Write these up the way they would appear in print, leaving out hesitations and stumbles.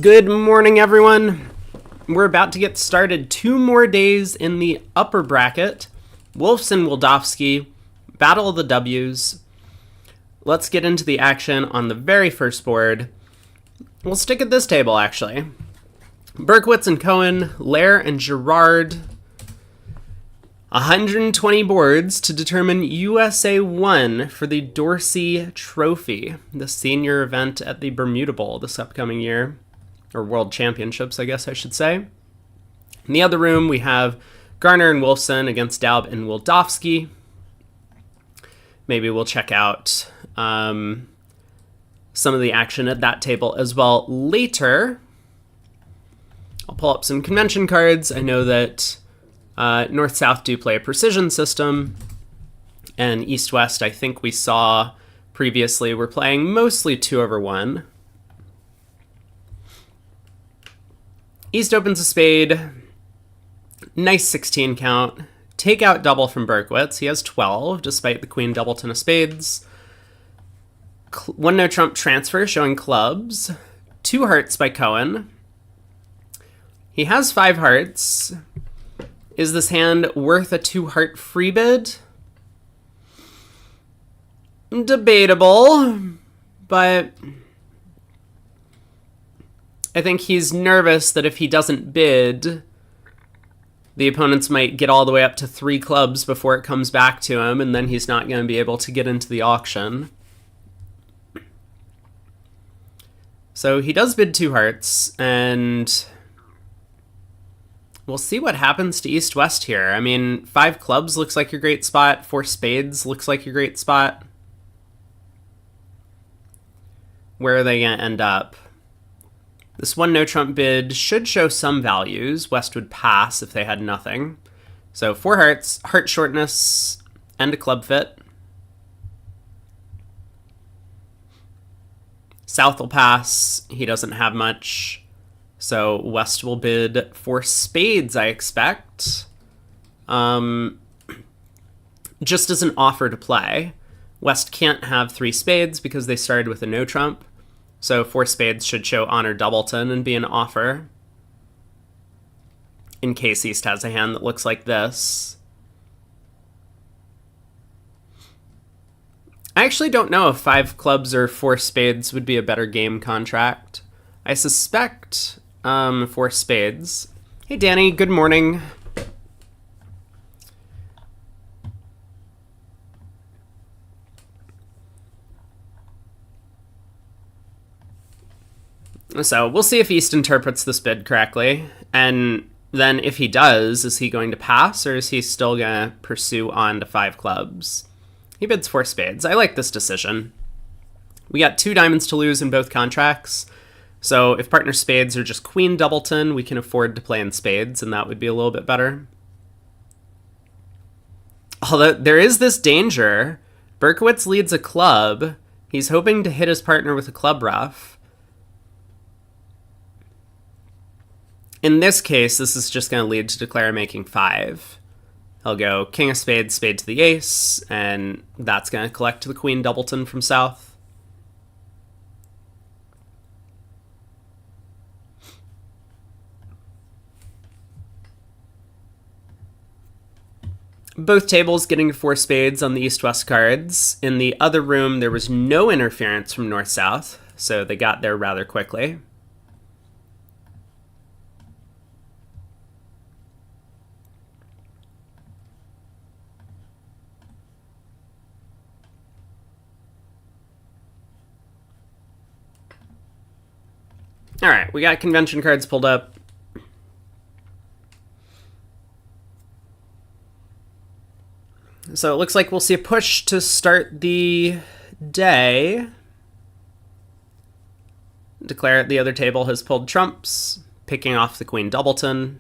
Good morning, everyone. We're about to get started. 2 more days in the upper bracket. Wolfson Wildowski, Battle of the W's. Let's get into the action on the very first board. We'll stick at this table, actually. Berkowitz and Cohen, Lair and Girard. 120 boards to determine USA 1 for the Dorsey Trophy, the senior event at the Bermuda Bowl this upcoming year. Or World Championships, I guess I should say. In the other room, we have Garner and Wolfson against Daub and Wildowski. Maybe we'll check out some of the action at that table as well later. I'll pull up some convention cards. I know that North-South do play a precision system, and East-West, I think we saw previously, we're playing mostly 2/1. East opens a spade. Nice 16 count. Takeout double from Berkowitz. He has 12, despite the queen doubleton of spades. 1 no trump transfer showing clubs. 2 hearts by Cohen. He has 5 hearts. Is this hand worth a 2-heart free bid? Debatable, but I think he's nervous that if he doesn't bid, the opponents might get all the way up to 3 clubs before it comes back to him, and then he's not going to be able to get into the auction. So he does bid 2 hearts, and we'll see what happens to East-West here. I mean, 5 clubs looks like your great spot. 4 spades looks like your great spot. Where are they going to end up? This 1 no trump bid should show some values. West would pass if they had nothing. So 4 hearts, heart shortness, and a club fit. South will pass. He doesn't have much. So West will bid 4 spades, I expect. Just as an offer to play. West can't have 3 spades because they started with a no trump. So 4 spades should show honor doubleton and be an offer. In case East has a hand that looks like this. I actually don't know if 5 clubs or 4 spades would be a better game contract. I suspect 4 spades. Hey Danny, good morning. So we'll see if East interprets this bid correctly. And then if he does, is he going to pass or is he still going to pursue on to 5 clubs? He bids 4 spades. I like this decision. We got 2 diamonds to lose in both contracts. So if partner spades are just queen doubleton, we can afford to play in spades, and that would be a little bit better. Although there is this danger. Berkowitz leads a club. He's hoping to hit his partner with a club rough. In this case, this is just going to lead to declare making 5. He'll go king of spades, spade to the ace, and that's going to collect to the queen doubleton from south. Both tables getting to 4 spades on the East-West cards. In the other room, there was no interference from North-South, so they got there rather quickly. All right, we got convention cards pulled up. So it looks like we'll see a push to start the day. Declare the other table has pulled trumps, picking off the queen doubleton.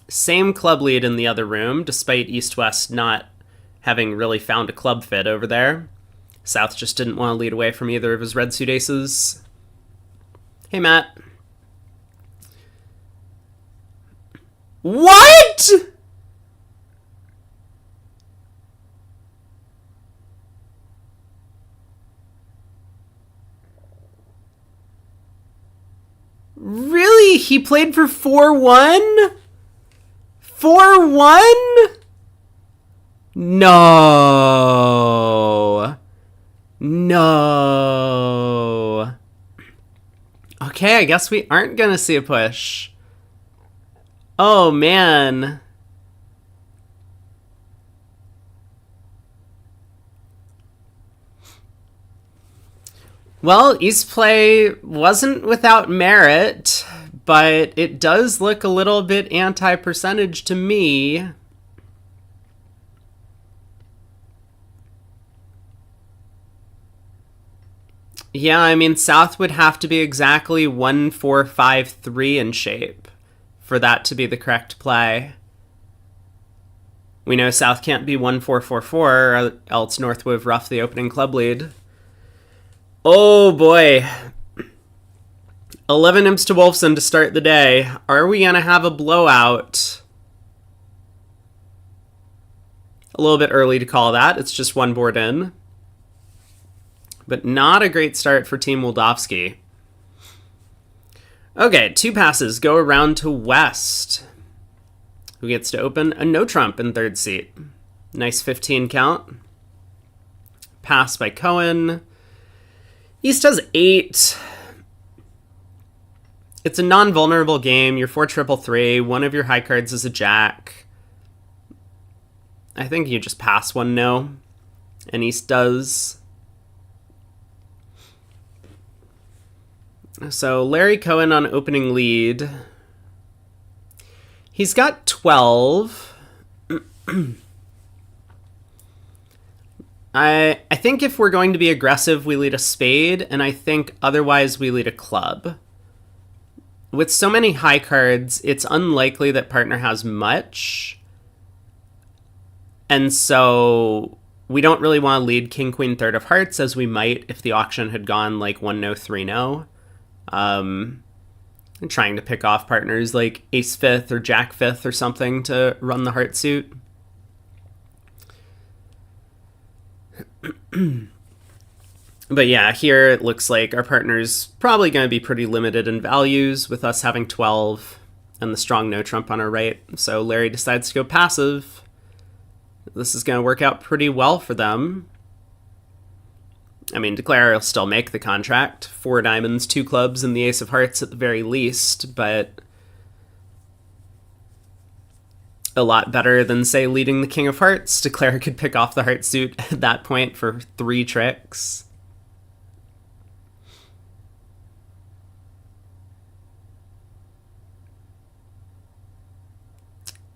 Same club lead in the other room, despite East-West not having really found a club fit over there. South just didn't want to lead away from either of his red suit aces. Hey, Matt. What?! He played for 4-1? 4-1? No. No. Okay, I guess we aren't gonna see a push. Oh, man. Well, East play wasn't without merit, but it does look a little bit anti-percentage to me. Yeah, I mean, South would have to be exactly 1-4-5-3 in shape for that to be the correct play. We know South can't be 1-4-4-4, or else North would have roughed the opening club lead. Oh boy. 11 imps to Wolfson to start the day. Are we going to have a blowout? A little bit early to call that. It's just one board in. But not a great start for Team Moldavsky. Okay, 2 passes go around to West, who gets to open a no trump in third seat. Nice 15 count. Pass by Cohen. East has 8. It's a non-vulnerable game. You're 4-3-3. One of your high cards is a jack. I think you just pass one no. And East does. So Larry Cohen on opening lead. He's got 12. I think if we're going to be aggressive, we lead a spade, and I think otherwise we lead a club. With so many high cards, it's unlikely that partner has much. And so we don't really want to lead King, Queen, third of hearts, as we might if the auction had gone like 1-no, 3-no. And trying to pick off partners like ace fifth or jack fifth or something to run the heart suit. But yeah, here it looks like our partner's probably going to be pretty limited in values with us having 12 and the strong no trump on our right. So Larry decides to go passive. This is going to work out pretty well for them. I mean, Declare will still make the contract. 4 diamonds, 2 clubs, and the ace of hearts at the very least, but a lot better than, say, leading the king of hearts. Declare could pick off the heart suit at that point for 3 tricks.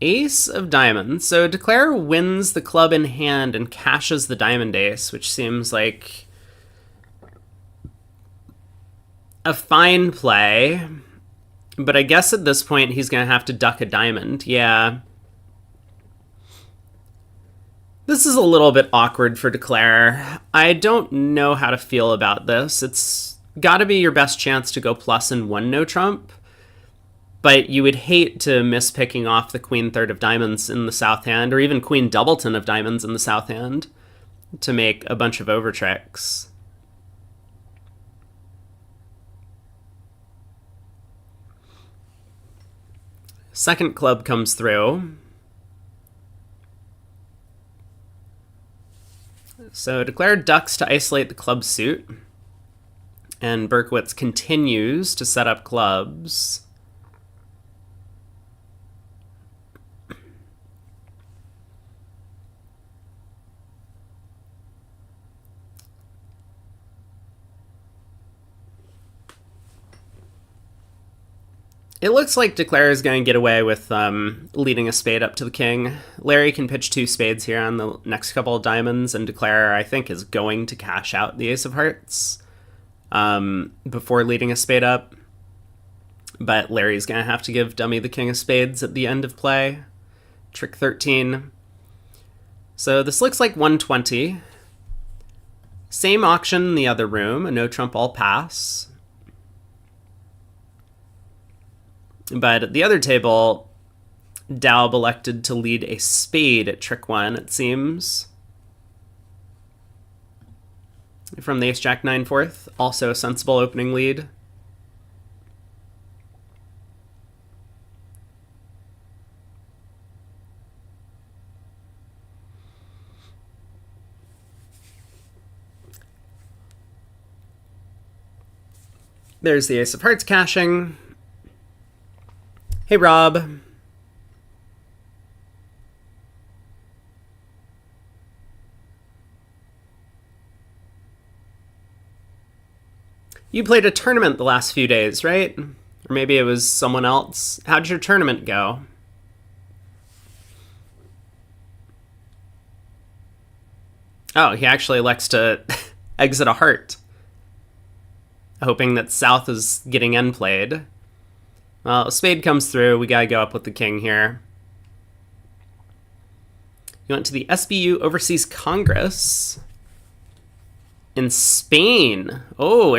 Ace of diamonds. So Declare wins the club in hand and cashes the diamond ace, which seems like a fine play. But I guess at this point he's going to have to duck a diamond. Yeah. This is a little bit awkward for Declare. I don't know how to feel about this. It's got to be your best chance to go plus in 1 no trump. But you would hate to miss picking off the queen third of diamonds in the south hand, or even queen doubleton of diamonds in the south hand, to make a bunch of over tricks. Second club comes through. So Declare ducks to isolate the club suit, and Berkowitz continues to set up clubs. It looks like Declare is going to get away with leading a spade up to the king. Larry can pitch 2 spades here on the next couple of diamonds, and Declare, I think, is going to cash out the ace of hearts before leading a spade up. But Larry's going to have to give dummy the king of spades at the end of play. Trick 13. So this looks like 120. Same auction in the other room, a no trump all pass. But at the other table, Daub elected to lead a spade at trick 1, it seems. From the ace-jack 9/4, also a sensible opening lead. There's the Ace of Hearts caching. Hey, Rob. You played a tournament the last few days, right? Or maybe it was someone else. How'd your tournament go? Oh, he actually elects to exit a heart, hoping that South is getting end played. Well, a spade comes through. We gotta go up with the king here. You went to the SBU Overseas Congress in Spain. Oh,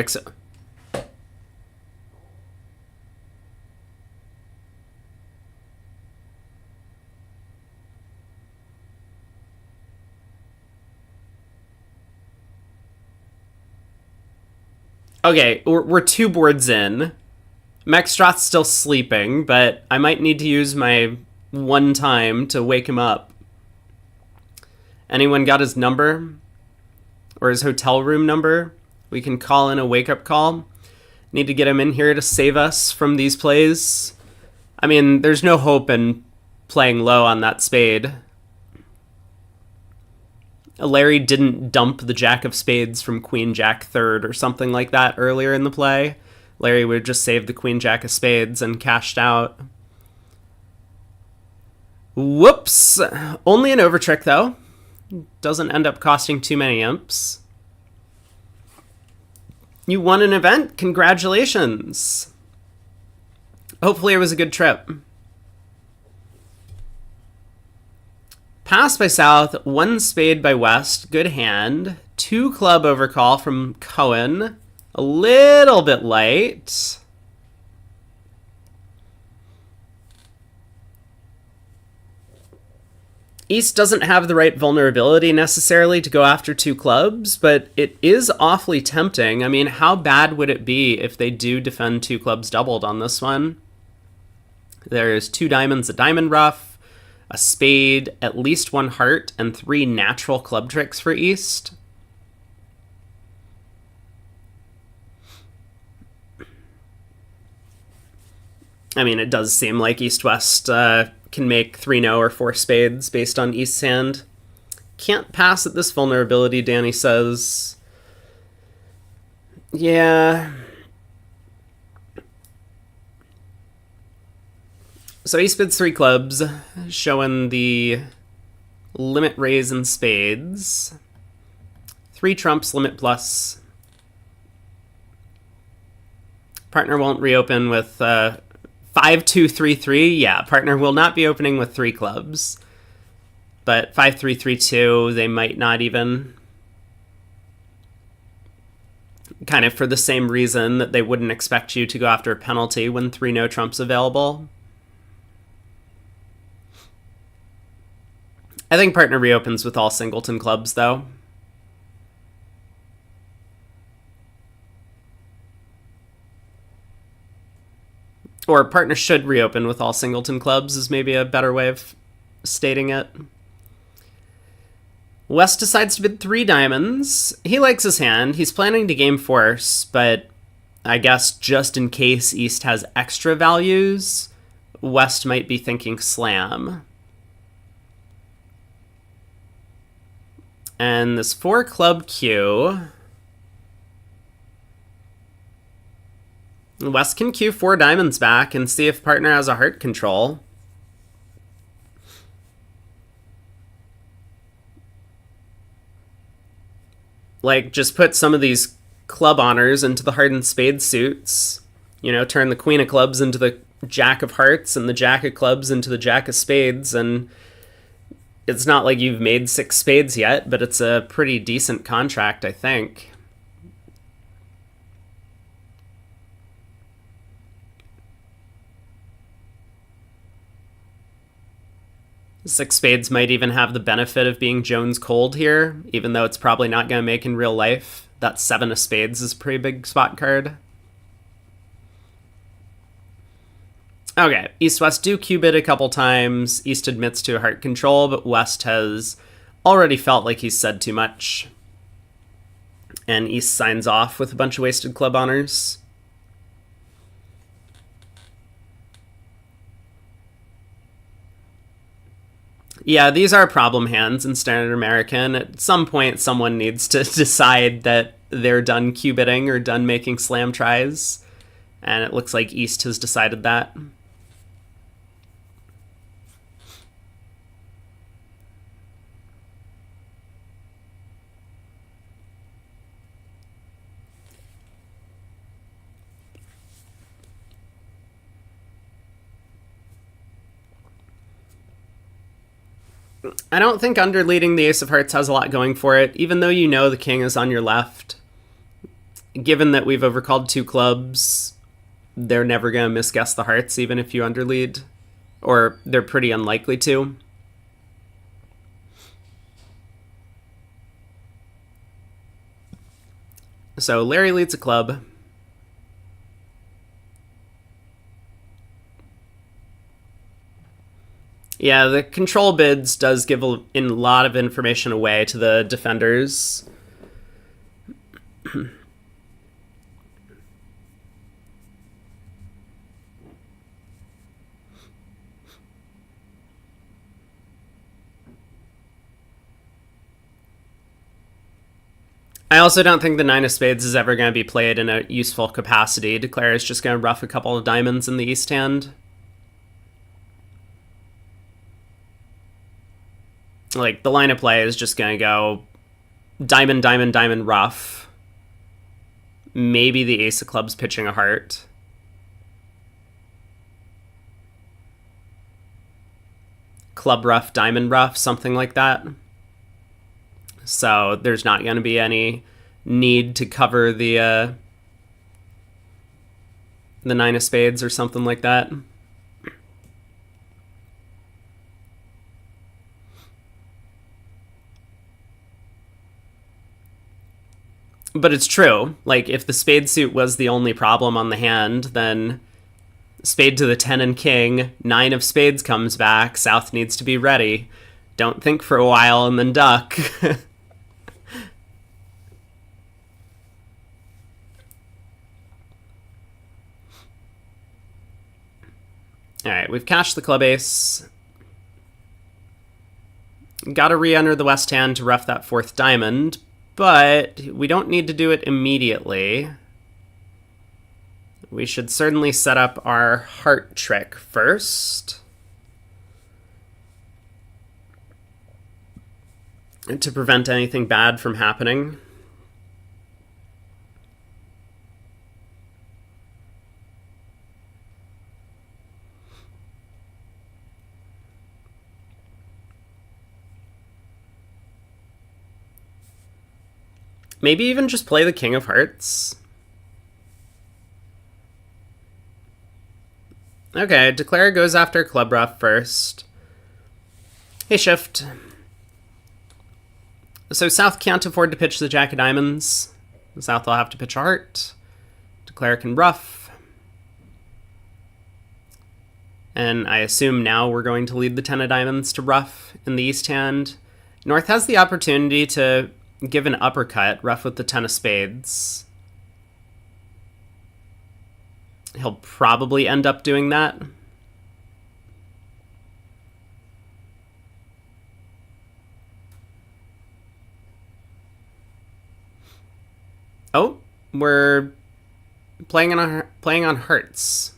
okay, we're 2 boards in. Mexstrot's still sleeping, but I might need to use my 1 time to wake him up. Anyone got his number? Or his hotel room number? We can call in a wake-up call. Need to get him in here to save us from these plays. I mean, there's no hope in playing low on that spade. Larry didn't dump the Jack of Spades from Queen Jack third or something like that earlier in the play. Larry would just save the Queen Jack of Spades and cashed out. Whoops! Only an overtrick, though. Doesn't end up costing too many imps. You won an event? Congratulations! Hopefully it was a good trip. Pass by South, 1 spade by West, good hand. 2 club overcall from Cohen, a little bit light. East doesn't have the right vulnerability necessarily to go after 2 clubs, but it is awfully tempting. I mean, how bad would it be if they do defend 2 clubs doubled on this one? There's 2 diamonds, a diamond ruff, a spade, at least 1 heart, and 3 natural club tricks for East. I mean, it does seem like East-West can make 3-no or 4 spades based on East's hand. Can't pass at this vulnerability, Danny says. Yeah. So East bids 3 clubs, showing the limit raise in spades. 3 trumps, limit plus. Partner won't reopen with 5-2-3-3. Yeah, partner will not be opening with 3 clubs. But 5-3-3-2, they might not even. Kind of for the same reason that they wouldn't expect you to go after a penalty when 3-no trumps available. I think partner reopens with all singleton clubs, though. Or partner should reopen with all singleton clubs is maybe a better way of stating it. West decides to bid 3 diamonds. He likes his hand. He's planning to game force, but I guess just in case East has extra values, West might be thinking slam. And this 4 club queue. West can queue 4 diamonds back and see if partner has a heart control. Like, just put some of these club honors into the heart and spade suits. You know, turn the queen of clubs into the jack of hearts and the jack of clubs into the jack of spades, and it's not like you've made 6 spades yet, but it's a pretty decent contract, I think. Six spades might even have the benefit of being Jones cold here, even though it's probably not going to make in real life. That 7 of spades is a pretty big spot card. Okay, East-West do Q-bid a couple times. East admits to a heart control, but West has already felt like he's said too much. And East signs off with a bunch of wasted club honors. Yeah, these are problem hands in Standard American. At some point, someone needs to decide that they're done cubiting or done making slam tries. And it looks like East has decided that. I don't think underleading the Ace of Hearts has a lot going for it, even though you know the King is on your left. Given that we've overcalled 2 clubs, they're never going to misguess the hearts, even if you underlead. Or they're pretty unlikely to. So Larry leads a club. Yeah, the control bids does give a lot of information away to the defenders. I also don't think the 9 of Spades is ever going to be played in a useful capacity. Declare is just going to ruff a couple of diamonds in the East hand. Like, the line of play is just going to go diamond, diamond, diamond, ruff. Maybe the Ace of Clubs pitching a heart. Club ruff, diamond ruff, something like that. So there's not going to be any need to cover the 9 of Spades or something like that. But it's true. Like, if the spade suit was the only problem on the hand, then spade to the 10 and king, 9 of Spades comes back, South needs to be ready. Don't think for a while and then duck. Alright, we've cashed the club ace. Gotta re-enter the west hand to ruff that 4th diamond, but we don't need to do it immediately. We should certainly set up our heart trick first, to prevent anything bad from happening. Maybe even just play the King of Hearts. Okay, Declare goes after Club Ruff first. Hey, Shift. So South can't afford to pitch the Jack of Diamonds. South will have to pitch a heart. Declare can ruff. And I assume now we're going to lead the 10 of Diamonds to ruff in the East hand. North has the opportunity to give an uppercut, ruff with the 10 of Spades. He'll probably end up doing that. Oh, we're playing on hearts.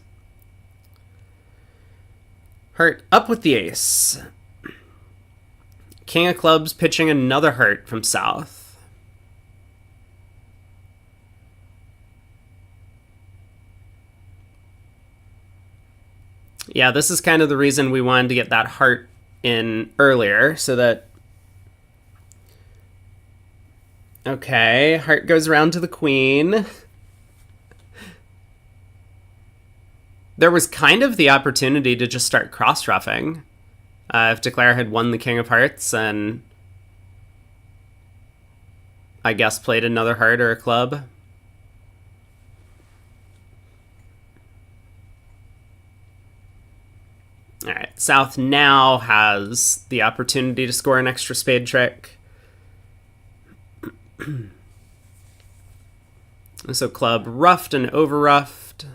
Heart up with the ace. King of Clubs pitching another heart from South. Yeah, this is kind of the reason we wanted to get that heart in earlier, so that... Okay, heart goes around to the queen. There was kind of the opportunity to just start cross-ruffing. If Declare had won the King of Hearts and I guess played another heart or a club. Alright, South now has the opportunity to score an extra spade trick. So club ruffed and over-ruffed.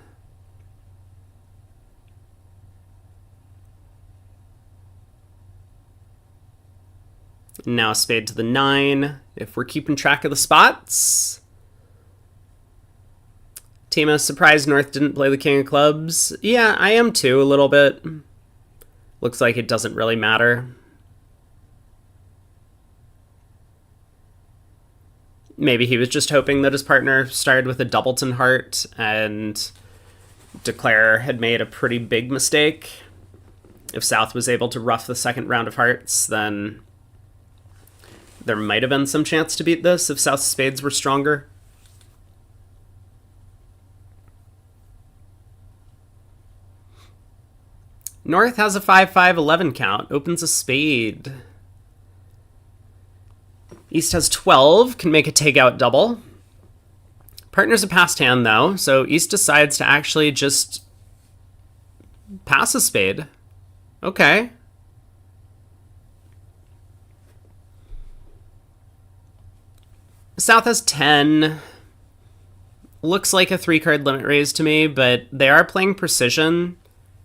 Now spade to the 9, if we're keeping track of the spots. Tima, surprised North didn't play the king of clubs. Yeah, I am too, a little bit. Looks like it doesn't really matter. Maybe he was just hoping that his partner started with a doubleton heart and Declare had made a pretty big mistake. If South was able to rough the second round of hearts, then there might have been some chance to beat this if South's spades were stronger. North has a 5-5-11 count, opens a spade. East has 12, can make a takeout double. Partner's a passed hand, though, so East decides to actually just pass a spade. Okay. South has 10. Looks like a 3-card limit raise to me, but they are playing precision.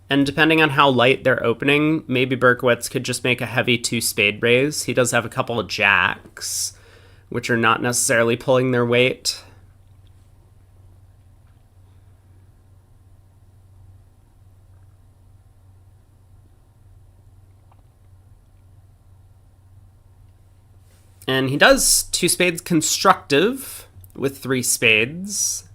And depending on how light they're opening, maybe Berkowitz could just make a heavy 2-spade raise. He does have a couple of jacks, which are not necessarily pulling their weight. And he does 2 spades constructive with 3 spades.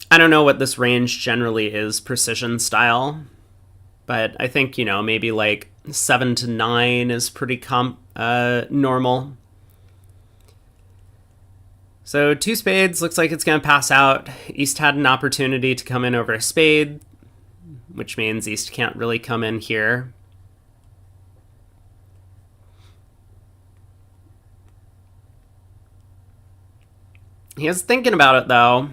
I don't know what this range generally is precision style, but I think, maybe like 7 to 9 is pretty normal. So 2 spades looks like it's going to pass out. East had an opportunity to come in over a spade, which means East can't really come in here. He is thinking about it, though.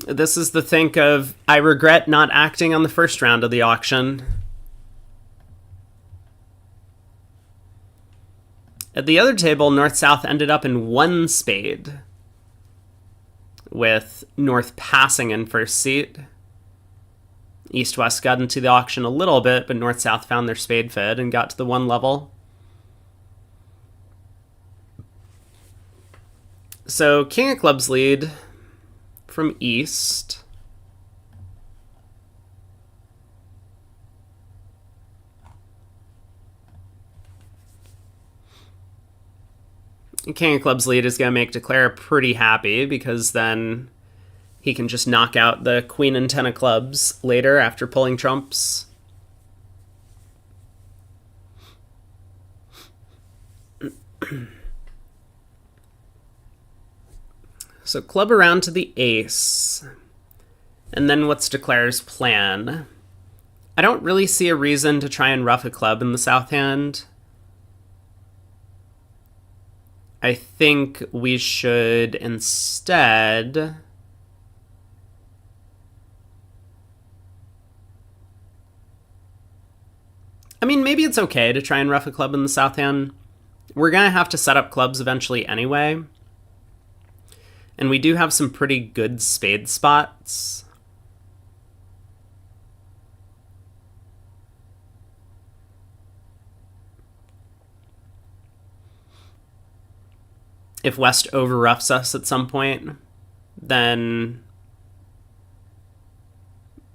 This is the think of, I regret not acting on the first round of the auction. At the other table, North-South ended up in 1 spade, with North passing in first seat. East-West got into the auction a little bit, but North-South found their spade fed and got to the 1 level. So King of Clubs lead from East. King of Clubs lead is going to make Declare pretty happy, because then he can just knock out the Queen and 10 of Clubs later after pulling trumps. So club around to the ace. And then what's Declare's plan? I don't really see a reason to try and rough a club in the south hand. I think we should instead... I mean, maybe it's okay to try and rough a club in the south hand. We're going to have to set up clubs eventually anyway. And we do have some pretty good spade spots. If West over-roughs us at some point, then...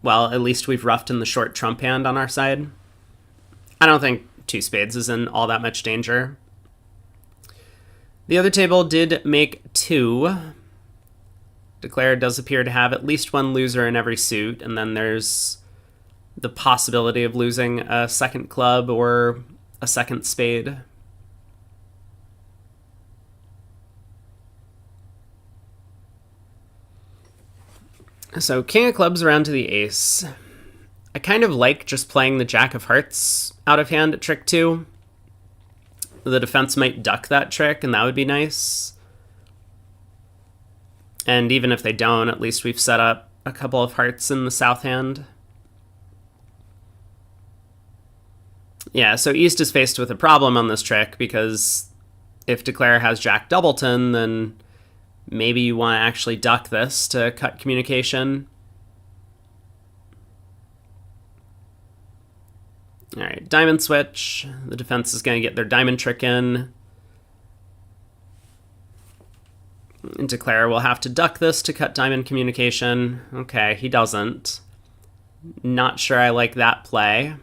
well, at least we've roughed in the short trump hand on our side. I don't think 2 spades is in all that much danger. The other table did make 2. Declare does appear to have at least 1 loser in every suit, and then there's the possibility of losing a second club or a second spade. So King of Clubs around to the ace. I kind of like just playing the Jack of Hearts out of hand at trick 2. The defense might duck that trick, and that would be nice. And even if they don't, at least we've set up a couple of hearts in the south hand. Yeah, so East is faced with a problem on this trick, because if Declare has Jack Doubleton, then maybe you want to actually duck this to cut communication. All right, diamond switch. The defense is going to get their diamond trick in. And Declare will have to duck this to cut diamond communication. Okay, he doesn't. Not sure I like that play.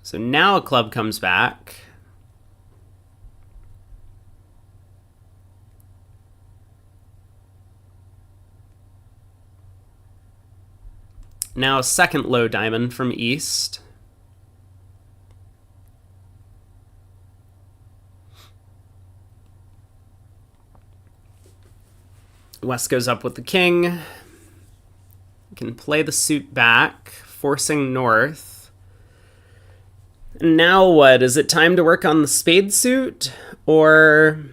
So now a club comes back. Now a second low diamond from East. West goes up with the king. Can play the suit back, forcing North. Now what? Is it time to work on the spade suit? Or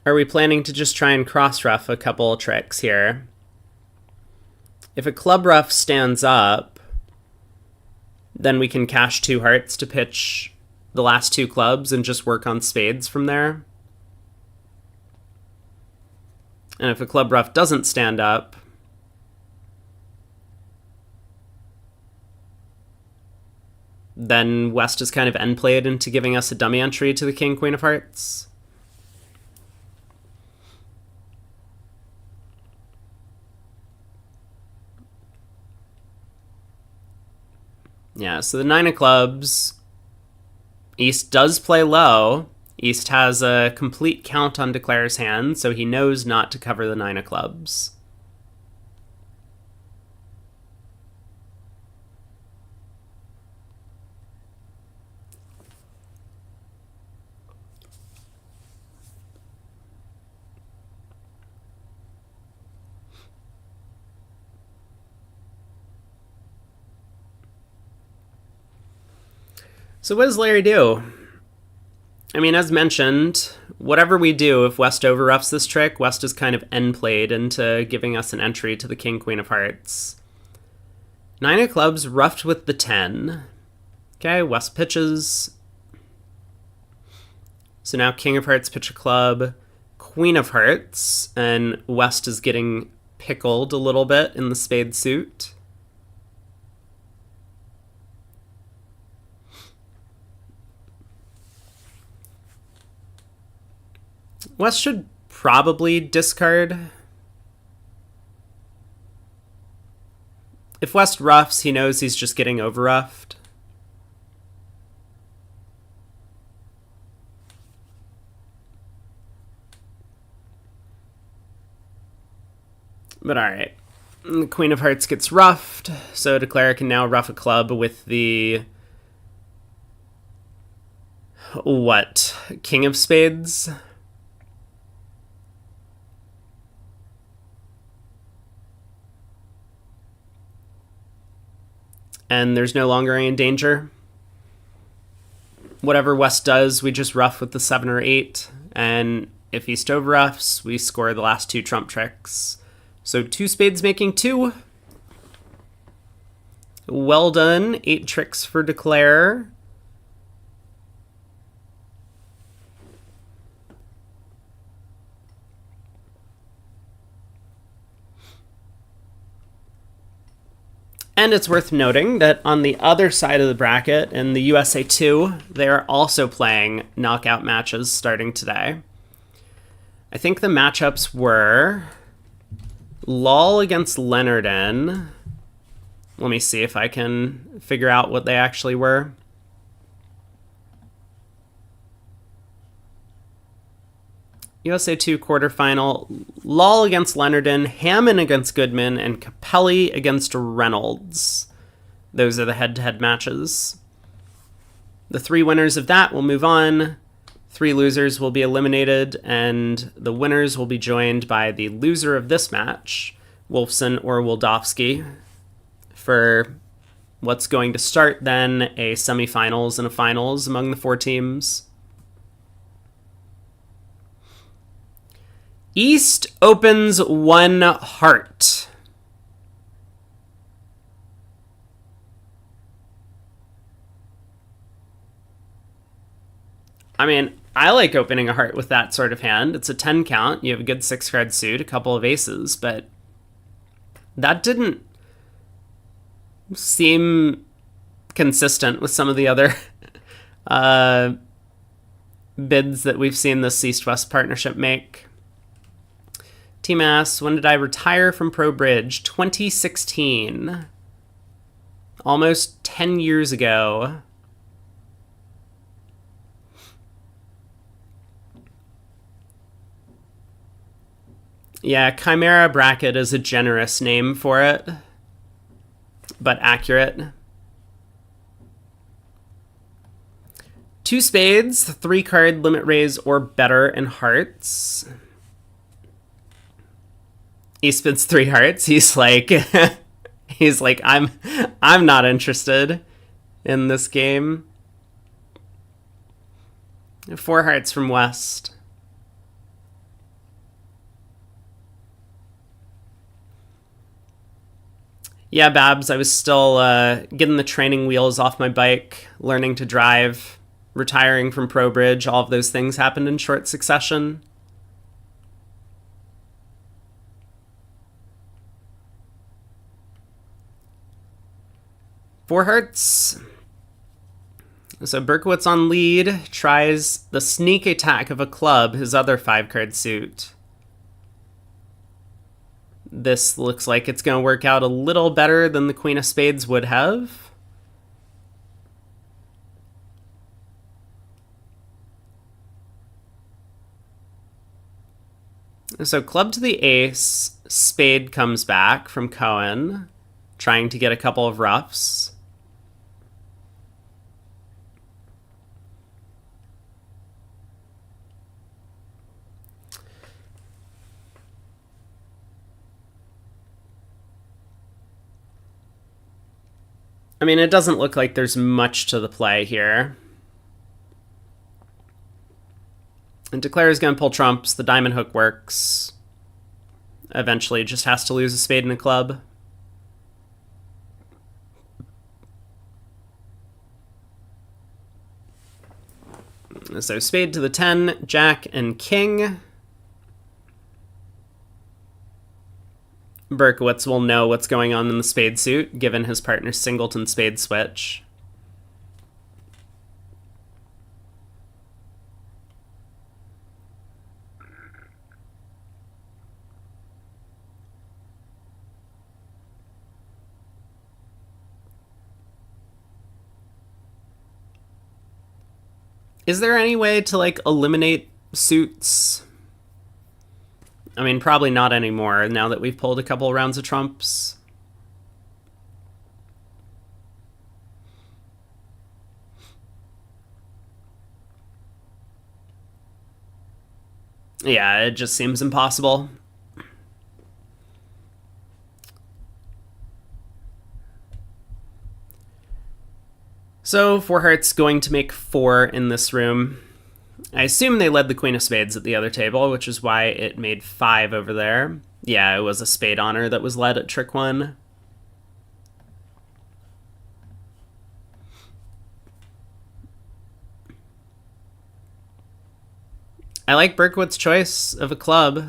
are we planning to just try and cross-ruff a couple of tricks here? If a club ruff stands up, then we can cash 2 hearts to pitch the last 2 clubs and just work on spades from there. And if a club ruff doesn't stand up, then West is kind of end played into giving us a dummy entry to the king, queen of hearts. Yeah, so the 9 of clubs, East does play low. East has a complete count on Declare's hand, so he knows not to cover the 9 of clubs. So what does Larry do? I mean, as mentioned, whatever we do, if West overruffs this trick, West is kind of end played into giving us an entry to the king, queen of hearts. 9 of clubs ruffed with the 10. Okay, West pitches. So now king of hearts pitch a club, queen of hearts, and West is getting pickled a little bit in the spade suit. West should probably discard. If West ruffs, he knows he's just getting overruffed. But alright. The queen of hearts gets ruffed, so Declare can now ruff a club with the... what? King of spades? And there's no longer any danger. Whatever West does, we just ruff with the 7 or 8. And if East overruffs, we score the last 2 trump tricks. So 2 spades making 2. Well done. 8 tricks for Declare. And it's worth noting that on the other side of the bracket, in the USA 2, they are also playing knockout matches starting today. I think the matchups were Lol against Leonardin. Let me see if I can figure out what they actually were. USA 2 quarterfinal, Lol against Leonardin, Hammond against Goodman, and Capelli against Reynolds. Those are the head-to-head matches. The 3 winners of that will move on. 3 losers will be eliminated, and the winners will be joined by the loser of this match, Wolfson or Wildowski, for what's going to start then a semifinals and a finals among the 4 teams. East opens 1 heart. I mean, I like opening a heart with that sort of hand. It's a 10 count. You have a good 6-card suit, a couple of aces, but that didn't seem consistent with some of the other bids that we've seen this East-West partnership make. T-Mass, when did I retire from Pro Bridge? 2016. Almost 10 years ago. Yeah, Chimera Bracket is a generous name for it, but accurate. 2 spades, 3-card limit raise or better in hearts. He spins 3 hearts. He's like, I'm not interested in this game. 4 hearts from West. Yeah, Babs, I was still getting the training wheels off my bike, learning to drive, retiring from Pro Bridge. All of those things happened in short succession. Four hearts. So Berkowitz on lead tries the sneak attack of a club, his other 5-card suit. This looks like it's going to work out a little better than the Queen of Spades would have. So club to the ace, spade comes back from Cohen, trying to get a couple of roughs. I mean, it doesn't look like there's much to the play here. And Declare's going to pull trumps. The diamond hook works. Eventually just has to lose a spade and a club. So spade to the 10, jack and king. Berkowitz will know what's going on in the spade suit, given his partner's singleton spade switch. Is there any way to, like, eliminate suits? I mean, probably not anymore, now that we've pulled a couple rounds of trumps. Yeah, it just seems impossible. So, 4 hearts going to make 4 in this room. I assume they led the Queen of Spades at the other table, which is why it made 5 over there. Yeah, it was a spade honor that was led at trick 1. I like Berkowitz's choice of a club.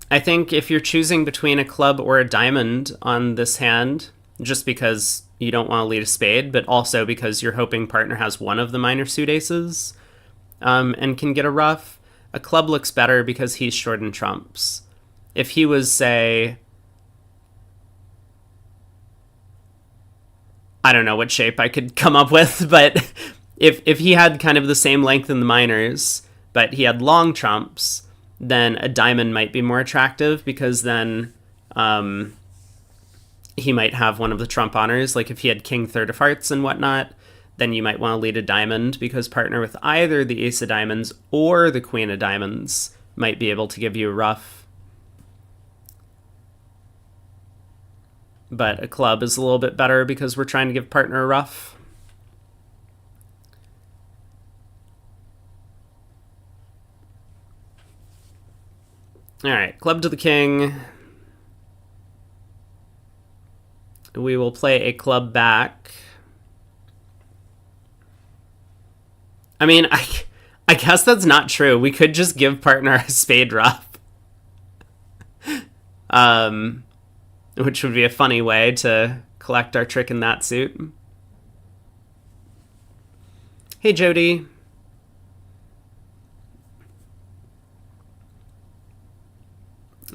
I think if you're choosing between a club or a diamond on this hand, just because you don't want to lead a spade, but also because you're hoping partner has one of the minor suit aces, and can get a rough, a club looks better because he's short in trumps. If he was, say, I don't know what shape I could come up with, but if he had kind of the same length in the minors, but he had long trumps, then a diamond might be more attractive, because then he might have one of the trump honors. Like if he had king third of hearts and whatnot, then you might want to lead a diamond, because partner with either the ace of diamonds or the queen of diamonds might be able to give you a rough. But a club is a little bit better because we're trying to give partner a rough. All right, club to the king. We will play a club back. I mean, I guess that's not true. We could just give partner a spade ruff. Which would be a funny way to collect our trick in that suit. Hey, Jody.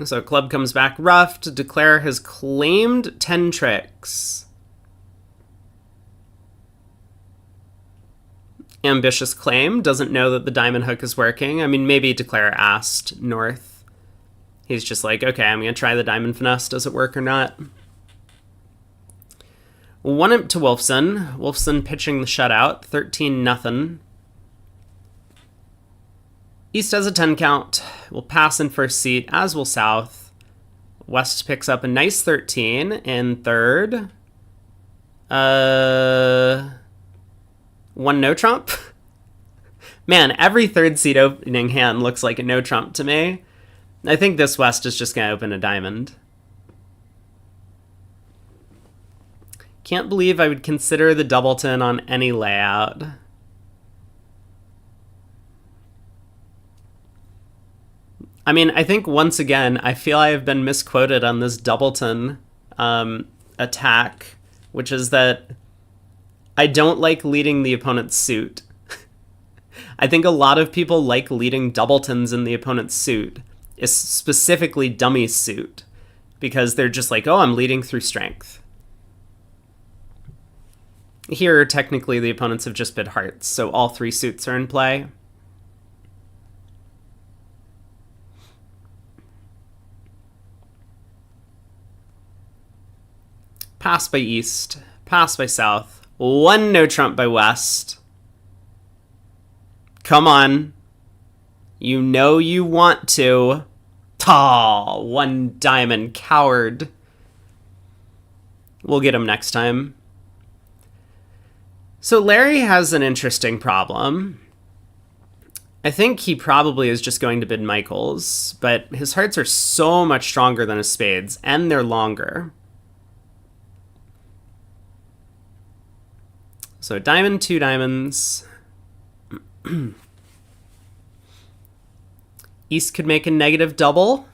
So club comes back rough to declare his claimed 10 tricks. Ambitious claim, doesn't know that the diamond hook is working. I mean, maybe declare asked North. He's just like, okay, I'm going to try the diamond finesse. Does it work or not? 1-up to Wolfson. Wolfson pitching the shutout, 13-0. East has a 10 count. Will pass in first seat, as will South. West picks up a nice 13 in third. 1 no trump. Man, every third seat opening hand looks like a no trump to me. I think this West is just going to open a diamond. Can't believe I would consider the doubleton on any layout. I mean, I think once again, I feel I have been misquoted on this doubleton attack, which is that I don't like leading the opponent's suit. I think a lot of people like leading doubletons in the opponent's suit, specifically dummy suit, because they're just like, oh, I'm leading through strength. Here, technically, the opponents have just bid hearts, so all 3 suits are in play. Pass by East, pass by South, 1 no trump by West. Come on. You know you want to. Taw, 1 diamond, coward. We'll get him next time. So Larry has an interesting problem. I think he probably is just going to bid Michaels, but his hearts are so much stronger than his spades, and they're longer. So diamond, 2 diamonds. East could make a negative double.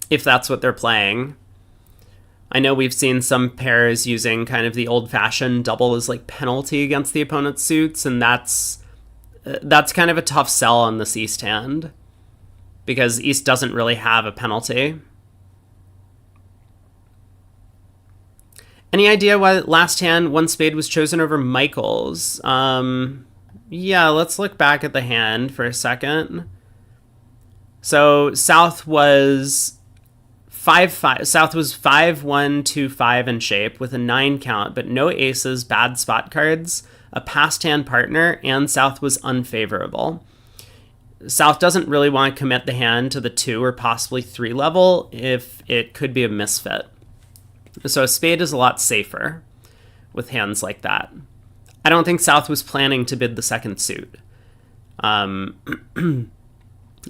If that's what they're playing. I know we've seen some pairs using kind of the old-fashioned double as like penalty against the opponent's suits, and that's kind of a tough sell on this East hand, because East doesn't really have a penalty. Any idea why last hand 1 spade was chosen over Michaels? Yeah, let's look back at the hand for a second. So South was 5-5. South was 5-1-2-5 in shape with a 9 count, but no aces, bad spot cards, a past hand partner, and South was unfavorable. South doesn't really want to commit the hand to the 2 or possibly 3 level if it could be a misfit. So a spade is a lot safer with hands like that. I don't think South was planning to bid the second suit.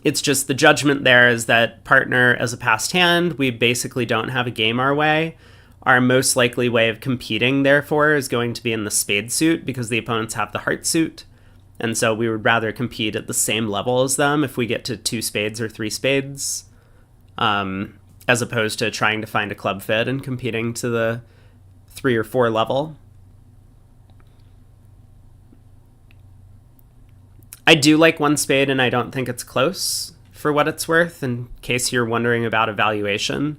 It's just the judgment there is that partner as a passed hand, we basically don't have a game our way. Our most likely way of competing, therefore, is going to be in the spade suit because the opponents have the heart suit. And so we would rather compete at the same level as them if we get to 2 spades or 3 spades. As opposed to trying to find a club fit and competing to the 3 or 4 level. I do like 1 spade, and I don't think it's close for what it's worth, in case you're wondering about evaluation.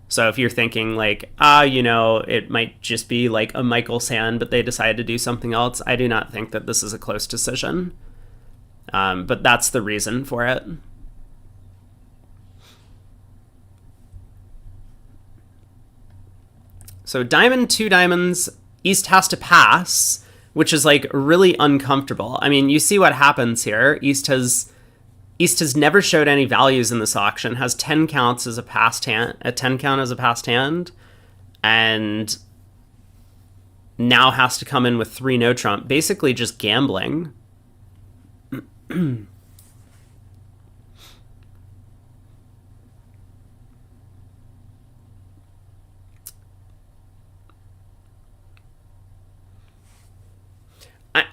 So if you're thinking like, it might just be like a Michael's hand, but they decided to do something else, I do not think that this is a close decision. But that's the reason for it. So diamond, 2 diamonds, East has to pass, which is like really uncomfortable. I mean, you see what happens here. East has never showed any values in this auction, has 10 counts as a passed hand, a 10 count as a passed hand, and now has to come in with 3 no trump, basically just gambling.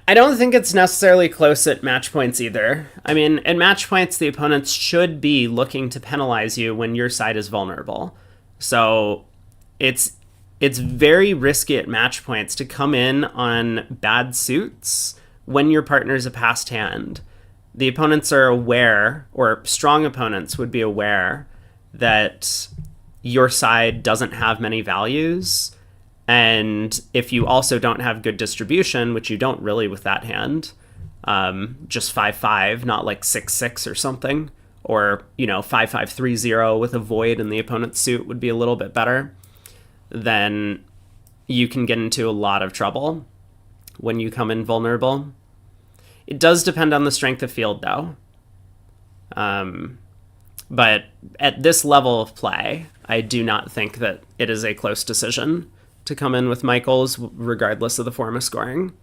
I don't think it's necessarily close at match points either. I mean, at match points, the opponents should be looking to penalize you when your side is vulnerable. So it's very risky at match points to come in on bad suits when your partner's a passed hand. The opponents are aware, or strong opponents would be aware, that your side doesn't have many values. And if you also don't have good distribution, which you don't really with that hand, just 5-5, not like 6-6 or something, or, 5-5-3-0 with a void in the opponent's suit would be a little bit better, then you can get into a lot of trouble when you come in vulnerable. It does depend on the strength of field, though. But at this level of play, I do not think that it is a close decision to come in with Michaels, regardless of the form of scoring.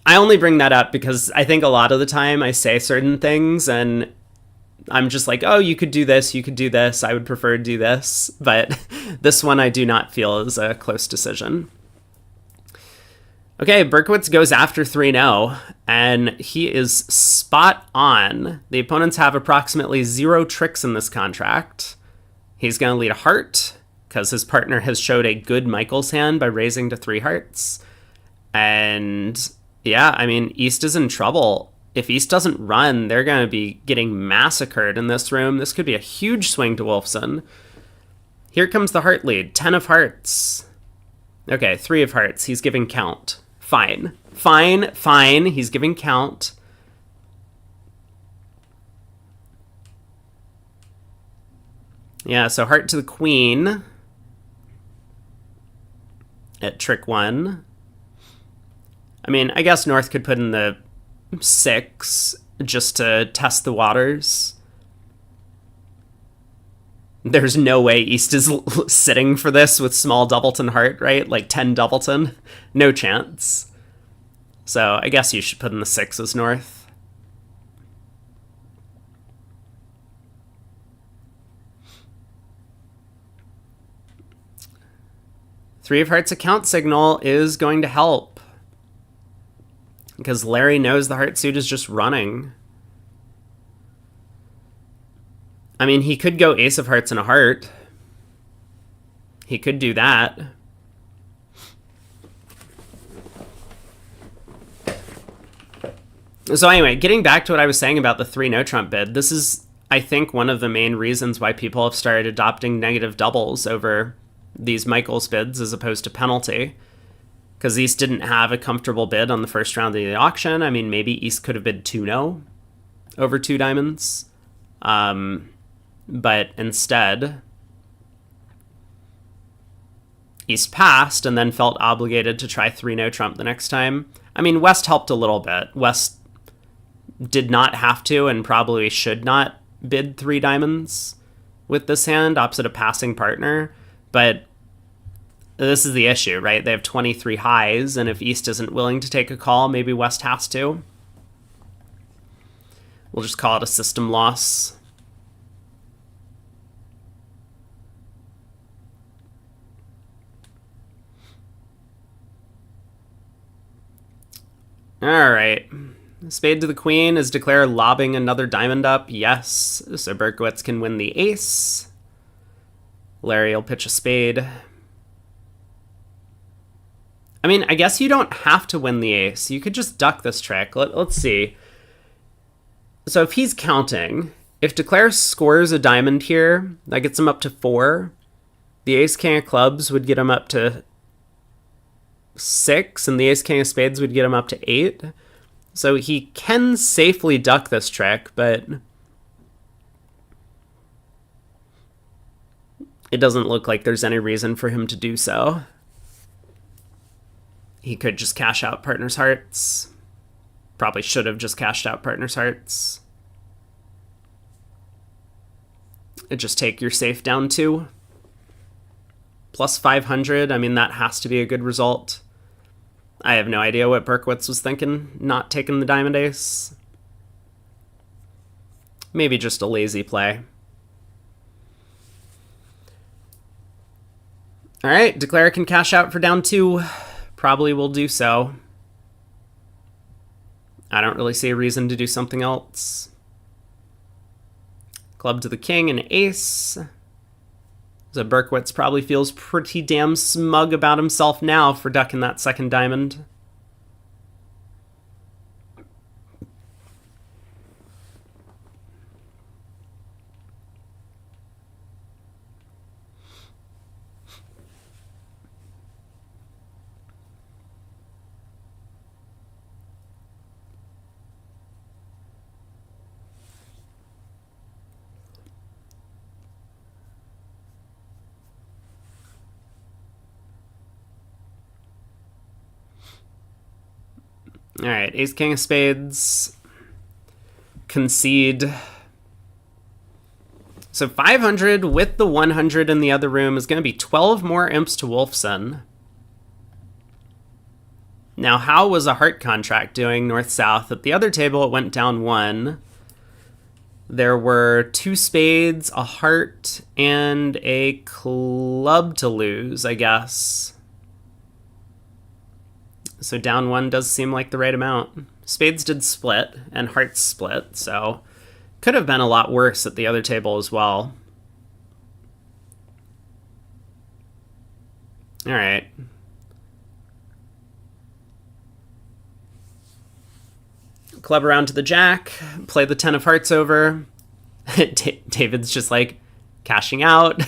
I only bring that up because I think a lot of the time I say certain things and I'm just like, oh, you could do this, I would prefer to do this. But this one I do not feel is a close decision. Okay, Berkowitz goes after 3-0, and he is spot on. The opponents have approximately 0 tricks in this contract. He's going to lead a heart, because his partner has showed a good Michaels hand by raising to 3 hearts. And yeah, I mean, East is in trouble. If East doesn't run, they're going to be getting massacred in this room. This could be a huge swing to Wolfson. Here comes the heart lead, 10 of hearts. Okay, 3 of hearts. He's giving count. Fine. He's giving count. Yeah, so heart to the queen at trick 1. I mean, I guess North could put in the 6 just to test the waters. There's no way East is sitting for this with small doubleton heart, right? Like 10 doubleton. No chance. So I guess you should put in the 6 as North. Three of hearts account signal is going to help, because Larry knows the heart suit is just running. I mean, he could go ace of hearts and a heart. He could do that. So anyway, getting back to what I was saying about the 3 no trump bid, this is, I think, one of the main reasons why people have started adopting negative doubles over these Michaels bids as opposed to penalty. Because East didn't have a comfortable bid on the first round of the auction. I mean, maybe East could have bid 2-0 over 2 diamonds. But instead, East passed and then felt obligated to try 3 no trump the next time. I mean, West helped a little bit. West did not have to and probably should not bid 3 diamonds with this hand opposite a passing partner. But this is the issue, right? They have 23 highs, and if East isn't willing to take a call, maybe West has to. We'll just call it a system loss. All right. Spade to the queen. Is Declare lobbing another diamond up? Yes. So Berkowitz can win the ace. Larry will pitch a spade. I mean, I guess you don't have to win the ace. You could just duck this trick. Let's see. So if he's counting, if Declare scores a diamond here, that gets him up to 4. The ace king of clubs would get him up to 6, and the ace king of spades would get him up to 8. So he can safely duck this trick, but it doesn't look like there's any reason for him to do so. He could just cash out partner's hearts. Probably should have just cashed out partner's hearts. And just take your safe down 2. Plus 500, I mean, that has to be a good result. I have no idea what Berkowitz was thinking, not taking the diamond ace. Maybe just a lazy play. All right, Declare can cash out for down 2. probably will do so. I don't really see a reason to do something else. Club to the king and ace. So Berkowitz probably feels pretty damn smug about himself now for ducking that second diamond. All right, ace, king of spades. Concede. So 500 with the 100 in the other room is going to be 12 more imps to Wolfson. Now, how was a heart contract doing north-south? At the other table, it went down 1. There were 2 spades, a heart, and a club to lose, I guess. So down 1 does seem like the right amount. Spades did split, and hearts split, so could have been a lot worse at the other table as well. All right. Club around to the jack, play the 10 of hearts over. David's just like cashing out.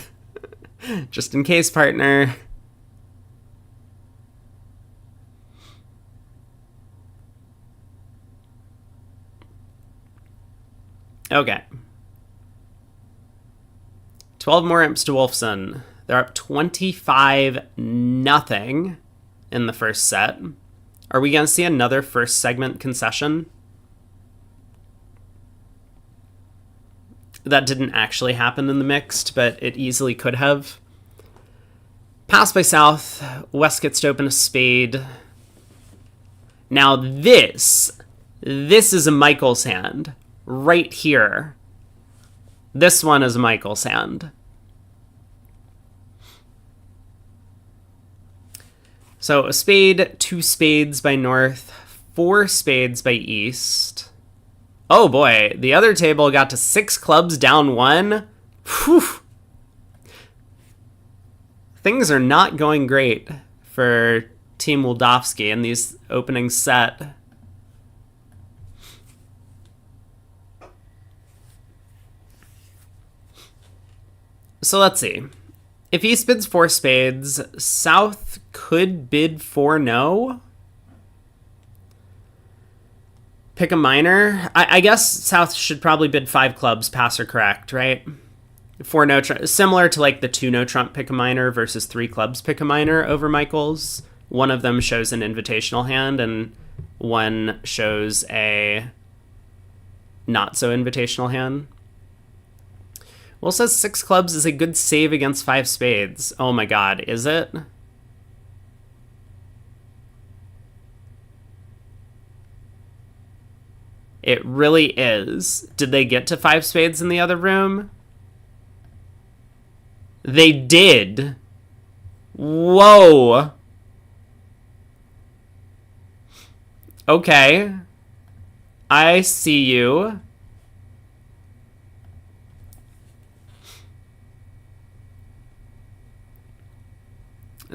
Just in case, partner. Okay. 12 more imps to Wolfson. They're up 25-0 in the first set. Are we going to see another first segment concession? That didn't actually happen in the mixed, but it easily could have. Pass by South. West gets to open a spade. Now this is a Michael's hand. Right here. This one is Michael's hand. So a spade, 2 spades by north, 4 spades by east. Oh boy, the other table got to 6 clubs down 1. Whew. Things are not going great for Team Wildowski in these opening set. So let's see. If East bids 4 spades, South could bid 4 no. Pick a minor. I guess South should probably bid 5 clubs, pass or correct, right? 4 no, similar to like the 2 no trump pick a minor versus 3 clubs pick a minor over Michael's. One of them shows an invitational hand and one shows a not so invitational hand. Well, it says 6 clubs is a good save against 5 spades. Oh my god, is it? It really is. Did they get to 5 spades in the other room? They did. Whoa. Okay. I see you.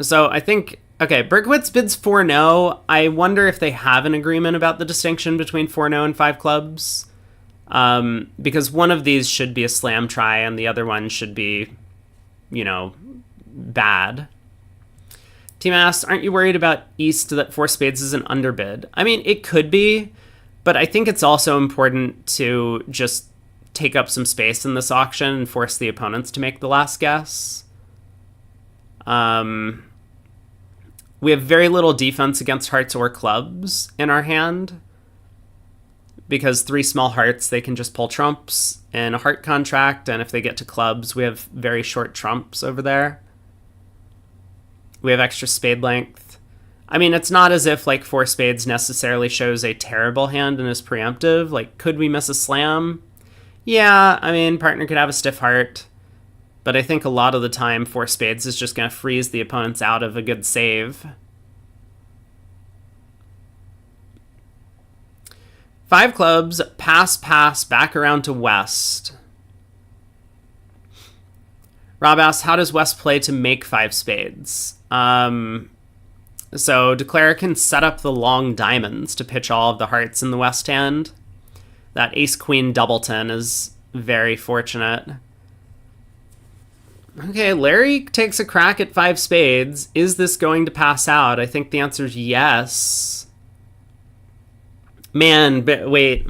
So I think, okay, Berkowitz bids 4 no. I wonder if they have an agreement about the distinction between 4 no and 5 clubs. Because one of these should be a slam try and the other one should be, you know, bad. Team asks, aren't you worried about East that 4 spades is an underbid? I mean, it could be, but I think it's also important to just take up some space in this auction and force the opponents to make the last guess. We have very little defense against hearts or clubs in our hand. Because 3 small hearts, they can just pull trumps in a heart contract, and if they get to clubs, we have very short trumps over there. We have extra spade length. I mean, it's not as if, like, 4 spades necessarily shows a terrible hand and is preemptive. Like, could we miss a slam? Yeah, I mean, partner could have a stiff heart. But I think a lot of the time, 4 spades is just going to freeze the opponents out of a good save. 5 clubs, pass, pass, back around to West. Rob asks, how does West play to make 5 spades? So Declare can set up the long diamonds to pitch all of the hearts in the West hand. That ace-queen doubleton is very fortunate. Okay, Larry takes a crack at 5 spades. Is this going to pass out? I think the answer is yes. Man, but wait.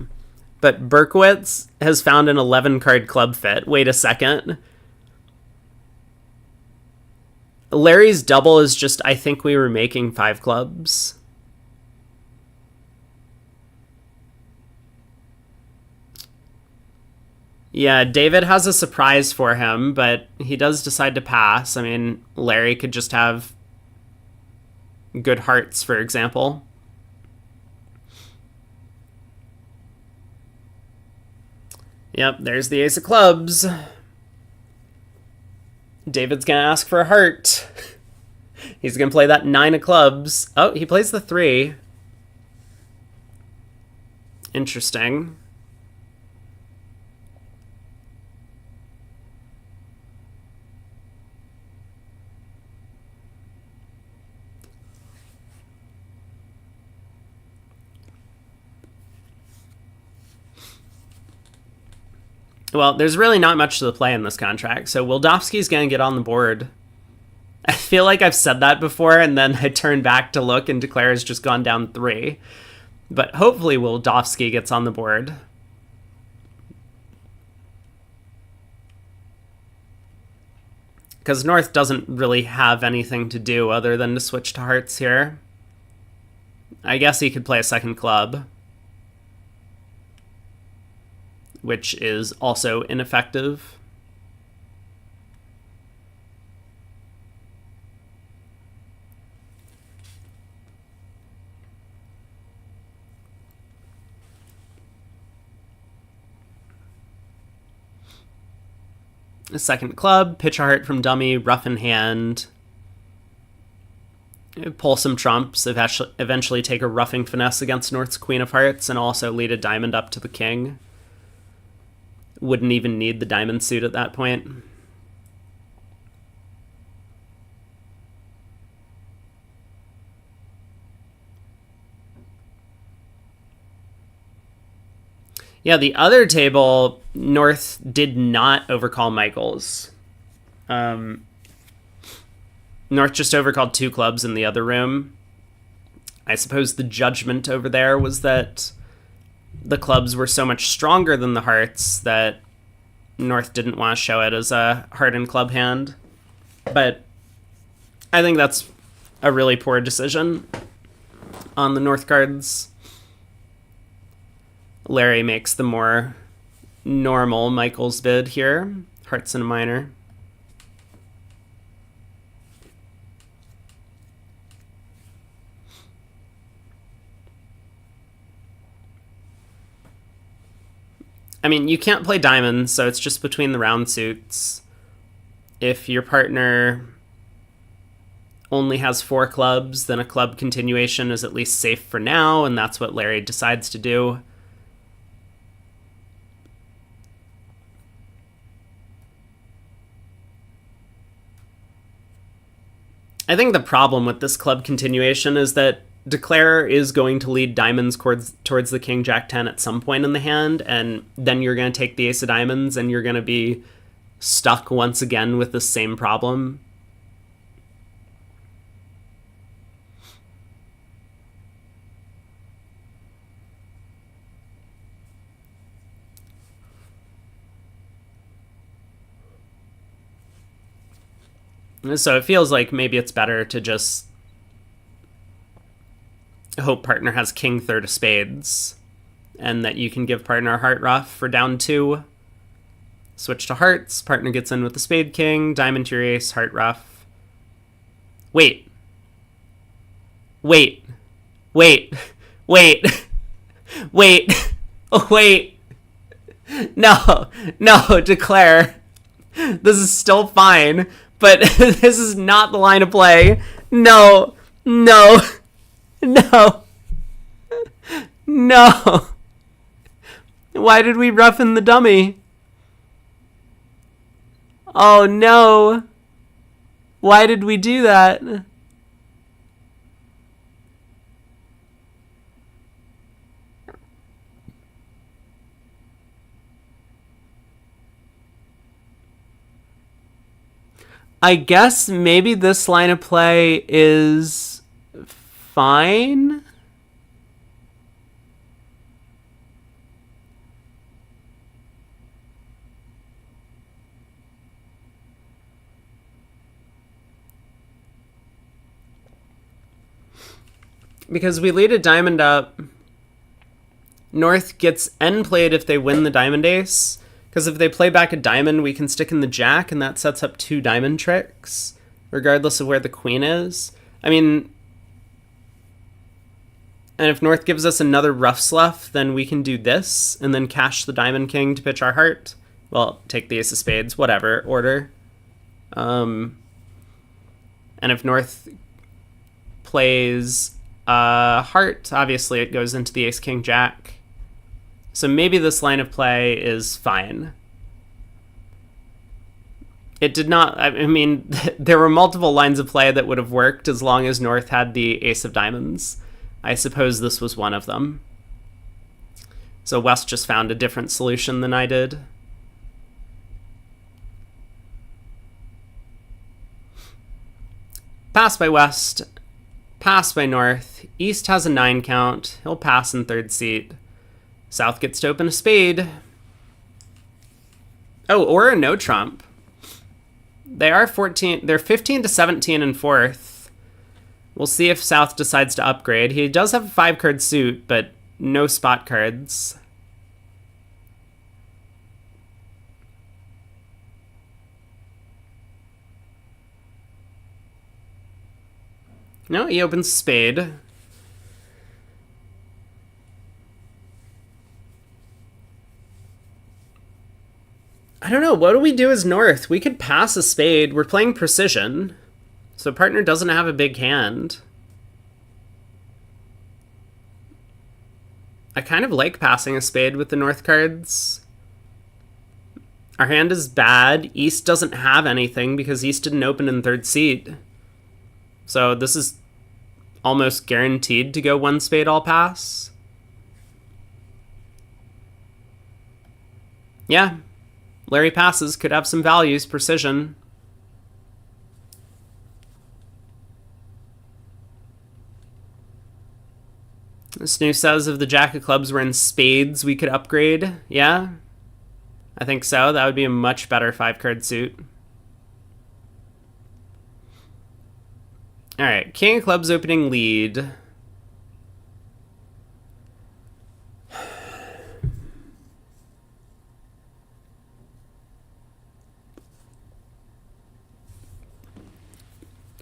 But Berkowitz has found an 11-card club fit. Wait a second. Larry's double is just, I think we were making 5 clubs. Yeah, David has a surprise for him, but he does decide to pass. I mean, Larry could just have good hearts, for example. Yep, there's the ace of clubs. David's gonna ask for a heart. He's gonna play that 9 of clubs. Oh, he plays the 3. Interesting. Well, there's really not much to the play in this contract, so Wildowski's going to get on the board. I feel like I've said that before, and then I turn back to look, and Declare has just gone down 3. But hopefully Wildowski gets on the board. Because North doesn't really have anything to do other than to switch to hearts here. I guess he could play a second club, which is also ineffective. A second club, pitch a heart from dummy, rough in hand. Pull some trumps, eventually take a roughing finesse against North's queen of hearts, and also lead a diamond up to the king. Wouldn't even need the diamond suit at that point. Yeah, the other table, North did not overcall Michaels. North just overcalled 2 clubs in the other room. I suppose the judgment over there was that the clubs were so much stronger than the hearts that North didn't want to show it as a heart and club hand. But I think that's a really poor decision on the North cards. Larry makes the more normal Michaels bid here. Hearts and a minor. I mean, you can't play diamonds, so it's just between the round suits. If your partner only has 4 clubs, then a club continuation is at least safe for now, and that's what Larry decides to do. I think the problem with this club continuation is that Declare is going to lead diamonds towards the king jack 10 at some point in the hand, and then you're going to take the ace of diamonds and you're going to be stuck once again with the same problem. So it feels like maybe it's better to just hope partner has king 3rd of spades, and that you can give partner a heart rough for down 2. Switch to hearts, partner gets in with the spade king, diamond to your ace, heart rough. Wait. Wait. Wait. Wait. Wait. Oh, wait. No. No, Declare. This is still fine, but this is not the line of play. No. No. No. No. Why did we roughen the dummy? Oh no. Why did we do that? I guess maybe this line of play is fine. Because we lead a diamond up. North gets end played if they win the diamond ace. Because if they play back a diamond, we can stick in the jack, and that sets up 2 diamond tricks, regardless of where the queen is. I mean, and if North gives us another rough sluff, then we can do this, and then cash the diamond king to pitch our heart. Well, take the ace of spades, whatever, order. And if North plays heart, obviously it goes into the ace king jack. So maybe this line of play is fine. It did not, I mean, there were multiple lines of play that would have worked as long as North had the ace of diamonds. I suppose this was one of them. So West just found a different solution than I did. Pass by West, pass by North. East has a 9 count. He'll pass in 3rd seat. South gets to open a spade. Oh, or a no trump. They're 15 to 17 in 4th. We'll see if South decides to upgrade. He does have a 5-card suit, but no spot cards. No, he opens spade. I don't know. What do we do as North? We could pass a spade. We're playing precision. So partner doesn't have a big hand. I kind of like passing a spade with the North cards. Our hand is bad. East doesn't have anything because East didn't open in 3rd seat. So this is almost guaranteed to go 1 spade all pass. Yeah. Larry passes, could have some values, precision. Snoo says if the jack of clubs were in spades, we could upgrade. Yeah, I think so. That would be a much better 5-card suit. All right, king of clubs opening lead.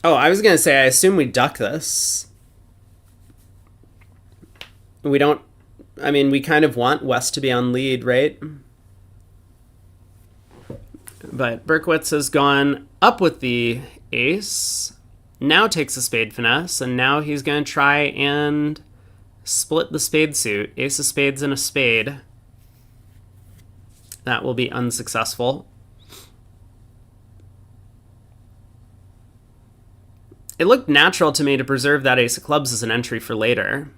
Oh, I was going to say, I assume we duck this. We don't... I mean, we kind of want West to be on lead, right? But Berkowitz has gone up with the ace. Now takes a spade finesse, and now he's going to try and split the spade suit. Ace of spades and a spade. That will be unsuccessful. It looked natural to me to preserve that ace of clubs as an entry for later.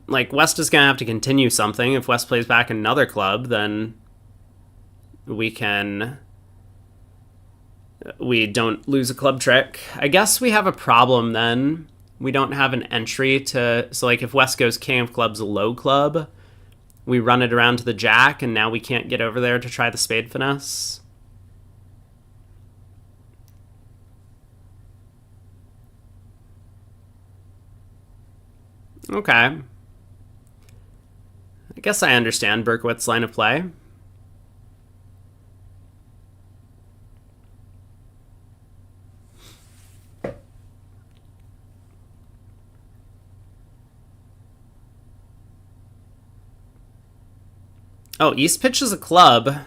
Like, West is going to have to continue something. If West plays back another club, then we don't lose a club trick. I guess we have a problem then. We don't have an entry to... So, like, if West goes king of clubs, low club, we run it around to the jack, and now we can't get over there to try the spade finesse. Okay. I guess I understand Berkowitz's line of play. Oh, East pitches a club.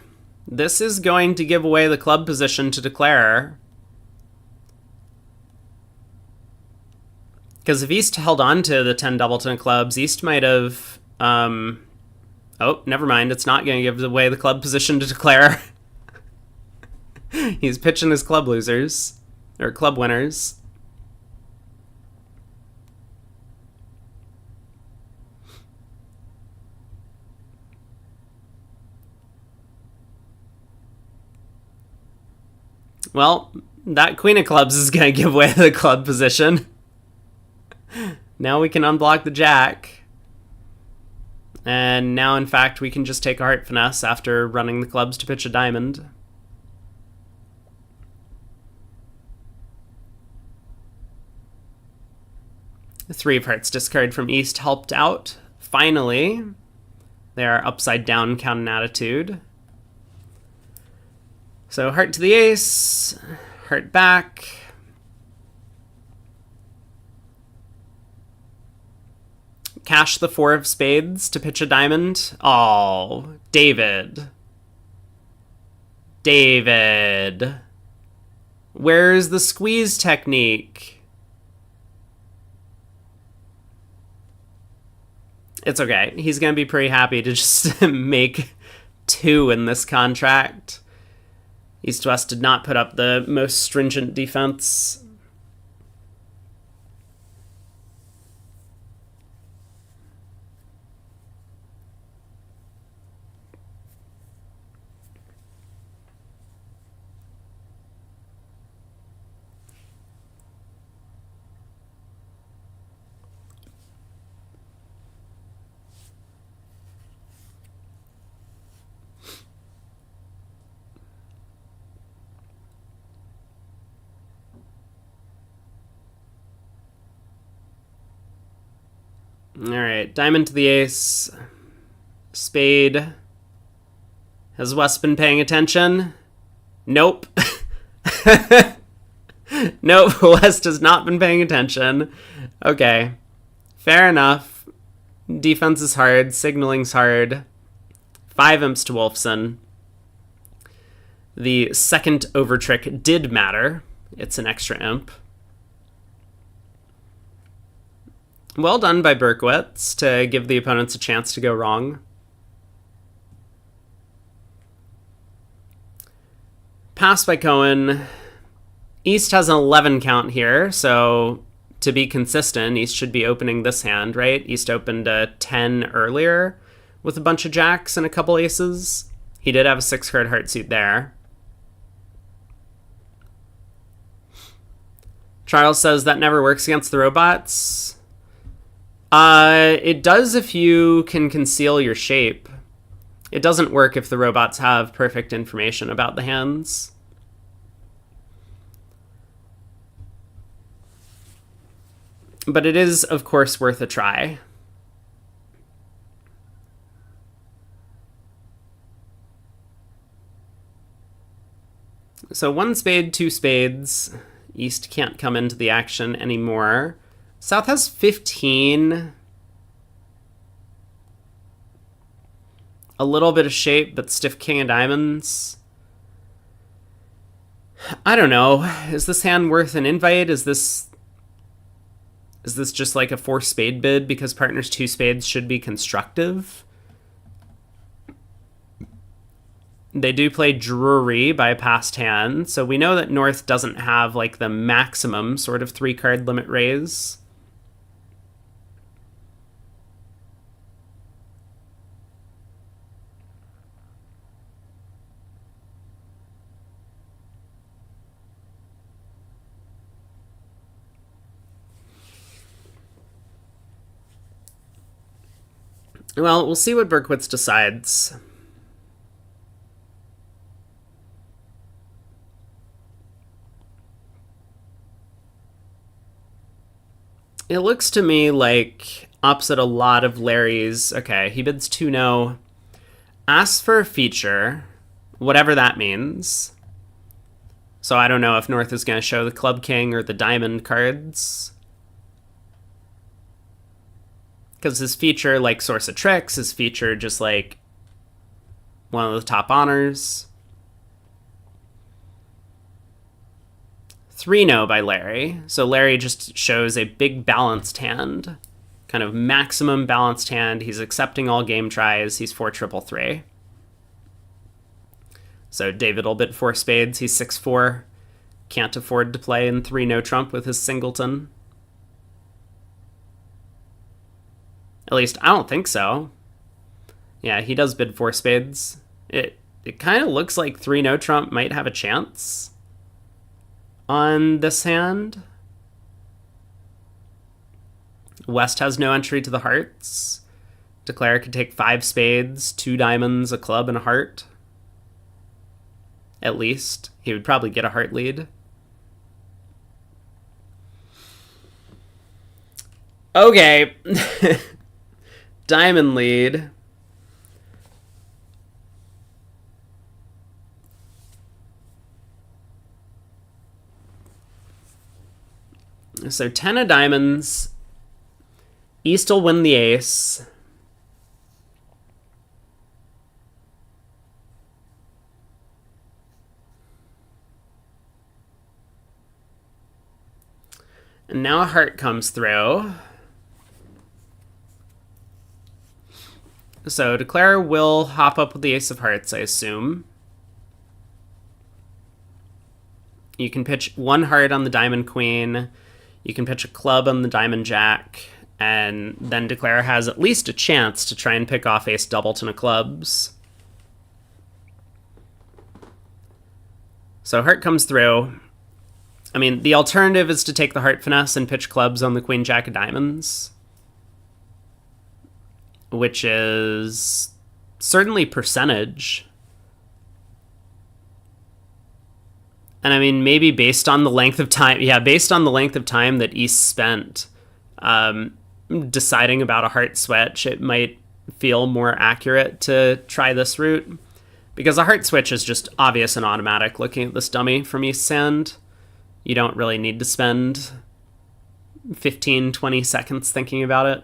This is going to give away the club position to declare. Because if East held on to the 10 doubleton of clubs, East might have... oh, never mind. It's not going to give away the club position to declare. He's pitching his club losers. Or club winners. Well, that queen of clubs is going to give away the club position. Now we can unblock the jack. And now, in fact, we can just take a heart finesse after running the clubs to pitch a diamond. The 3 of hearts discard from East helped out. Finally, they are upside down count and attitude. So heart to the ace, heart back. Cash the 4 of spades to pitch a diamond. Oh, David. David. Where's the squeeze technique? It's okay. He's going to be pretty happy to just make 2 in this contract. East-West did not put up the most stringent defense. All right, diamond to the ace, spade. Has West been paying attention? Nope. Nope, West has not been paying attention. Okay, fair enough. Defense is hard, signaling's hard. 5 imps to Wolfson. The second over trick did matter. It's an extra imp. Well done by Berkowitz to give the opponents a chance to go wrong. Pass by Cohen. East has an 11 count here, so to be consistent, East should be opening this hand, right? East opened a 10 earlier with a bunch of jacks and a couple aces. He did have a 6-card heart suit there. Charles says that never works against the robots. It does if you can conceal your shape. It doesn't work if the robots have perfect information about the hands. But it is, of course, worth a try. So 1 spade, 2 spades. East can't come into the action anymore. South has 15. A little bit of shape, but stiff king of diamonds. I don't know. Is this hand worth an invite? Is this just like a 4 spade bid because partner's 2 spades should be constructive? They do play Drury by past hand, so we know that North doesn't have like the maximum sort of 3-card limit raise. Well, we'll see what Berkowitz decides. It looks to me like opposite a lot of Larry's. Okay, he bids 2-no. Asks for a feature, whatever that means. So I don't know if North is going to show the Club King or the Diamond cards. Because his feature, like Source of Tricks, his feature just like one of the top honors. 3-no by Larry. So Larry just shows a big balanced hand, kind of maximum balanced hand. He's accepting all game tries. He's 4-3-3. So David will bid 4 spades. He's 6-4. Can't afford to play in 3-no trump with his singleton. At least I don't think so. Yeah, he does bid 4 spades. It kind of looks like 3-no trump might have a chance on this hand. West has no entry to the hearts. Declare could take 5 spades, 2 diamonds, a club, and a heart. At least. He would probably get a heart lead. Okay. Diamond lead. So 10 of diamonds. East will win the ace. And now a heart comes through. So Declare will hop up with the ace of hearts, I assume. You can pitch 1 heart on the diamond queen. You can pitch a club on the diamond jack. And then Declare has at least a chance to try and pick off ace doubleton of clubs. So heart comes through. I mean, the alternative is to take the heart finesse and pitch clubs on the queen jack of diamonds, which is certainly percentage. And I mean, maybe based on the length of time, based on the length of time that East spent deciding about a heart switch, it might feel more accurate to try this route, because a heart switch is just obvious and automatic looking at this dummy from East's hand. You don't really need to spend 15, 20 seconds thinking about it.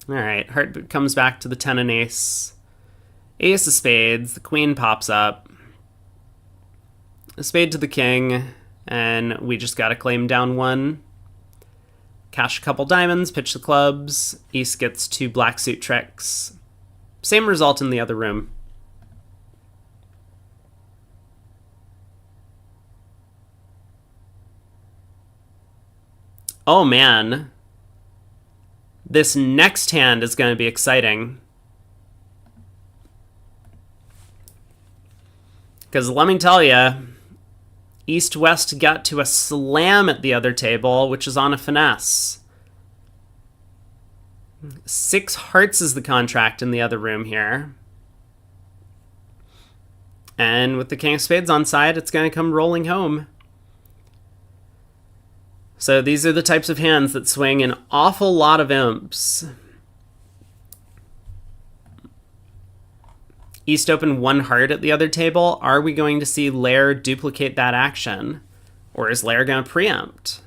All right, heart comes back to the 10 and ace. Ace of spades, the queen pops up. A spade to the king, and we just got to claim down 1. Cash a couple diamonds, pitch the clubs. East gets 2 black suit tricks. Same result in the other room. Oh man. This next hand is going to be exciting. Because let me tell you, East-West got to a slam at the other table, which is on a finesse. 6 hearts is the contract in the other room here. And with the king of spades on side, it's going to come rolling home. So these are the types of hands that swing an awful lot of imps. East opened 1 heart at the other table. Are we going to see Lair duplicate that action? Or is Lair going to preempt?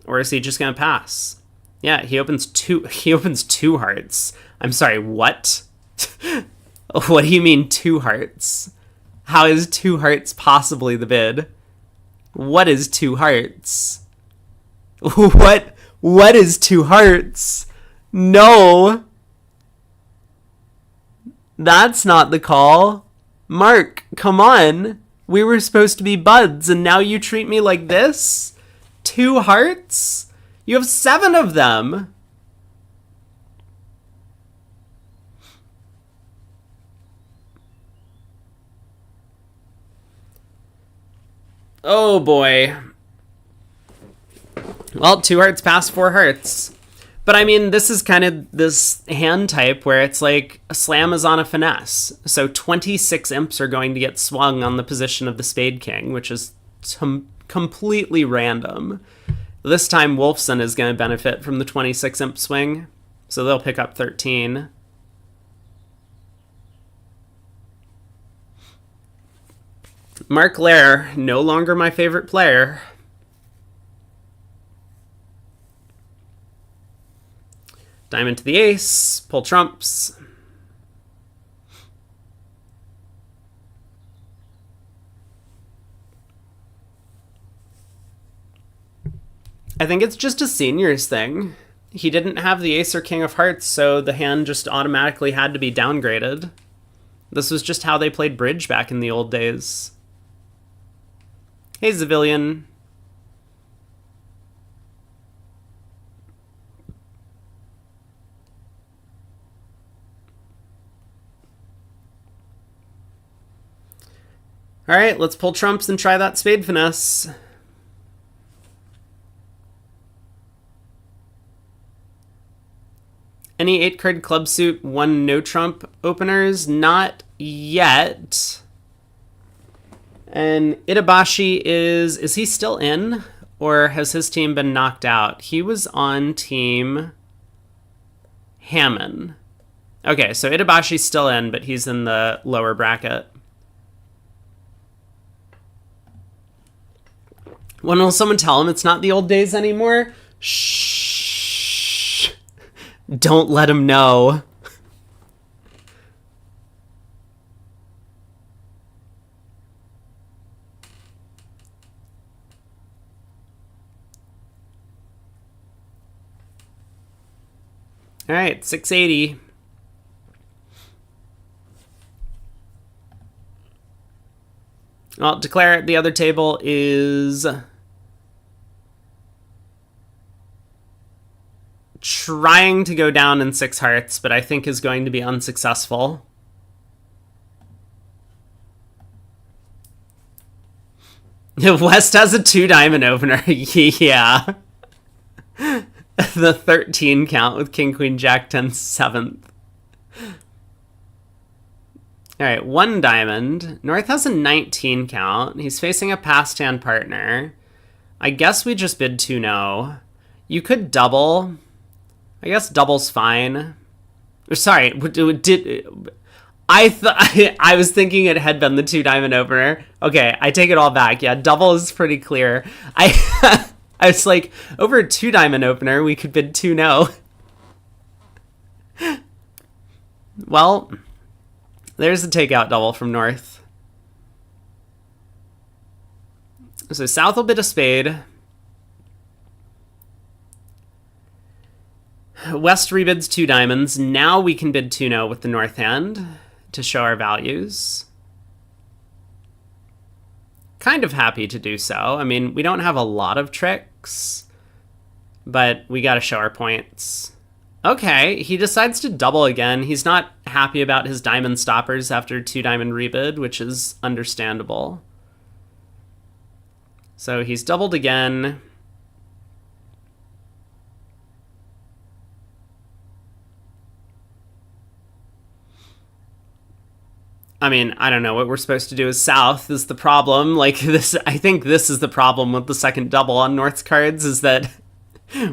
Or is he just going to pass? Yeah, he opens 2 hearts. I'm sorry, what? What do you mean 2 hearts? How is 2 hearts possibly the bid? What is 2 hearts? What is 2 hearts? No. That's not the call. Mark, come on. We were supposed to be buds, and now you treat me like this? 2 hearts? You have 7 of them. Oh boy. Well, 2 hearts past 4 hearts. But I mean, this is kind of this hand type where it's like a slam is on a finesse. So 26 imps are going to get swung on the position of the spade king, which is completely random. This time, Wolfson is going to benefit from the 26 imp swing, so they'll pick up 13. Mark Lair, no longer my favorite player. Diamond to the ace, pull trumps. I think it's just a seniors thing. He didn't have the ace or king of hearts, so the hand just automatically had to be downgraded. This was just how they played bridge back in the old days. Hey, Zavillion. All right, let's pull trumps and try that spade finesse. Any 8-card club suit, 1 no trump openers? Not yet. And Itabashi is he still in? Or has his team been knocked out? He was on team Hammond. Okay, so Itabashi's still in, but he's in the lower bracket. When will someone tell him it's not the old days anymore? Shh. Don't let him know. All right, 680. Well, declare at the other table is trying to go down in 6 hearts, but I think is going to be unsuccessful. West has a 2 diamond opener. Yeah. The 13 count with King, Queen, Jack, 10, 7th. All right, 1 diamond. North has a 19 count. He's facing a past hand partner. I guess we just bid 2-no. You could double. I guess double's fine. Sorry, I was thinking it had been the 2 diamond opener. Okay, I take it all back. Yeah, double is pretty clear. I was like, over a 2 diamond opener, we could bid 2-no. Well, there's the takeout double from North. So South will bid a spade. West rebids 2 diamonds. Now we can bid 2-no with the North hand to show our values. Kind of happy to do so. I mean, we don't have a lot of tricks, but we got to show our points. Okay, he decides to double again. He's not happy about his diamond stoppers after 2 diamond rebid, which is understandable. So he's doubled again. I mean, I don't know what we're supposed to do is South is the problem. Like this, I think this is the problem with the second double on North's cards is that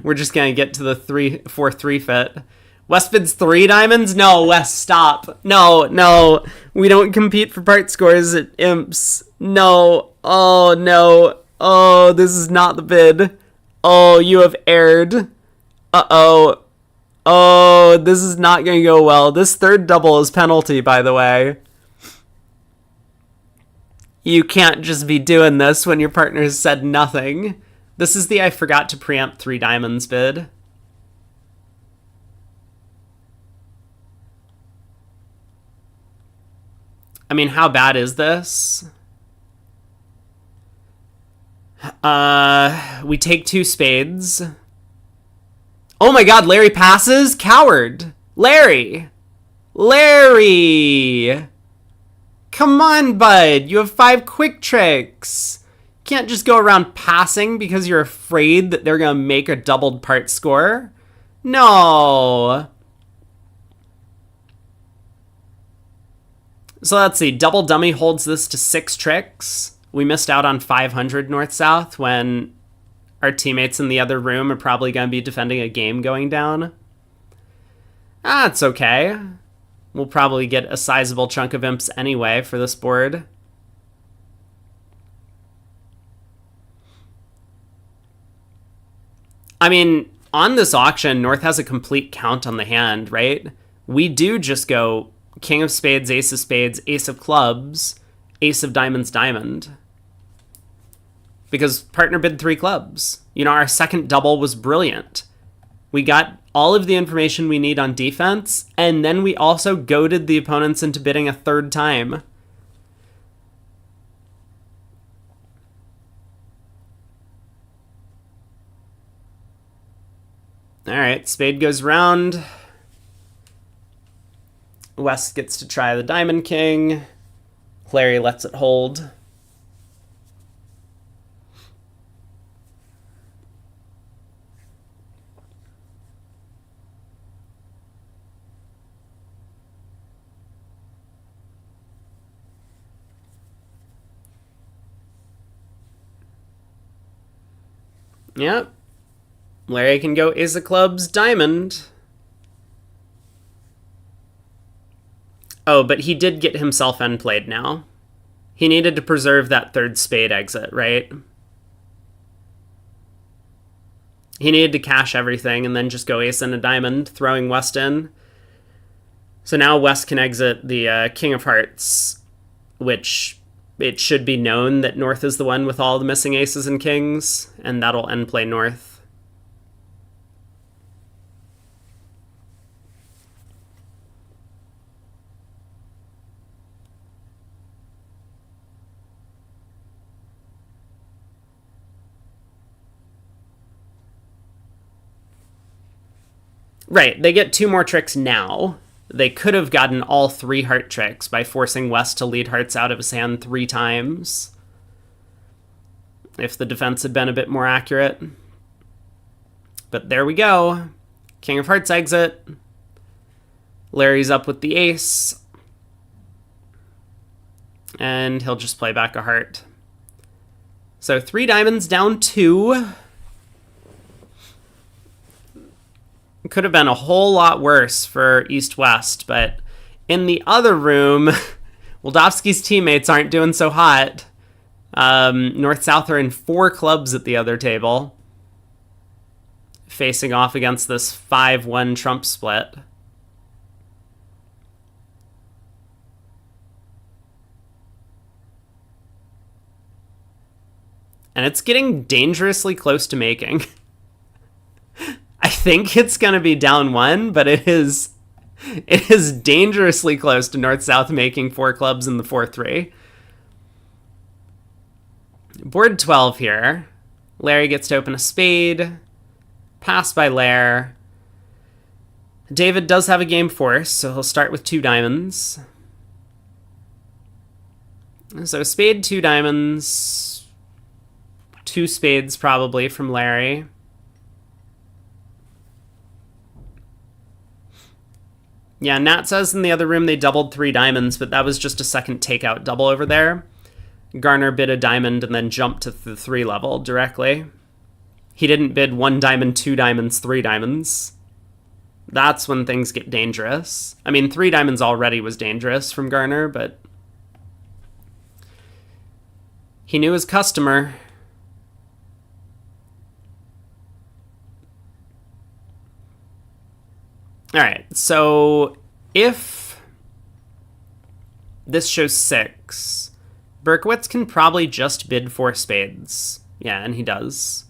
we're just going to get to the 4-3 fit. West bids 3 diamonds? No, West, stop. No, we don't compete for part scores at Imps. No, oh, this is not the bid. Oh, you have erred. Uh-oh. Oh, this is not going to go well. This third double is penalty, by the way. You can't just be doing this when your partner has said nothing. This is the I forgot to preempt 3 diamonds bid. I mean, how bad is this? We take 2 spades. Oh my god, Larry passes? Coward. Larry! Come on, bud. You have 5 quick tricks. You can't just go around passing because you're afraid that they're going to make a doubled part score. No. So let's see. Double dummy holds this to 6 tricks. We missed out on 500 north-south when our teammates in the other room are probably going to be defending a game going down. It's okay. We'll probably get a sizable chunk of imps anyway for this board. I mean, on this auction, North has a complete count on the hand, right? We do just go King of Spades, Ace of Spades, Ace of Clubs, Ace of Diamonds, Diamond. because partner bid 3 clubs. You know, our second double was brilliant. We got all of the information we need on defense, and then we also goaded the opponents into bidding a third time. All right, spade goes round. West gets to try the diamond king. Larry lets it hold. Yep. Larry can go ace of clubs, diamond. Oh, but he did get himself end played now. He needed to preserve that third spade exit, right? He needed to cash everything and then just go ace and a diamond, throwing West in. So now West can exit the king of hearts, which it should be known that North is the one with all the missing aces and kings, and that'll end play North. Right, they get 2 more tricks now. They could have gotten all 3 heart tricks by forcing West to lead hearts out of his hand 3 times, if the defense had been a bit more accurate. But there we go. King of hearts exit. Larry's up with the ace. And he'll just play back a heart. So 3 diamonds down 2. Could have been a whole lot worse for East-West, but in the other room, Waldowski's teammates aren't doing so hot. North-South are in 4 clubs at the other table, facing off against this 5-1 trump split. And it's getting dangerously close to making. I think it's going to be down 1, but it is dangerously close to North-South making 4 clubs in the 4-3. Board 12 here. Larry gets to open a spade. Pass by Lair. David does have a game force, so he'll start with 2 diamonds. So spade, 2 diamonds. 2 spades probably from Larry. Yeah, Nat says in the other room they doubled 3 diamonds, but that was just a second takeout double over there. Garner bid a diamond and then jumped to the 3 level directly. He didn't bid 1 diamond, 2 diamonds, 3 diamonds. That's when things get dangerous. I mean, 3 diamonds already was dangerous from Garner, but he knew his customer. All right, so if this shows 6, Berkowitz can probably just bid 4 spades. Yeah, and he does.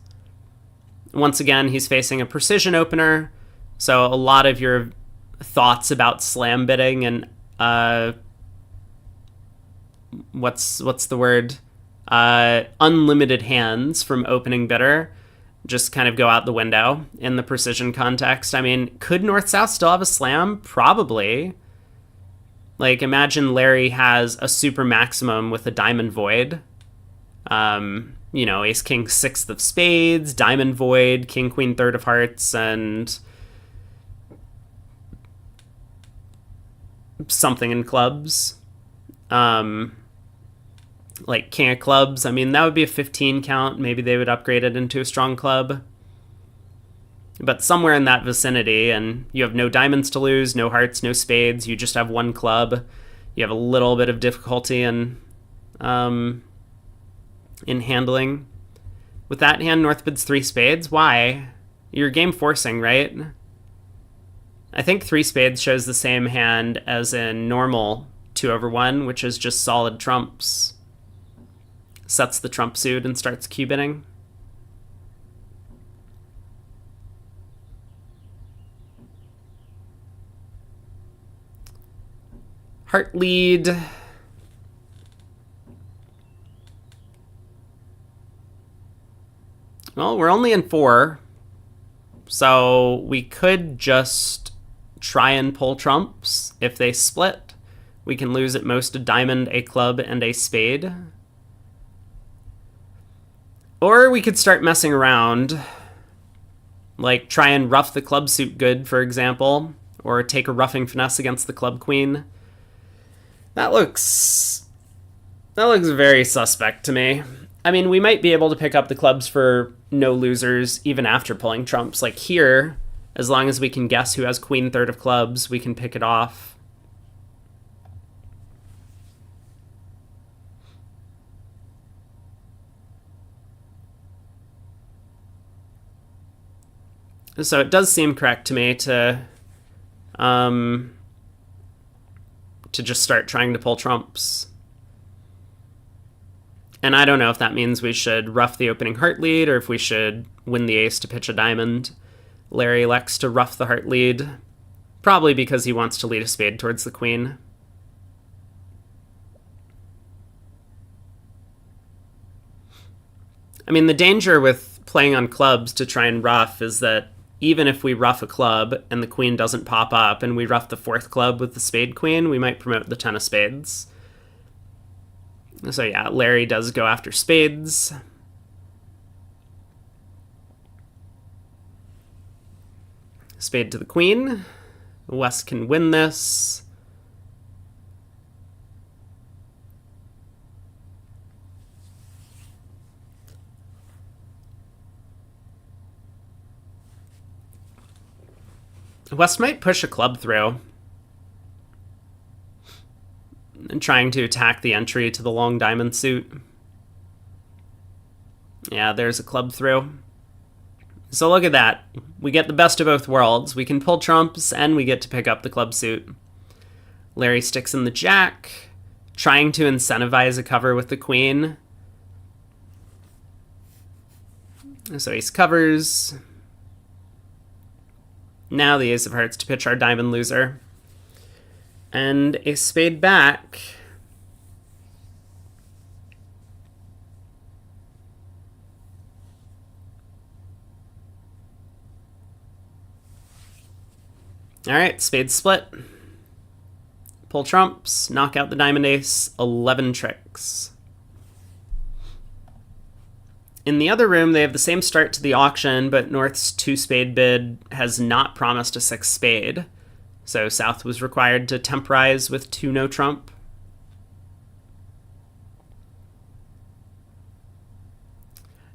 Once again, he's facing a precision opener, so a lot of your thoughts about slam bidding and what's the word? Unlimited hands from opening bidder just kind of go out the window in the precision context. I mean, could North-South still have a slam? Probably. Like, imagine Larry has a super maximum with a diamond void. You know, ace, king, 6th of spades, diamond void, king, queen, 3rd of hearts, and something in clubs. Like king of clubs, I mean, that would be a 15 count. Maybe they would upgrade it into a strong club. But somewhere in that vicinity, and you have no diamonds to lose, no hearts, no spades, you just have 1 club. You have a little bit of difficulty in handling. With that hand, North bids 3 spades. Why? You're game forcing, right? I think 3 spades shows the same hand as in normal 2/1, which is just solid trumps. sets the trump suit and starts Q-bitting. Heart lead. Well, we're only in 4, so we could just try and pull trumps. If they split, we can lose at most a diamond, a club, and a spade. Or we could start messing around, like try and ruff the club suit good, for example, or take a roughing finesse against the club queen. That looks very suspect to me. I mean, we might be able to pick up the clubs for no losers even after pulling trumps. Like here, as long as we can guess who has queen third of clubs, we can pick it off. So it does seem correct to me to just start trying to pull trumps. And I don't know if that means we should rough the opening heart lead or if we should win the ace to pitch a diamond. Larry elects to rough the heart lead, probably because he wants to lead a spade towards the queen. I mean, the danger with playing on clubs to try and rough is that even if we rough a club and the queen doesn't pop up and we rough the 4th club with the spade queen, we might promote the 10 of spades. So yeah, Larry does go after spades. Spade to the queen. West can win this. West might push a club through and trying to attack the entry to the long diamond suit. Yeah, there's a club through. So look at that. We get the best of both worlds. We can pull trumps and we get to pick up the club suit. Larry sticks in the jack, trying to incentivize a cover with the queen. So ace covers. Now the ace of hearts to pitch our diamond loser. And a spade back. All right, spade split. Pull trumps, knock out the diamond ace, 11 tricks. In the other room, they have the same start to the auction, but North's 2-spade bid has not promised a 6 spade. So South was required to temporize with 2 no trump.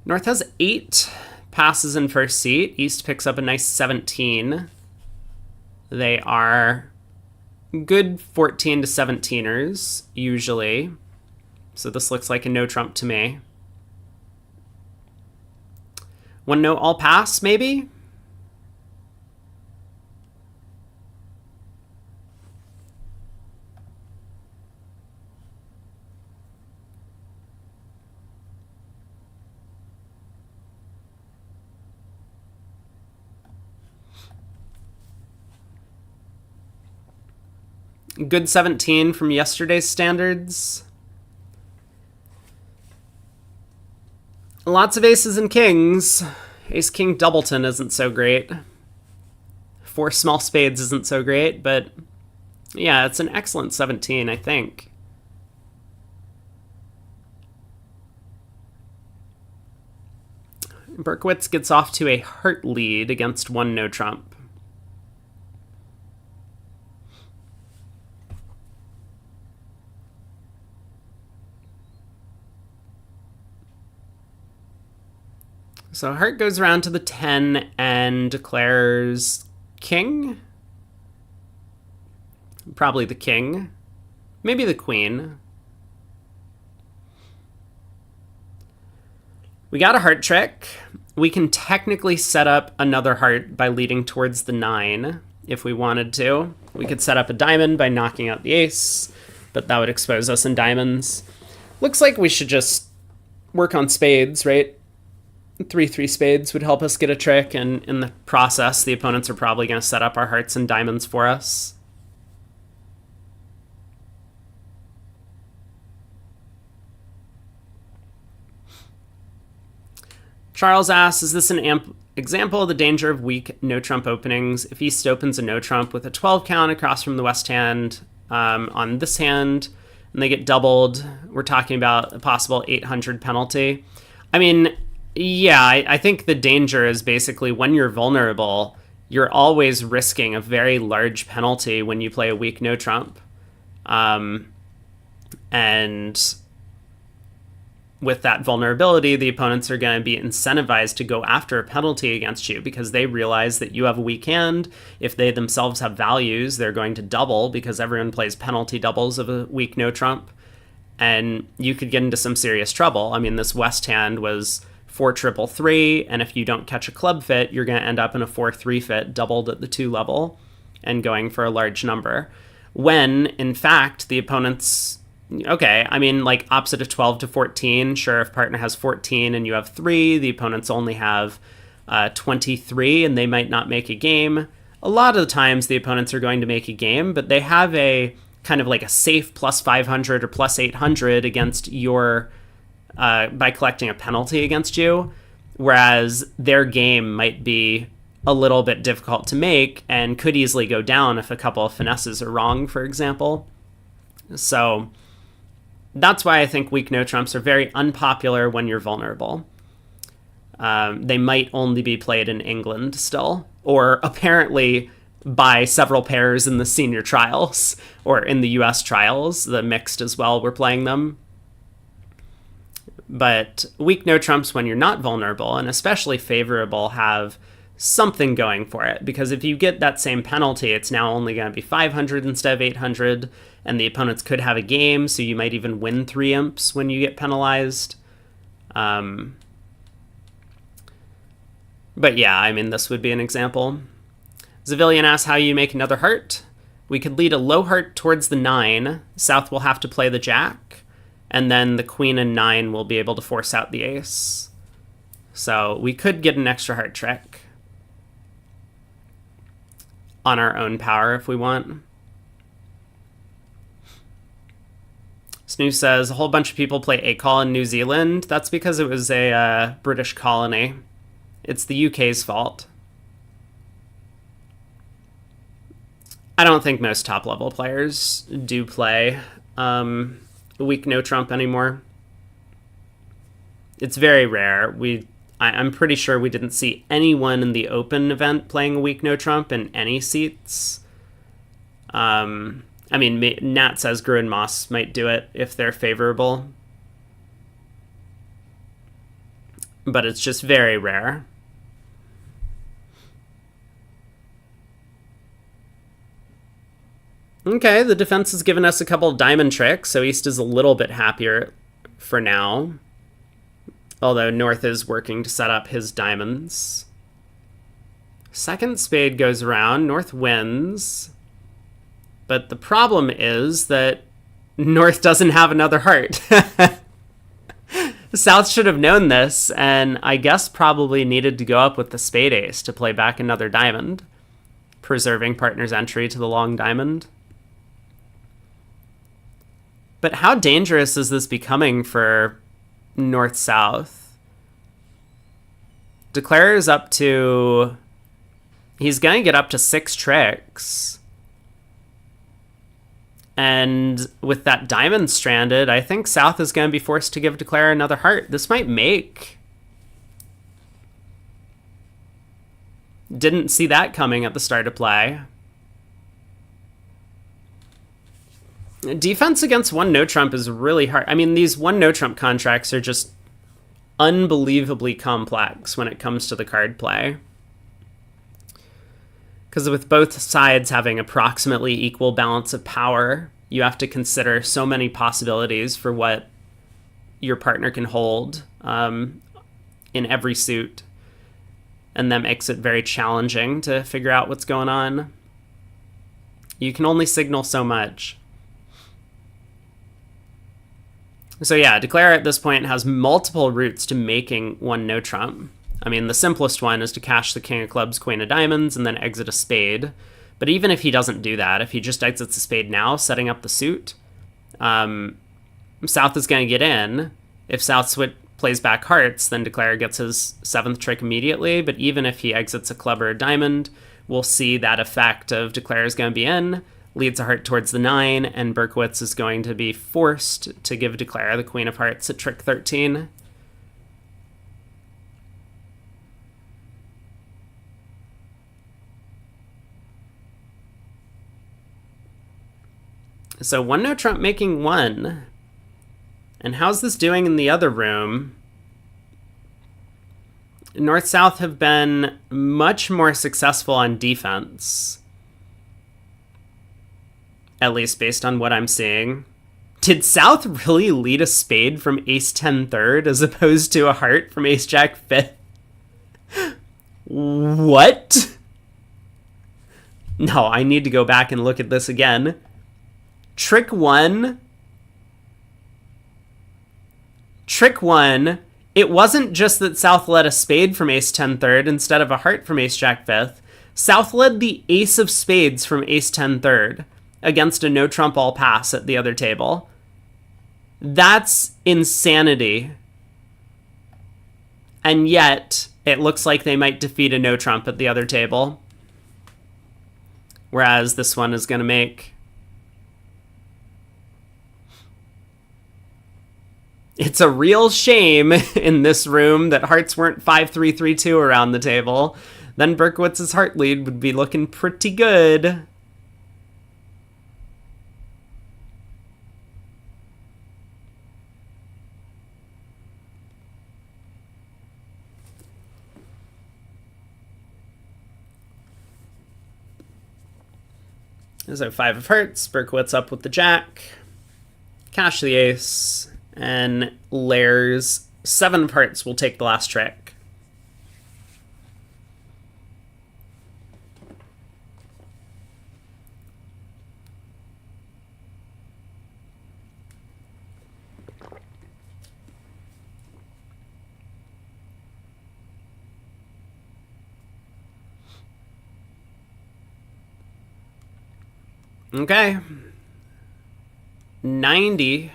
North has 8 passes in first seat. East picks up a nice 17. They are good 14 to 17ers, usually. So this looks like a no trump to me. 1 no all pass, maybe? Good 17 from yesterday's standards. Lots of aces and kings. Ace-king doubleton isn't so great. 4 small spades isn't so great, but yeah, it's an excellent 17, I think. Berkowitz gets off to a heart lead against 1 no trump. So heart goes around to the 10 and declares king. Probably the king. Maybe the queen. We got a heart trick. We can technically set up another heart by leading towards the 9 if we wanted to. We could set up a diamond by knocking out the ace, but that would expose us in diamonds. Looks like we should just work on spades, right? 3-3 spades would help us get a trick, and in the process, the opponents are probably going to set up our hearts and diamonds for us. Charles asks, is this an example of the danger of weak no-trump openings? If East opens a no-trump with a 12 count across from the West hand on this hand, and they get doubled, we're talking about a possible 800 penalty. I mean, yeah, I think the danger is basically when you're vulnerable, you're always risking a very large penalty when you play a weak no-trump. And with that vulnerability, the opponents are going to be incentivized to go after a penalty against you because they realize that you have a weak hand. If they themselves have values, they're going to double because everyone plays penalty doubles of a weak no-trump. And you could get into some serious trouble. I mean, this West hand was 4-3-3, and if you don't catch a club fit, you're going to end up in a 4-3 fit, doubled at the 2 level, and going for a large number. When, in fact, the opponents... Okay, I mean, like opposite of 12 to 14, sure, if partner has 14 and you have 3, the opponents only have 23 and they might not make a game. A lot of the times the opponents are going to make a game, but they have a kind of like a safe plus 500 or plus 800 against your, by collecting a penalty against you, whereas their game might be a little bit difficult to make and could easily go down if a couple of finesses are wrong, for example. So that's why I think weak no-trumps are very unpopular when you're vulnerable. They might only be played in England still, or apparently by several pairs in the senior trials, or in the US trials, the mixed as well, we're playing them. But weak no-trumps when you're not vulnerable, and especially favorable, have something going for it, because if you get that same penalty, it's now only going to be 500 instead of 800, and the opponents could have a game, so you might even win 3 imps when you get penalized. But yeah, I mean, this would be an example. Zavillian asks how you make another heart. We could lead a low heart towards the 9. South will have to play the jack, and then the queen and 9 will be able to force out the ace. So we could get an extra heart trick on our own power if we want. Snoo says, a whole bunch of people play A-call in New Zealand. That's because it was a British colony. It's the UK's fault. I don't think most top-level players do play weak no-trump anymore. It's very rare. I'm pretty sure we didn't see anyone in the open event playing a weak no-trump in any seats. I mean, Nat says Gru and Moss might do it if they're favorable. But it's just very rare. Okay, the defense has given us a couple of diamond tricks, so East is a little bit happier for now. Although North is working to set up his diamonds. Second spade goes around, North wins. But the problem is that North doesn't have another heart. South should have known this, and I guess probably needed to go up with the spade ace to play back another diamond, preserving partner's entry to the long diamond. But how dangerous is this becoming for North-South? Declarer is up to... He's going to get up to 6 tricks. And with that diamond stranded, I think South is going to be forced to give Declarer another heart. This might make. Didn't see that coming at the start of play. Defense against one no-trump is really hard. I mean, these one no-trump contracts are just unbelievably complex when it comes to the card play. Because with both sides having approximately equal balance of power, you have to consider so many possibilities for what your partner can hold in every suit. And that makes it very challenging to figure out what's going on. You can only signal so much. So yeah, Declare at this point has multiple routes to making one no trump. I mean, the simplest one is to cash the king of clubs, queen of diamonds, and then exit a spade. But even if he doesn't do that, if he just exits a spade now, setting up the suit, South is going to get in. If South plays back hearts, then Declare gets his 7th trick immediately. But even if he exits a club or a diamond, we'll see that effect of Declare is going to be in, leads a heart towards the 9, and Berkowitz is going to be forced to give Declare the queen of hearts at trick 13. So 1 no trump making 1. And how's this doing in the other room? North-South have been much more successful on defense. At least based on what I'm seeing. Did South really lead a spade from ace-10 third as opposed to a heart from ace-jack fifth? What? No, I need to go back and look at this again. Trick 1. Trick 1. It wasn't just that South led a spade from ace-10 third instead of a heart from ace-jack fifth. South led the ace of spades from ace-10 third against a no-trump all-pass at the other table. That's insanity. And yet, it looks like they might defeat a no-trump at the other table. Whereas this one is going to make... It's a real shame in this room that hearts weren't 5-3-3-2 around the table. Then Berkowitz's heart lead would be looking pretty good. So 5 of hearts, Berkowitz up with the jack, cash the ace, and layers 7 of hearts will take the last trick. Okay. 90.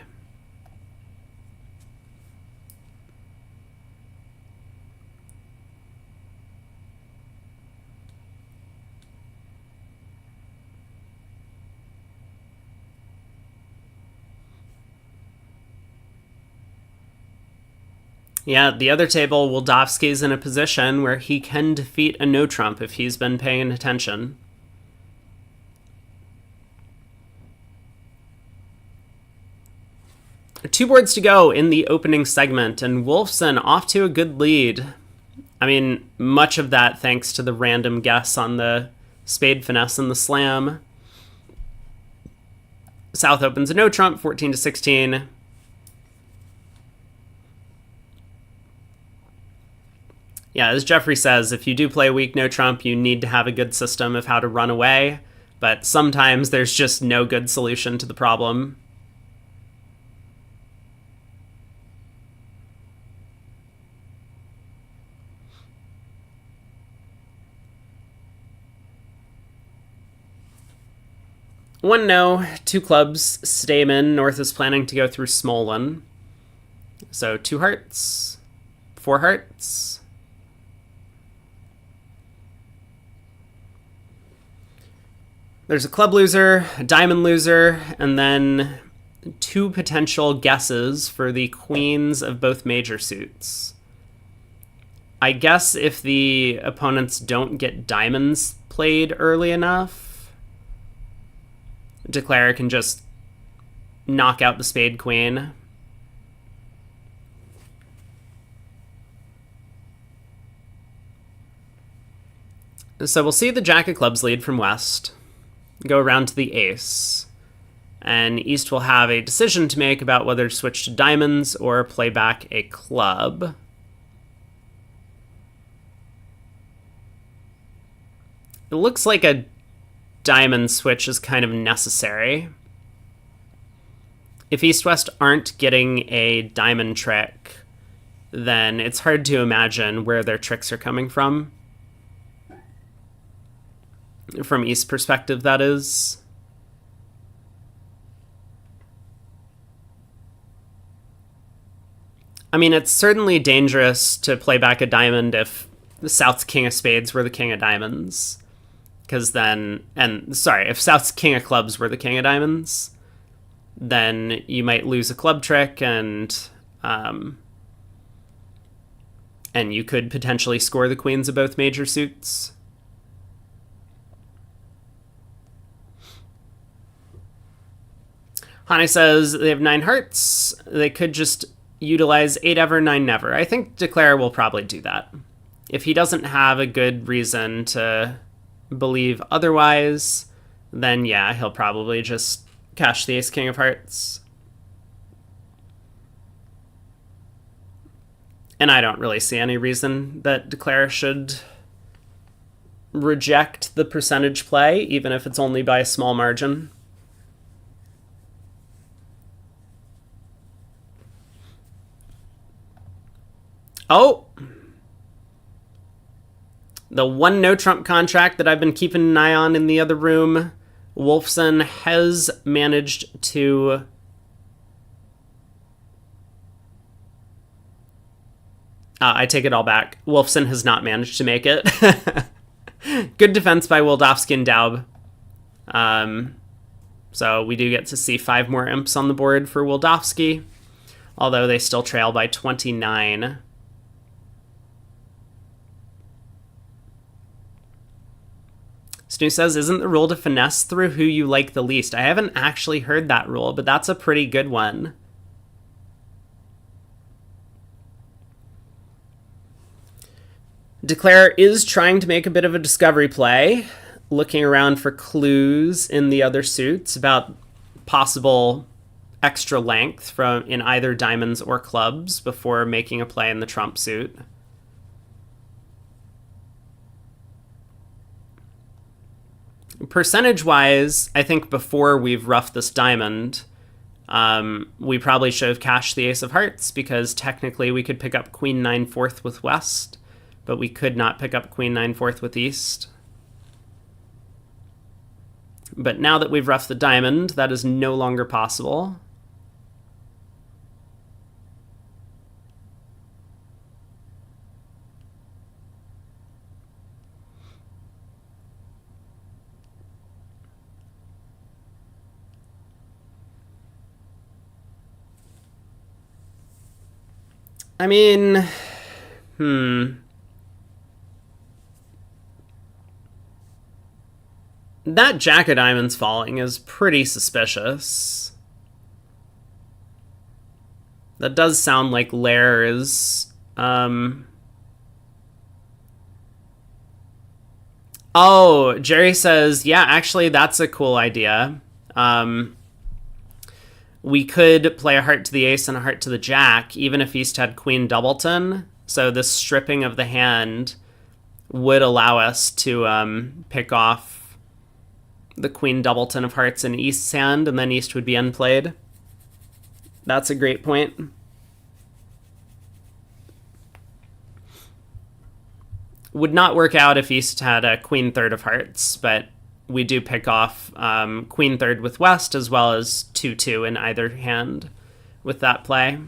Yeah, the other table, Wildavsky's in a position where he can defeat a no-trump if he's been paying attention. Two boards to go in the opening segment, and Wolfson off to a good lead. I mean, much of that thanks to the random guess on the spade finesse and the slam. South opens a no-trump, 14-16. Yeah, as Jeffrey says, if you do play weak no-trump, you need to have a good system of how to run away, but sometimes there's just no good solution to the problem. One no, 2 clubs, Stamen. North is planning to go through Smolin. So 2 hearts, 4 hearts. There's a club loser, a diamond loser, and then 2 potential guesses for the queens of both major suits. I guess if the opponents don't get diamonds played early enough, Declare can just knock out the spade queen. So we'll see the jack of clubs lead from west, go around to the ace, and east will have a decision to make about whether to switch to diamonds or play back a club. It looks like a diamond switch is kind of necessary. If East-West aren't getting a diamond trick, then it's hard to imagine where their tricks are coming from. From East perspective, that is. I mean, it's certainly dangerous to play back a diamond if the South's king of spades were the king of diamonds. Because then, if South's king of clubs were the king of diamonds, then you might lose a club trick and you could potentially score the queens of both major suits. Hane says they have 9 hearts. They could just utilize 8 ever, 9 never. I think Declare will probably do that. If he doesn't have a good reason to believe otherwise, then yeah, he'll probably just cash the ace king of hearts. And I don't really see any reason that Declare should reject the percentage play, even if it's only by a small margin. Oh! The one no-trump contract that I've been keeping an eye on in the other room. Wolfson has managed to... I take it all back. Wolfson has not managed to make it. Good defense by Wildofsky and Daub. So we do get to see 5 more imps on the board for Wildofsky, although they still trail by 29. Snoo says, isn't the rule to finesse through who you like the least? I haven't actually heard that rule, but that's a pretty good one. Declare is trying to make a bit of a discovery play, looking around for clues in the other suits about possible extra length in either diamonds or clubs before making a play in the trump suit. Percentage-wise, I think before we've roughed this diamond, we probably should have cashed the ace of hearts, because technically we could pick up queen 9/4 with west, but we could not pick up queen 9/4 with east. But now that we've roughed the diamond, that is no longer possible. I mean, that jack of diamonds falling is pretty suspicious. That does sound like Lair is... Oh, Jerry says, yeah, actually, that's a cool idea. We could play a heart to the ace and a heart to the jack, even if East had queen doubleton. So this stripping of the hand would allow us to pick off the queen doubleton of hearts in East's hand, and then East would be unplayed. That's a great point. Would not work out if East had a queen third of hearts, but we do pick off queen third with west, as well as 2-2 in either hand with that play.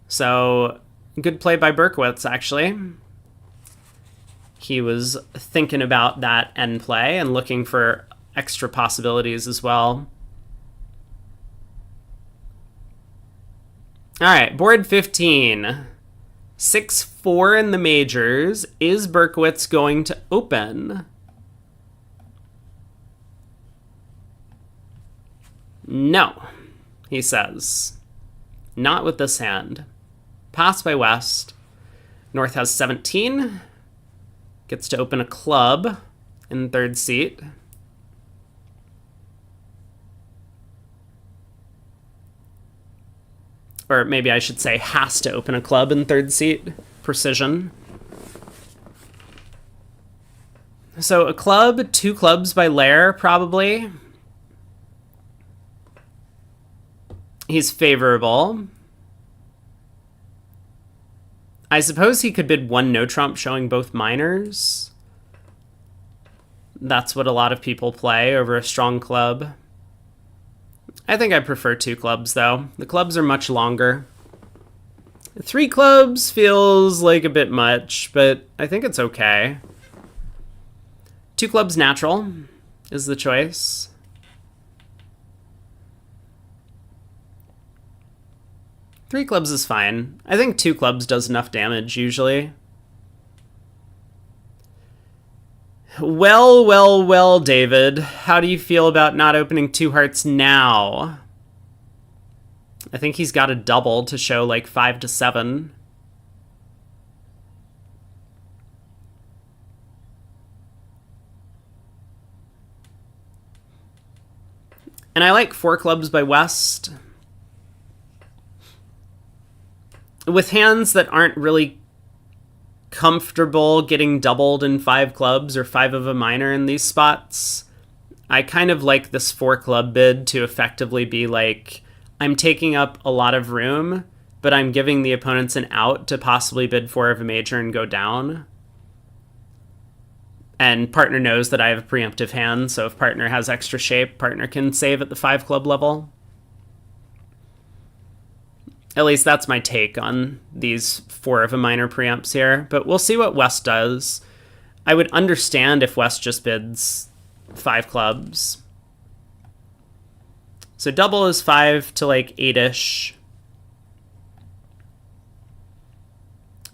So, good play by Berkowitz, actually. He was thinking about that end play and looking for extra possibilities as well. All right, board 15. 6-4 in the majors. Is Berkowitz going to open? No, he says. Not with this hand. Pass by West. North has 17. Gets to open a club in third seat. Or maybe I should say has to open a club in third seat. Precision. So a club, 2 clubs by Lair, probably. He's favorable. I suppose he could bid 1 no trump showing both minors. That's what a lot of people play over a strong club. I think I prefer 2 clubs, though. The clubs are much longer. 3 clubs feels like a bit much, but I think it's okay. 2 clubs natural is the choice. Three clubs is fine. I think 2 clubs does enough damage, usually. Well, David. How do you feel about not opening 2 hearts now? I think he's got a double to show like 5 to 7. And I like 4 clubs by West. With hands that aren't really comfortable getting doubled in 5 clubs or 5 of a minor in these spots, I kind of like this 4 club bid to effectively be like, I'm taking up a lot of room, but I'm giving the opponents an out to possibly bid 4 of a major and go down. And partner knows that I have a preemptive hand, so if partner has extra shape, partner can save at the 5 club level. At least that's my take on these 4 of a minor preempts here, but we'll see what West does. I would understand if West just bids 5 clubs. So double is 5 to like 8-ish.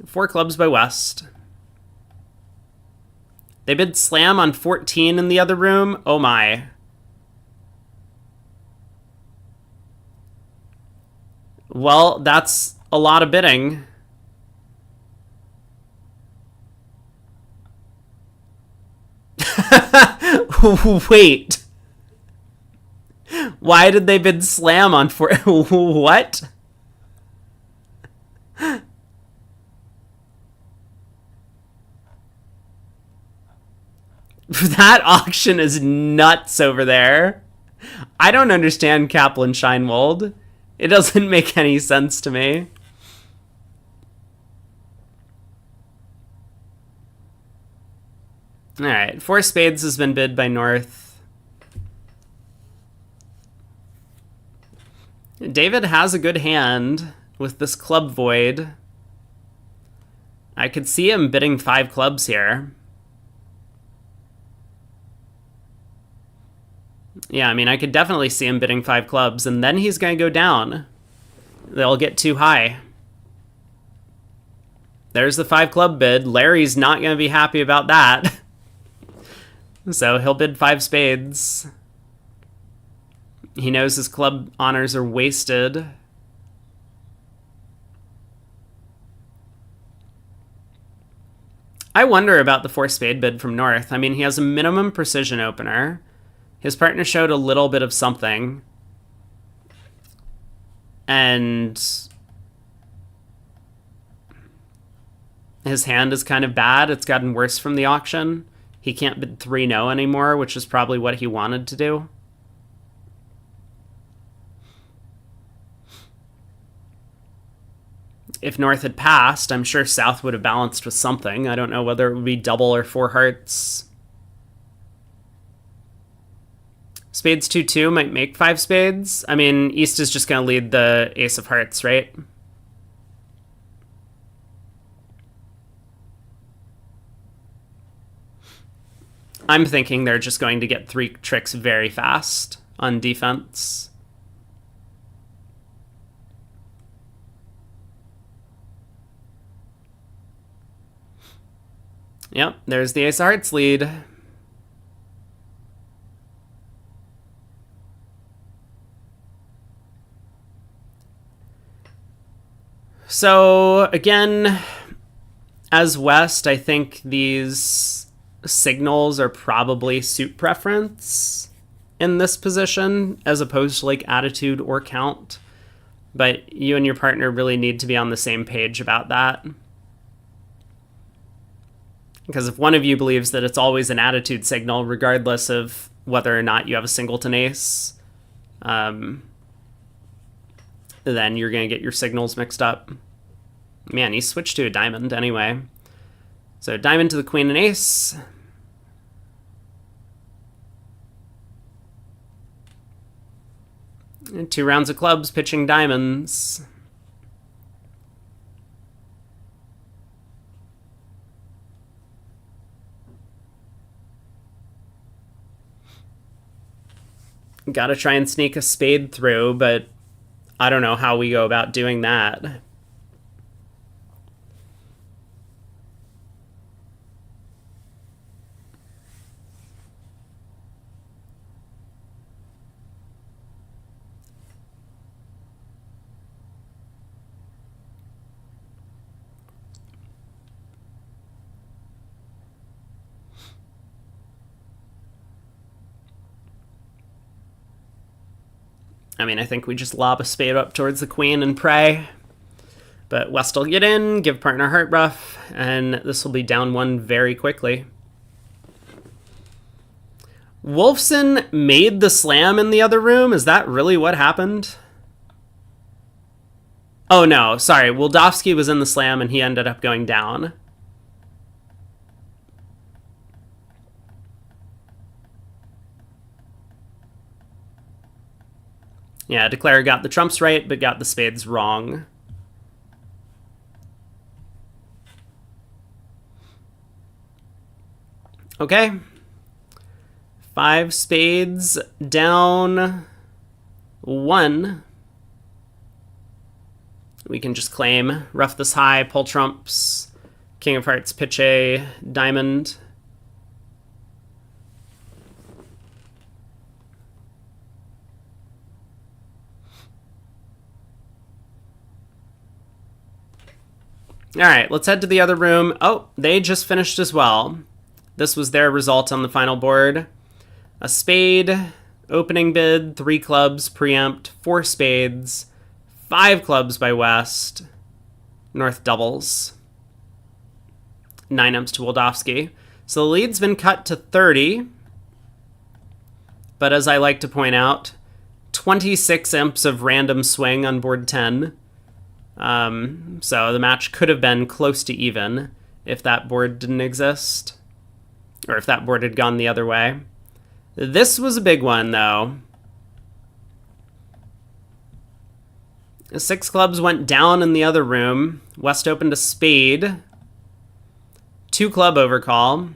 4 clubs by West. They bid slam on 14 in the other room. Oh my. Well, that's a lot of bidding. Wait. Why did they bid slam on 4? What? That auction is nuts over there. I don't understand Kaplan Scheinwald. It doesn't make any sense to me. Alright, 4 spades has been bid by North. David has a good hand with this club void. I could see him bidding 5 clubs here. Yeah, I mean, I could definitely see him bidding 5 clubs, and then he's going to go down. They'll get too high. There's the 5 club bid. Larry's not going to be happy about that. So he'll bid 5 spades. He knows his club honors are wasted. I wonder about the 4 spade bid from North. I mean, he has a minimum precision opener. His partner showed a little bit of something. And his hand is kind of bad. It's gotten worse from the auction. He can't bid 3-0 anymore, which is probably what he wanted to do. If North had passed, I'm sure South would have balanced with something. I don't know whether it would be double or 4 hearts. Spades 2-2 might make 5 spades. I mean, East is just going to lead the ace of hearts, right? I'm thinking they're just going to get 3 tricks very fast on defense. Yep, there's the ace of hearts lead. So, again, as West, I think these signals are probably suit preference in this position, as opposed to, like, attitude or count. But you and your partner really need to be on the same page about that. Because if one of you believes that it's always an attitude signal, regardless of whether or not you have a singleton ace, then you're going to get your signals mixed up. Man, he switched to a diamond anyway. So diamond to the queen and ace. And 2 rounds of clubs, pitching diamonds. Gotta try and sneak a spade through, but I don't know how we go about doing that. I mean, I think we just lob a spade up towards the queen and pray. But West will get in, give partner heart rough, and this will be down 1 very quickly. Wolfson made the slam in the other room? Is that really what happened? Oh no, sorry. Wildowski was in the slam and he ended up going down. Yeah, Declare got the trumps right, but got the spades wrong. Okay. 5 spades down 1. We can just claim rough this high, pull trumps, king of hearts, pitch a diamond. All right, let's head to the other room. Oh, they just finished as well. This was their result on the final board. A spade, opening bid, 3 clubs, preempt, 4 spades, 5 clubs by West, North doubles. 9 imps to Wildowski. So the lead's been cut to 30. But as I like to point out, 26 imps of random swing on board 10. So the match could have been close to even if that board didn't exist, or if that board had gone the other way. This was a big one, though. 6 clubs went down in the other room. West opened a spade. 2 club overcall.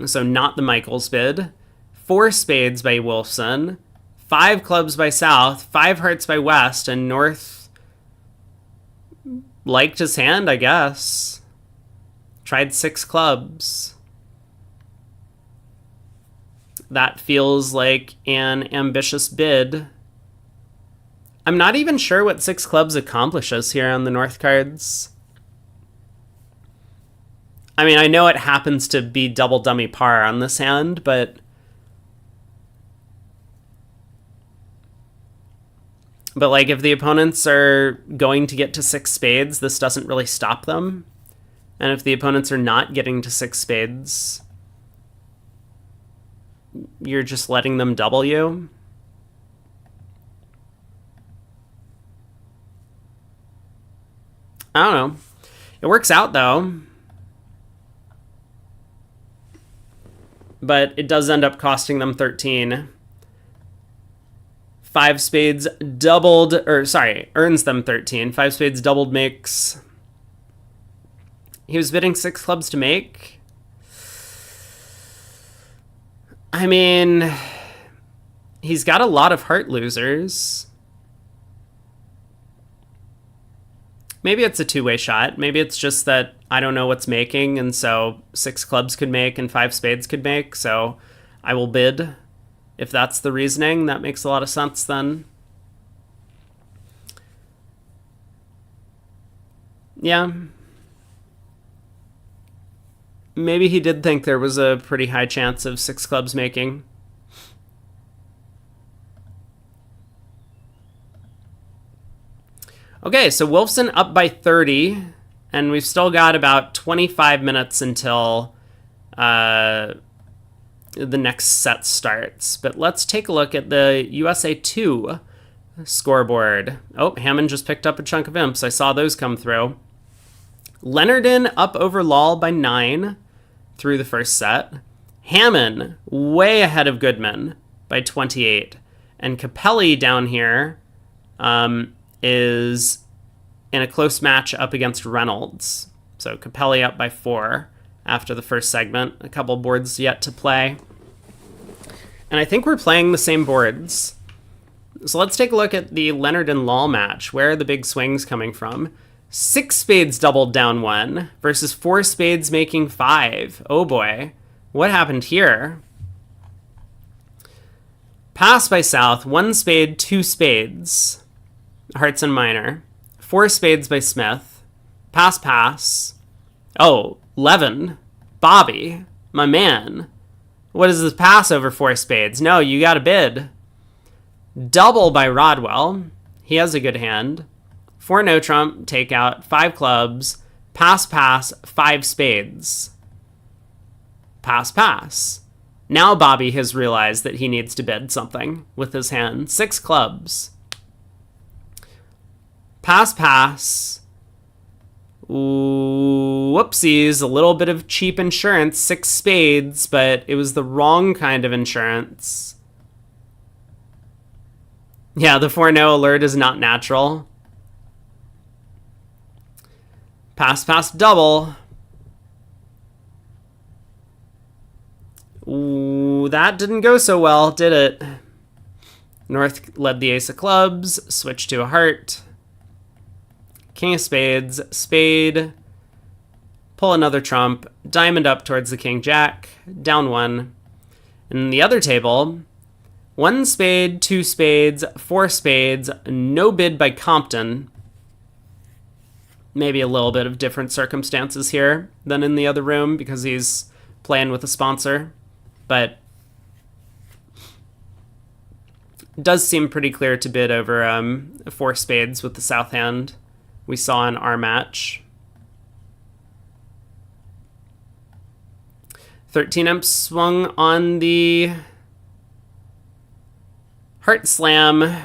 So not the Michaels bid. 4 spades by Wolfson. 5 clubs by South. 5 hearts by West. And North liked his hand, I guess. Tried 6 clubs. That feels like an ambitious bid. I'm not even sure what 6 clubs accomplishes here on the North cards. I mean, I know it happens to be double dummy par on this hand, but like, if the opponents are going to get to 6 spades, this doesn't really stop them. And if the opponents are not getting to 6 spades, you're just letting them double you. I don't know. It works out, though. But it does end up costing them 13. 5 spades doubled, earns them 13. 5 spades doubled makes... He was bidding 6 clubs to make. I mean, he's got a lot of heart losers. Maybe it's a two-way shot. Maybe it's just that I don't know what's making, and so 6 clubs could make and 5 spades could make, so I will bid. If that's the reasoning, that makes a lot of sense then. Yeah. Maybe he did think there was a pretty high chance of 6 clubs making. Okay, so Wolfson up by 30, and we've still got about 25 minutes until the next set starts. But let's take a look at the USA 2 Scoreboard. Oh, Hammond just picked up a chunk of imps. I saw those come through. Leonardon up over Lal by 9 through the first set. Hammond way ahead of Goodman by 28. And Capelli down here is in a close match up against Reynolds. So Capelli up by 4 after the first segment. A couple boards yet to play. And I think we're playing the same boards. So let's take a look at the Leonard and Lal match. Where are the big swings coming from? 6 spades doubled down 1 versus 4 spades making 5. Oh boy. What happened here? Pass by South. 1 spade, 2 spades. Hearts and minor. 4 spades by Smith. Pass, pass. Oh, Levin. Bobby. My man. What is this pass over 4 spades? No, you got a bid. Double by Rodwell. He has a good hand. 4 no trump, take out, 5 clubs, pass, pass, 5 spades. Pass, pass. Now Bobby has realized that he needs to bid something with his hand. 6 clubs. Pass, pass. Ooh, whoopsies, a little bit of cheap insurance, 6 spades, but it was the wrong kind of insurance. Yeah, the 4-no alert is not natural. Pass, pass, double. Ooh, that didn't go so well, did it? North led the ace of clubs, switched to a heart. King of spades, spade. Pull another trump, diamond up towards the king jack, down 1. In the other table, 1 spade, 2 spades, 4 spades, no bid by Compton. Maybe a little bit of different circumstances here than in the other room because he's playing with a sponsor. But it does seem pretty clear to bid over 4 spades with the south hand we saw in our match. 13 imps swung on the heart slam.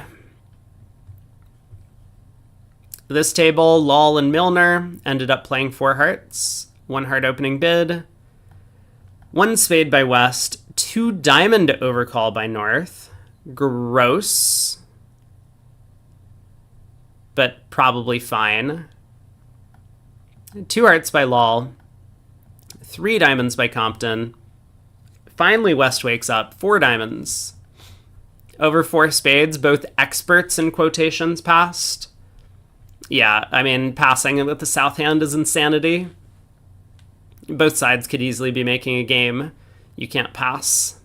This table, Lal and Milner ended up playing 4 hearts. 1 heart opening bid. 1 spade by West. 2 diamond overcall by North. Gross. But probably fine. 2 hearts by Lal. 3 diamonds by Compton. Finally, West wakes up. 4 diamonds. Over 4 spades, both experts in quotations passed. Yeah, I mean, passing with the south hand is insanity. Both sides could easily be making a game. You can't pass.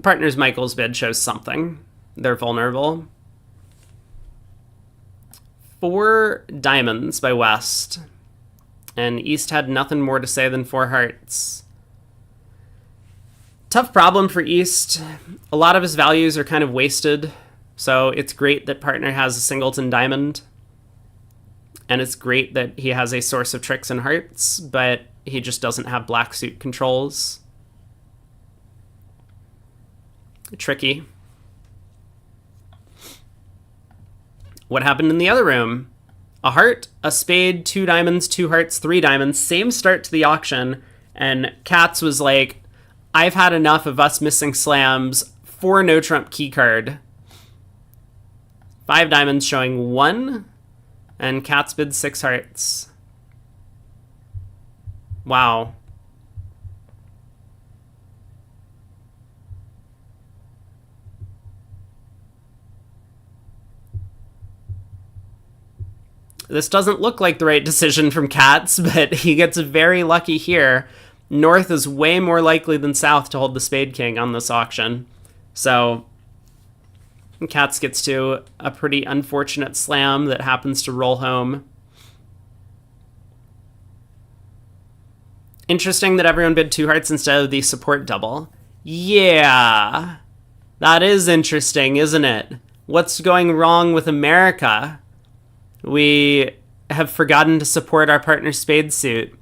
Partner's Michael's bid shows something. They're vulnerable. 4 diamonds by West. And East had nothing more to say than 4 hearts. Tough problem for East. A lot of his values are kind of wasted. So it's great that partner has a singleton diamond. And it's great that he has a source of tricks and hearts, but he just doesn't have black suit controls. Tricky. What happened in the other room? A heart, a spade, 2 diamonds, 2 hearts, 3 diamonds. Same start to the auction. And Katz was like, I've had enough of us missing slams. 4 no trump key card. 5 diamonds showing 1. And Katz bid 6 hearts. Wow. This doesn't look like the right decision from Katz, but he gets very lucky here. North is way more likely than South to hold the Spade King on this auction. So Katz gets to a pretty unfortunate slam that happens to roll home. Interesting that everyone bid 2 hearts instead of the support double. Yeah, that is interesting, isn't it? What's going wrong with America? We have forgotten to support our partner's spade suit.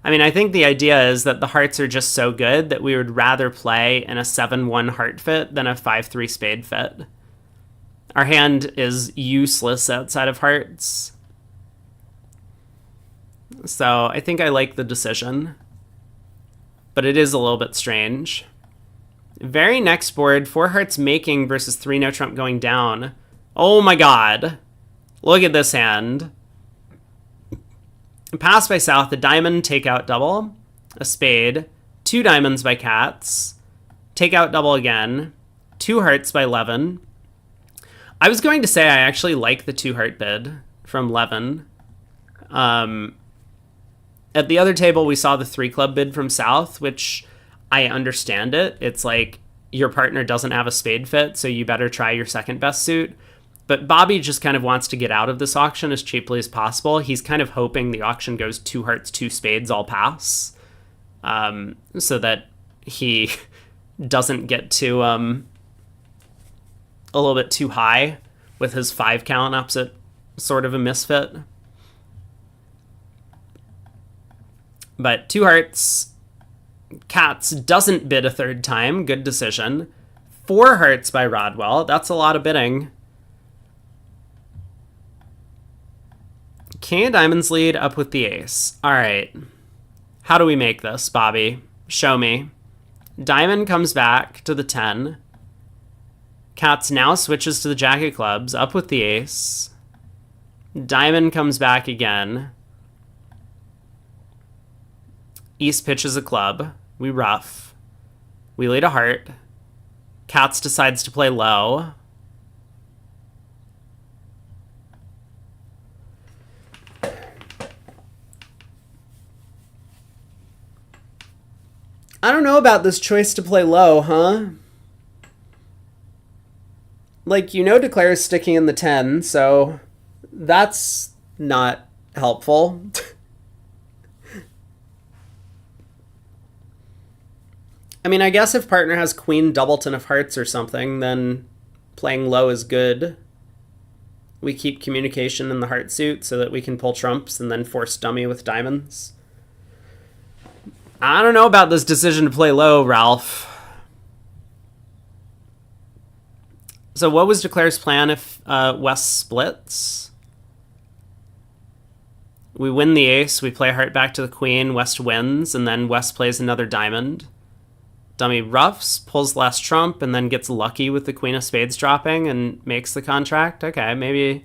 I mean, I think the idea is that the hearts are just so good that we would rather play in a 7-1 heart fit than a 5-3 spade fit. Our hand is useless outside of hearts. So I think I like the decision. But it is a little bit strange. Very next board, 4 hearts making versus 3 no trump going down. Oh my god. Look at this hand. Pass by south, a diamond, take out double. A spade. 2 diamonds by cats. Take out double again. 2 hearts by Levin. I was going to say I actually like the 2 heart bid from Levin. At the other table, we saw the 3 club bid from south, which I understand it. It's like your partner doesn't have a spade fit, so you better try your second best suit. But Bobby just kind of wants to get out of this auction as cheaply as possible. He's kind of hoping the auction goes 2 hearts, 2 spades, all pass. So that he doesn't get to a little bit too high with his 5 count opposite sort of a misfit. But 2 hearts. Cats doesn't bid a 3rd time. Good decision. 4 hearts by Rodwell. That's a lot of bidding. King of diamonds lead up with the ace. All right. How do we make this, Bobby? Show me. Diamond comes back to the 10. Cats now switches to the jack of clubs, up with the ace. Diamond comes back again. East pitches a club. We ruff. We lead a heart. Cats decides to play low. I don't know about this choice to play low, huh? Like, you know Declare's sticking in the 10, so that's not helpful. I mean, I guess if partner has queen doubleton of hearts or something, then playing low is good. We keep communication in the heart suit so that we can pull trumps and then force dummy with diamonds. I don't know about this decision to play low, Ralph. So what was Declare's plan if West splits? We win the ace, we play heart back to the queen, West wins, and then West plays another diamond. Dummy roughs, pulls last trump, and then gets lucky with the queen of spades dropping and makes the contract. Okay, maybe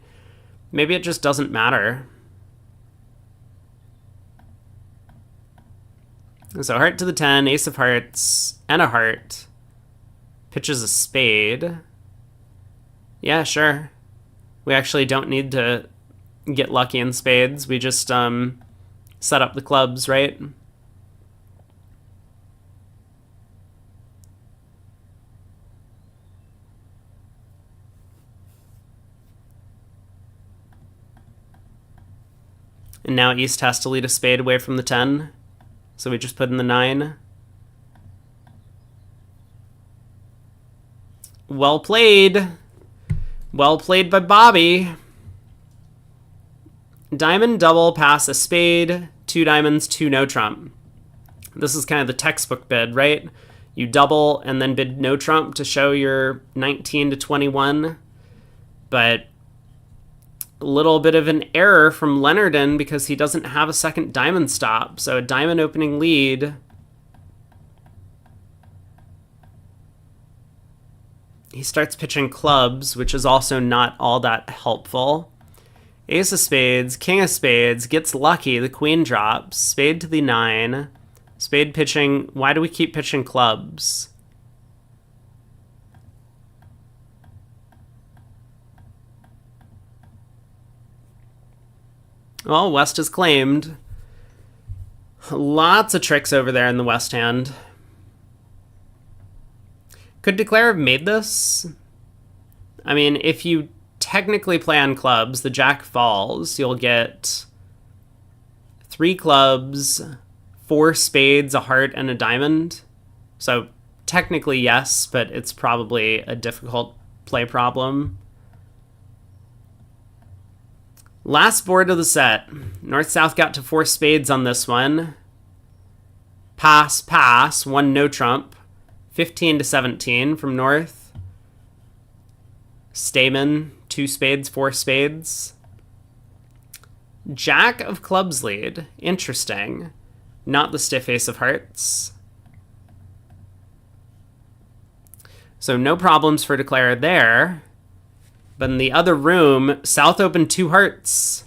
it just doesn't matter. So heart to the 10, ace of hearts, and a heart. Pitches a spade. Yeah, sure. We actually don't need to get lucky in spades. We just set up the clubs, right? And now East has to lead a spade away from the 10. So we just put in the 9. Well played. Well played by Bobby. Diamond double, pass a spade, 2 diamonds, 2 no trump. This is kind of the textbook bid, right? You double and then bid no trump to show you're 19 to 21. But a little bit of an error from Leonardon because he doesn't have a second diamond stop. So a diamond opening lead. He starts pitching clubs, which is also not all that helpful. Ace of spades, king of spades, gets lucky, the queen drops, spade to the 9. Spade pitching, why do we keep pitching clubs? Well, West is claimed. Lots of tricks over there in the West hand. Could Declare have made this? I mean, if you technically play on clubs, the jack falls, you'll get 3 clubs, 4 spades, a heart, and a diamond. So technically yes, but it's probably a difficult play problem. Last board of the set. North-South got to 4 spades on this one. Pass, pass, 1 no trump. 15 to 17 from North. Stamen, 2 spades, 4 spades. Jack of clubs lead. Interesting. Not the stiff ace of hearts. So no problems for declare there. But in the other room, South opened 2 hearts.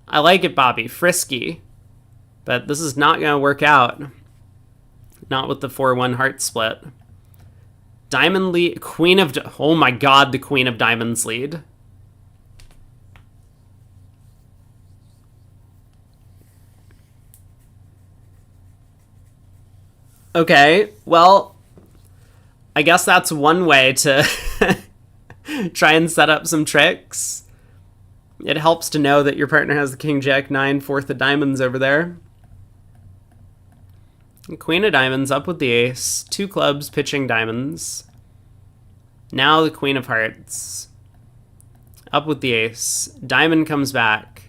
I like it, Bobby. Frisky. But this is not going to work out. Not with the 4-1 heart split. Diamond lead. Queen of... Oh my god, the Queen of Diamonds lead. Okay, well, I guess that's one way to try and set up some tricks. It helps to know that your partner has the King, Jack, 9, 4th of diamonds over there. Queen of diamonds up with the ace. 2 clubs pitching diamonds. Now the Queen of hearts. Up with the ace. Diamond comes back.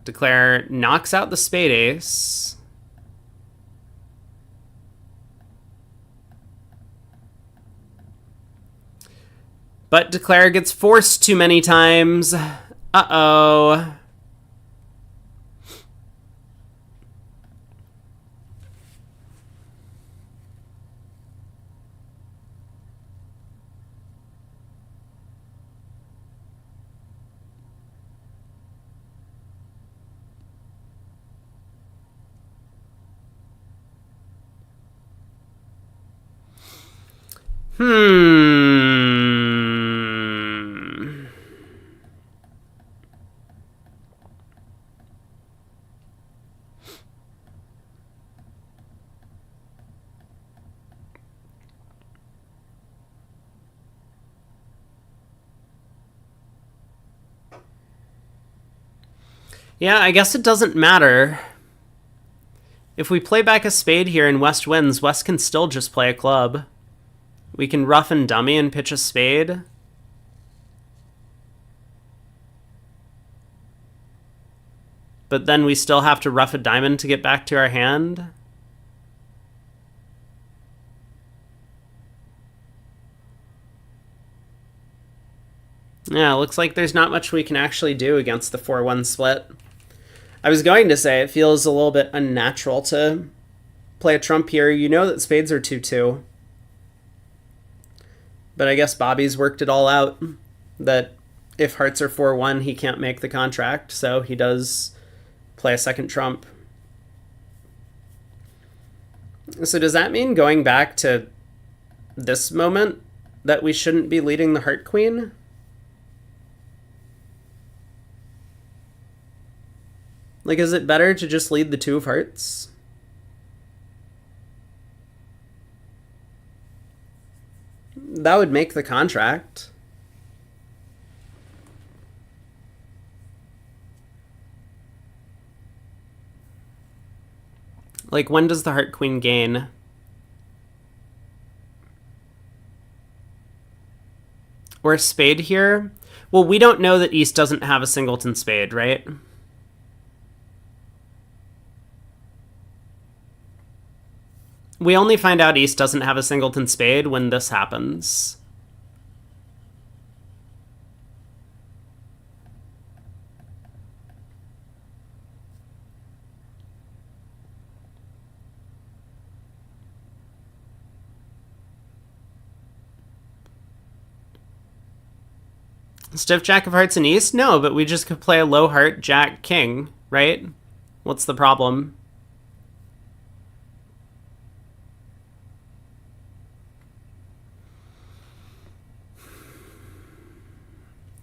Declare knocks out the spade ace. But declare gets forced too many times. Uh-oh. Yeah, I guess it doesn't matter. If we play back a spade here and West wins, West can still just play a club. We can rough and dummy and pitch a spade. But then we still have to rough a diamond to get back to our hand. Yeah, looks like there's not much we can actually do against the 4-1 split. I was going to say it feels a little bit unnatural to play a trump here. You know that spades are 2-2. But I guess Bobby's worked it all out. That if hearts are 4-1, he can't make the contract. So he does play a second trump. So does that mean going back to this moment that we shouldn't be leading the heart queen? Like, is it better to just lead the 2 of hearts? That would make the contract. Like, when does the heart queen gain? Or a spade here? Well, we don't know that East doesn't have a singleton spade, right? We only find out East doesn't have a singleton spade when this happens. Stiff Jack of hearts and East? No, but we just could play a low heart Jack King, right? What's the problem?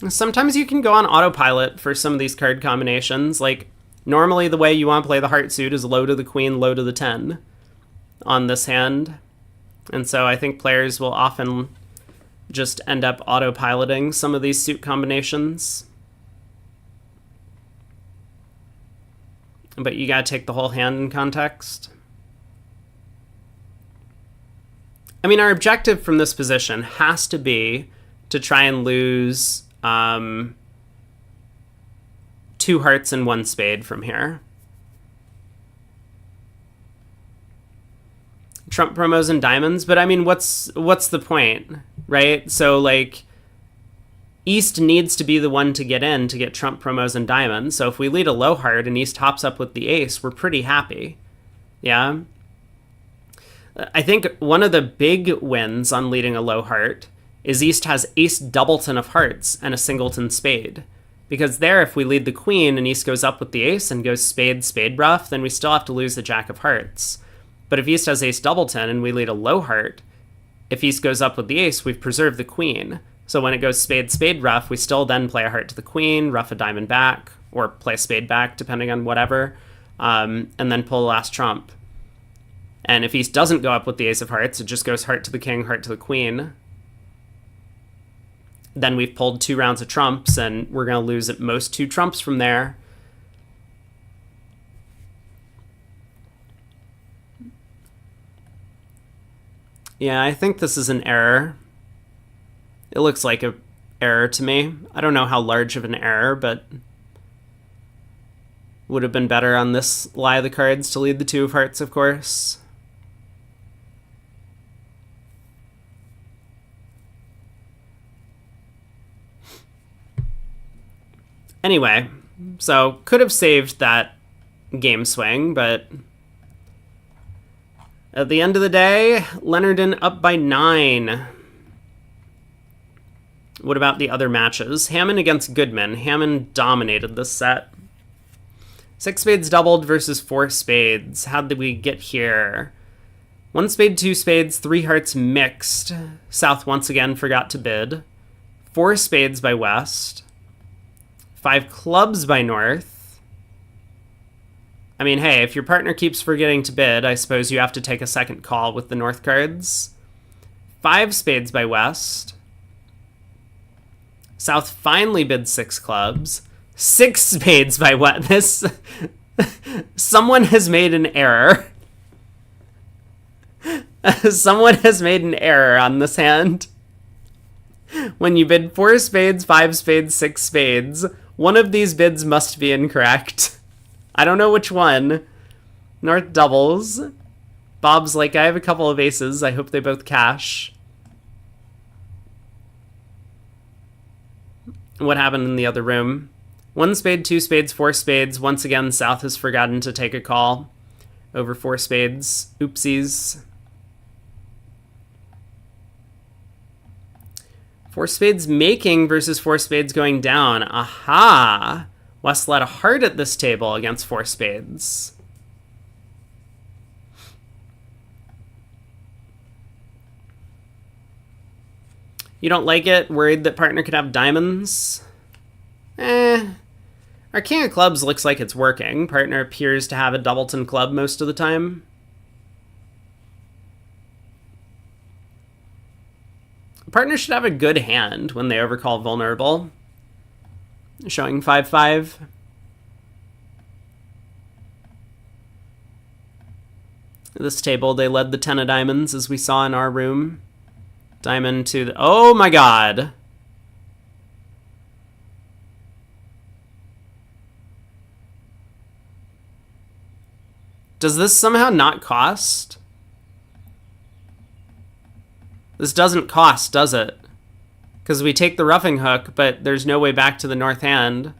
Sometimes you can go on autopilot for some of these card combinations. Like, normally the way you want to play the heart suit is low to the queen, low to the 10 on this hand. And so I think players will often just end up autopiloting some of these suit combinations. But you gotta take the whole hand in context. I mean, our objective from this position has to be to try and lose 2 hearts and 1 spade from here. Trump promos and diamonds, but I mean, what's the point, right? So, like, East needs to be the one to get in to get trump promos and diamonds. So if we lead a low heart and East hops up with the ace, we're pretty happy. Yeah. I think one of the big wins on leading a low heart is East has ace doubleton of hearts and a singleton spade. Because there, if we lead the queen and East goes up with the ace and goes spade, spade bluff, then we still have to lose the jack of hearts. But if East has ace doubleton and we lead a low heart, if East goes up with the ace, we've preserved the queen. So when it goes spade, spade, rough, we still then play a heart to the queen, rough a diamond back, or play a spade back, depending on whatever, and then pull the last trump. And if East doesn't go up with the ace of hearts, it just goes heart to the king, heart to the queen. Then we've pulled 2 rounds of trumps, and we're going to lose at most 2 trumps from there. Yeah, I think this is an error. It looks like an error to me. I don't know how large of an error, but would have been better on this lie of the cards to lead the 2 of hearts, of course. Anyway, so could have saved that game swing, but at the end of the day, Leonardon up by 9. What about the other matches? Hammond against Goodman. Hammond dominated this set. 6 spades doubled versus 4 spades. How did we get here? 1 spade, 2 spades, 3 hearts mixed. South once again forgot to bid. 4 spades by West. 5 clubs by North. I mean, hey, if your partner keeps forgetting to bid, I suppose you have to take a second call with the North cards. 5 spades by West. South finally bids 6 clubs. 6 spades by West. This... Someone has made an error. Someone has made an error on this hand. When you bid 4 spades, 5 spades, 6 spades, one of these bids must be incorrect. I don't know which one. North doubles. Bob's like, I have a couple of aces. I hope they both cash. What happened in the other room? 1 spade, 2 spades, 4 spades. Once again, South has forgotten to take a call over 4 spades. Oopsies. 4 spades making versus 4 spades going down. Aha! West led a heart at this table against 4 spades. You don't like it? Worried that partner could have diamonds? Our king of clubs looks like it's working. Partner appears to have a doubleton club most of the time. Partner should have a good hand when they overcall vulnerable. Showing 5-5. This table, they led the 10 of diamonds, as we saw in our room. Diamond to the... Oh my god! Does this somehow not cost? This doesn't cost, does it? Because we take the roughing hook, but there's no way back to the north hand.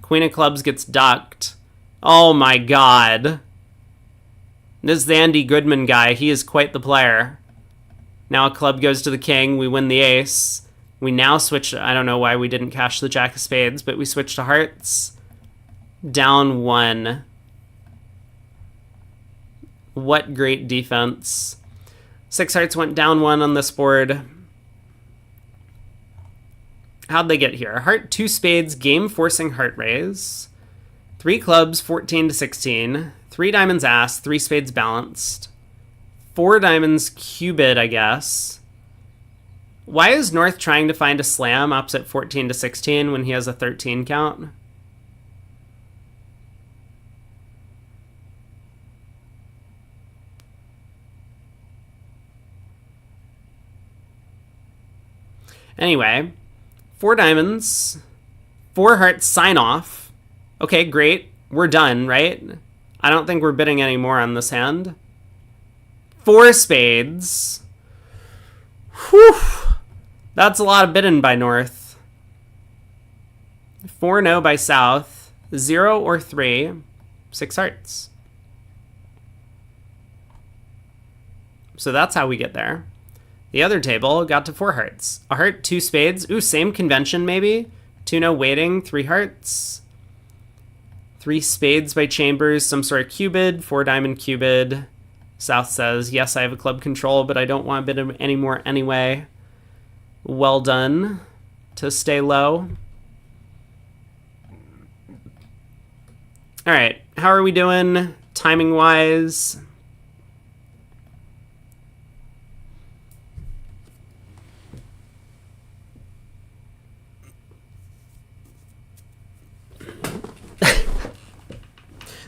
Queen of clubs gets ducked. Oh my god. This is the Andy Goodman guy. He is quite the player. Now a club goes to the king. We win the ace. We now switch... I don't know why we didn't cash the jack of spades, but we switch to hearts. Down 1. What great defense. 6 hearts went down 1 on this board. How'd they get here? Heart, 2 spades, game forcing heart raise. 3 clubs, 14 to 16. 3 diamonds ass, 3 spades balanced. 4 diamonds cubed, I guess. Why is North trying to find a slam opposite 14 to 16 when he has a 13 count? Anyway, 4 diamonds, 4 hearts, sign off. Okay, great. We're done, right? I don't think we're bidding any more on this hand. 4 spades. Whew. That's a lot of bidding by North. 4-0 by South, 0 or 3, 6 hearts. So that's how we get there. The other table got to 4 hearts. A heart, 2 spades. Ooh, same convention maybe. 2-0 waiting, 3 hearts. 3 spades by Chambers, some sort of cubid, 4 diamond cubid. South says, yes, I have a club control, but I don't want a bit any more anyway. Well done to stay low. All right, how are we doing timing-wise?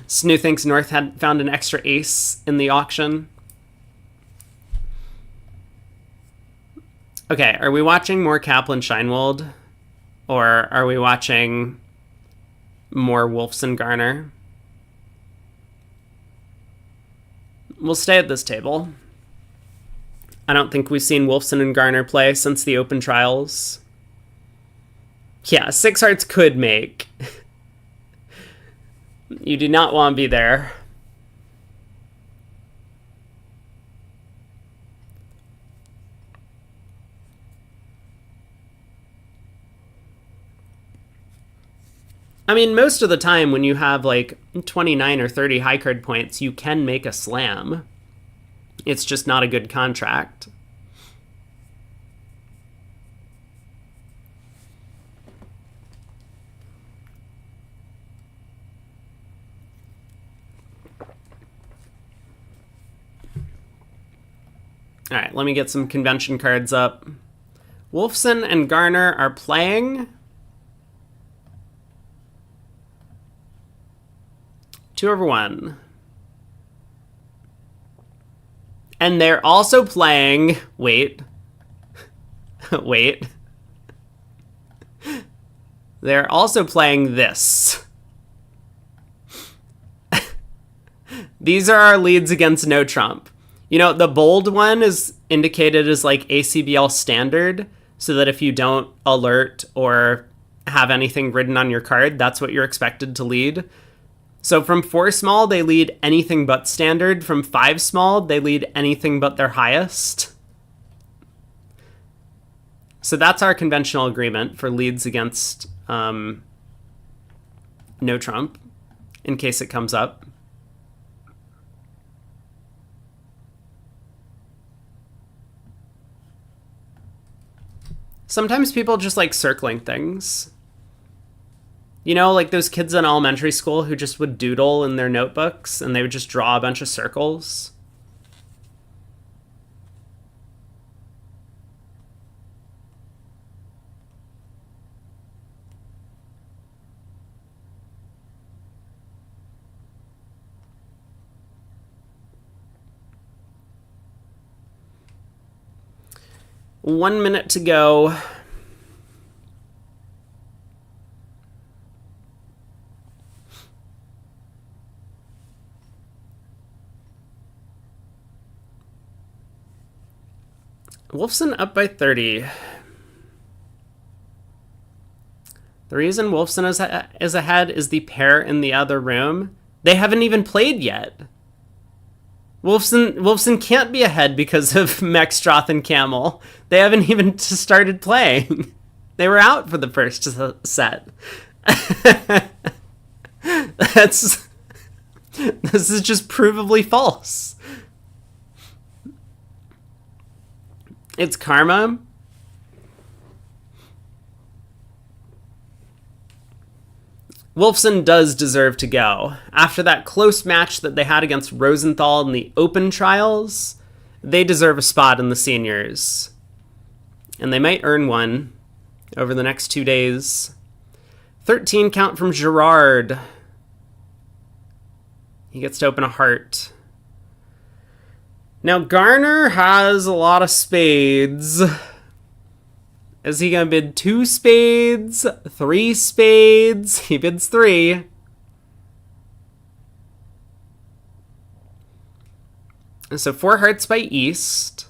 Snoo thinks North had found an extra ace in the auction. Okay, are we watching more Kaplan Scheinwald? Or are we watching more Wolfson Garner? We'll stay at this table. I don't think we've seen Wolfson and Garner play since the Open Trials. Yeah, 6 hearts could make. You do not want to be there. I mean, most of the time when you have like 29 or 30 high card points, you can make a slam. It's just not a good contract. All right, let me get some convention cards up. Wolfson and Garner are playing. 2/1. And they're also playing... Wait. Wait. They're also playing this. These are our leads against no trump. You know, the bold one is indicated as like ACBL standard, so that if you don't alert or have anything written on your card, that's what you're expected to lead. So from 4 small, they lead anything but standard. From 5 small, they lead anything but their highest. So that's our conventional agreement for leads against no trump, in case it comes up. Sometimes people just like circling things. You know, like those kids in elementary school who just would doodle in their notebooks and they would just draw a bunch of circles. One minute to go. Wolfson up by 30. The reason Wolfson is ahead is the pair in the other room. They haven't even played yet. Wolfson can't be ahead because of Mech, Stroth, and Camel. They haven't even started playing. They were out for the first set. This is just provably false. It's karma. Wolfson does deserve to go. After that close match that they had against Rosenthal in the Open Trials, they deserve a spot in the seniors. And they might earn one over the next 2 days. 13 count from Gerard. He gets to open a heart. Now, Garner has a lot of spades. Is he going to bid 2 spades? 3 spades? He bids 3. And so 4 hearts by East.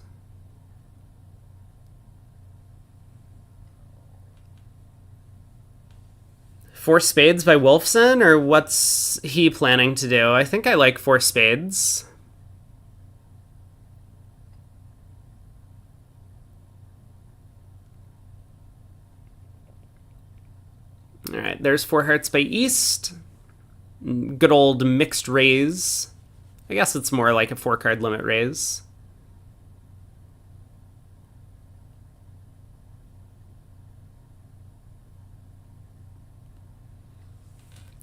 Four spades by Wolfson, or what's he planning to do? I think I like four spades. All right, there's four hearts by East. Good old mixed raise. I guess it's more like a 4-card limit raise.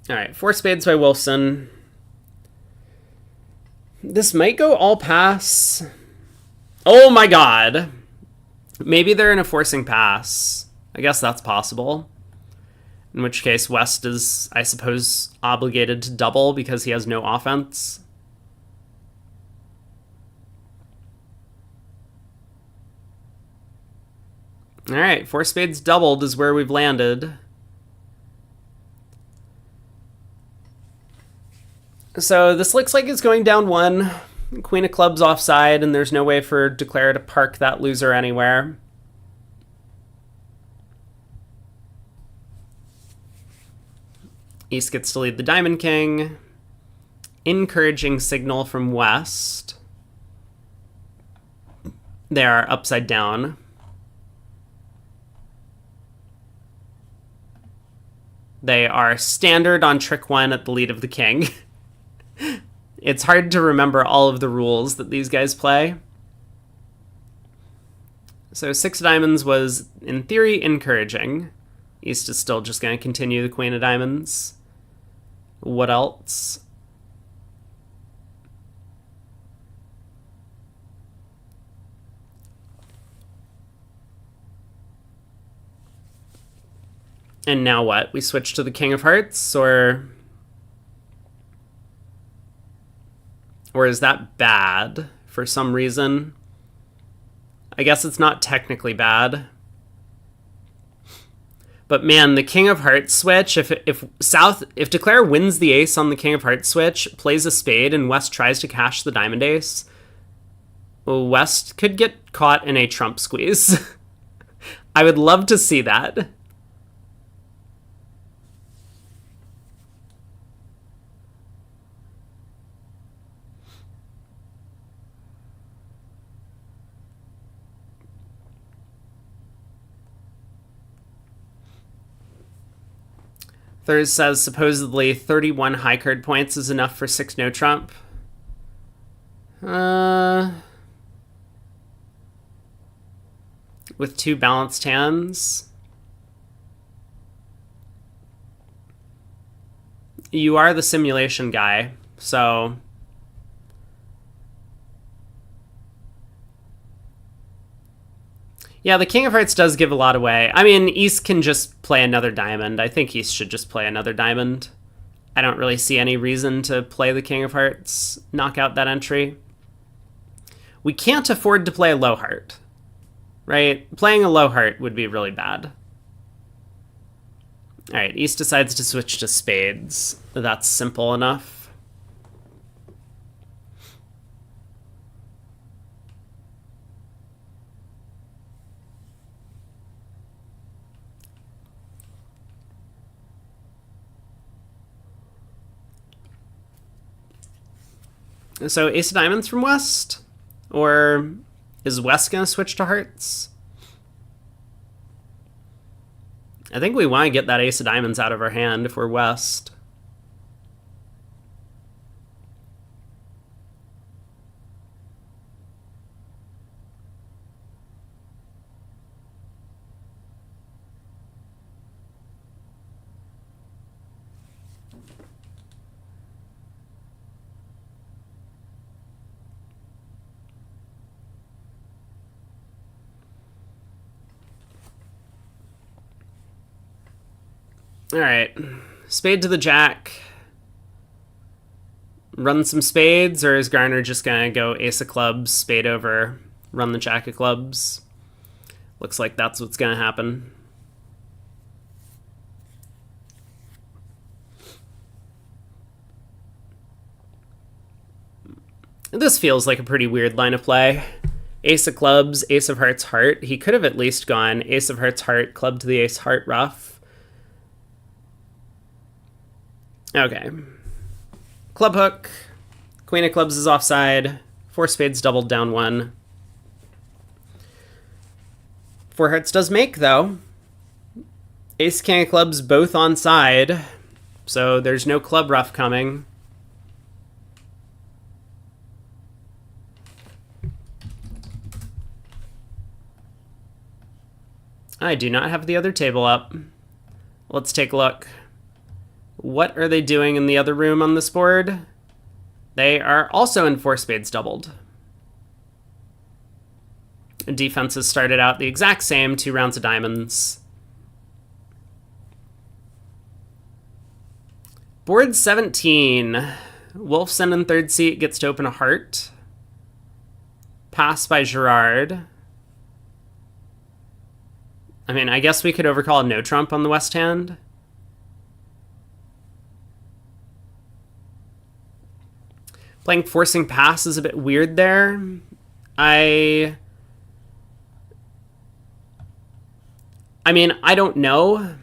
All right, four spades by Wolfson. This might go all pass. Oh my god. Maybe they're in a forcing pass. I guess that's possible. In which case, West is, I suppose, obligated to double because he has no offense. All right, four spades doubled is where we've landed. So this looks like it's going down one. Queen of clubs offside, and there's no way for Declare to park that loser anywhere. East gets to lead the Diamond King. Encouraging signal from West. They are upside down. They are standard on trick one at the lead of the king. It's hard to remember all of the rules that these guys play. So 6 diamonds was, in theory, encouraging. East is still just going to continue the Queen of Diamonds. What else? And now what? We switch to the King of Hearts, or is that bad for some reason? I guess it's not technically bad. But man, the King of Hearts switch, if Declare wins the ace on the King of Hearts switch, plays a spade, and West tries to cash the diamond ace, well, West could get caught in a trump squeeze. I would love to see that. Thurs says supposedly 31 high card points is enough for 6 no trump. With 2 balanced hands. You are the simulation guy, so yeah, the King of Hearts does give a lot away. I mean, East can just play another diamond. I think East should just play another diamond. I don't really see any reason to play the King of Hearts, knock out that entry. We can't afford to play a low heart, right? Playing a low heart would be really bad. All right, East decides to switch to spades. That's simple enough. So ace of diamonds from West? Or is West going to switch to hearts? I think we want to get that ace of diamonds out of our hand if we're West. All right, spade to the jack. Run some spades, or is Garner just gonna go ace of clubs, spade over, run the jack of clubs? Looks like that's what's gonna happen. This feels like a pretty weird line of play. Ace of clubs, ace of hearts, heart. He could have at least gone ace of hearts, heart, club to the ace, heart, ruff. Okay. Club hook. Queen of clubs is offside. Four spades doubled down one. Four hearts does make, though. Ace king of clubs both onside. So there's no club rough coming. I do not have the other table up. Let's take a look. What are they doing in the other room on this board? They are also in four spades doubled. Defenses started out the exact same, 2 rounds of diamonds. Board 17. Wolfson in third seat gets to open a heart. Pass by Gerard. I mean, I guess we could overcall a no trump on the West hand. Playing forcing pass is a bit weird there. I mean, I don't know.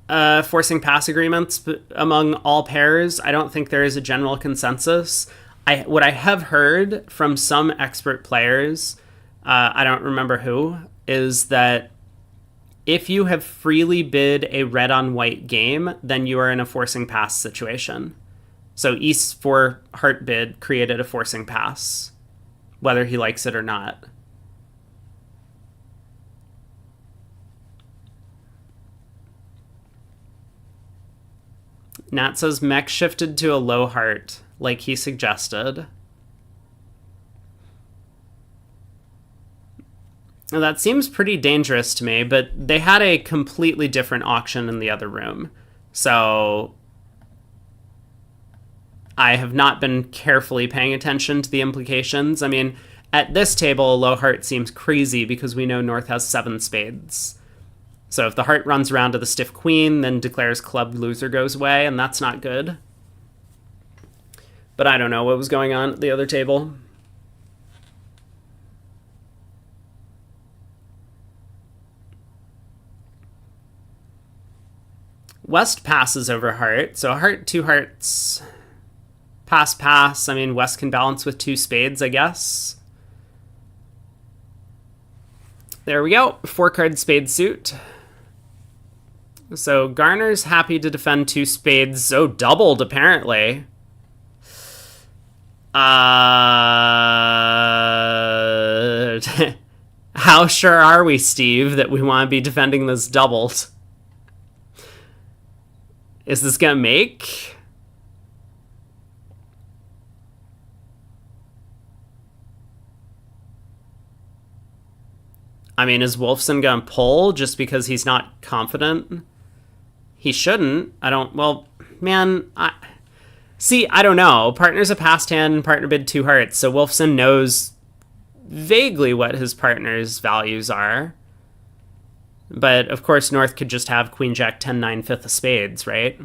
Forcing pass agreements among all pairs, I don't think there is a general consensus. What I have heard from some expert players, I don't remember who, is that if you have freely bid a red on white game, then you are in a forcing pass situation. So East for heart bid created a forcing pass, whether he likes it or not. Nat says mech shifted to a low heart, like he suggested. Now, that seems pretty dangerous to me, but they had a completely different auction in the other room. So I have not been carefully paying attention to the implications. I mean, at this table, a low heart seems crazy because we know North has 7 spades. So if the heart runs around to the stiff queen, then declares club loser goes away, and that's not good. But I don't know what was going on at the other table. West passes over heart, so heart, 2 hearts. Pass, pass. I mean, West can balance with 2 spades, I guess. There we go. 4-card spade suit. So Garner's happy to defend 2 spades. So doubled, apparently. How sure are we, Steve, that we want to be defending this doubled? Is this going to make? I mean, is Wolfson going to pull just because he's not confident? He shouldn't. I don't... Well, man, I don't know. Partner's a passed hand, partner bid 2 hearts, so Wolfson knows vaguely what his partner's values are. But, of course, North could just have Queen, Jack, 10, 9, 5th of spades, right?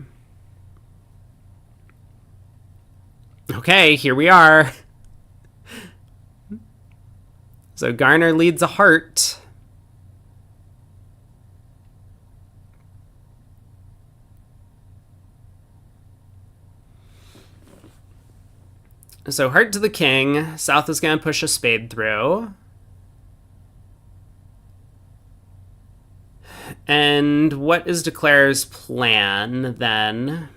Okay, here we are. So Garner leads a heart. So heart to the king. South is going to push a spade through. And what is Declare's plan then?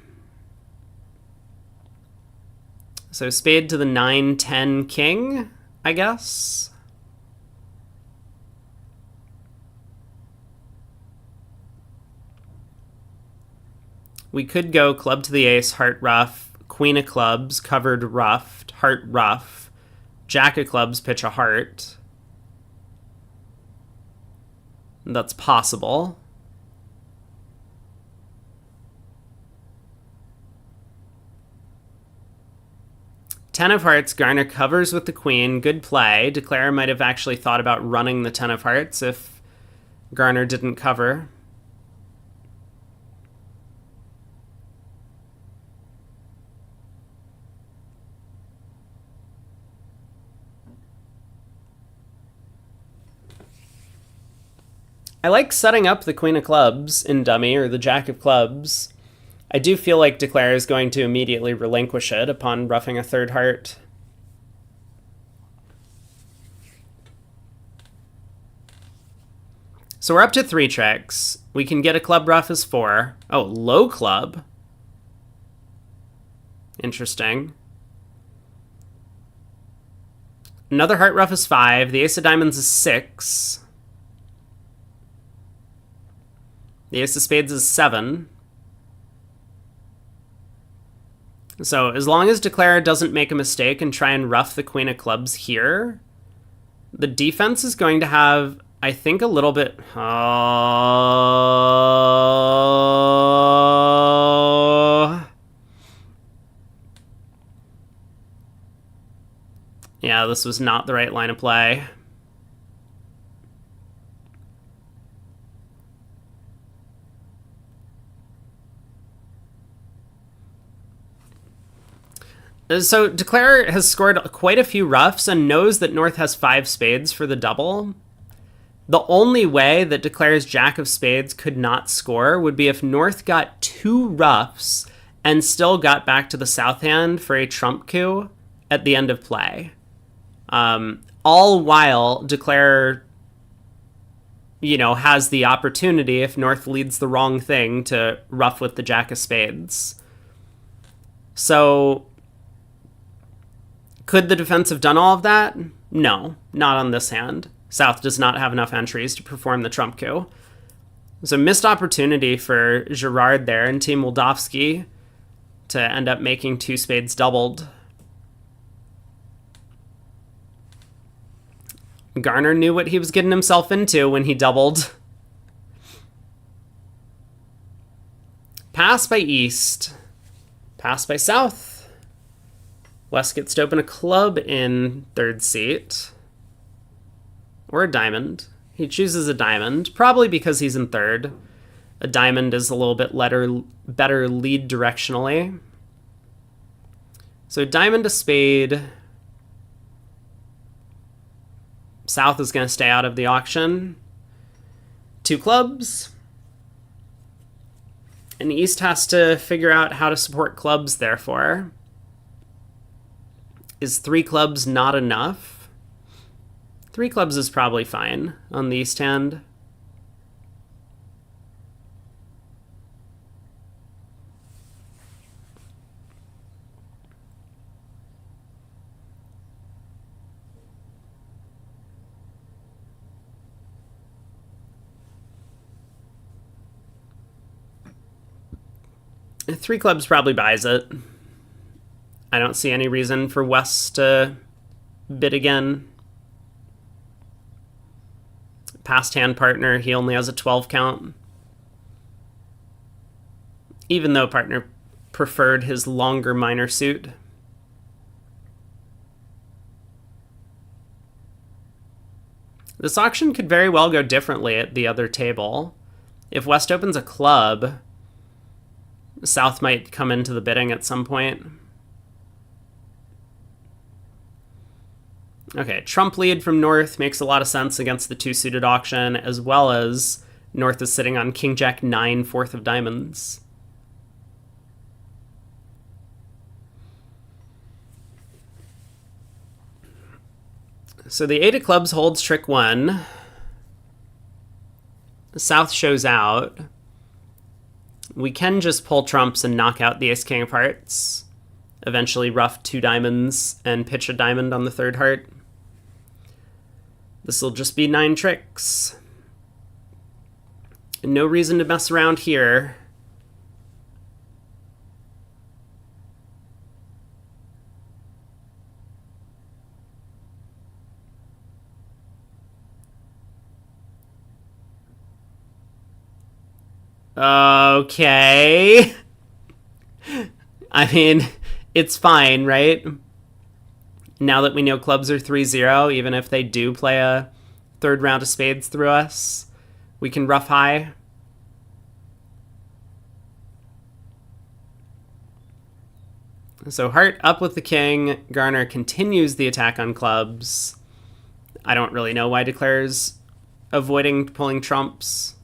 So spade to the 9-10 king, I guess. We could go club to the ace, heart rough, queen of clubs, covered roughed, heart rough, jack of clubs, pitch a heart. That's possible. Ten of hearts, Garner covers with the queen. Good play. Declare might have actually thought about running the 10 of hearts if Garner didn't cover. I like setting up the queen of clubs in dummy or the jack of clubs. I do feel like Declare is going to immediately relinquish it upon ruffing a third heart. So we're up to 3 tricks. We can get a club ruff as 4. Oh, low club. Interesting. Another heart ruff is 5. The ace of diamonds is 6. The ace of spades is 7. So as long as Declare doesn't make a mistake and try and ruff the queen of clubs here, the defense is going to have, I think, a little bit... Yeah, this was not the right line of play. So Declare has scored quite a few ruffs and knows that North has 5 spades for the double. The only way that Declare's jack of spades could not score would be if North got 2 ruffs and still got back to the south hand for a trump coup at the end of play. All while Declare, has the opportunity, if North leads the wrong thing, to ruff with the jack of spades. So... could the defense have done all of that? No, not on this hand. South does not have enough entries to perform the trump coup. So missed opportunity for Girard there and Team Moldavsky to end up making 2 spades doubled. Garner knew what he was getting himself into when he doubled. Pass by East. Pass by South. West gets to open a club in third seat. Or a diamond. He chooses a diamond, probably because he's in third. A diamond is a little bit better lead directionally. So diamond to spade. South is going to stay out of the auction. 2 clubs. And East has to figure out how to support clubs, therefore. Is 3 clubs not enough? 3 clubs is probably fine on the East hand. Three clubs probably buys it. I don't see any reason for West to bid again. Past hand partner, he only has a 12 count. Even though partner preferred his longer minor suit. This auction could very well go differently at the other table. If West opens a club, South might come into the bidding at some point. Okay, trump lead from North makes a lot of sense against the 2-suited auction, as well as North is sitting on King Jack 9, 4th of diamonds. So the 8 of clubs holds trick 1. South shows out. We can just pull trumps and knock out the ace-king of hearts. Eventually ruff 2 diamonds and pitch a diamond on the 3rd heart. This will just be 9 tricks. No reason to mess around here. Okay. I mean, it's fine, right? Now that we know clubs are 3-0, even if they do play a 3rd round of spades through us, we can ruff high. So heart up with the king. Garner continues the attack on clubs. I don't really know why Declare's avoiding pulling trumps.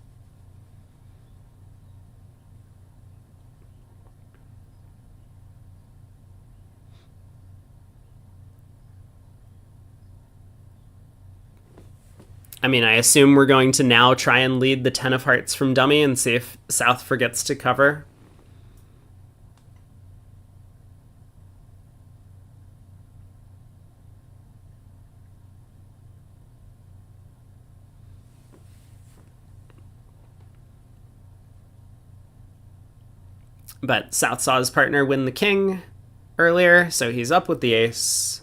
I mean, I assume we're going to now try and lead the 10 of hearts from dummy and see if South forgets to cover. But South saw his partner win the king earlier, so he's up with the ace.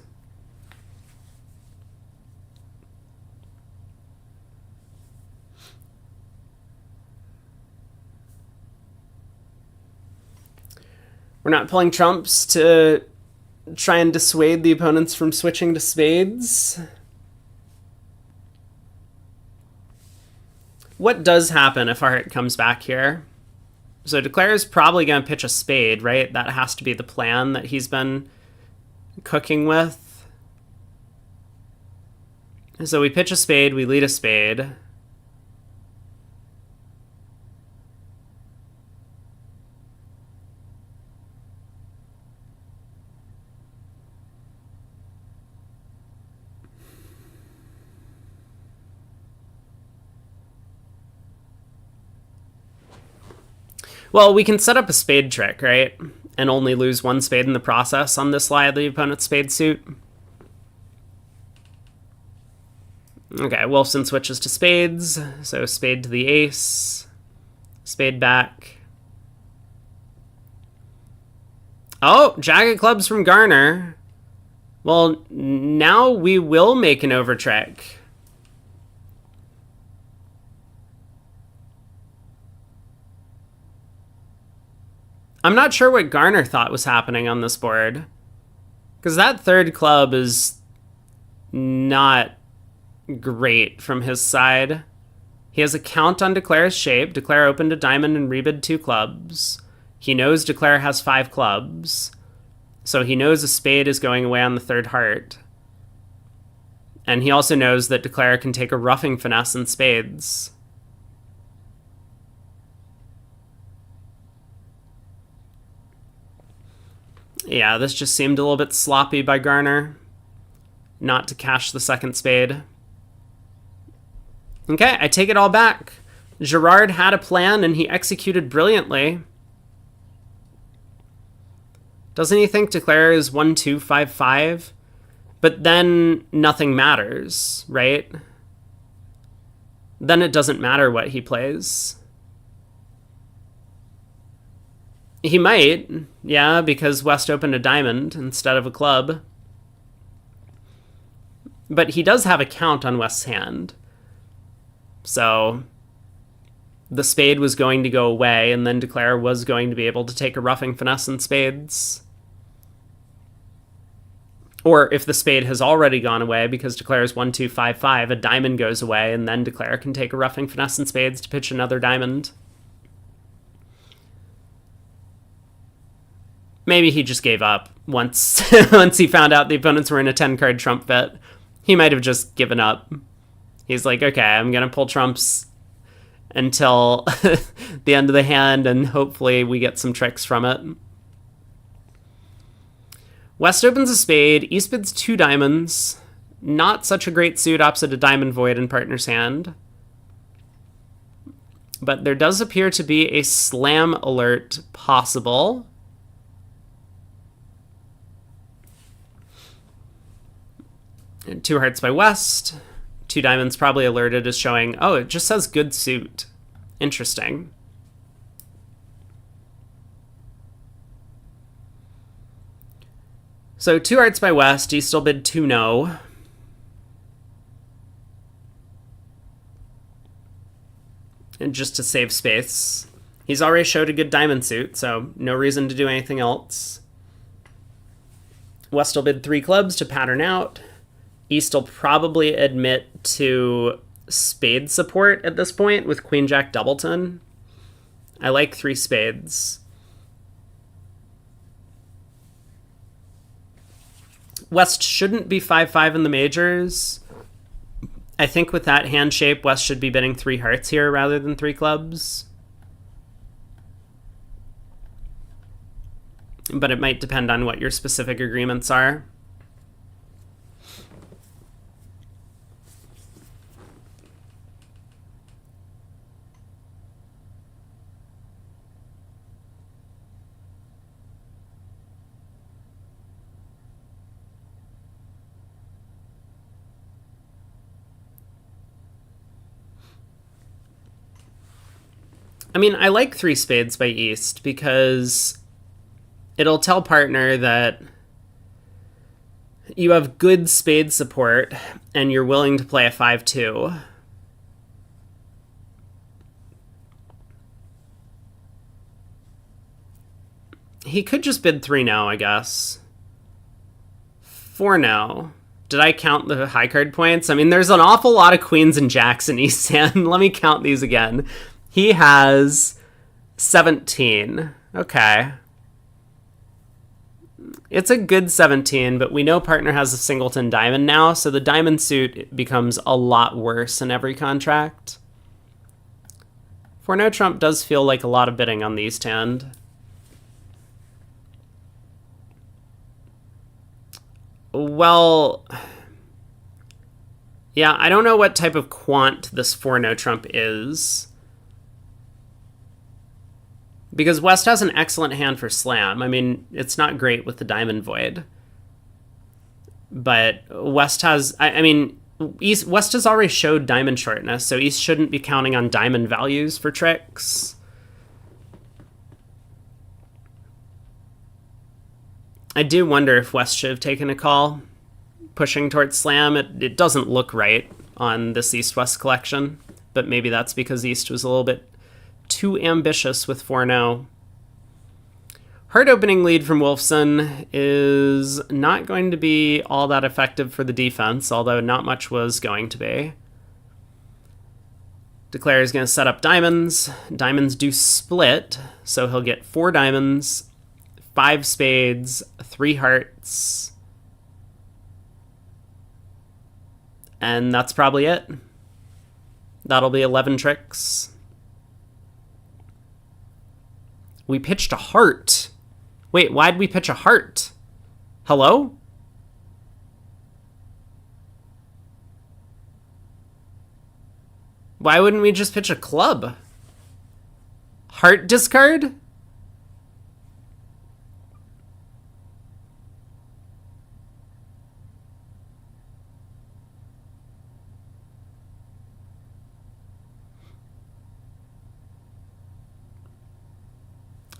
We're not pulling trumps to try and dissuade the opponents from switching to spades. What does happen if heart comes back here? So Declare is probably going to pitch a spade, right? That has to be the plan that he's been cooking with. So we pitch a spade, we lead a spade. Well, we can set up a spade trick, right? And only lose one spade in the process on this lie of the opponent's spade suit. Okay, Wolfson switches to spades. So spade to the ace. Spade back. Oh, jack of clubs from Garner. Well, now we will make an over trick. I'm not sure what Garner thought was happening on this board. Because that third club is not great from his side. He has a count on Declare's shape. Declare opened a diamond and rebid 2 clubs. He knows Declare has 5 clubs. So he knows a spade is going away on the third heart. And he also knows that Declare can take a roughing finesse in spades. Yeah, this just seemed a little bit sloppy by Garner. Not to cash the second spade. Okay, I take it all back. Gerard had a plan and he executed brilliantly. Doesn't he think Declare is 1-2-5-5? But then nothing matters, right? Then it doesn't matter what he plays. He might, yeah, because West opened a diamond instead of a club. But he does have a count on West's hand. So the spade was going to go away, and then Declare was going to be able to take a roughing finesse in spades. Or if the spade has already gone away because Declare is 1-2-5-5, a diamond goes away, and then Declare can take a roughing finesse in spades to pitch another diamond. Maybe he just gave up once he found out the opponents were in a 10-card trump bet. He might have just given up. He's like, okay, I'm going to pull trumps until the end of the hand, and hopefully we get some tricks from it. West opens a spade. East bids 2 diamonds. Not such a great suit opposite a diamond void in partner's hand. But there does appear to be a slam alert possible. And 2 hearts by West. 2 diamonds probably alerted is showing, oh, it just says good suit. Interesting. So 2 hearts by West, he still bid 2 no. And just to save space. He's already showed a good diamond suit, so no reason to do anything else. West will bid 3 clubs to pattern out. East will probably admit to spade support at this point with Queen Jack Doubleton. I like 3 spades. West shouldn't be 5-5 in the majors. I think with that hand shape, West should be bidding 3 hearts here rather than 3 clubs. But it might depend on what your specific agreements are. I mean, I like 3 spades by East because it'll tell partner that you have good spade support and you're willing to play a 5-2. He could just bid 3 now, I guess. 4 now. Did I count the high card points? I mean, there's an awful lot of queens and jacks in East hand. Let me count these again. He has 17. Okay. It's a good 17, but we know partner has a singleton diamond now, so the diamond suit becomes a lot worse in every contract. For no trump does feel like a lot of bidding on the East hand. Well, yeah, I don't know what type of quant this 4 no trump is. Because West has an excellent hand for slam. I mean, it's not great with the diamond void. But West has, West has already showed diamond shortness, so East shouldn't be counting on diamond values for tricks. I do wonder if West should have taken a call, pushing towards slam. It doesn't look right on this East-West collection, but maybe that's because East was a little bit too ambitious with 4-0. Hard opening lead from Wolfson is not going to be all that effective for the defense, although not much was going to be. Declare is going to set up diamonds. Diamonds do split, so he'll get 4 diamonds, 5 spades, 3 hearts, and that's probably it. That'll be 11 tricks. We pitched a heart. Wait, why'd we pitch a heart? Hello? Why wouldn't we just pitch a club? Heart discard?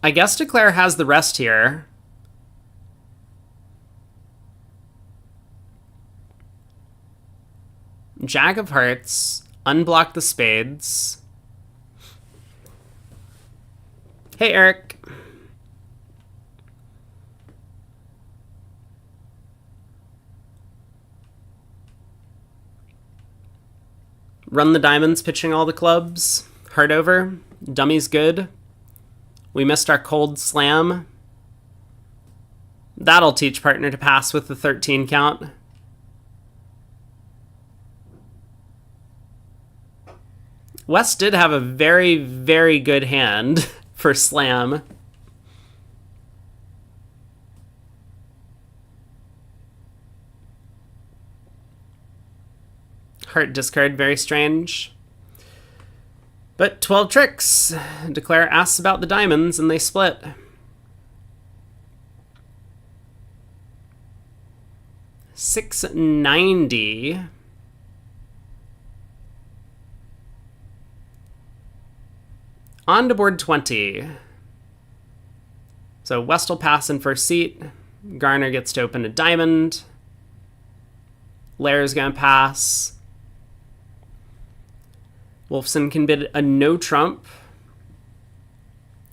I guess Declare has the rest here. Jack of Hearts. Unblock the spades. Hey, Eric. Run the diamonds, pitching all the clubs. Heart over. Dummy's good. We missed our cold slam. That'll teach partner to pass with the 13 count. West did have a very, very good hand for slam. Heart discard, very strange. But 12 tricks. Declare asks about the diamonds, and they split. $690. On to board 20. So West will pass in first seat. Garner gets to open a diamond. Lair's gonna pass. Wolfson can bid a no trump.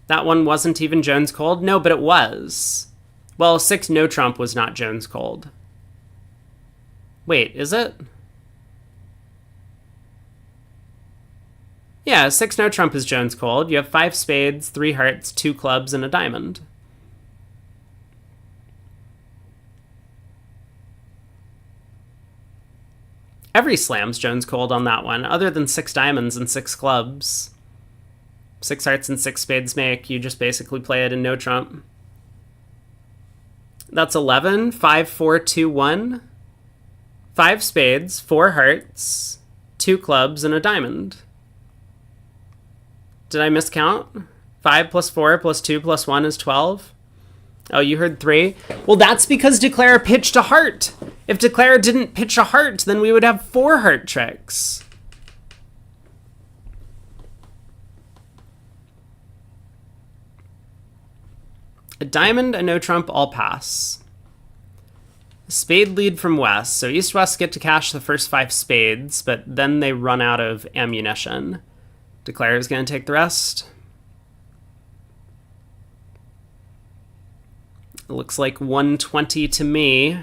That one wasn't even Jones cold. No, but it was. Well, 6 no trump was not Jones cold. Wait, is it? Yeah, 6 no trump is Jones cold. You have 5 spades, 3 hearts, 2 clubs, and a diamond. Every slams Jones cold on that one, other than 6 diamonds and 6 clubs. 6 hearts and 6 spades make. You just basically play it in no trump. That's 11. 5, 4, 2, 1. 5 spades, 4 hearts, 2 clubs, and a diamond. Did I miscount? 5 plus 4 plus 2 plus 1 is 12. Oh, you heard 3? Well, that's because Declare pitched a heart. If Declare didn't pitch a heart, then we would have 4 heart tricks. A diamond, a no trump, all pass. Spade lead from West. So East-West get to cash the first 5 spades, but then they run out of ammunition. Declare is going to take the rest. It looks like 120 to me.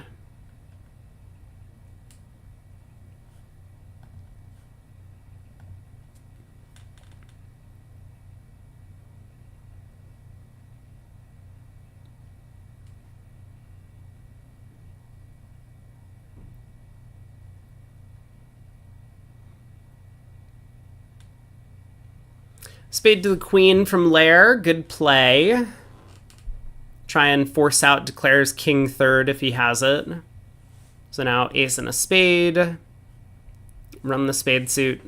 Spade to the queen from Lair. Good play. Try and force out Declare's king third if he has it. So now ace and a spade. Run the spade suit.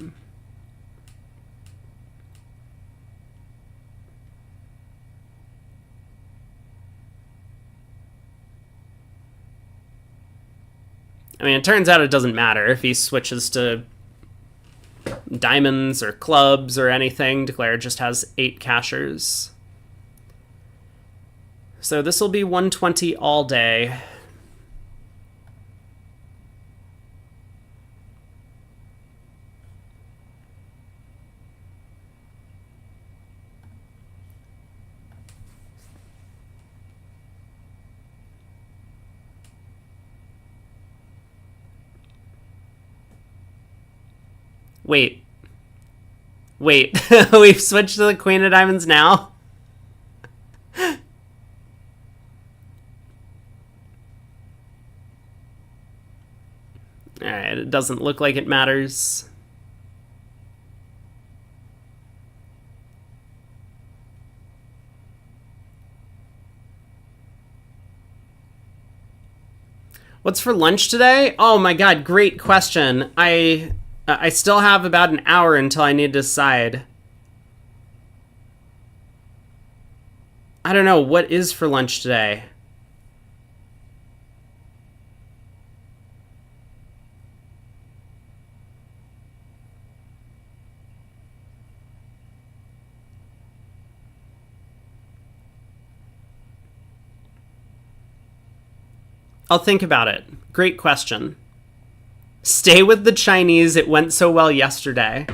I mean, it turns out it doesn't matter if he switches to diamonds or clubs or anything. Declare just has 8 cashers. So this will be 120 all day. Wait. We've switched to the queen of diamonds now? Alright, it doesn't look like it matters. What's for lunch today? Oh my god, great question. I still have about an hour until I need to decide. I don't know, what is for lunch today? I'll think about it. Great question. Stay with the Chinese. It went so well yesterday.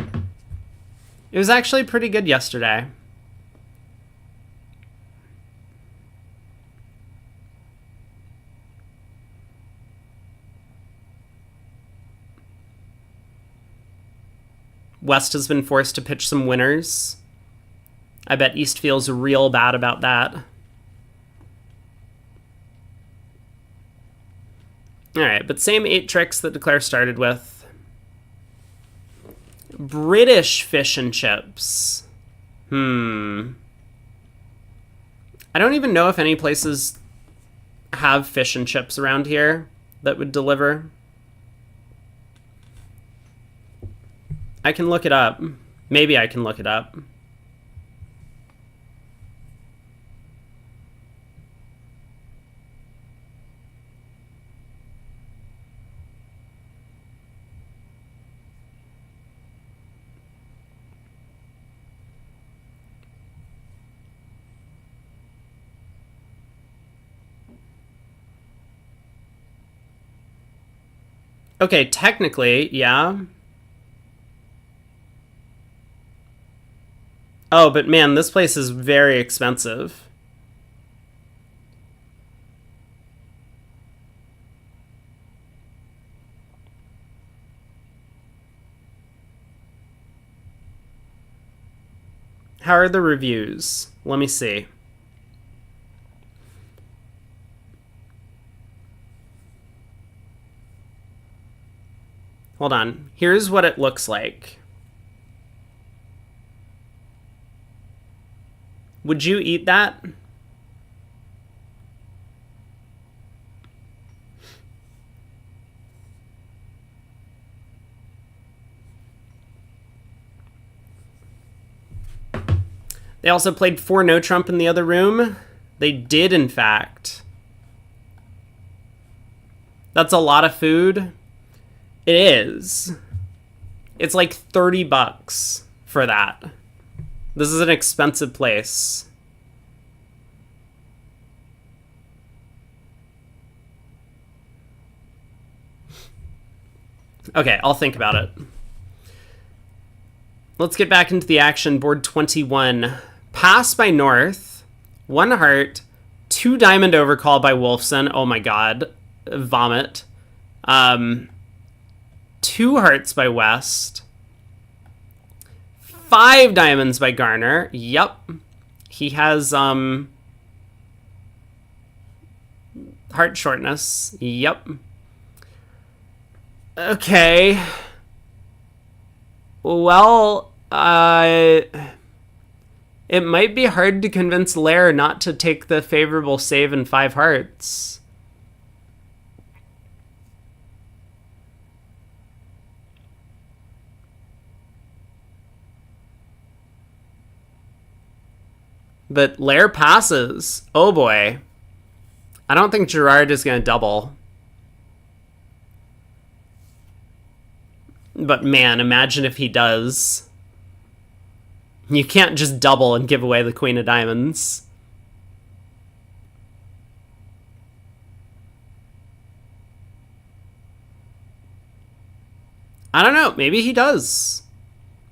It was actually pretty good yesterday. West has been forced to pitch some winners. I bet East feels real bad about that. Alright, but same 8 tricks that Declare started with. British fish and chips. I don't even know if any places have fish and chips around here that would deliver. I can look it up. Maybe I can look it up. Okay, technically, yeah. Oh, but man, this place is very expensive. How are the reviews? Let me see. Hold on. Here's what it looks like. Would you eat that? They also played 4 no trump in the other room. They did, in fact. That's a lot of food. It is. It's like $30 for that. This is an expensive place. Okay, I'll think about it. Let's get back into the action. Board 21. Pass by North. 1 heart. 2 diamond overcall by Wolfson. Oh my god. Vomit. 2 hearts by West. 5 diamonds by Garner. Yep. He has heart shortness. Yep. Okay. Well, it might be hard to convince Lair not to take the favorable save in 5 hearts. But Lair passes. Oh boy. I don't think Gerard is going to double. But man, imagine if he does. You can't just double and give away the Queen of Diamonds. I don't know. Maybe he does.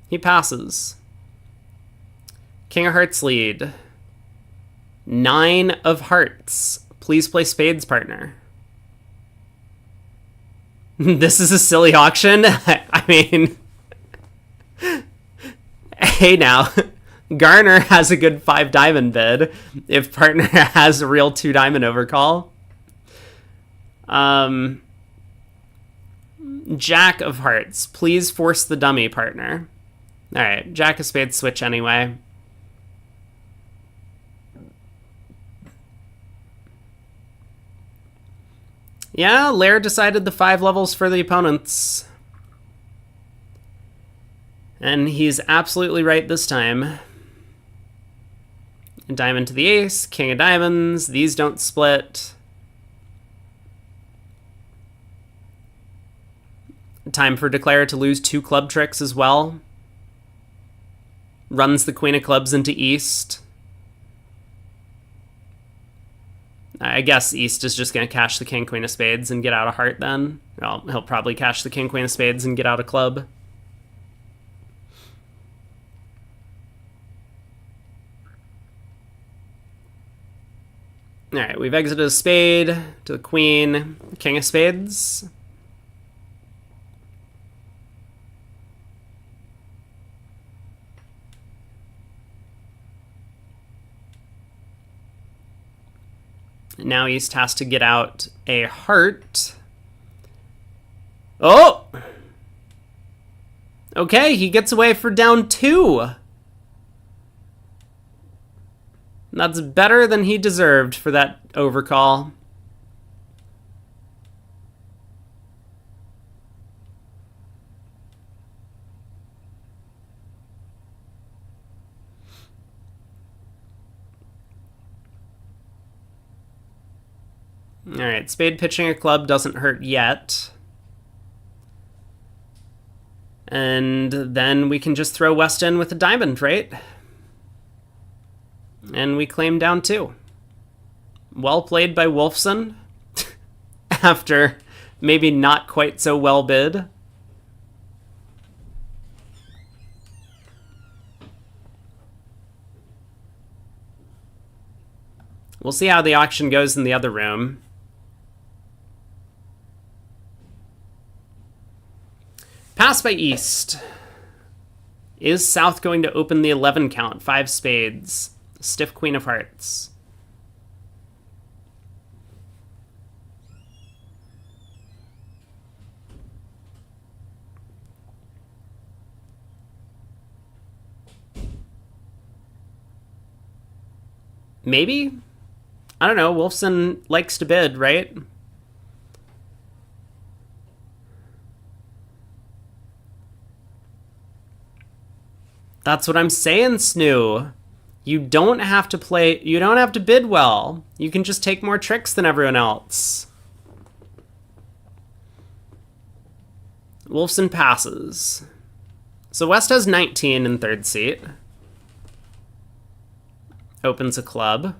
He passes. King of Hearts lead. 9 of Hearts. Please play Spades, partner. This is a silly auction. I mean, hey now, Garner has a good 5 diamond bid if partner has a real 2 diamond overcall. Jack of Hearts, please force the dummy, partner. All right, Jack of Spades switch anyway. Yeah, Lair decided the 5 levels for the opponents. And he's absolutely right this time. Diamond to the ace, king of diamonds. These don't split. Time for Declare to lose 2 club tricks as well. Runs the queen of clubs into East. I guess East is just going to cash the king, queen of spades and get out a heart then. Well, he'll probably cash the king, queen of spades and get out a club. All right, we've exited a spade to the queen, king of spades. Now East has to get out a heart. Oh! Okay, he gets away for down 2. That's better than he deserved for that overcall. Alright, spade pitching a club doesn't hurt yet. And then we can just throw West in with a diamond, right? And we claim down 2. Well played by Wolfson. After maybe not quite so well bid. We'll see how the auction goes in the other room. Pass by East. Is South going to open the 11 count? 5 spades. Stiff queen of hearts. Maybe? I don't know. Wolfson likes to bid, right? That's what I'm saying, Snoo. You don't have to bid well. You can just take more tricks than everyone else. Wolfson passes. So West has 19 in third seat. Opens a club.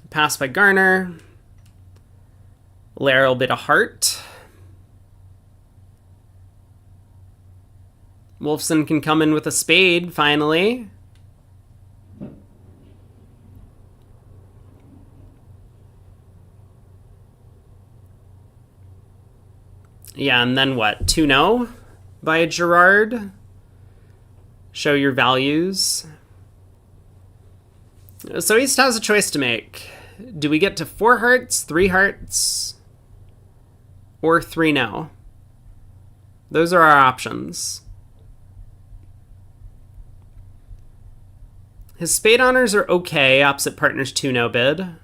Pass by Garner. Lair will bid a heart. Wolfson can come in with a spade, finally. Yeah, and then what? 2-0 by Gerard. Show your values. So East has a choice to make. Do we get to 4 hearts, 3 hearts, or 3-0? Those are our options. His spade honors are okay, opposite partner's 2-0 bid.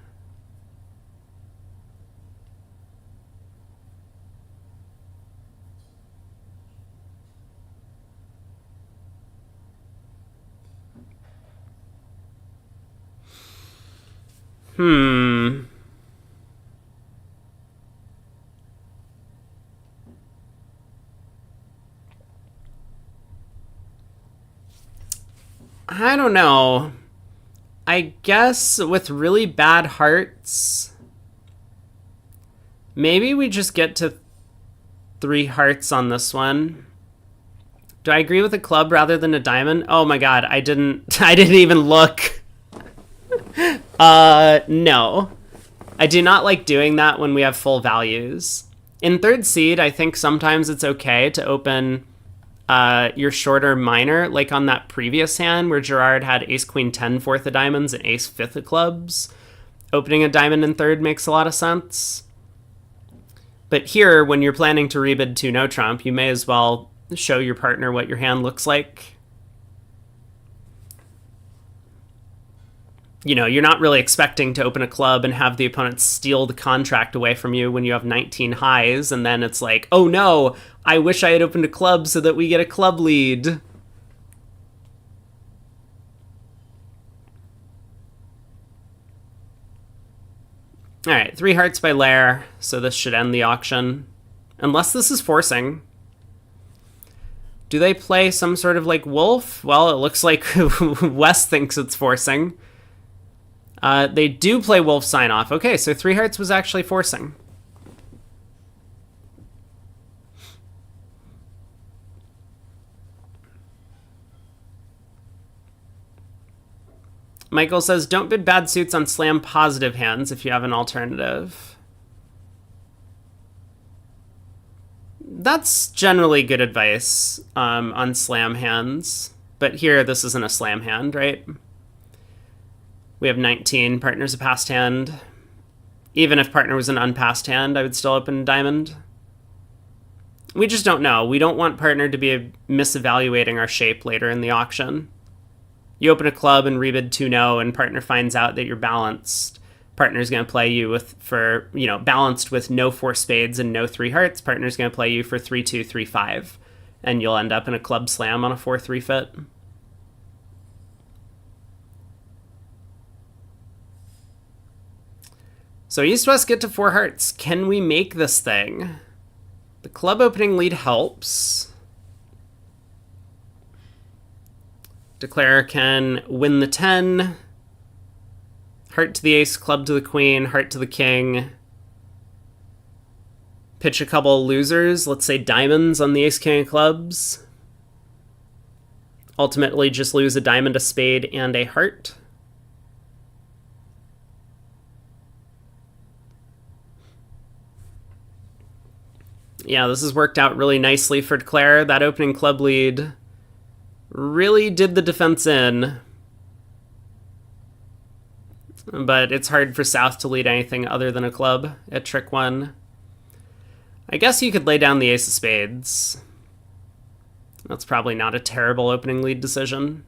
I don't know. I guess with really bad hearts, maybe we just get to 3 hearts on this one. Do I agree with a club rather than a diamond? Oh my god, I didn't even look. No. I do not like doing that when we have full values. In third seed, I think sometimes it's okay to open your shorter minor, like on that previous hand where Gerard had ace queen 10 fourth of diamonds and ace fifth of clubs. Opening a diamond in third makes a lot of sense. But here, when you're planning to rebid 2-0 trump, you may as well show your partner what your hand looks like. You know, you're not really expecting to open a club and have the opponent steal the contract away from you when you have 19 highs, and then it's like, oh no, I wish I had opened a club so that we get a club lead. All right, 3 hearts by Lair, so this should end the auction. Unless this is forcing. Do they play some sort of like wolf? Well, it looks like West thinks it's forcing. They do play wolf sign off. Okay, so 3 hearts was actually forcing. Michael says, don't bid bad suits on slam positive hands if you have an alternative. That's generally good advice on slam hands. But here, this isn't a slam hand, right? We have 19. Partner's a passed hand. Even if partner was an unpassed hand, I would still open diamond. We just don't know. We don't want partner to be misevaluating our shape later in the auction. You open a club and rebid 2-0 and partner finds out that you're balanced. Partner's going to play you balanced with no 4 spades and no 3 hearts. Partner's going to play you for 3-2, 3-5. And you'll end up in a club slam on a 4-3 fit. So East-West get to 4 hearts. Can we make this thing? The club opening lead helps. Declare can win the 10. Heart to the ace, club to the queen, heart to the king. Pitch a couple losers, let's say diamonds on the ace, king of clubs. Ultimately just lose a diamond, a spade, and a heart. Yeah, this has worked out really nicely for Claire. That opening club lead really did the defense in. But it's hard for South to lead anything other than a club at trick 1. I guess you could lay down the ace of spades. That's probably not a terrible opening lead decision.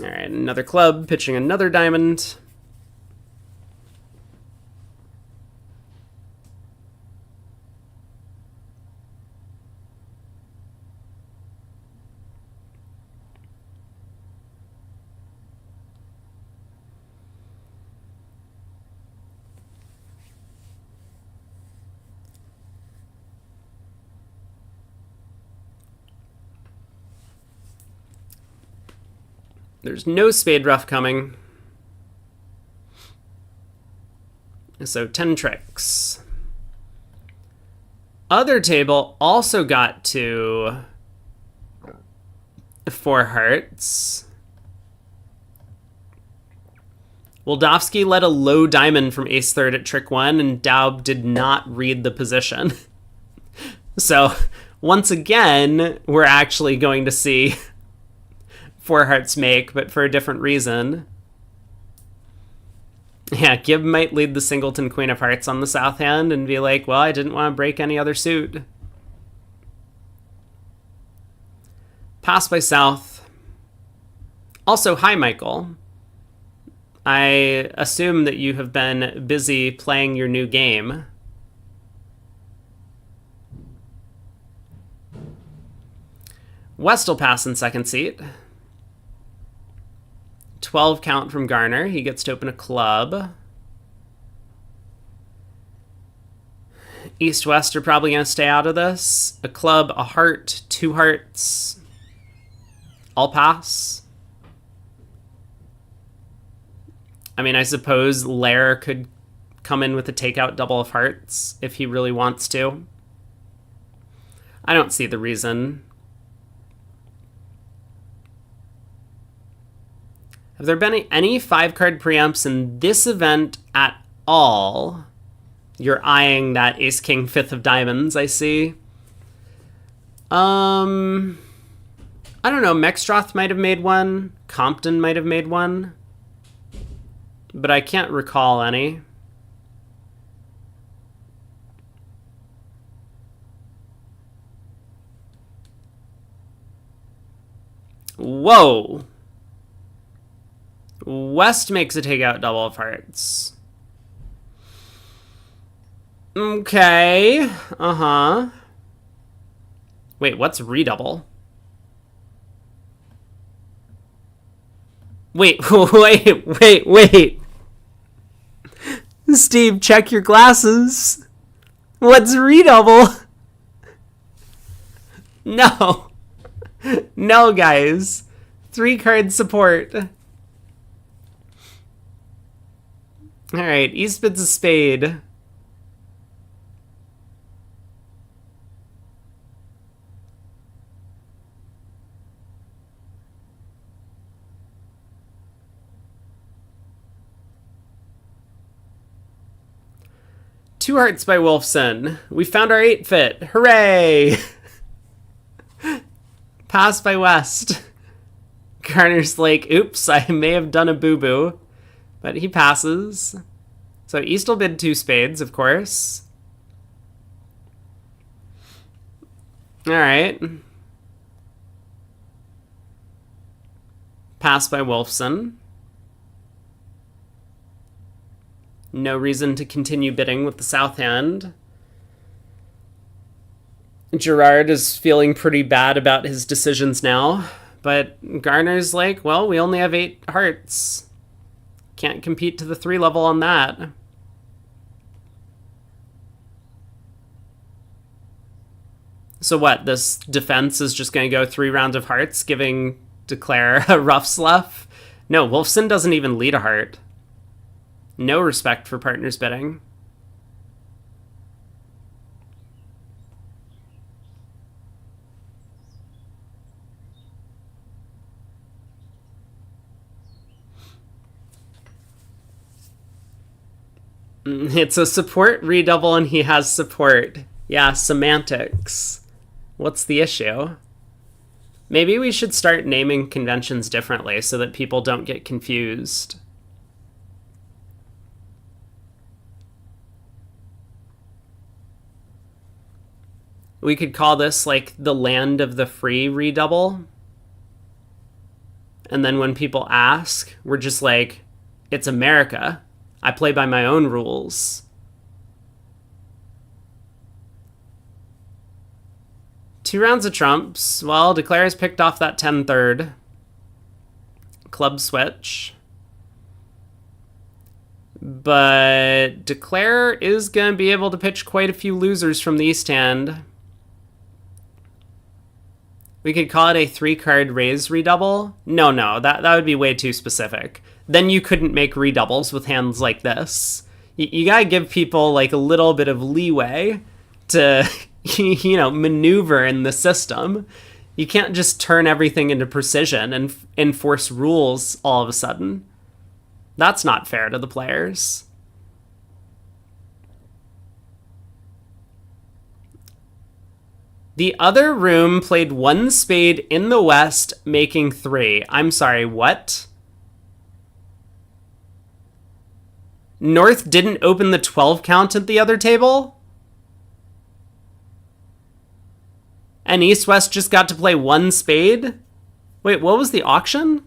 All right, another club, pitching another diamond. There's no spade rough coming. So 10 tricks. Other table also got to 4 hearts. Wildowski led a low diamond from ace third at trick 1, and Daub did not read the position. So once again, we're actually going to see 4 hearts make, but for a different reason. Yeah, Gibb might lead the singleton queen of hearts on the south hand and be like, well, I didn't want to break any other suit. Pass by south. Also, hi, Michael. I assume that you have been busy playing your new game. West will pass in second seat. 12 count from Garner. He gets to open a club. East-West are probably going to stay out of this. A club, a heart, 2 hearts. I'll pass. I mean, I suppose Lair could come in with a takeout double of hearts if he really wants to. I don't see the reason. Have there been any 5-card preempts in this event at all? You're eyeing that ace-king 5th of diamonds, I see. I don't know. Mextroth might have made one. Compton might have made one. But I can't recall any. Whoa! West makes a takeout double of hearts. Okay. Uh-huh. Wait, what's redouble? Wait, wait. Steve, check your glasses. What's redouble? No. No, guys. 3-card support. All right, East bids a spade. Two hearts by Wolfson. We found our 8-fit. Hooray! Pass by West. Garner's like, oops, I may have done a boo-boo. But he passes. So East will bid 2 spades, of course. All right. Pass by Wolfson. No reason to continue bidding with the south hand. Gerard is feeling pretty bad about his decisions now. But Garner's like, well, we only have 8 hearts. Can't compete to the 3 level on that. So what, this defense is just going to go 3 rounds of hearts, giving Declare a rough slough? No, Wolfson doesn't even lead a heart. No respect for partners bidding. It's a support redouble and he has support. Yeah, semantics. What's the issue? Maybe we should start naming conventions differently so that people don't get confused. We could call this like the land of the free redouble. And then when people ask, we're just like, it's America. I play by my own rules. Two rounds of trumps. Well, Declare has picked off that 10-3. Club switch. But Declare is going to be able to pitch quite a few losers from the East hand. We could call it a 3-card raise redouble. No, that would be way too specific. Then you couldn't make redoubles with hands like this. You gotta give people like a little bit of leeway to, maneuver in the system. You can't just turn everything into precision and enforce rules all of a sudden. That's not fair to the players. The other room played 1 spade in the West, making 3. I'm sorry, what? North didn't open the 12 count at the other table? And East-West just got to play 1 spade? Wait, what was the auction?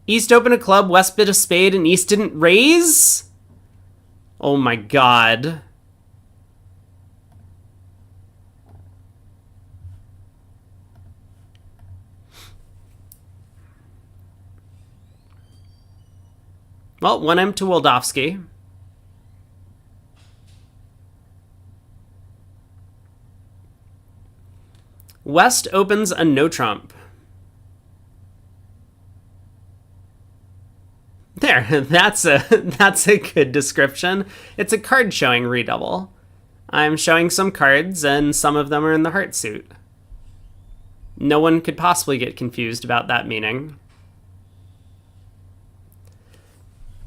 East opened a club, West bid a spade, and East didn't raise? Oh my god. Well, 1M to Wildowski. West opens a no trump. There, that's a good description. It's a card showing redouble. I'm showing some cards, and some of them are in the heart suit. No one could possibly get confused about that meaning.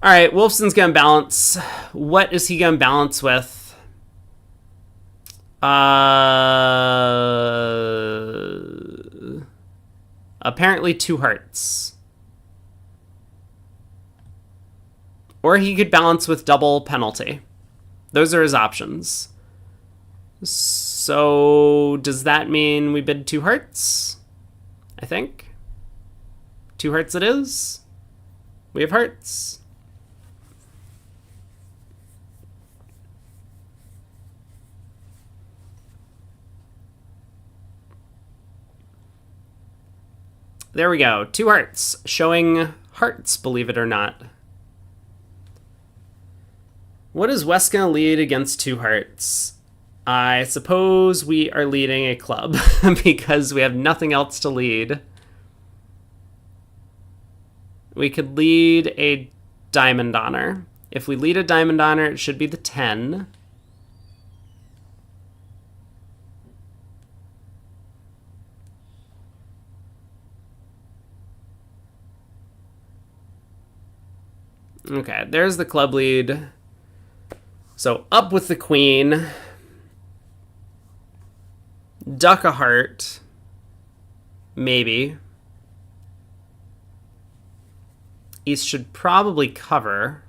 All right, Wolfson's going to balance. What is he going to balance with? Apparently 2 hearts. Or he could balance with double penalty. Those are his options. So does that mean we bid 2 hearts? I think. 2 hearts it is. We have hearts. There we go. 2 hearts. Showing hearts, believe it or not. What is West going to lead against 2 hearts? I suppose we are leading a club because we have nothing else to lead. We could lead a diamond honor. If we lead a diamond honor, it should be the 10. Okay, there's the club lead. So up with the queen. Duck a heart. Maybe. East should probably cover.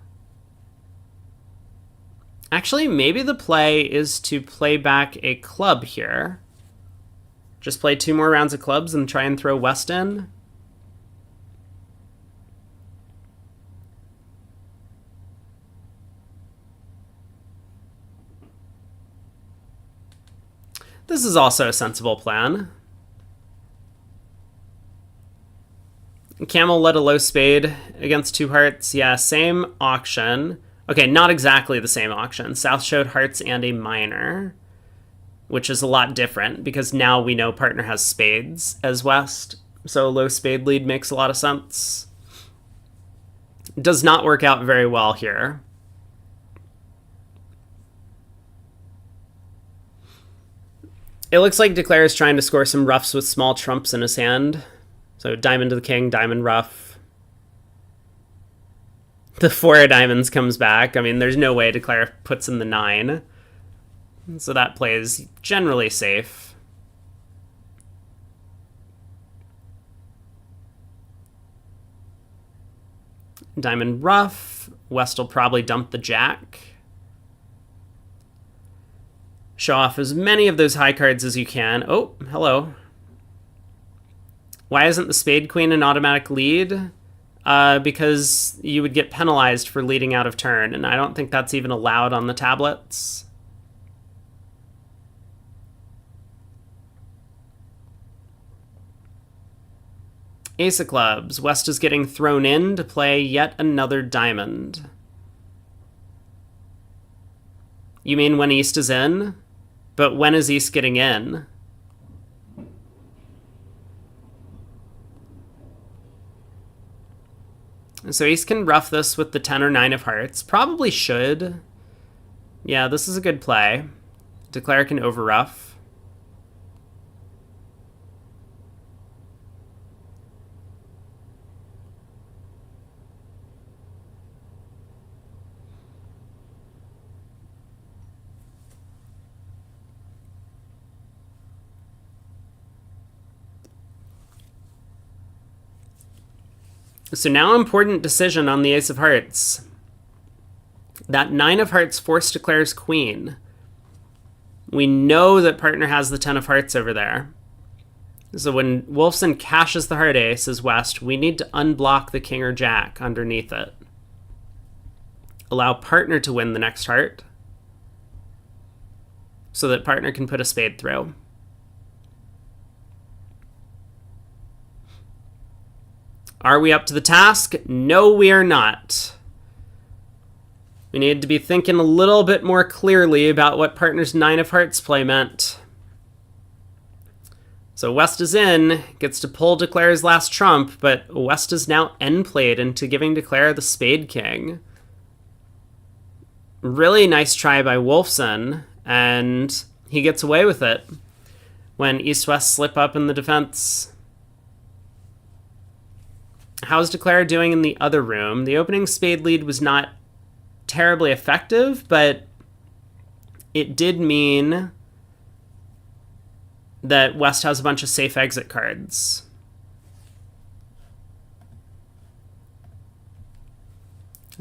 Actually, maybe the play is to play back a club here. Just play 2 more rounds of clubs and try and throw West in. This is also a sensible plan. Camel led a low spade against 2 hearts. Yeah, same auction. Okay, not exactly the same auction. South showed hearts and a minor, which is a lot different because now we know partner has spades as West. So a low spade lead makes a lot of sense. Does not work out very well here. It looks like Declare is trying to score some roughs with small trumps in his hand. So diamond to the king, diamond rough. The 4 of diamonds comes back. I mean, there's no way Declare puts in the 9. So that play is generally safe. Diamond rough. West will probably dump the jack. Show off as many of those high cards as you can. Oh, hello. Why isn't the spade queen an automatic lead? Because you would get penalized for leading out of turn, and I don't think that's even allowed on the tablets. Ace of clubs. West is getting thrown in to play yet another diamond. You mean when East is in? But when is East getting in? So East can ruff this with the 10 or 9 of hearts. Probably should. Yeah, this is a good play. Declare can overruff. So now important decision on the Ace of Hearts. That 9 of Hearts force declares queen. We know that partner has the 10 of Hearts over there. So when Wolfson cashes the heart ace as West, we need to unblock the king or jack underneath it. Allow partner to win the next heart so that partner can put a spade through. Are we up to the task? No, we are not. We need to be thinking a little bit more clearly about what partner's 9 of hearts play meant. So West is in, gets to pull Declare's last trump, but West is now end-played into giving Declare the spade king. Really nice try by Wolfson, and he gets away with it when East-West slip up in the defense. How's Declare doing in the other room? The opening spade lead was not terribly effective, but it did mean that West has a bunch of safe exit cards.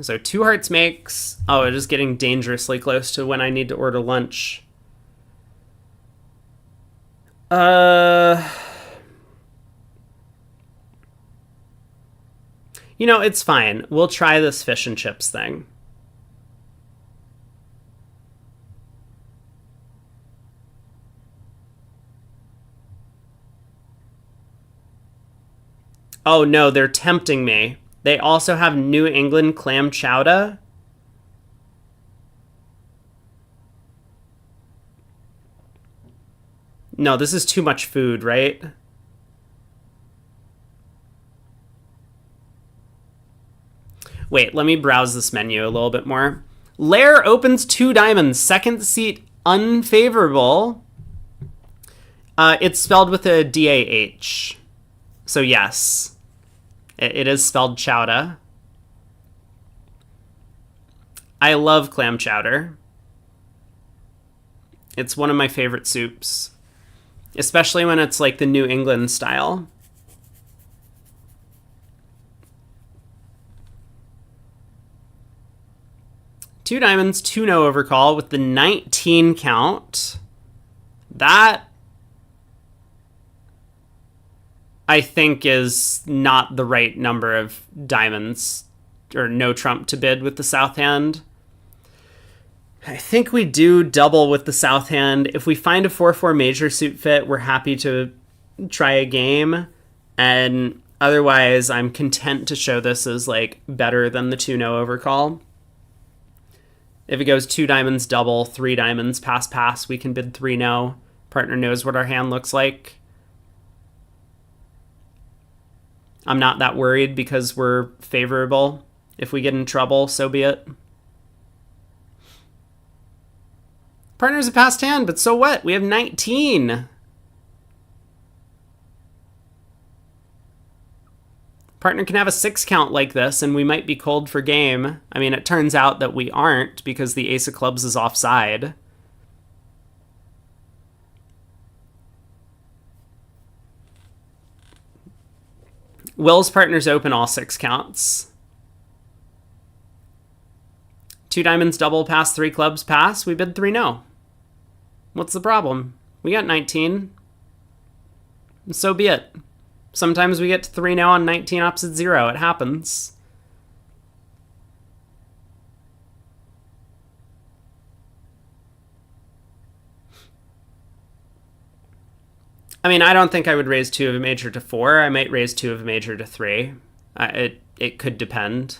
So 2 hearts makes... Oh, it is getting dangerously close to when I need to order lunch. You know, it's fine. We'll try this fish and chips thing. Oh no, they're tempting me. They also have New England clam chowder. No, this is too much food, right? Wait, let me browse this menu a little bit more. Lair opens 2 diamonds. Second seat unfavorable. It's spelled with a D-A-H. So yes, it is spelled chowder. I love clam chowder. It's one of my favorite soups. Especially when it's like the New England style. Two diamonds, 2 no overcall with the 19 count. That, I think, is not the right number of diamonds or no trump to bid with the south hand. I think we do double with the south hand. If we find a 4-4 major suit fit, we're happy to try a game. And otherwise, I'm content to show this as like better than the 2 no overcall. If it goes 2 diamonds double, 3 diamonds pass, we can bid 3 no. Partner knows what our hand looks like. I'm not that worried because we're favorable. If we get in trouble, so be it. Partner's a passed hand, but so what? We have 19. Partner can have a 6 count like this, and we might be cold for game. I mean, it turns out that we aren't because the ace of clubs is offside. Will's partner's open all 6 counts. 2 diamonds double pass, 3 clubs pass. We bid 3 no. What's the problem? We got 19. So be it. Sometimes we get to 3-0 on 19 opposite 0. It happens. I mean, I don't think I would raise 2 of a major to 4. I might raise 2 of a major to 3. It could depend.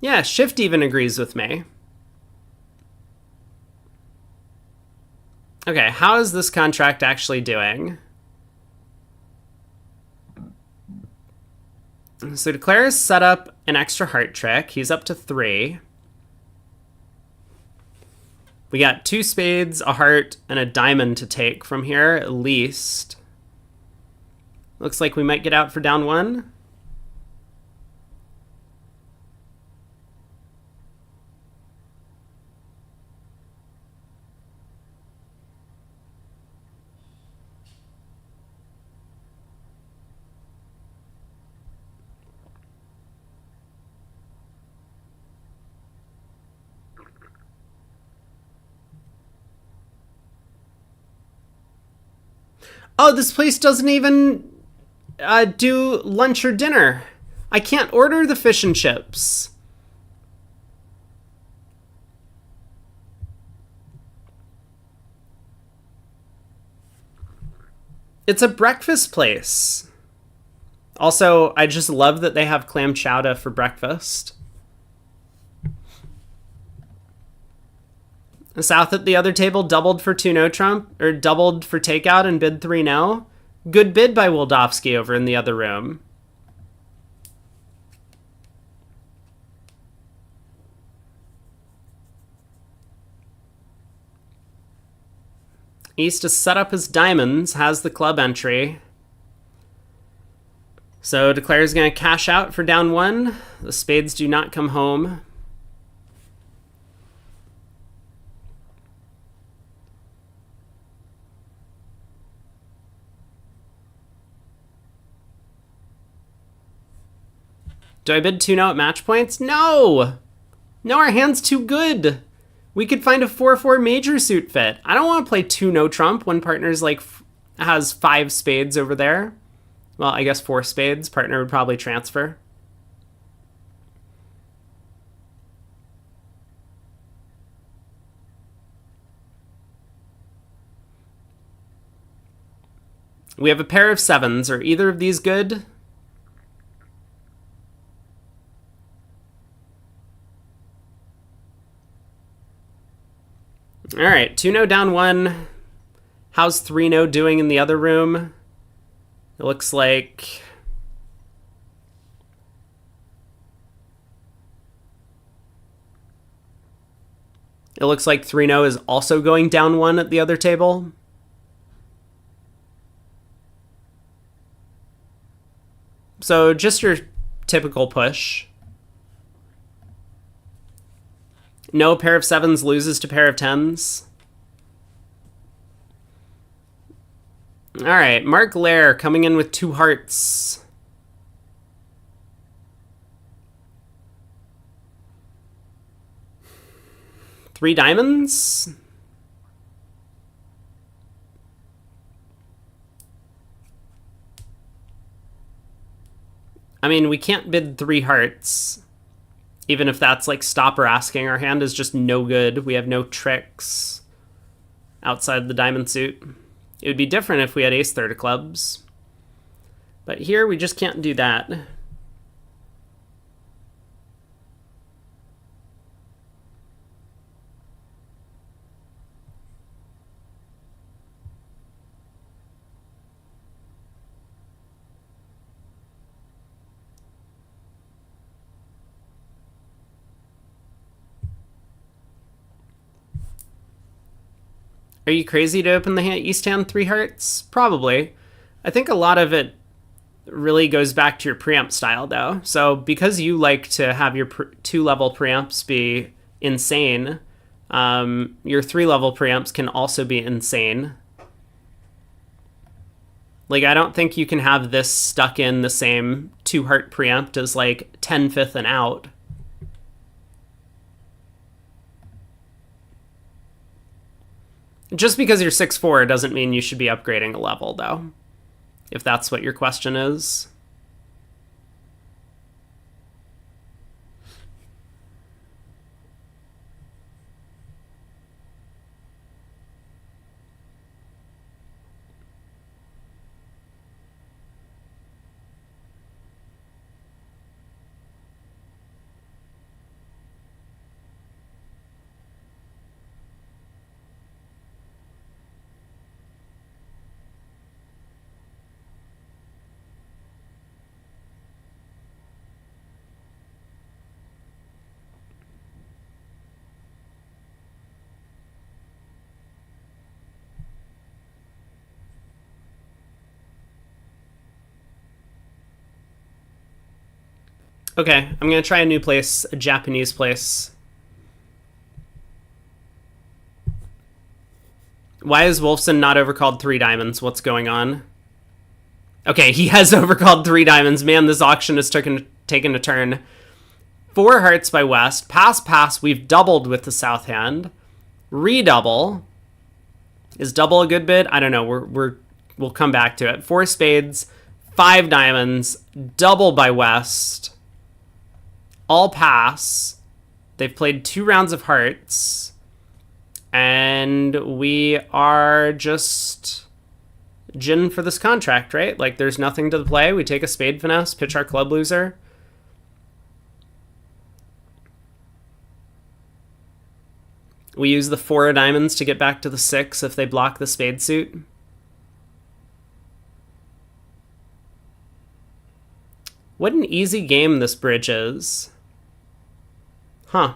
Yeah, Shift even agrees with me. Okay, how is this contract actually doing? So Declare has set up an extra heart trick. He's up to 3. We got 2 spades, a heart, and a diamond to take from here, at least. Looks like we might get out for down 1. Oh, this place doesn't even do lunch or dinner. I can't order the fish and chips. It's a breakfast place. Also, I just love that they have clam chowder for breakfast. South at the other table doubled for 2-0 Trump, or doubled for takeout and bid 3-0. Good bid by Wildowski over in the other room. East has set up his diamonds, has the club entry. So Declare's going to cash out for down 1. The spades do not come home. Do I bid 2-0 at match points? No! No, our hand's too good. We could find a 4-4 major suit fit. I don't want to play 2-0 Trump when partner's like has 5 spades over there. Well, I guess 4 spades. Partner would probably transfer. We have a pair of 7s. Are either of these good? All right, 2-0 down 1. How's 3-0 doing in the other room? It looks like... It looks like 3-0 is also going down 1 at the other table. So just your typical push. No pair of 7s loses to pair of 10s. All right, Mark Lair coming in with 2 hearts. Three diamonds? I mean, we can't bid 3 hearts. Even if that's like stopper asking. Our hand is just no good. We have no tricks outside the diamond suit. It would be different if we had ace third of clubs. But here we just can't do that. Are you crazy to open the East hand 3 hearts? Probably. I think a lot of it really goes back to your preamp style, though. So because you like to have your 2-level preamps be insane, your 3-level preamps can also be insane. Like, I don't think you can have this stuck in the same 2-heart preamp as, like, 10/5 and out. Just because you're 6'4" doesn't mean you should be upgrading a level, though, if that's what your question is. Okay, I'm going to try a new place, a Japanese place. Why is Wolfson not overcalled 3 diamonds? What's going on? Okay, he has overcalled 3 diamonds. Man, this auction has taken a turn. 4 hearts by West. Pass, pass. We've doubled with the South hand. Redouble. Is double a good bid? I don't know. We'll come back to it. 4 spades, 5 diamonds, double by West. All pass. They've played 2 rounds of hearts. And we are just gin for this contract, right? Like, there's nothing to the play. We take a spade finesse, pitch our club loser. We use the 4 of diamonds to get back to the 6 if they block the spade suit. What an easy game this bridge is. Huh.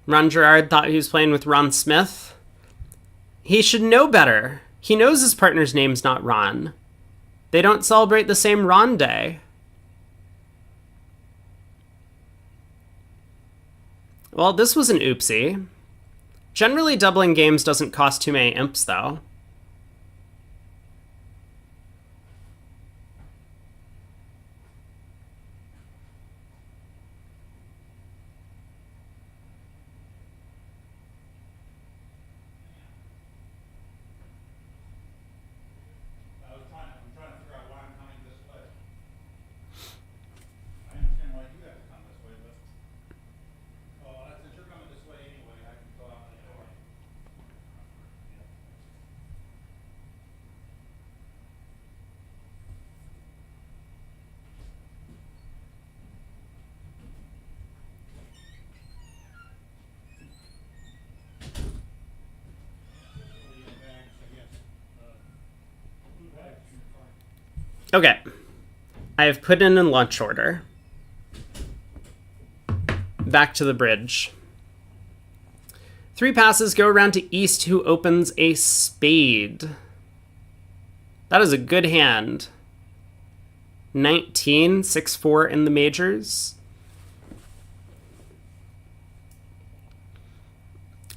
Ron Gerard thought he was playing with Ron Smith. He should know better. He knows his partner's name's not Ron. They don't celebrate the same Ron Day. Well, this was an oopsie. Generally, doubling games doesn't cost too many imps, though. Okay. I have put in a lunch order. Back to the bridge. 3 passes go around to East, who opens a spade. That is a good hand. 19, 6-4 in the majors.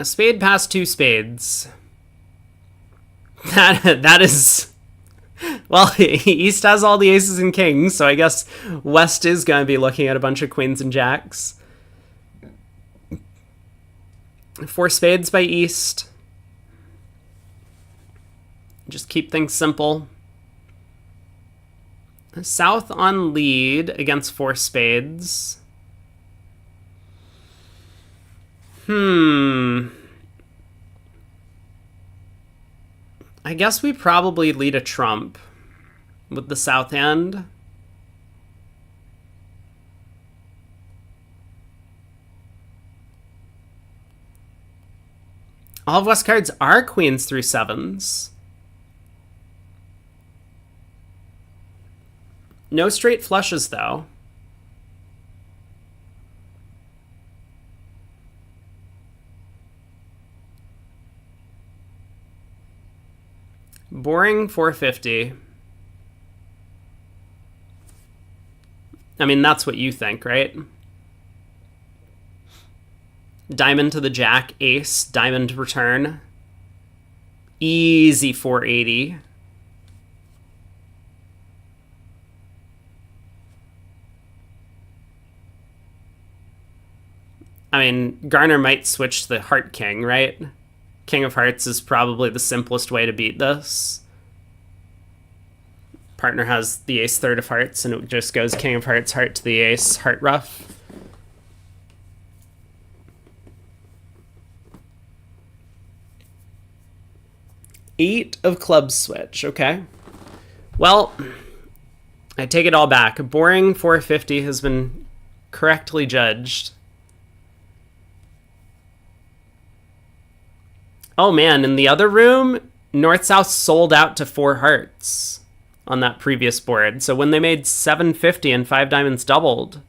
A spade past 2 spades. That is... Well, East has all the aces and kings, so I guess West is going to be looking at a bunch of queens and jacks. 4 spades by East. Just keep things simple. South on lead against 4 spades. I guess we probably lead a trump with the south hand. All of West cards are queens through 7s. No straight flushes, though. Boring 450. I mean, that's what you think, right? Diamond to the jack, ace, diamond return. Easy 480. I mean, Garner might switch to the heart king, right? King of hearts is probably the simplest way to beat this. Partner has the ace third of hearts, and it just goes king of hearts, heart to the ace, heart rough. Eight of clubs switch, okay. Well, I take it all back. Boring 450 has been correctly judged. Oh man, in the other room, North-South sold out to 4 hearts on that previous board. So when they made 750 and 5 diamonds doubled.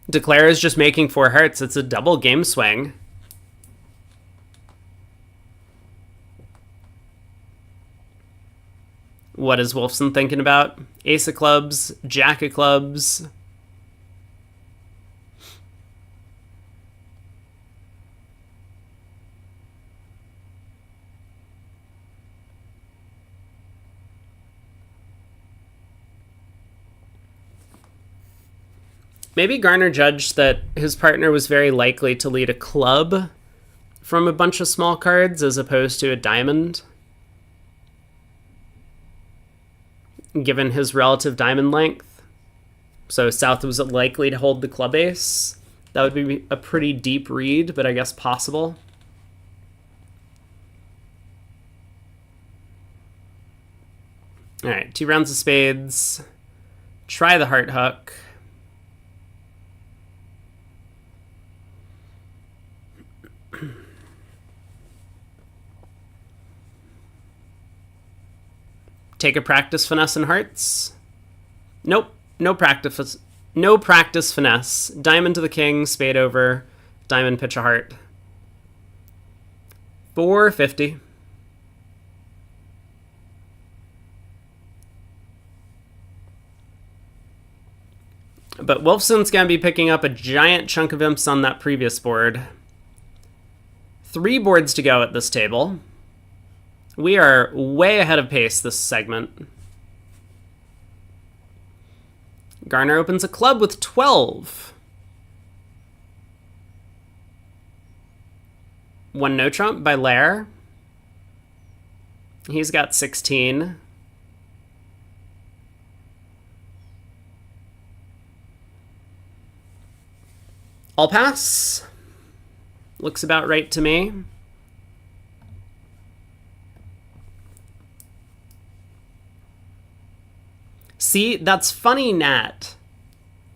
Declare is just making 4 hearts. It's a double game swing. What is Wolfson thinking about? Ace of clubs, jack of clubs. Maybe Garner judged that his partner was very likely to lead a club from a bunch of small cards as opposed to a diamond, given his relative diamond length. So South was likely to hold the club ace. That would be a pretty deep read, but I guess possible. All right, 2 rounds of spades. Try the heart hook. Take a practice finesse and hearts. Nope, no practice finesse. Diamond to the king, spade over, diamond pitch a heart. 450. But Wolfson's gonna be picking up a giant chunk of imps on that previous board. 3 boards to go at this table. We are way ahead of pace this segment. Garner opens a club with 12. 1 no trump by Lair. He's got 16. All pass. Looks about right to me. See, that's funny, Nat.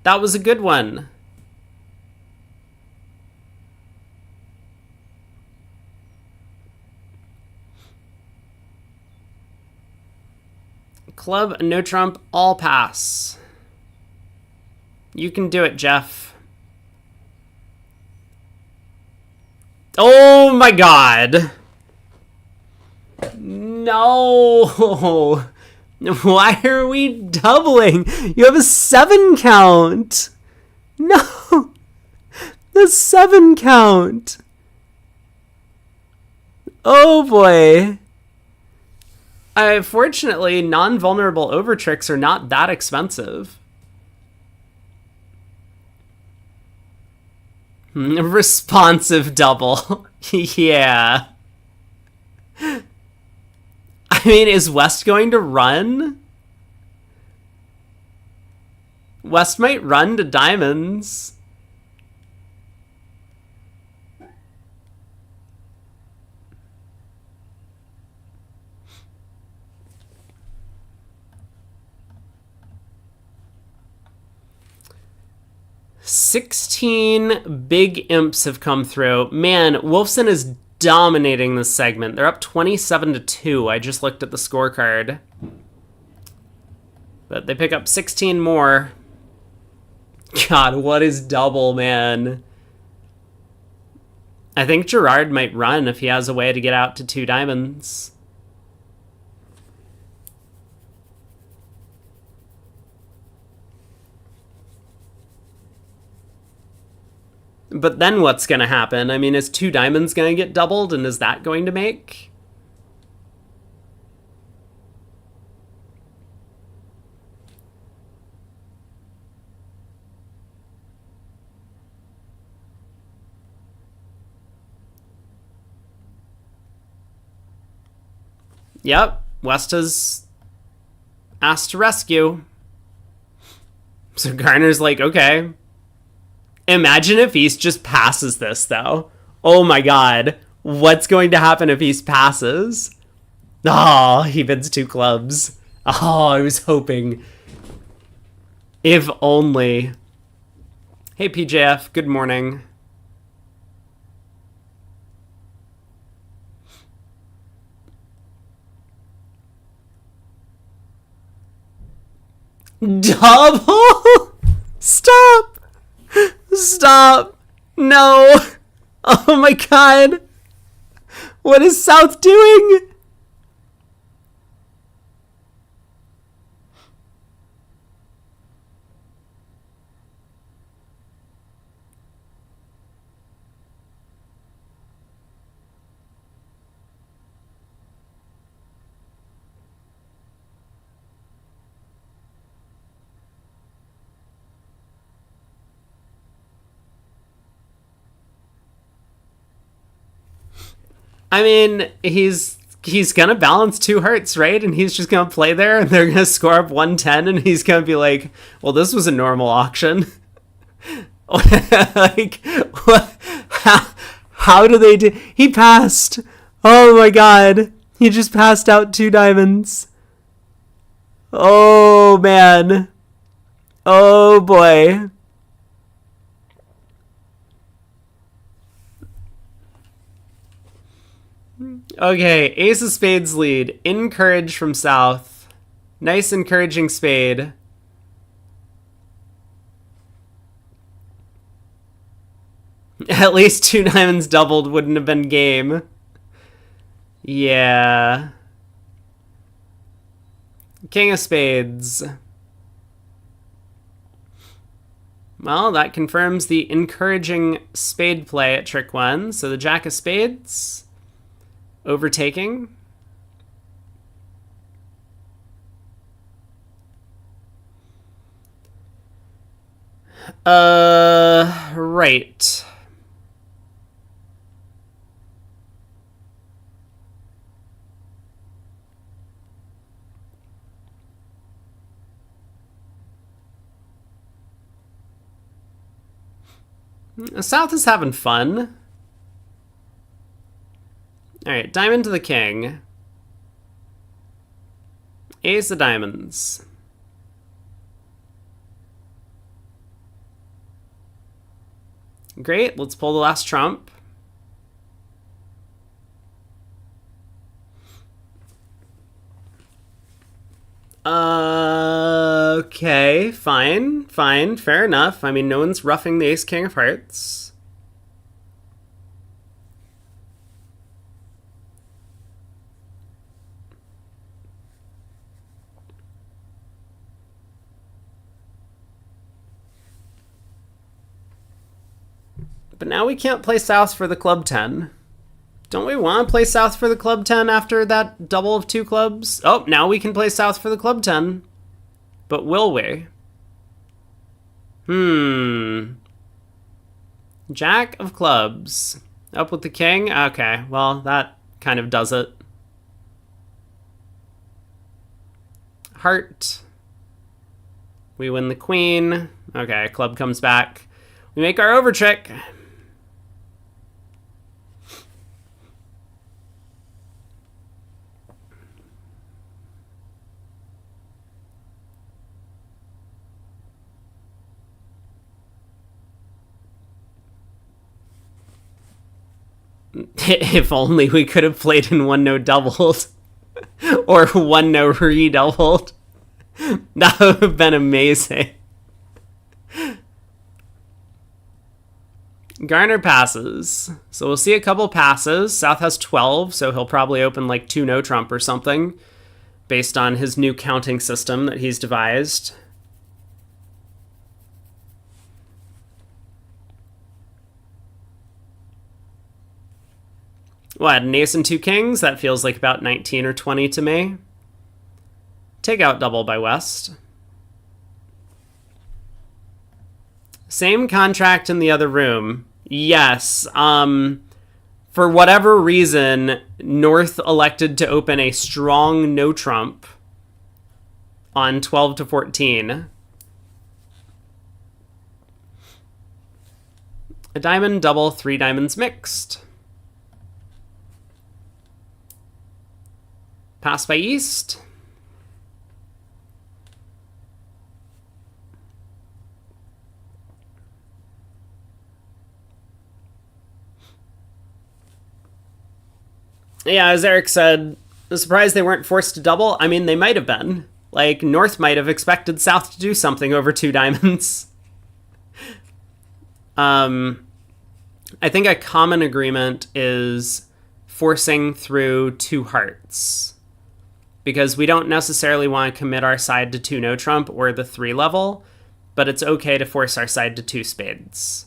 That was a good one. Club, no trump, all pass. You can do it, Jeff. Oh my god. No. Why are we doubling? You have a 7 count. No. The 7 count. Oh boy. Fortunately, non-vulnerable overtricks are not that expensive. Responsive double. Yeah. I mean, is West going to run? West might run to diamonds. $16 big imps have come through. Man, Wolfson is dominating this segment. They're up 27-2. I just looked at the scorecard. But they pick up 16 more. God, what is double, man? I think Gerard might run if he has a way to get out to 2 diamonds. But then what's going to happen? I mean, is 2 diamonds going to get doubled, and is that going to make? Yep, West has asked to rescue. So Garner's like, okay. Imagine if East just passes this, though. Oh my god. What's going to happen if East passes? Oh, he bids 2 clubs. Oh, I was hoping. If only. Hey, PJF. Good morning. Double? Stop. Stop. No. Oh my god. What is South doing? I mean, he's gonna balance 2 hearts, right? And he's just gonna play there, and they're gonna score up 110, and he's gonna be like, well, this was a normal auction. Like, what? How do they do? He passed. Oh my god. He just passed out 2 diamonds. Oh, man. Oh, boy. Okay, Ace of Spades lead. Encourage from South. Nice encouraging spade. At least 2 diamonds doubled wouldn't have been game. Yeah. King of Spades. Well, that confirms the encouraging spade play at trick 1. So the Jack of Spades overtaking. Right. South is having fun. Alright, diamond to the king. Ace of diamonds. Great, let's pull the last trump. Okay, fine, fair enough. I mean, no one's roughing the ace king of hearts. But now we can't play South for the club 10. Don't we want to play South for the club 10 after that double of 2 clubs? Oh, now we can play South for the club 10. But will we? Jack of clubs. Up with the king? Okay, well, that kind of does it. heart. We win the queen. Okay, club comes back. We make our over trick. If only we could have played in one no doubled. Or one no redoubled. That would have been amazing. Garner passes. So we'll see a couple passes. South has 12, so he'll probably open like 2 no trump or something based on his new counting system that he's devised. What, an ace and 2 kings? That feels like about 19 or 20 to me. Take out double by West. Same contract in the other room. Yes. For whatever reason, North elected to open a strong no trump on 12 to 14. A diamond double, 3 diamonds mixed. Pass by East. Yeah, as Eric said, I'm surprised they weren't forced to double. I mean, they might have been. Like, North might have expected South to do something over 2 diamonds. I think a common agreement is forcing through 2 hearts. Because we don't necessarily want to commit our side to 2 no trump or the 3 level, but it's okay to force our side to 2 spades.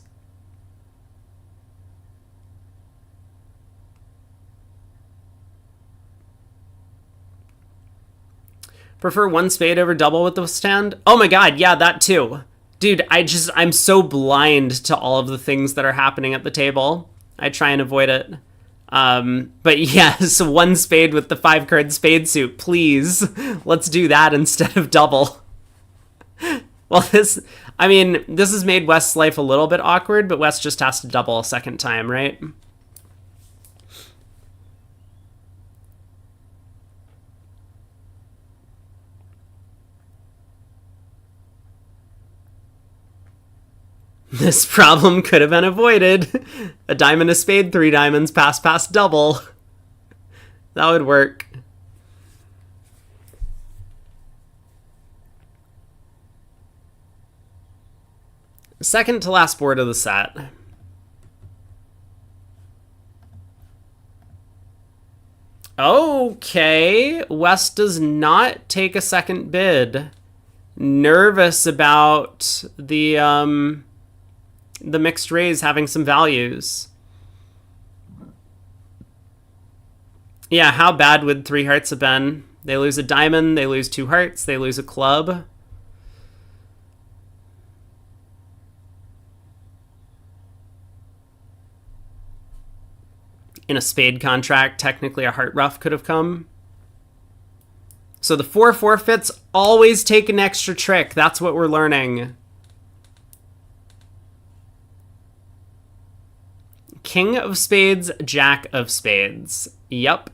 Prefer 1 spade over double with the stand? Oh my god, yeah, that too. Dude, I'm so blind to all of the things that are happening at the table. I try and avoid it. But yes, 1 spade with the 5-card spade suit, please. Let's do that instead of double. Well, this has made West's life a little bit awkward, but West just has to double a second time, right? This problem could have been avoided. A diamond, a spade, 3 diamonds, pass, pass, double. That would work. Second to last board of the set. Okay, West does not take a second bid. Nervous about the mixed raise having some values. Yeah, how bad would 3 hearts have been? They lose a diamond, they lose 2 hearts, they lose a club. In a spade contract, technically a heart ruff could have come. So the 4 forfeits always take an extra trick. That's what we're learning. King of spades, jack of spades. Yep.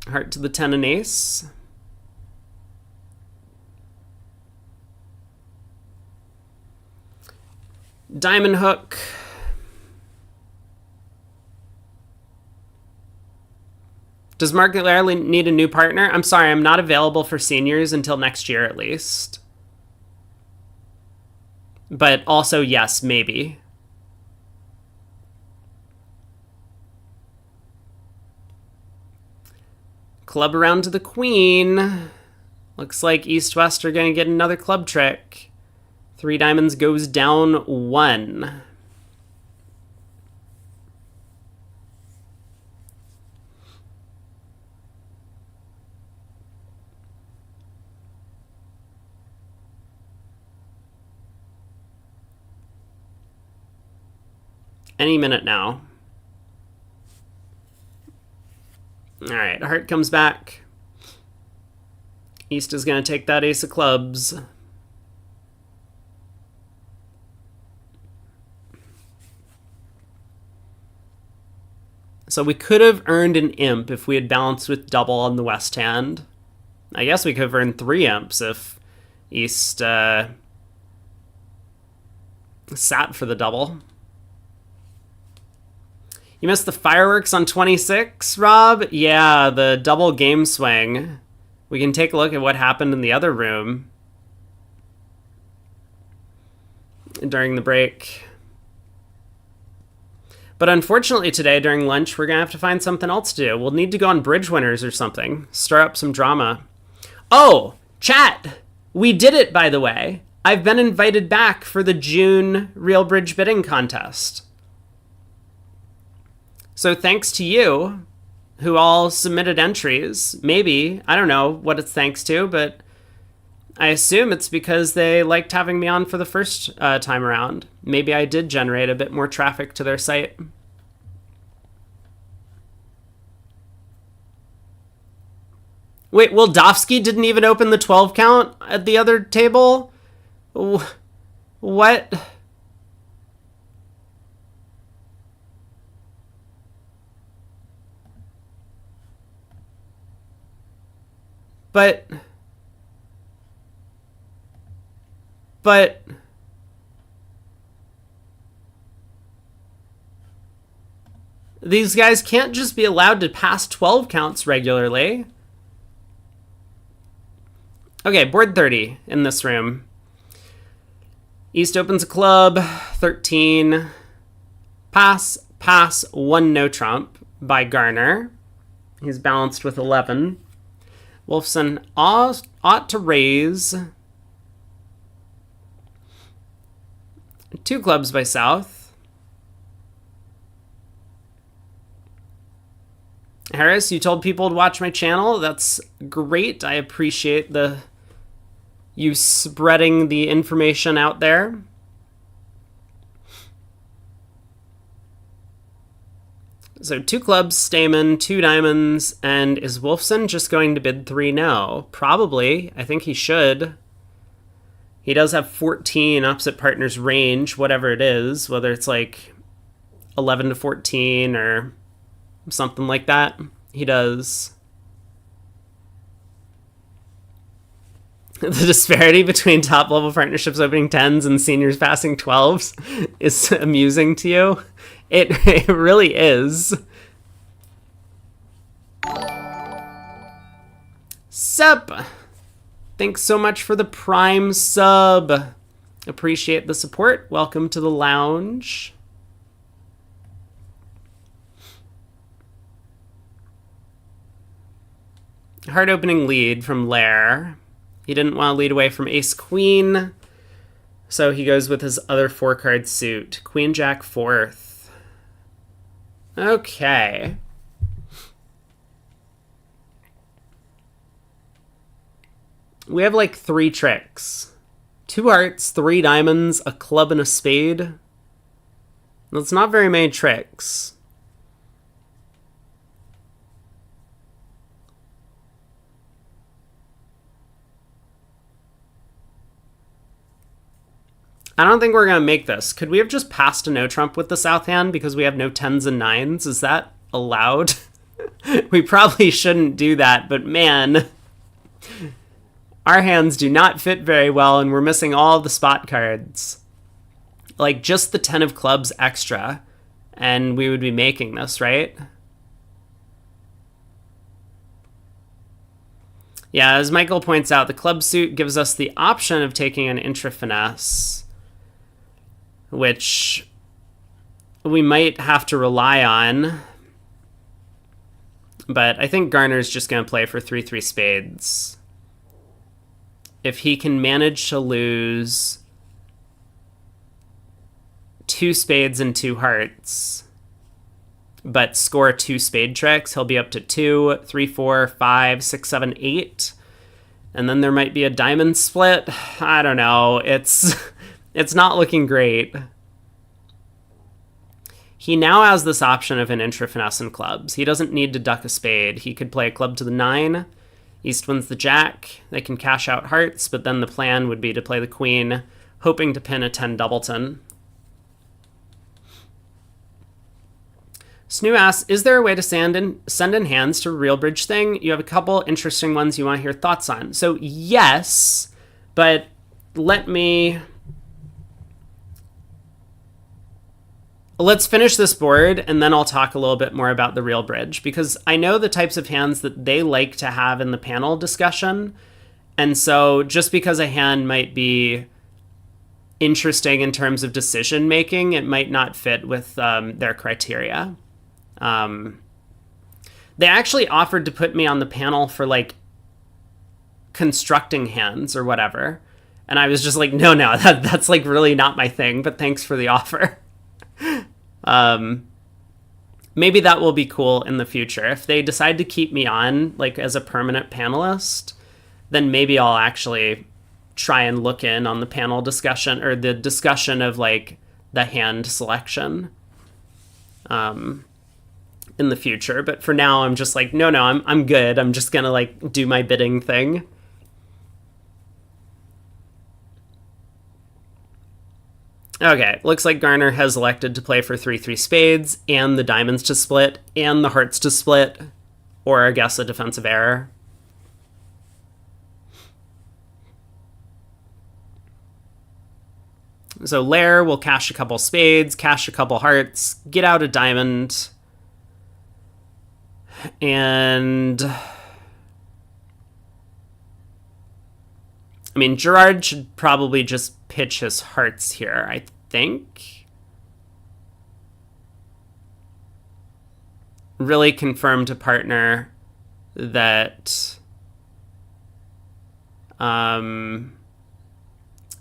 Heart to the 10 and ace. Diamond hook. Does Mark Larry need a new partner? I'm sorry, I'm not available for seniors until next year at least. But also, yes, maybe. Club around to the queen. Looks like East-West are going to get another club trick. 3 diamonds goes down 1. any minute now. All right, heart comes back. East is going to take that ace of clubs. So we could have earned an imp if we had balanced with double on the west hand. I guess we could have earned 3 imps if East sat for the double. You missed the fireworks on 26, Rob? Yeah, the double game swing. We can take a look at what happened in the other room during the break. But unfortunately today, during lunch, we're going to have to find something else to do. We'll need to go on Bridge Winners or something. Stir up some drama. Oh, chat! We did it, by the way. I've been invited back for the June Real Bridge bidding contest. So thanks to you, who all submitted entries. Maybe, I don't know what it's thanks to, but I assume it's because they liked having me on for the first time around. Maybe I did generate a bit more traffic to their site. Wait, Wildofsky didn't even open the 12 count at the other table? What? But these guys can't just be allowed to pass 12 counts regularly. Okay, board 30 in this room. East opens a club, 13. Pass, 1 no trump by Garner. He's balanced with 11. Wolfson ought to raise 2 clubs by South. Harris, you told people to watch my channel. That's great. I appreciate you spreading the information out there. So 2 clubs, Stamen, 2 diamonds, and is Wolfson just going to bid 3 no? Probably. I think he should. He does have 14 opposite partners range, whatever it is, whether it's like 11 to 14 or something like that. He does. The disparity between top level partnerships opening 10s and seniors passing 12s is amusing to you. It really is. Sep, thanks so much for the Prime sub. Appreciate the support. Welcome to the lounge. Hard opening lead from Lair. He didn't want to lead away from Ace Queen, so he goes with his other 4-card suit. Queen Jack 4th. Okay. We have like 3 tricks. 2 hearts, 3 diamonds, a club, and a spade. That's not very many tricks. I don't think we're going to make this. Could we have just passed a no trump with the south hand because we have no 10s and 9s? Is that allowed? We probably shouldn't do that, but man, our hands do not fit very well and we're missing all the spot cards. Like just the 10 of clubs extra and we would be making this, right? Yeah, as Michael points out, the club suit gives us the option of taking an intra finesse, which we might have to rely on. But I think Garner's just going to play for 3-3 spades. If he can manage to lose 2 spades and 2 hearts, but score 2 spade tricks, he'll be up to 2, 3, 4, 5, 6, 7, 8. And then there might be a diamond split. I don't know. It's not looking great. he now has this option of an intra-finesse and clubs. He doesn't need to duck a spade. He could play a club to the 9. East wins the jack. They can cash out hearts, but then the plan would be to play the queen, hoping to pin a 10 doubleton. Snoo asks, is there a way to send in hands to a real bridge thing? You have a couple interesting ones you want to hear thoughts on. So yes, but let's finish this board and then I'll talk a little bit more about the real bridge, because I know the types of hands that they like to have in the panel discussion. And so just because a hand might be interesting in terms of decision making, it might not fit with their criteria. They actually offered to put me on the panel for like constructing hands or whatever. And I was just like, no, that's like really not my thing, but thanks for the offer. Maybe that will be cool in the future. If they decide to keep me on like as a permanent panelist, then maybe I'll actually try and look in on the panel discussion or the discussion of like the hand selection in the future. But for now, I'm just like, no, I'm good. I'm just gonna like do my bidding thing. Okay, looks like Garner has elected to play for 3-3 spades and the diamonds to split and the hearts to split, or I guess a defensive error. So Lair will cash a couple spades, cash a couple hearts, get out a diamond, and I mean, Gerard should probably just pitch his hearts here, I think. Really confirm to partner that that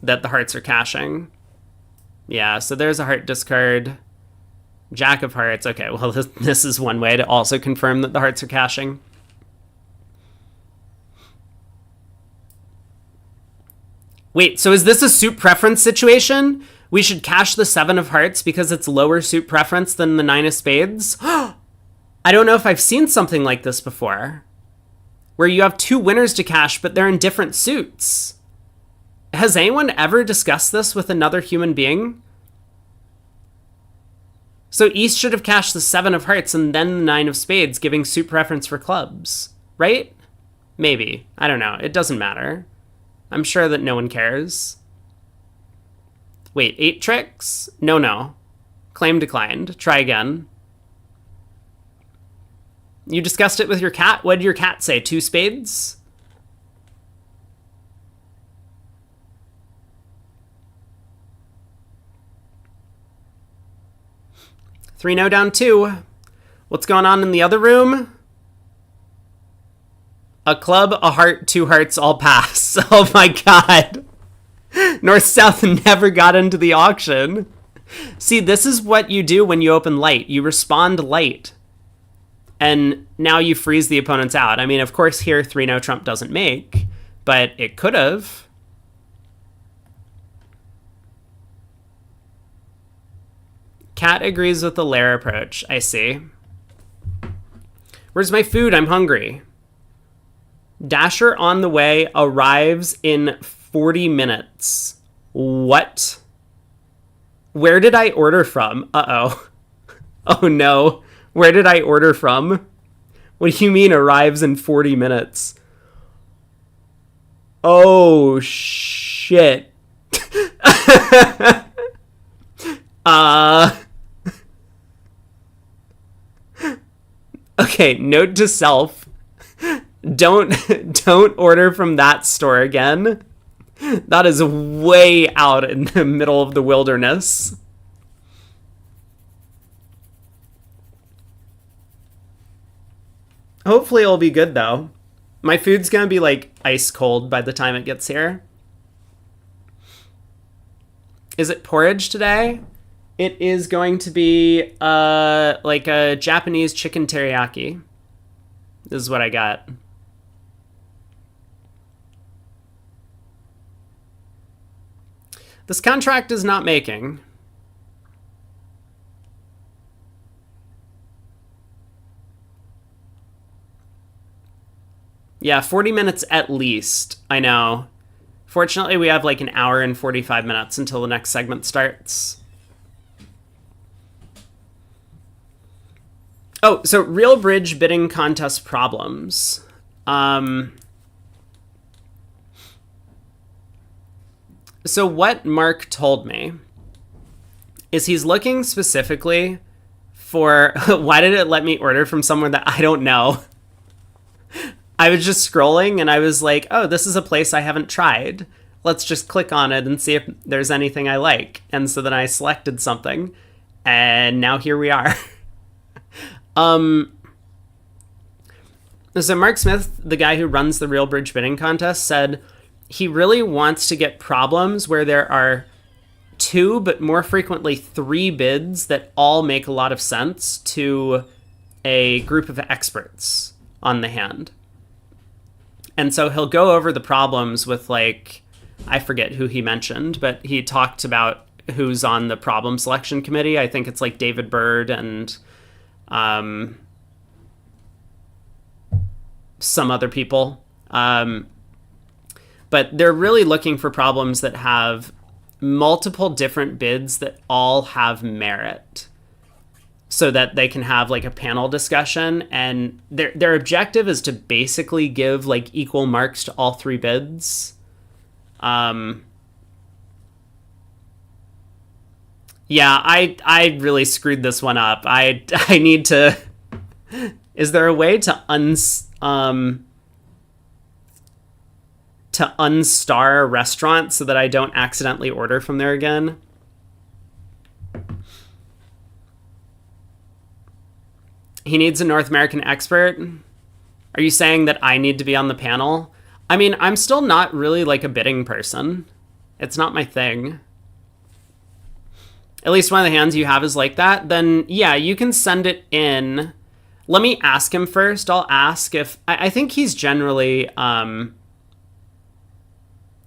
the hearts are cashing. Yeah, so there's a heart discard. Jack of hearts. Okay, well, this is one way to also confirm that the hearts are cashing. Wait, so is this a suit preference situation? We should cash the 7 of hearts because it's lower suit preference than the 9 of spades? I don't know if I've seen something like this before, where you have 2 winners to cash, but they're in different suits. Has anyone ever discussed this with another human being? So East should have cashed the 7 of hearts and then the 9 of spades, giving suit preference for clubs, right? Maybe. I don't know. It doesn't matter. I'm sure that no one cares. Wait, 8 tricks? No. Claim declined. Try again. You discussed it with your cat? What did your cat say? 2 spades? Three no down 2. What's going on in the other room? A club, a heart, 2 hearts, all pass. Oh my god. North-South never got into the auction. See, this is what you do when you open light. You respond light. And now you freeze the opponents out. I mean, of course, here 3 no trump doesn't make, but it could have. Cat agrees with the Lair approach. I see. Where's my food? I'm hungry. Dasher on the way arrives in 40 minutes. What? Where did I order from? Uh-oh. Oh no. Where did I order from? What do you mean arrives in 40 minutes? Oh, shit. Okay, note to self. Don't order from that store again. That is way out in the middle of the wilderness. Hopefully it'll be good though. My food's gonna be like ice cold by the time it gets here. Is it porridge today? It is going to be like a Japanese chicken teriyaki. This is what I got. This contract is not making. Yeah, 40 minutes at least. I know. Fortunately, we have like an hour and 45 minutes until the next segment starts. Oh, so real bridge bidding contest problems. So what Mark told me is he's looking specifically for... Why did it let me order from someone that I don't know? I was just scrolling and I was like, oh, this is a place I haven't tried. Let's just click on it and see if there's anything I like. And so then I selected something and now here we are. So Mark Smith, the guy who runs the Real Bridge bidding contest, said he really wants to get problems where there are 2, but more frequently 3 bids that all make a lot of sense to a group of experts on the hand. And so he'll go over the problems with, like, I forget who he mentioned, but he talked about who's on the problem selection committee. I think it's like David Bird and some other people. But they're really looking for problems that have multiple different bids that all have merit, so that they can have like a panel discussion, and their objective is to basically give like equal marks to all 3 bids. Yeah, I really screwed this one up. I need to... Is there a way to unstar a restaurant so that I don't accidentally order from there again? He needs a North American expert. Are you saying that I need to be on the panel? I mean, I'm still not really like a bidding person. It's not my thing. At least one of the hands you have is like that. Then yeah, you can send it in. Let me ask him first. I'll ask if... I think he's generally...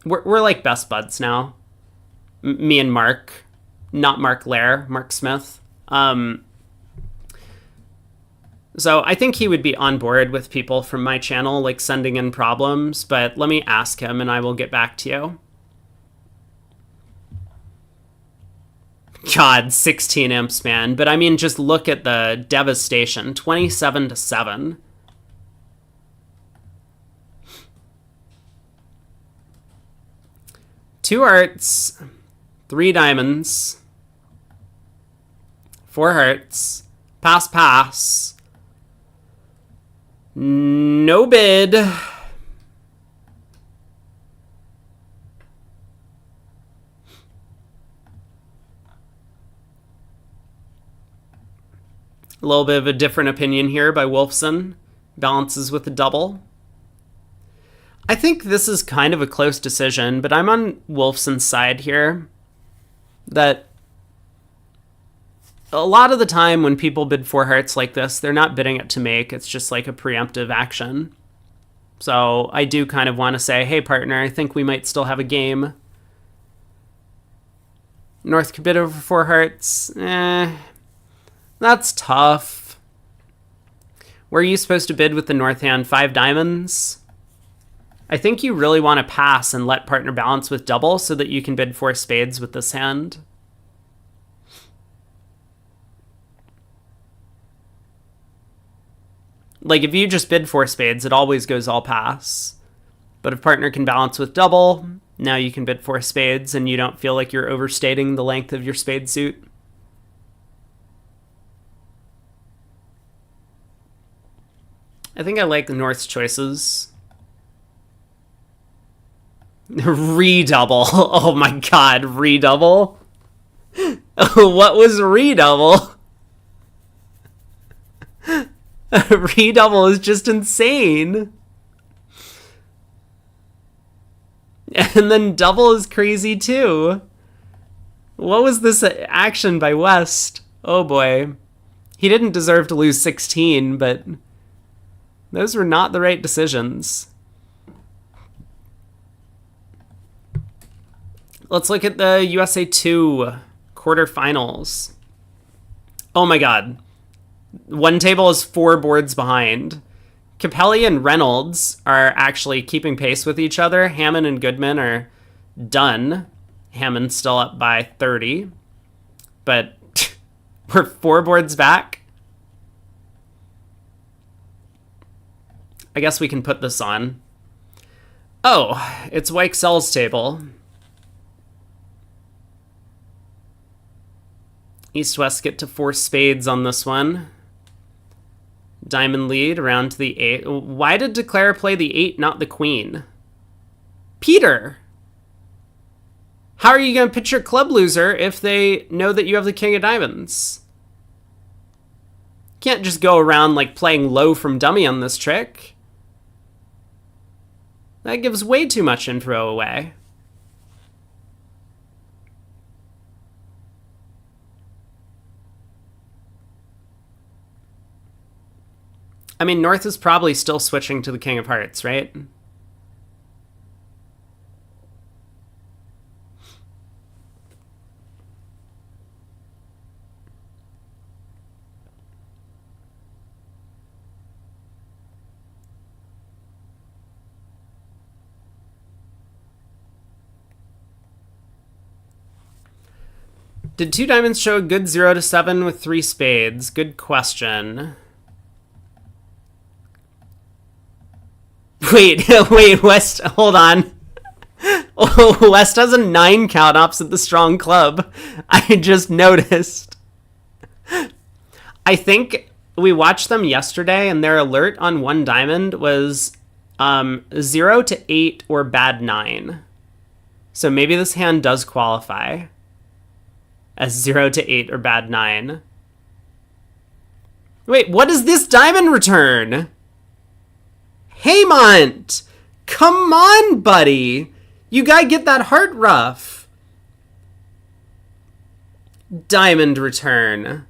We're like best buds now. Me and Mark. Not Mark Lair, Mark Smith. So I think he would be on board with people from my channel, like sending in problems, but let me ask him and I will get back to you. God, 16 imps, man. But I mean, just look at the devastation. 27-7. Two hearts, 3 diamonds, 4 hearts, pass, pass. No bid. A little bit of a different opinion here by Wolfson. Balances with a double. I think this is kind of a close decision, but I'm on Wolfson's side here. That a lot of the time when people bid 4 hearts like this, they're not bidding it to make. It's just like a preemptive action. So I do kind of want to say, hey, partner, I think we might still have a game. North could bid over 4 hearts. That's tough. Were you supposed to bid with the North hand 5 diamonds? I think you really want to pass and let partner balance with double so that you can bid 4 spades with this hand. Like, if you just bid 4 spades, it always goes all pass. But if partner can balance with double, now you can bid 4 spades and you don't feel like you're overstating the length of your spade suit. I think I like the North's choices. Redouble. Oh my god, redouble? What was redouble? Redouble is just insane. And then double is crazy too. What was this action by West? Oh boy. He didn't deserve to lose 16, but those were not the right decisions. Let's look at the USA 2 quarterfinals. Oh my god. One table is 4 boards behind. Capelli and Reynolds are actually keeping pace with each other. Hammond and Goodman are done. Hammond's still up by 30. But we're 4 boards back. I guess we can put this on. Oh, it's Weichsel's table. East-West get to 4 spades on this one. Diamond lead around to the 8. Why did Declare play the 8, not the queen? Peter! How are you going to pitch your club loser if they know that you have the king of diamonds? Can't just go around like playing low from dummy on this trick. That gives way too much info away. I mean, North is probably still switching to the King of Hearts, right? Did 2 diamonds show a good 0 to 7 with 3 spades? Good question. Wait, West, hold on. West has a 9 count opposite the strong club. I just noticed. I think we watched them yesterday and their alert on 1 diamond was 0 to 8 or bad 9. So maybe this hand does qualify as 0 to 8 or bad 9. Wait, what is this diamond return? Haymont! Come on, buddy! You gotta get that heart rough. Diamond return.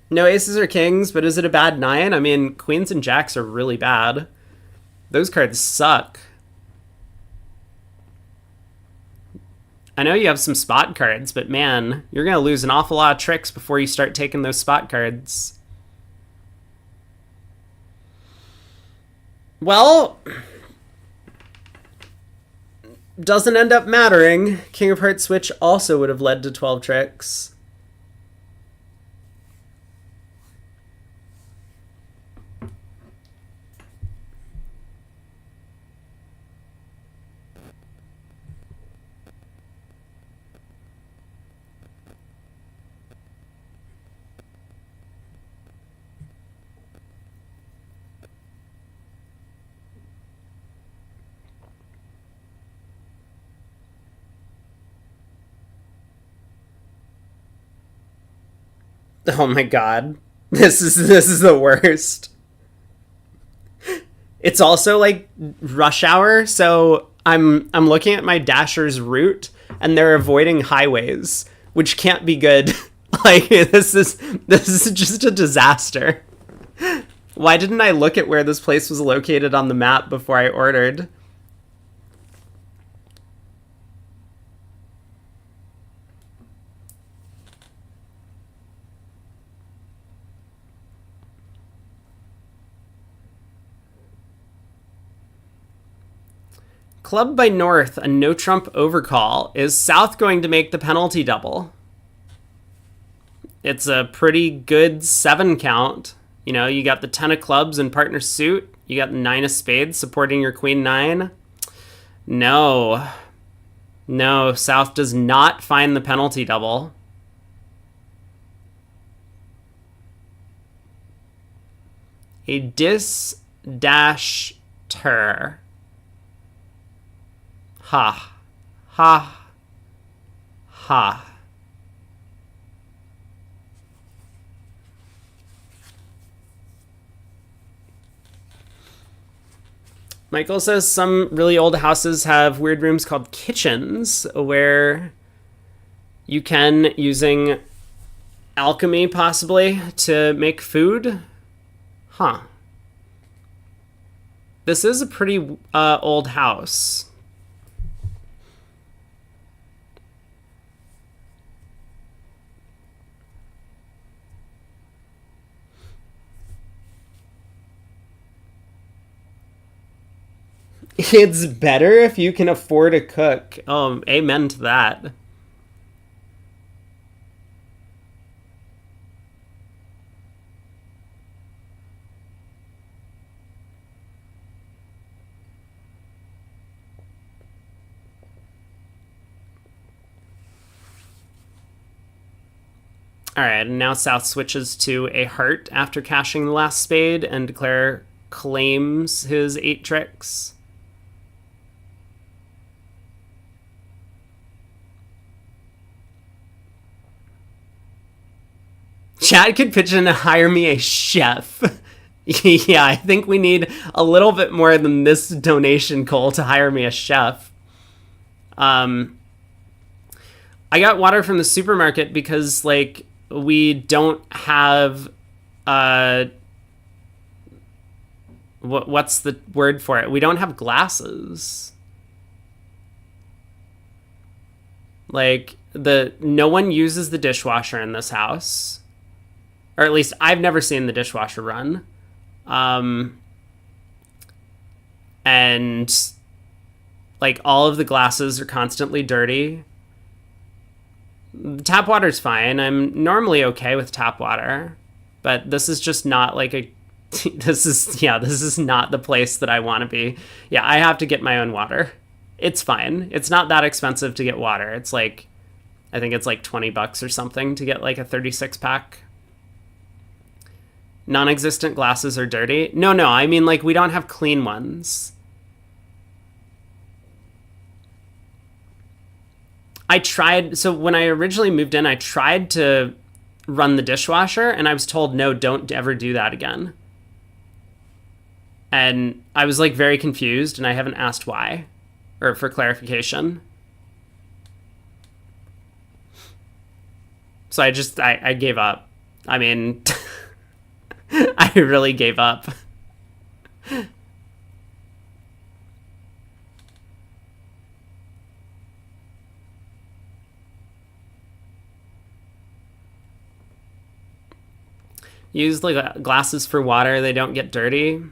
No aces or kings, but is it a bad 9? I mean, queens and jacks are really bad. Those cards suck. I know you have some spot cards, but man, you're gonna lose an awful lot of tricks before you start taking those spot cards. Well, doesn't end up mattering. King of Hearts switch also would have led to 12 tricks. Oh my god. This is the worst. It's also like rush hour, so I'm looking at my dasher's route and they're avoiding highways, which can't be good. Like this is just a disaster. Why didn't I look at where this place was located on the map before I ordered? Club by North, a no-trump overcall. Is South going to make the penalty double? It's a pretty good 7 count. You know, you got the 10 of clubs in partner suit. You got the 9 of spades supporting your queen 9. No, South does not find the penalty double. A dis-dash-ter. Ha. Ha. Ha. Michael says some really old houses have weird rooms called kitchens where you can, using alchemy possibly, to make food. Huh. This is a pretty old house. It's better if you can afford a cook. Amen to that. Alright, and now South switches to a heart after cashing the last spade, and Declare claims his 8 tricks. Chad could pitch in to hire me a chef. Yeah, I think we need a little bit more than this donation, Cole, to hire me a chef. I got water from the supermarket because, like, we don't have what's the word for it? We don't have glasses. Like, no one uses the dishwasher in this house. Or at least I've never seen the dishwasher run. And like all of the glasses are constantly dirty. Tap water's fine. I'm normally okay with tap water, but this is just not like this is not the place that I want to be. Yeah, I have to get my own water. It's fine. It's not that expensive to get water. It's like, I think it's like $20 or something to get like a 36 pack. Non-existent glasses are dirty. No, I mean, like, we don't have clean ones. So when I originally moved in, I tried to run the dishwasher, and I was told, no, don't ever do that again. And I was, like, very confused, and I haven't asked why, or for clarification. So I gave up. I mean, I really gave up. Use like glasses for water, they don't get dirty.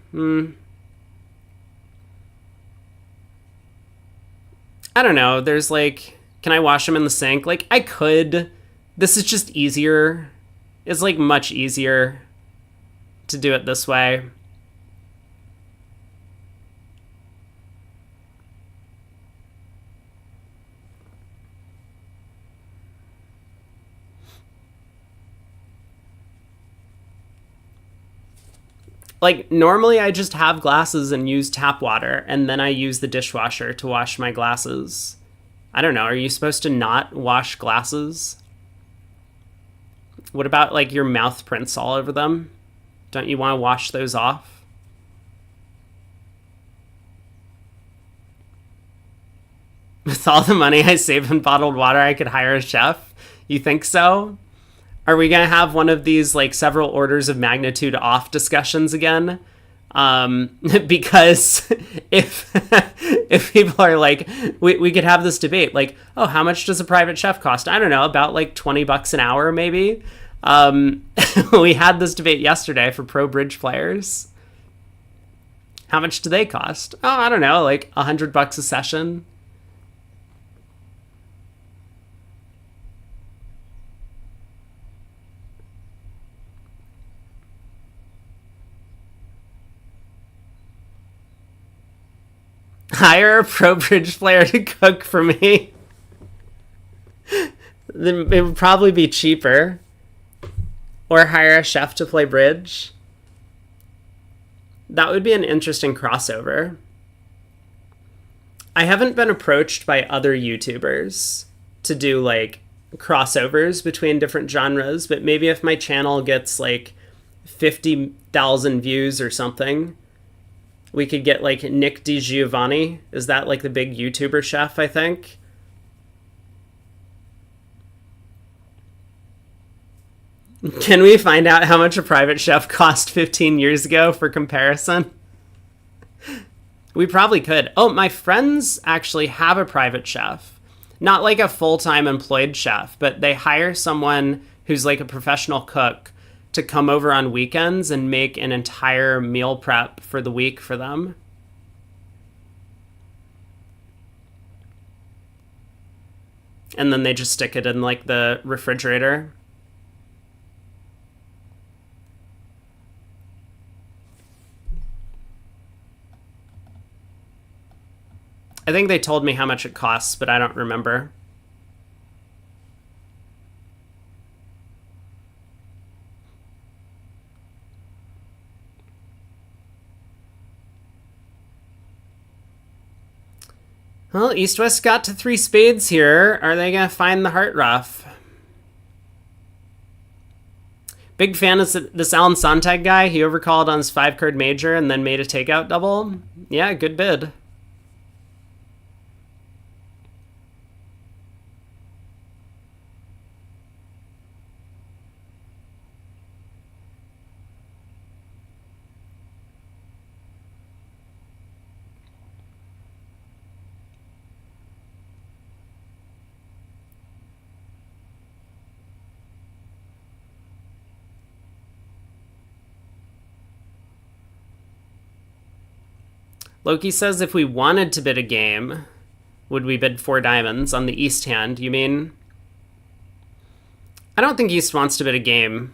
I don't know. There's like, can I wash them in the sink? Like, I could. This is just easier. It's like much easier to do it this way. Like, normally I just have glasses and use tap water, and then I use the dishwasher to wash my glasses. I don't know, are you supposed to not wash glasses? What about, like, your mouth prints all over them? Don't you want to wash those off? With all the money I save in bottled water, I could hire a chef? You think so? Are we going to have one of these, like, several orders of magnitude off discussions again? Because if people are like, we could have this debate, like, oh, how much does a private chef cost? I don't know, about like $20 an hour, maybe. We had this debate yesterday for pro bridge players. How much do they cost? Oh, I don't know, like $100 a session. Hire a pro bridge player to cook for me. Then it would probably be cheaper. Or hire a chef to play bridge. That would be an interesting crossover. I haven't been approached by other YouTubers to do like crossovers between different genres, but maybe if my channel gets like 50,000 views or something, we could get like Nick DiGiovanni. Is that like the big YouTuber chef, I think? Can we find out how much a private chef cost 15 years ago for comparison? We probably could. Oh, my friends actually have a private chef. Not like a full-time employed chef, but they hire someone who's like a professional cook to come over on weekends and make an entire meal prep for the week for them. And then they just stick it in like the refrigerator. I think they told me how much it costs, but I don't remember. Well, East-West got to 3 spades here. Are they going to find the heart rough? Big fan of this Alan Sontag guy. He overcalled on his 5-card major and then made a takeout double. Yeah, good bid. Loki says if we wanted to bid a game, would we bid 4 diamonds on the East hand? You mean? I don't think East wants to bid a game.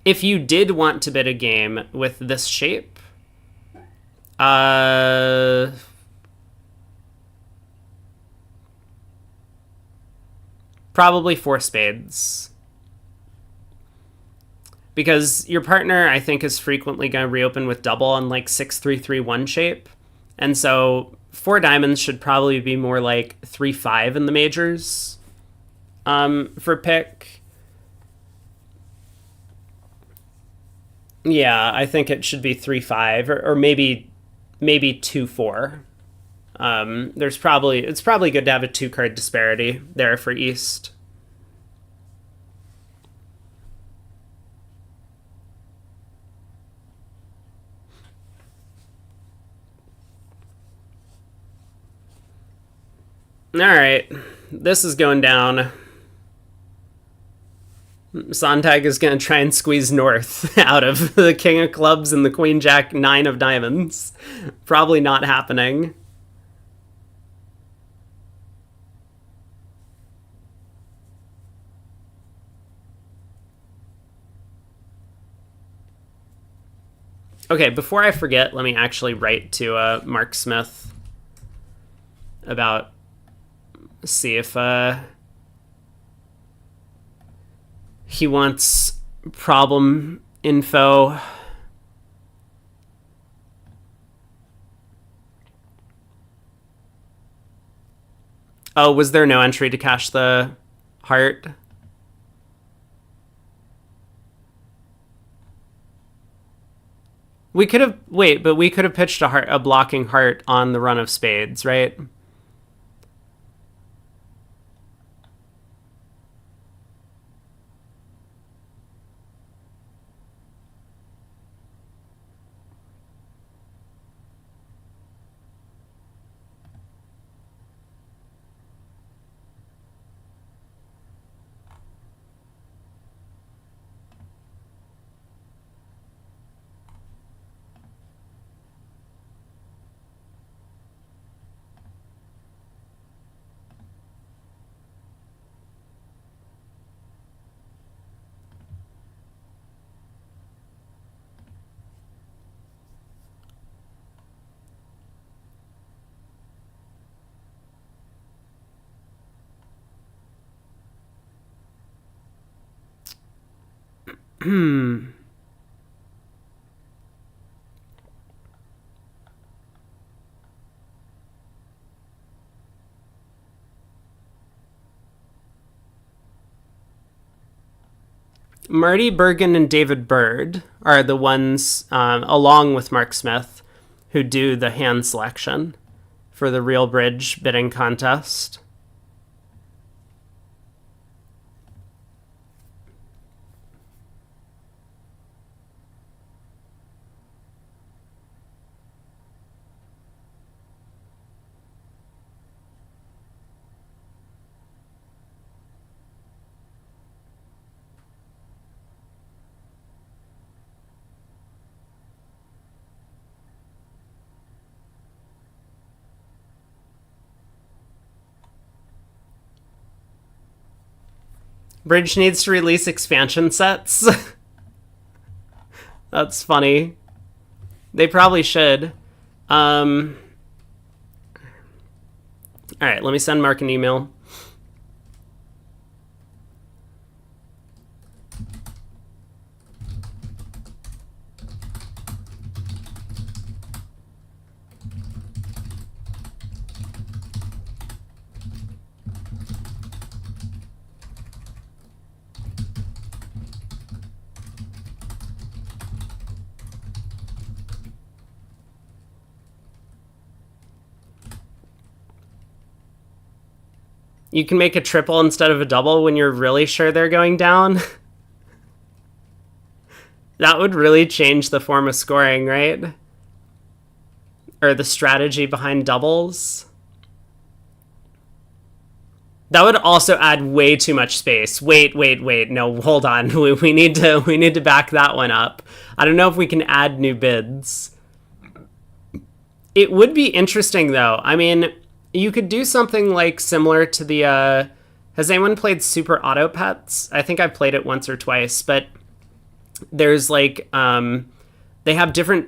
If you did want to bid a game with this shape, probably 4 spades. Because your partner, I think, is frequently going to reopen with double on like 6-3-3-1 shape. And so 4 diamonds should probably be more like 3-5 in the majors for pick. Yeah, I think it should be 3-5 or maybe 2-4. It's probably good to have a 2-card disparity there for East. All right, this is going down. Sontag is going to try and squeeze North out of the King of Clubs and the Queen Jack 9 of Diamonds. Probably not happening. Okay, before I forget, let me actually write to Mark Smith about, see if he wants problem info. Oh, was there no entry to cash the heart? We could have, but we could have pitched a blocking heart on the run of spades, right? Marty Bergen and David Bird are the ones, along with Mark Smith, who do the hand selection for the Real Bridge bidding contest. Bridge needs to release expansion sets. That's funny. They probably should. All right, let me send Mark an email. You can make a triple instead of a double when you're really sure they're going down. That would really change the form of scoring, right? Or the strategy behind doubles. That would also add way too much space. Wait. No, hold on. We need to back that one up. I don't know if we can add new bids. It would be interesting though. I mean, you could do something like similar to the has anyone played Super Auto Pets? I think I've played it once or twice, but there's like they have different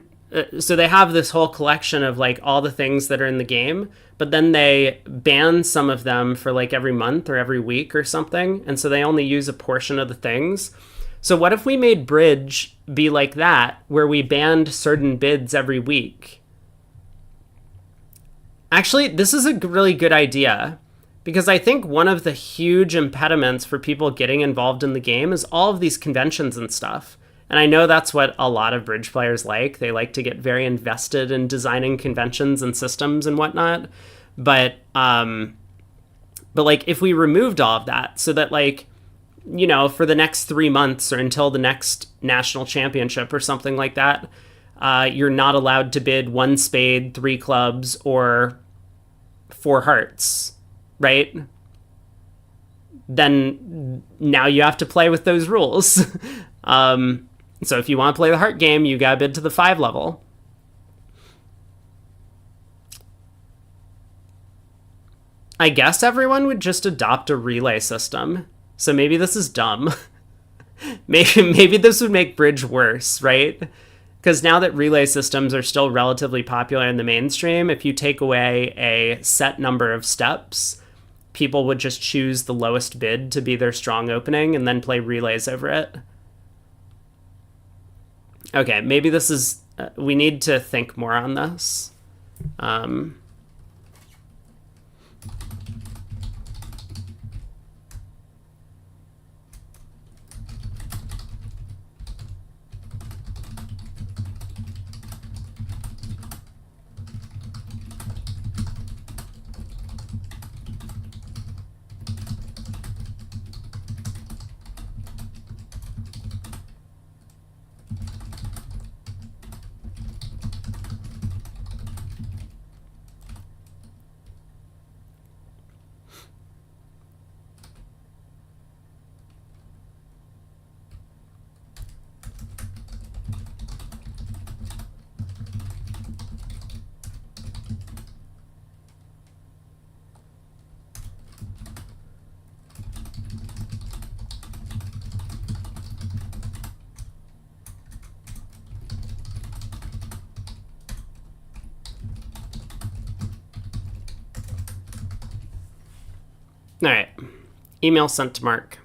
so they have this whole collection of like all the things that are in the game, but then they ban some of them for like every month or every week or something, and so they only use a portion of the things. So what if we made Bridge be like that, where we banned certain bids every week? Actually, this is a really good idea, because I think one of the huge impediments for people getting involved in the game is all of these conventions and stuff. And I know that's what a lot of Bridge players like. They like to get very invested in designing conventions and systems and whatnot. But like if we removed all of that so that like, you know, for the next 3 months or until the next national championship or something like that, you're not allowed to bid 1 spade, 3 clubs, or 4 hearts, right? Then now you have to play with those rules. So if you want to play the heart game, you gotta bid to the 5 level. I guess everyone would just adopt a relay system. So maybe this is dumb. maybe this would make Bridge worse, right? Because now that relay systems are still relatively popular in the mainstream, if you take away a set number of steps, people would just choose the lowest bid to be their strong opening and then play relays over it. Okay, maybe this is... we need to think more on this. All right. Email sent to Mark.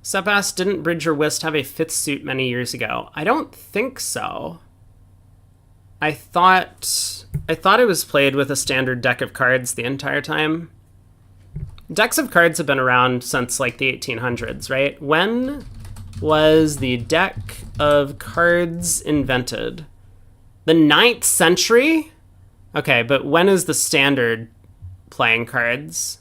Sep asked, didn't Bridge or Whist have a 5th suit many years ago? I don't think so. I thought it was played with a standard deck of cards the entire time. Decks of cards have been around since like the 1800s, right? When was the deck of cards invented? The 9th century? Okay, but when is the standard playing cards?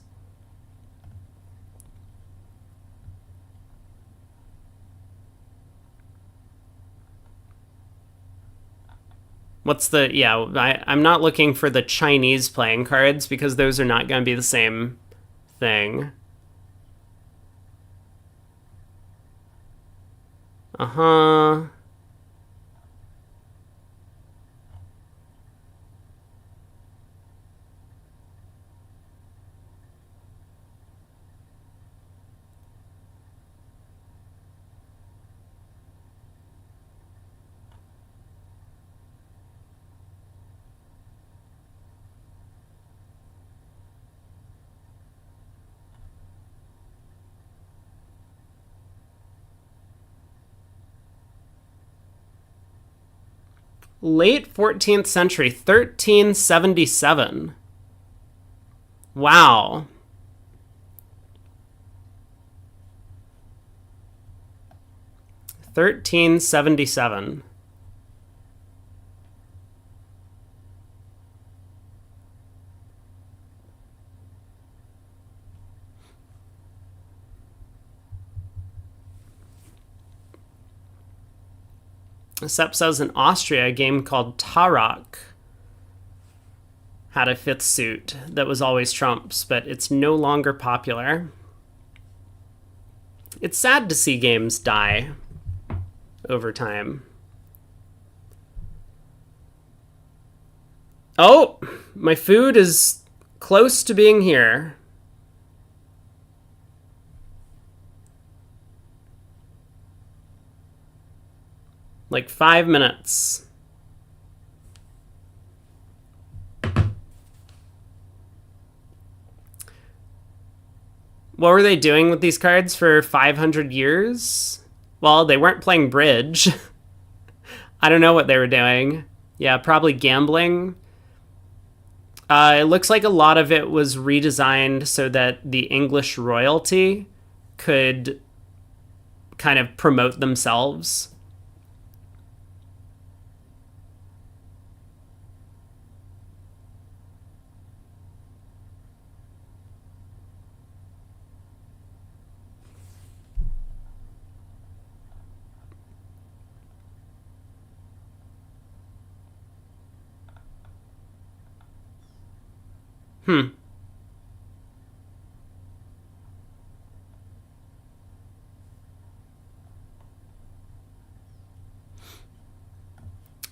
What's the... yeah, I'm not looking for the Chinese playing cards because those are not going to be the same thing. Uh-huh. Late 14th century, 1377. Wow. $13.77. Sepp says in Austria, a game called Tarak had a fifth suit that was always trumps, but it's no longer popular. It's sad to see games die over time. Oh, my food is close to being here. Like 5 minutes. What were they doing with these cards for 500 years? Well, they weren't playing bridge. I don't know what they were doing. Yeah, probably gambling. It looks like a lot of it was redesigned so that the English royalty could kind of promote themselves.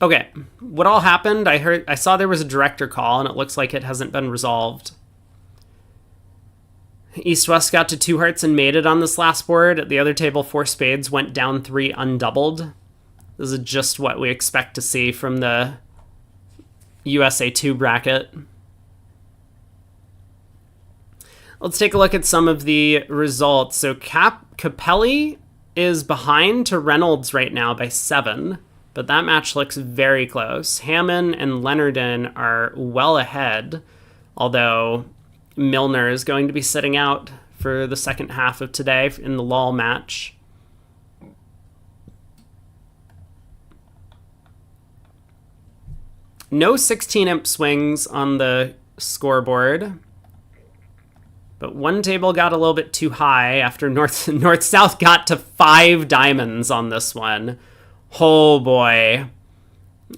Okay, what all happened? I saw there was a director call, and it looks like it hasn't been resolved. East-West got to 2 hearts and made it on this last board. At the other table, 4 spades went down 3 undoubled. This is just what we expect to see from the USA 2 bracket. Let's take a look at some of the results. So Capelli is behind to Reynolds right now by 7, but that match looks very close. Hammond and Leonardon are well ahead, although Milner is going to be sitting out for the second half of today in the lull match. No 16-imp swings on the scoreboard. But one table got a little bit too high after North-South got to 5 diamonds on this one. Oh boy.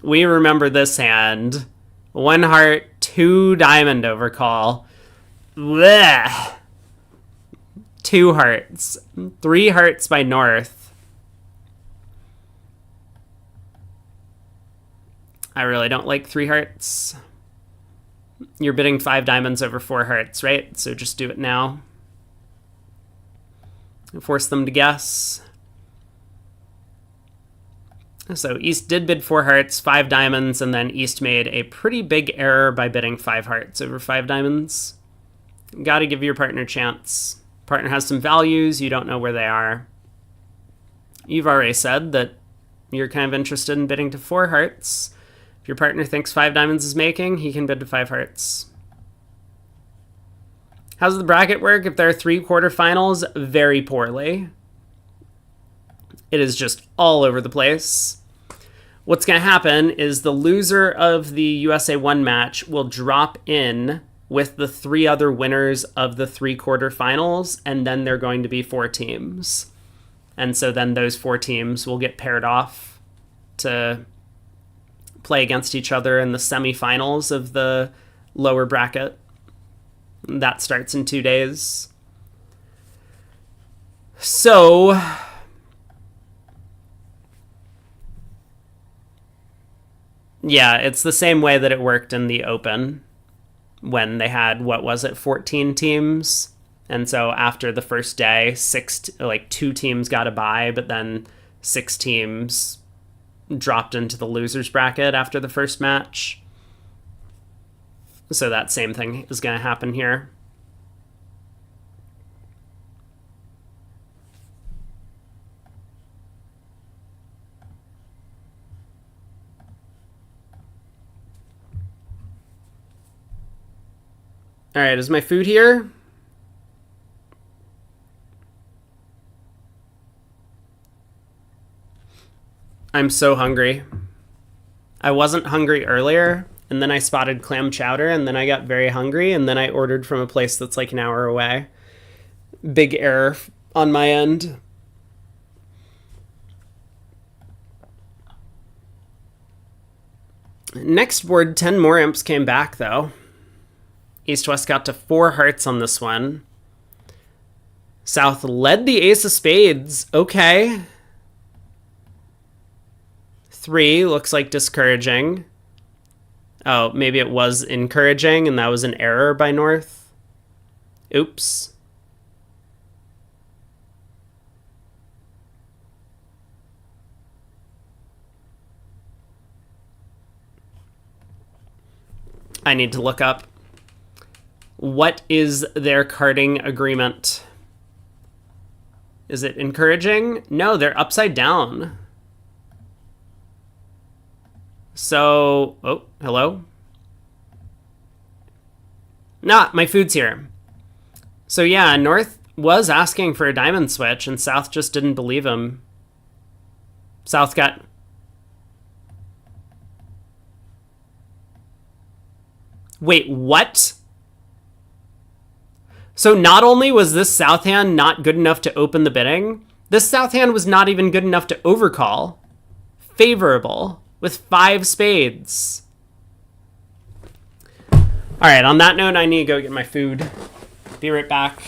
We remember this hand. 1 heart, 2 diamond overcall. Blech. 2 hearts. 3 hearts by North. I really don't like 3 hearts. You're bidding 5 diamonds over 4 hearts, right? So just do it now. Force them to guess. So East did bid 4 hearts, 5 diamonds, and then East made a pretty big error by bidding 5 hearts over 5 diamonds. Gotta give your partner a chance. Partner has some values, you don't know where they are. You've already said that you're kind of interested in bidding to 4 hearts. If your partner thinks 5 diamonds is making, he can bid to 5 hearts. How's the bracket work if there are 3 quarterfinals? Very poorly. It is just all over the place. What's going to happen is the loser of the USA 1 match will drop in with the 3 other winners of the 3 quarterfinals, and then they're going to be 4 teams. And so then those 4 teams will get paired off to play against each other in the semifinals of the lower bracket. That starts in 2 days. So yeah, it's the same way that it worked in the Open when they had, 14 teams. And so after the first day, 2 teams got a bye, but then 6 teams dropped into the losers bracket after the first match. So that same thing is going to happen here. All right, is my food here? I'm so hungry. I wasn't hungry earlier, and then I spotted clam chowder, and then I got very hungry, and then I ordered from a place that's like an hour away. Big error on my end. Next board, 10 more imps came back, though. East-West got to 4 hearts on this one. South led the ace of spades. Okay. 3 looks like discouraging. Oh, maybe it was encouraging, and that was an error by North. Oops. I need to look up. What is their carding agreement? Is it encouraging? No, they're upside down. So, oh, hello? Nah, my food's here. So yeah, North was asking for a diamond switch, and South just didn't believe him. South got... Wait, what? So not only was this South hand not good enough to open the bidding, this South hand was not even good enough to overcall. Favorable, with 5 spades. All right, on that note, I need to go get my food. Be right back.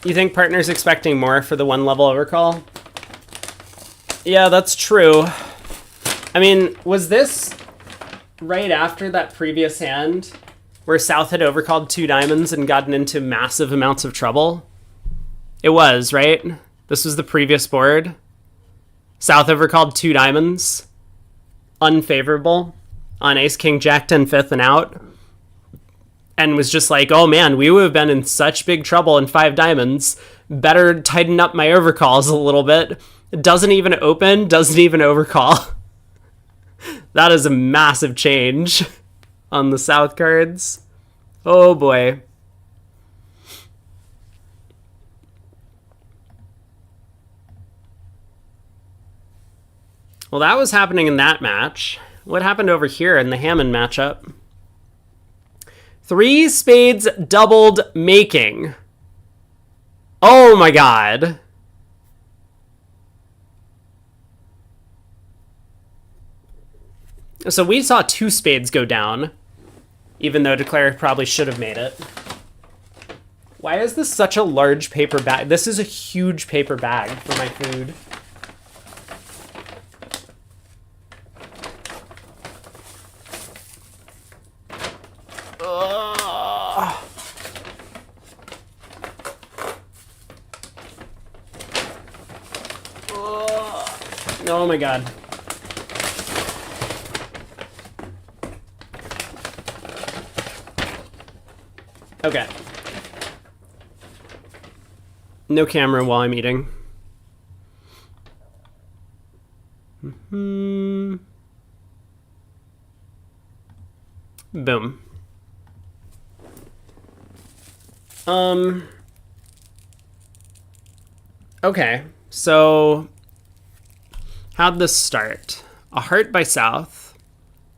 You think partner's expecting more for the 1 level overcall? Yeah, that's true. I mean, was this right after that previous hand where South had overcalled 2 diamonds and gotten into massive amounts of trouble? It was, right? This was the previous board. South overcalled 2 diamonds. Unfavorable on ace, king, jack, 10, 5th, and out. And was just like, oh man, we would have been in such big trouble in 5 diamonds. Better tighten up my overcalls a little bit. It doesn't even open, doesn't even overcall. That is a massive change on the South cards. Oh boy. Well, that was happening in that match. What happened over here in the Hammond matchup? 3 spades doubled making. Oh my god. So we saw 2 spades go down, even though Declare probably should have made it. Why is this such a large paper bag? This is a huge paper bag for my food. Oh my god. Okay. No camera while I'm eating. Boom. Okay, so how'd this start? A heart by south,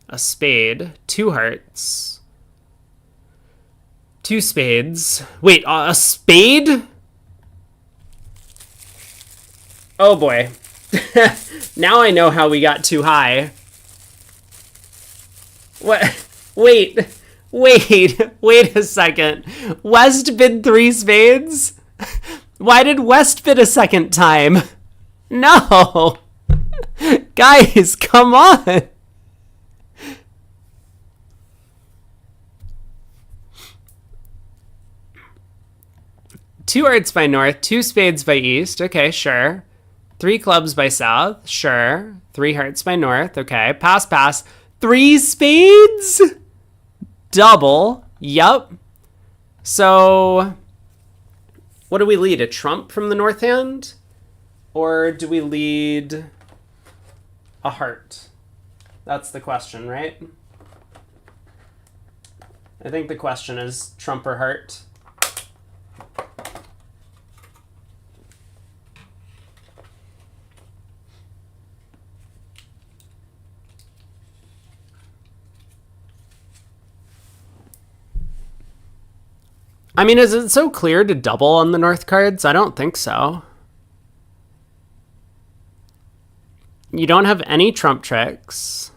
a spade, 2 hearts, 2 spades. Wait, a spade? Oh boy. Now I know how we got too high. What? Wait a second. West bid 3 spades? Why did West bid a second time? No! Guys, come on! Two hearts by north, 2 spades by east. Okay, sure. 3 clubs by south. Sure. 3 hearts by north. Okay, pass. 3 spades? Double. Yup. So, what do we lead? A trump from the north hand? Or do we lead a heart? That's the question, right? I think the question is trump or heart. I mean, is it so clear to double on the north cards? I don't think so. You don't have any trump tricks.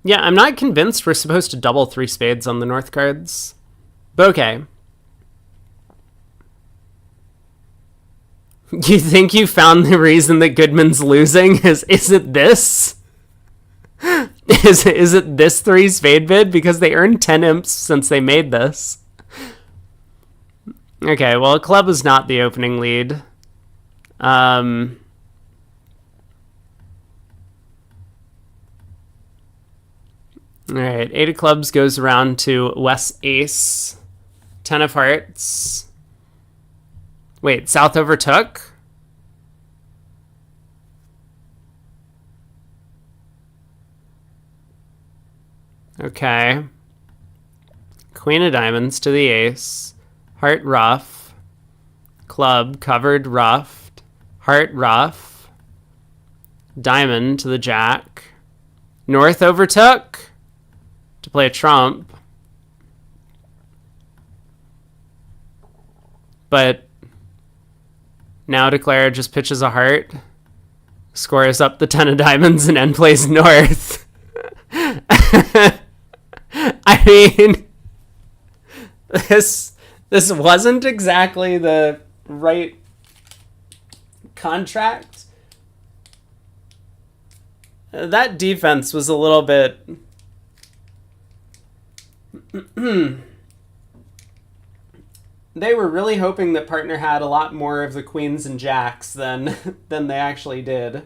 Yeah, I'm not convinced we're supposed to double 3 spades on the north cards. But okay. You think you found the reason that Goodman's losing? Is it this? Is it this 3 spade bid? Because they earned 10 imps since they made this. Okay, well, club is not the opening lead. Alright, 8 of clubs goes around to West ace. 10 of hearts. Wait, south overtook? Okay. Queen of diamonds to the ace. Heart rough. Club covered roughed. Heart rough. Diamond to the jack. North overtook to play a trump. But now Declare just pitches a heart, scores up the 10 of diamonds, and then plays north. I mean, this wasn't exactly the right contract. That defense was a little bit... They were really hoping that partner had a lot more of the queens and jacks than they actually did.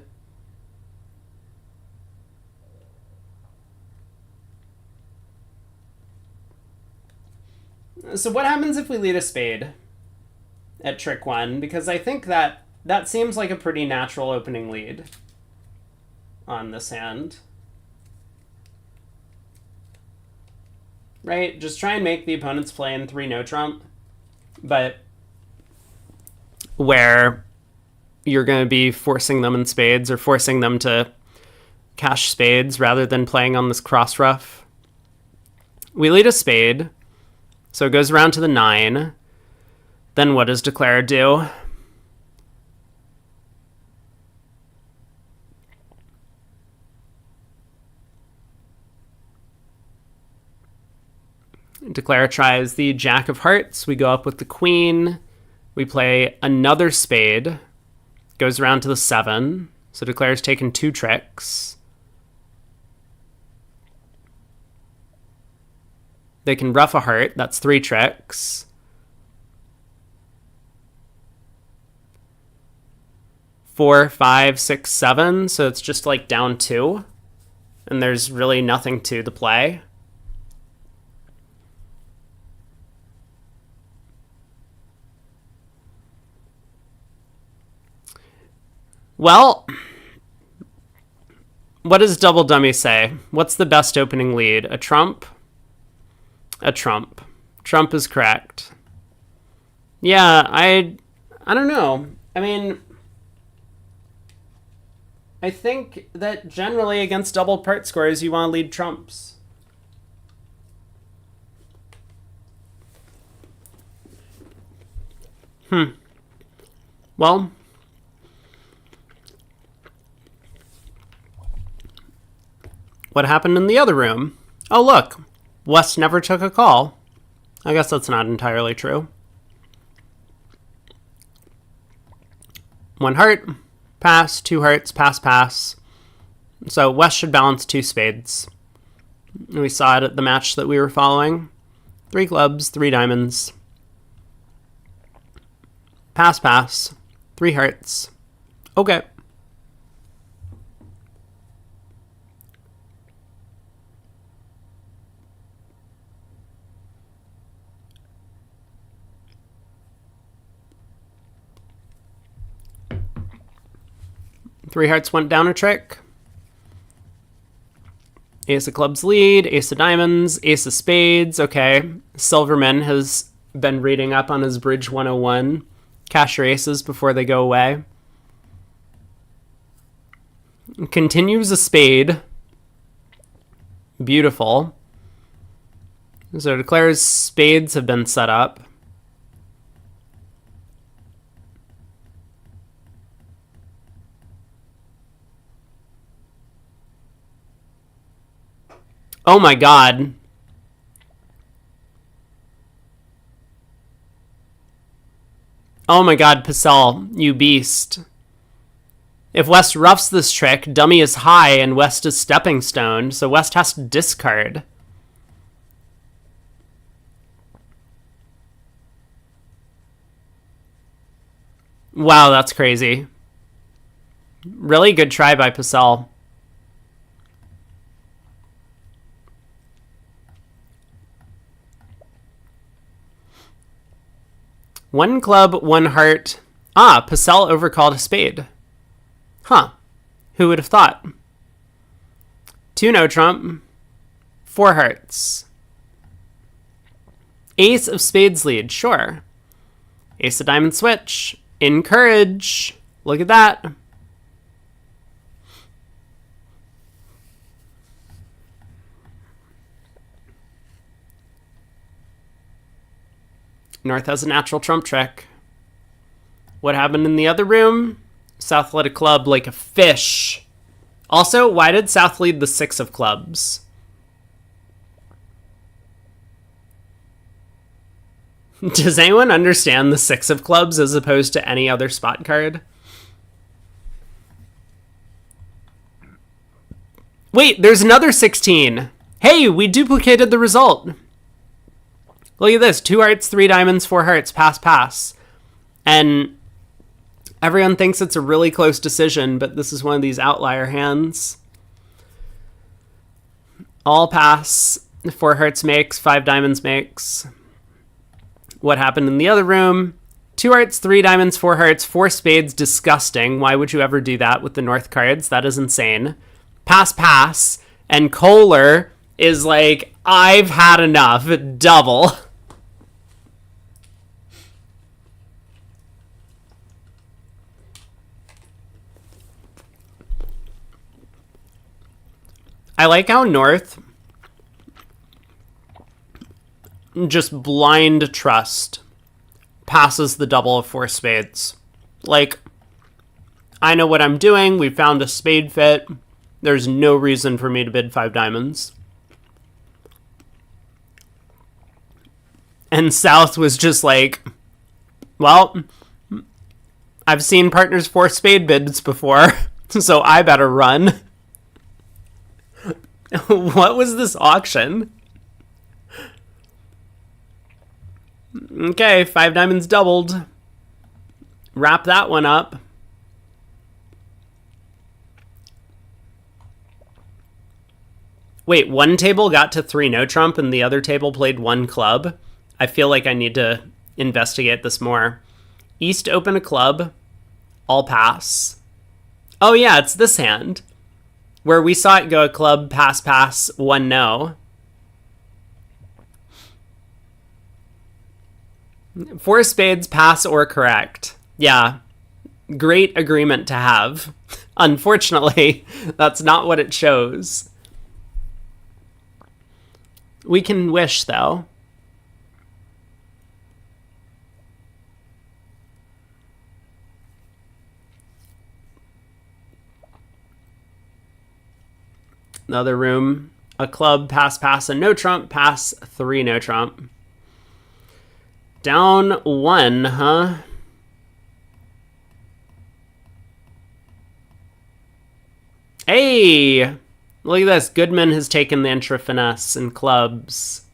So what happens if we lead a spade at trick 1? Because I think that seems like a pretty natural opening lead on this hand. Right? Just try and make the opponent's play in 3 no trump. But where you're going to be forcing them in spades or forcing them to cash spades rather than playing on this cross rough. We lead a spade, so it goes around to the 9. Then what does Declare do? Declare tries the jack of hearts. We go up with the queen. We play another spade. Goes around to the 7. So Declare's taken 2 tricks. They can ruff a heart. That's 3 tricks. 4, 5, 6, 7. So it's just like down 2. And there's really nothing to the play. Well, what does Double Dummy say? What's the best opening lead? A trump? A trump. Trump is correct. Yeah, I don't know. I mean, I think that generally against double part scores, you want to lead trumps. Well, what happened in the other room? Oh, look. West never took a call. I guess that's not entirely true. 1 heart. Pass. 2 hearts. Pass, pass. So West should balance 2 spades. We saw it at the match that we were following. 3 clubs. 3 diamonds. Pass, pass. 3 hearts. Okay. Three hearts went down a trick. Ace of clubs lead, ace of diamonds, ace of spades. Okay. Silverman has been reading up on his Bridge 101. Cash your aces before they go away. Continues a spade. Beautiful. So declares spades have been set up. Oh my god. Oh my god, Pacell, you beast. If West roughs this trick, dummy is high and West is stepping stone, so West has to discard. Wow, that's crazy. Really good try by Pacell. One club, 1 heart. Ah, Pacell overcalled a spade. Huh. Who would have thought? 2 no trump. 4 hearts. Ace of spades lead, sure. Ace of diamond switch. Encourage. Look at that. North has a natural trump trick. What happened in the other room? South led a club like a fish. Also, why did South lead the 6 of clubs? Does anyone understand the 6 of clubs as opposed to any other spot card? Wait, there's another 16. Hey, we duplicated the result. Look at this. 2 hearts, 3 diamonds, 4 hearts. Pass, pass. And everyone thinks it's a really close decision, but this is one of these outlier hands. All pass. 4 hearts makes. 5 diamonds makes. What happened in the other room? 2 hearts, 3 diamonds, 4 hearts, 4 spades. Disgusting. Why would you ever do that with the North cards? That is insane. Pass, pass. And Kohler is like, I've had enough. Double. I like how North just blind trust passes the double of 4 spades. Like, I know what I'm doing. We found a spade fit. There's no reason for me to bid 5 diamonds. And South was just like, well, I've seen partners 4 spade bids before, so I better run. What was this auction? Okay, 5 diamonds doubled. Wrap that one up. Wait, one table got to 3 no trump and the other table played 1 club? I feel like I need to investigate this more. East open a club. All pass. Oh yeah, it's this hand. Where we saw it go a club, pass, pass, 1 no. 4 spades, pass or correct. Yeah. Great agreement to have. Unfortunately, that's not what it shows. We can wish, though. Another room. A club, pass, pass, and no trump. Pass, 3 no trump. Down 1, huh? Hey! Look at this. Goodman has taken the intra finesse in clubs.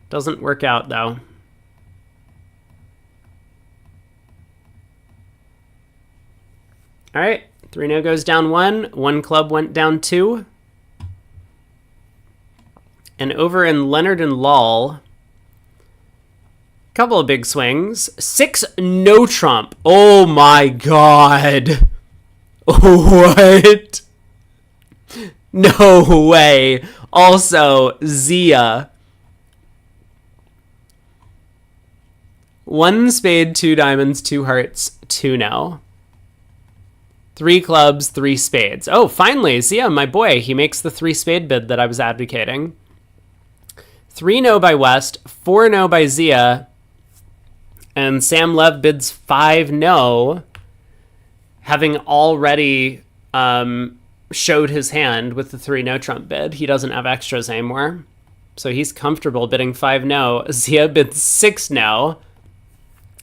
Doesn't work out, though. All right. 3 no goes down 1. 1 club went down 2. And over in Leonard and Lal, couple of big swings. 6 no trump. Oh my god. What? No way. Also, Zia. 1 spade, 2 diamonds, 2 hearts, 2 no. 3 clubs, 3 spades. Oh, finally, Zia, my boy. He makes the 3 spade bid that I was advocating. 3 no by West, 4 no by Zia, and Sam Lev bids 5 no, having already showed his hand with the 3 no trump bid. He doesn't have extras anymore, so he's comfortable bidding 5 no. Zia bids 6 no,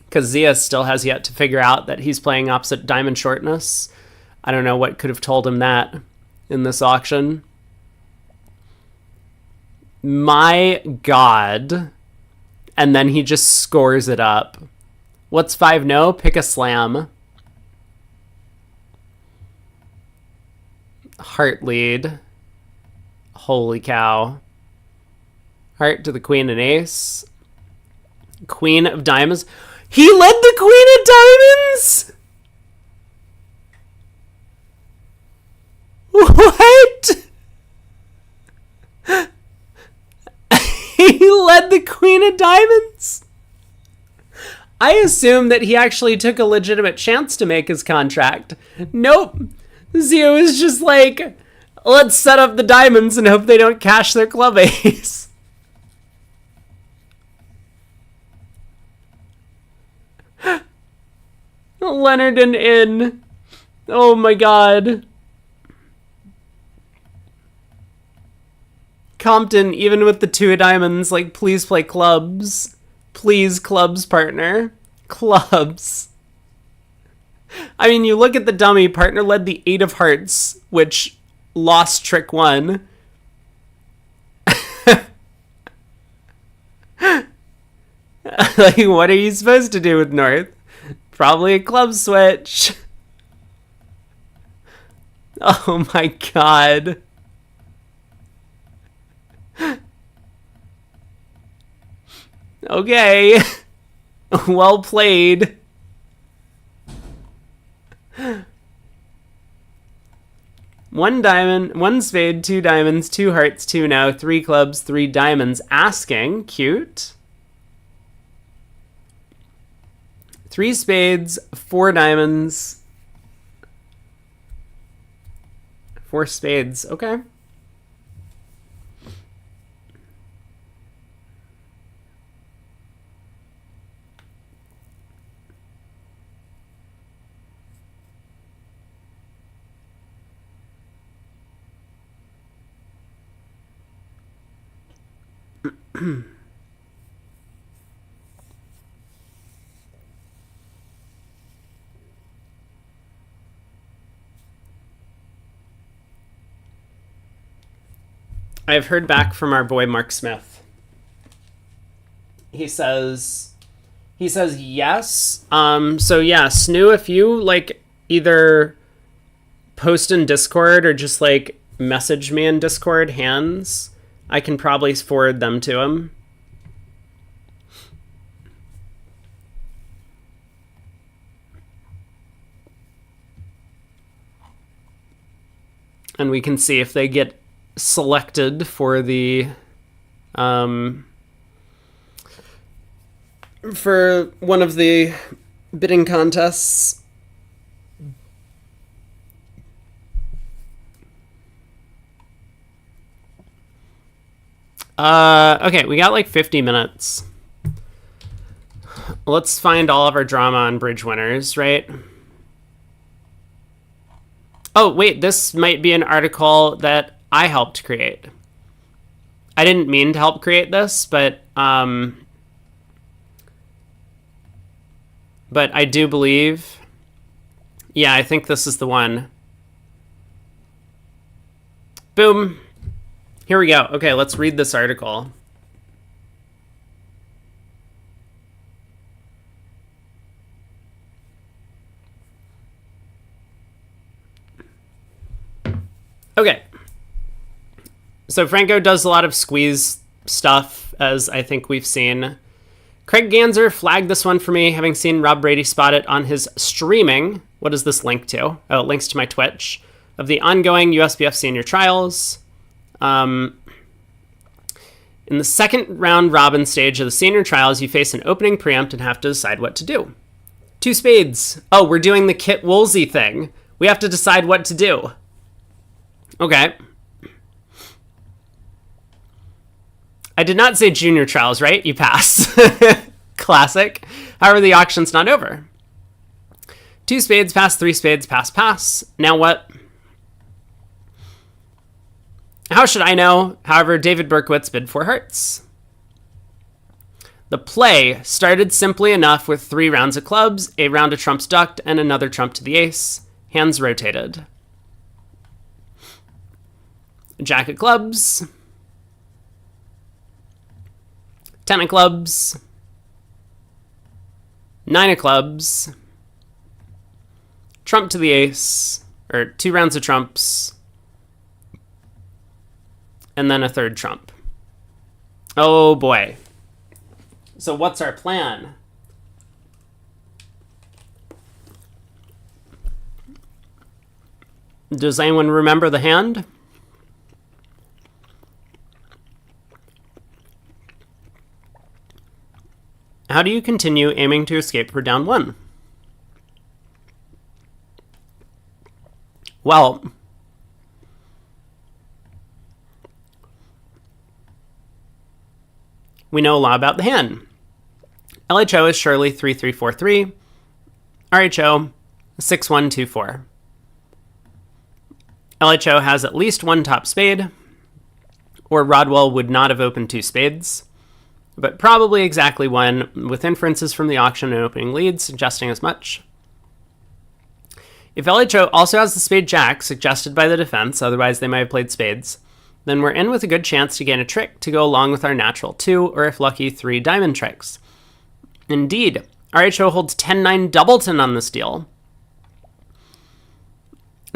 because Zia still has yet to figure out that he's playing opposite diamond shortness. I don't know what could have told him that in this auction. My god. And then he just scores it up. What's 5 no? Pick a slam. Heart lead. Holy cow. Heart to the queen and ace. Queen of diamonds. He led the queen of diamonds? What? He led the queen of diamonds? I assume that he actually took a legitimate chance to make his contract. Nope. Zio is just like, let's set up the diamonds and hope they don't cash their club ace. Leonard and in. Oh my god. Compton, even with the 2 of diamonds, like, please play clubs. Please, clubs, partner. Clubs. I mean, you look at the dummy, partner led the 8 of hearts, which lost trick 1. Like, what are you supposed to do with North? Probably a club switch. Oh my god. Okay. Well played. One diamond, 1 spade, 2 diamonds, 2 hearts, 2 no, 3 clubs, 3 diamonds. Asking. Cute. 3 spades, 4 diamonds. 4 spades. Okay. I've heard back from our boy Mark Smith. He says yes. So yeah, Snoo, if you like either post in Discord or just like message me in Discord hands, I can probably forward them to him. And we can see if they get selected for the for one of the bidding contests. Okay, we got like 50 minutes. Let's find all of our drama on bridge winners, right? Oh, wait, this might be an article that I helped create. I didn't mean to help create this, but I do believe, yeah, I think this is the one. Boom. Here we go. Okay, let's read this article. Okay. So Franco does a lot of squeeze stuff, as I think we've seen. Craig Ganser flagged this one for me, having seen Rob Brady spot it on his streaming. What does this link to? Oh, it links to my Twitch. Of the ongoing USBF senior trials. In the second round robin stage of the senior trials, you face an opening preempt and have to decide what to do. 2 spades. Oh, we're doing the Kit Woolsey thing. We have to decide what to do. Okay. I did not say junior trials, right? You pass. Classic. However, the auction's not over. 2 spades, pass, 3 spades, pass, pass. Now what? How should I know? However, David Berkowitz bid 4 hearts. The play started simply enough with 3 rounds of clubs, a round of trumps ducked, and another trump to the ace. Hands rotated. Jack of clubs. 10 of clubs. 9 of clubs. Trump to the ace. Or 2 rounds of trumps. And then a 3rd trump. Oh boy. So what's our plan? Does anyone remember the hand? How do you continue aiming to escape for down 1? Well, we know a lot about the hand. LHO is surely 3-3-4-3. RHO 6-1-2-4. LHO has at least 1 top spade, or Rodwell would not have opened 2 spades, but probably exactly 1, with inferences from the auction and opening leads suggesting as much. If LHO also has the spade jack, suggested by the defense, otherwise they might have played spades, then we're in with a good chance to gain a trick to go along with our natural 2, or if lucky, 3 diamond tricks. Indeed, RHO holds 10-9 doubleton on this deal.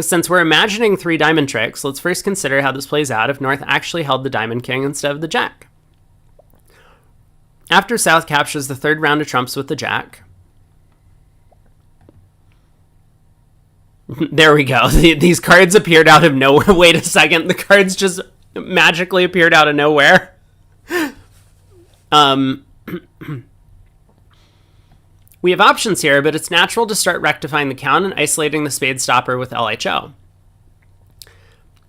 Since we're imagining 3 diamond tricks, let's first consider how this plays out if North actually held the diamond king instead of the jack. After South captures the 3rd round of trumps with the jack. There we go. These cards appeared out of nowhere. Wait a second. The cards just magically appeared out of nowhere. We have options here, but it's natural to start rectifying the count and isolating the spade stopper with LHO.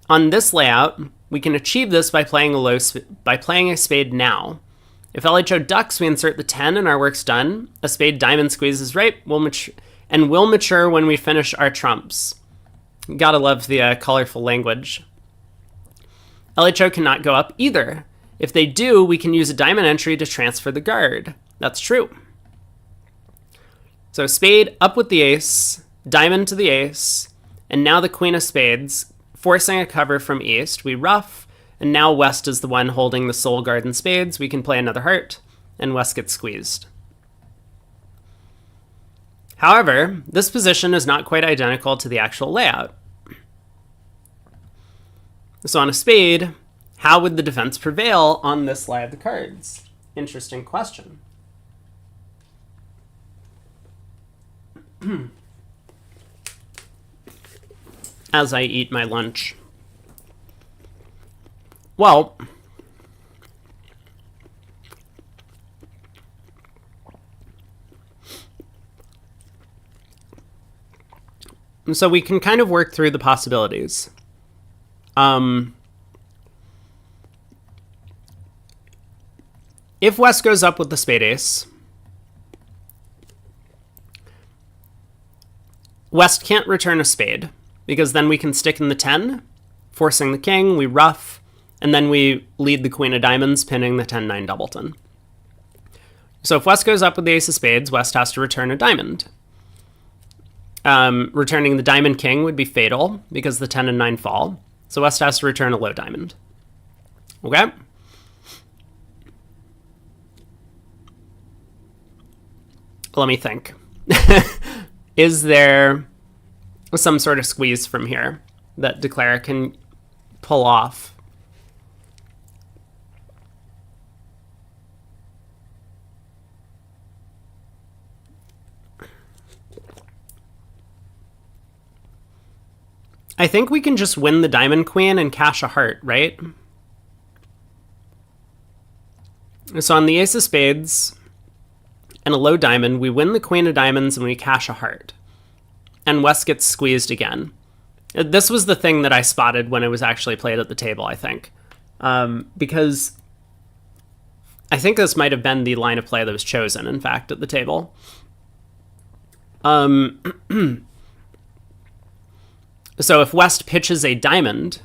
On this layout, we can achieve this by playing a spade now. If LHO ducks, we insert the 10 and our work's done. A spade diamond squeezes right, will mature when we finish our trumps. Gotta love the colorful language. LHO cannot go up either. If they do, we can use a diamond entry to transfer the guard. That's true. So spade up with the ace, diamond to the ace, and now the queen of spades, forcing a cover from east. We ruff, And now West is the one holding the Soul Guard and spades. We can play another heart, and West gets squeezed. However, this position is not quite identical to the actual layout. So on a spade, how would the defense prevail on this lie of the cards? Interesting question. As I eat my lunch. Well, so we can kind of work through the possibilities. If West goes up with the spade ace, West can't return a spade, because then we can stick in the 10, forcing the king, we ruff, and then we lead the queen of diamonds, pinning the 10-9 doubleton. So if West goes up with the ace of spades, West has to return a diamond. Returning the diamond king would be fatal, because the 10 and 9 fall. So West has to return a low diamond. Okay? Let me think. Is there some sort of squeeze from here that Declare can pull off? I think we can just win the diamond queen and cash a heart, right? So on the ace of spades and a low diamond, we win the queen of diamonds and we cash a heart. And West gets squeezed again. This was the thing that I spotted when it was actually played at the table, I think. Because I think this might have been the line of play that was chosen, in fact, at the table. So if West pitches a diamond,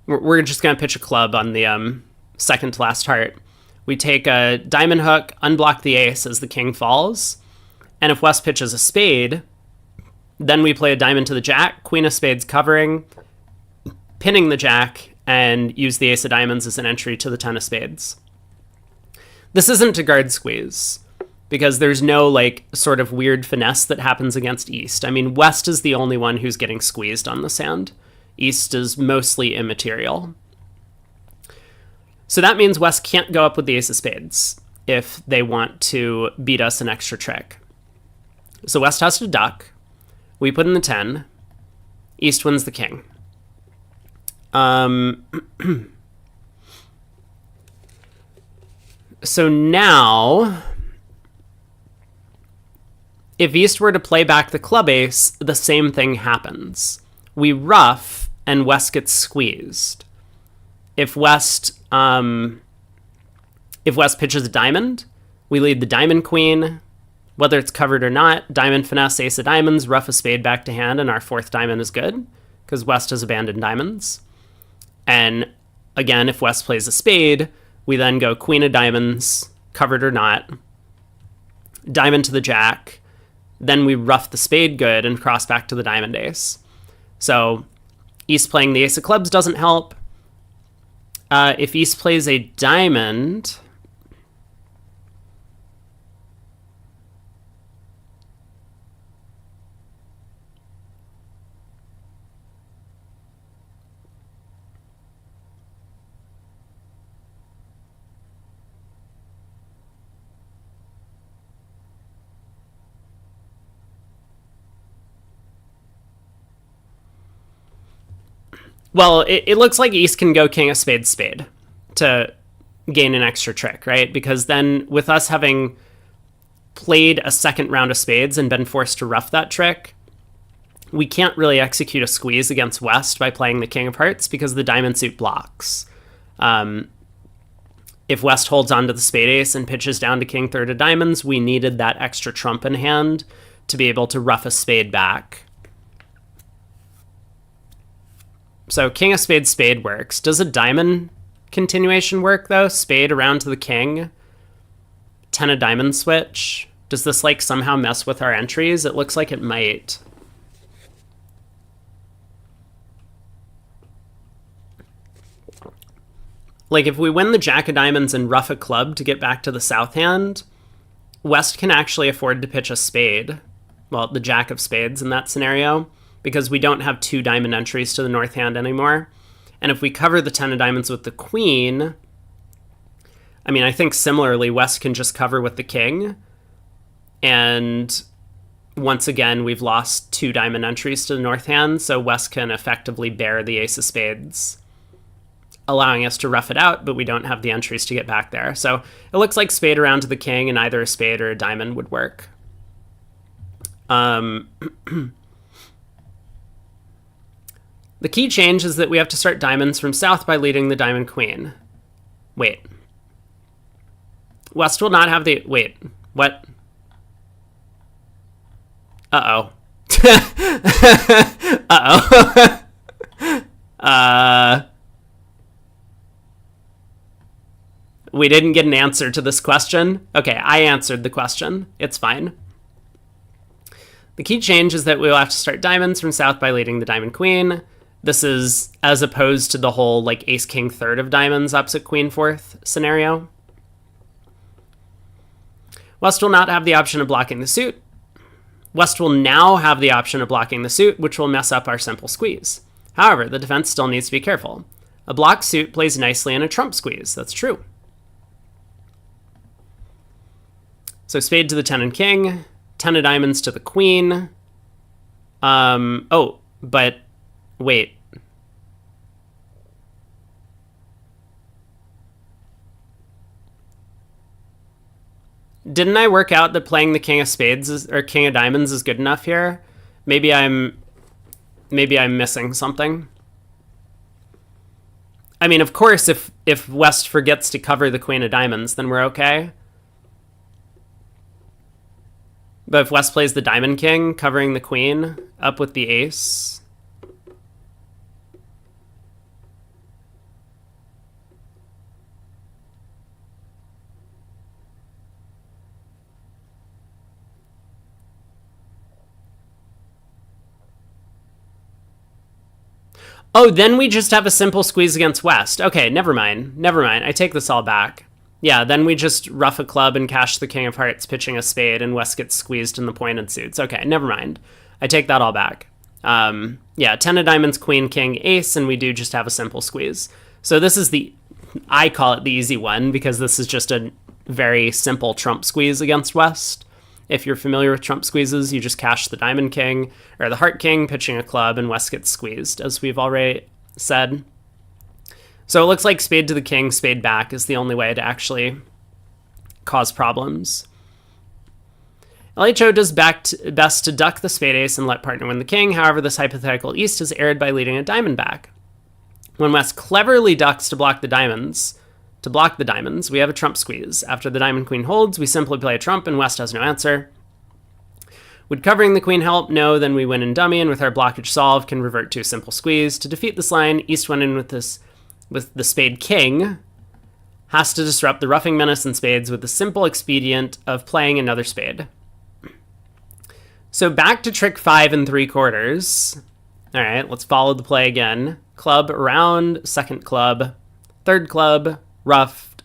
we're just going to pitch a club on the second to last heart. We take a diamond hook, unblock the ace as the king falls. And if West pitches a spade, then we play a diamond to the jack, queen of spades covering, pinning the jack, and use the ace of diamonds as an entry to the 10 of spades. This isn't a guard squeeze, because there's no, like, sort of weird finesse that happens against East. I mean, West is the only one who's getting squeezed on this hand. East is mostly immaterial. So that means West can't go up with the ace of spades if they want to beat us an extra trick. So West has to duck. We put in the 10. East wins the king. So now, if East were to play back the club ace, the same thing happens. We ruff, and West gets squeezed. If West pitches a diamond, we lead the diamond queen. Whether it's covered or not, diamond finesse, ace of diamonds, ruff a spade back to hand, and our fourth diamond is good, because West has abandoned diamonds. And again, if West plays a spade, we then go queen of diamonds, covered or not, diamond to the jack, then we ruff the spade good and cross back to the diamond ace. So East playing the ace of clubs doesn't help. If East plays a diamond, well, it looks like East can go king of spades spade to gain an extra trick, right? Because then with us having played a second round of spades and been forced to ruff that trick, we can't really execute a squeeze against West by playing the king of hearts because the diamond suit blocks. If West holds on to the spade ace and pitches down to king third of diamonds, we needed that extra trump in hand to be able to ruff a spade back. So king of spades spade works. Does a diamond continuation work, though? Spade around to the king. 10 of diamond switch. Does this, like, somehow mess with our entries? It looks like it might. like if we win the jack of diamonds and ruff a club to get back to the south hand, West can actually afford to pitch a spade. Well, the jack of spades in that scenario, because we don't have 2 diamond entries to the north hand anymore. And if we cover the 10 of diamonds with the queen, I mean, I think similarly, West can just cover with the king. And once again, we've lost 2 diamond entries to the north hand, so West can effectively bear the ace of spades, allowing us to rough it out, but we don't have the entries to get back there. So it looks like spade around to the king, and either a spade or a diamond would work. The key change is that we have to start diamonds from south by leading the diamond queen. Wait. West will not have the... Wait. What? Uh-oh. Uh-oh. We didn't get an answer to this question. Okay, I answered the question. It's fine. The key change is that we will have to start diamonds from south by leading the diamond queen. This is as opposed to the whole like ace king third of diamonds opposite queen fourth scenario. West will not have the option of blocking the suit. West will now have the option of blocking the suit, which will mess up our simple squeeze. However, the defense still needs to be careful. A blocked suit plays nicely in a trump squeeze. That's true. So spade to the 10 and king, 10 of diamonds to the queen. Oh, but wait. Didn't I work out that playing the king of spades or king of diamonds is good enough here? Maybe I'm missing something. I mean, of course, if West forgets to cover the queen of diamonds, then we're okay. But if West plays the diamond king, covering the queen, up with the ace... Oh, then we just have a simple squeeze against West. Okay, never mind. Never mind. I take this all back. Yeah, then we just rough a club and cash the king of hearts, pitching a spade, and West gets squeezed in the pointed suits. Okay, never mind. I take that all back. Yeah, 10 of diamonds, queen, king, ace, and we do just have a simple squeeze. So this is I call it the easy one, because this is just a very simple trump squeeze against West. If you're familiar with trump squeezes, you just cash the diamond king, or the heart king, pitching a club, and West gets squeezed, as we've already said. So it looks like spade to the king, spade back is the only way to actually cause problems. LHO does best to duck the spade ace and let partner win the king. However, this hypothetical east is aired by leading a diamond back. When West cleverly ducks to block the diamonds, we have a trump squeeze. After the diamond queen holds, we simply play a trump and West has no answer. Would covering the queen help? No, then we win in dummy, and with our blockage solved, can revert to a simple squeeze. To defeat this line, East went in with the spade king, has to disrupt the roughing menace in spades with the simple expedient of playing another spade. So back to trick 5 3/4. All right, let's follow the play again. Club around, second club, third club, roughed,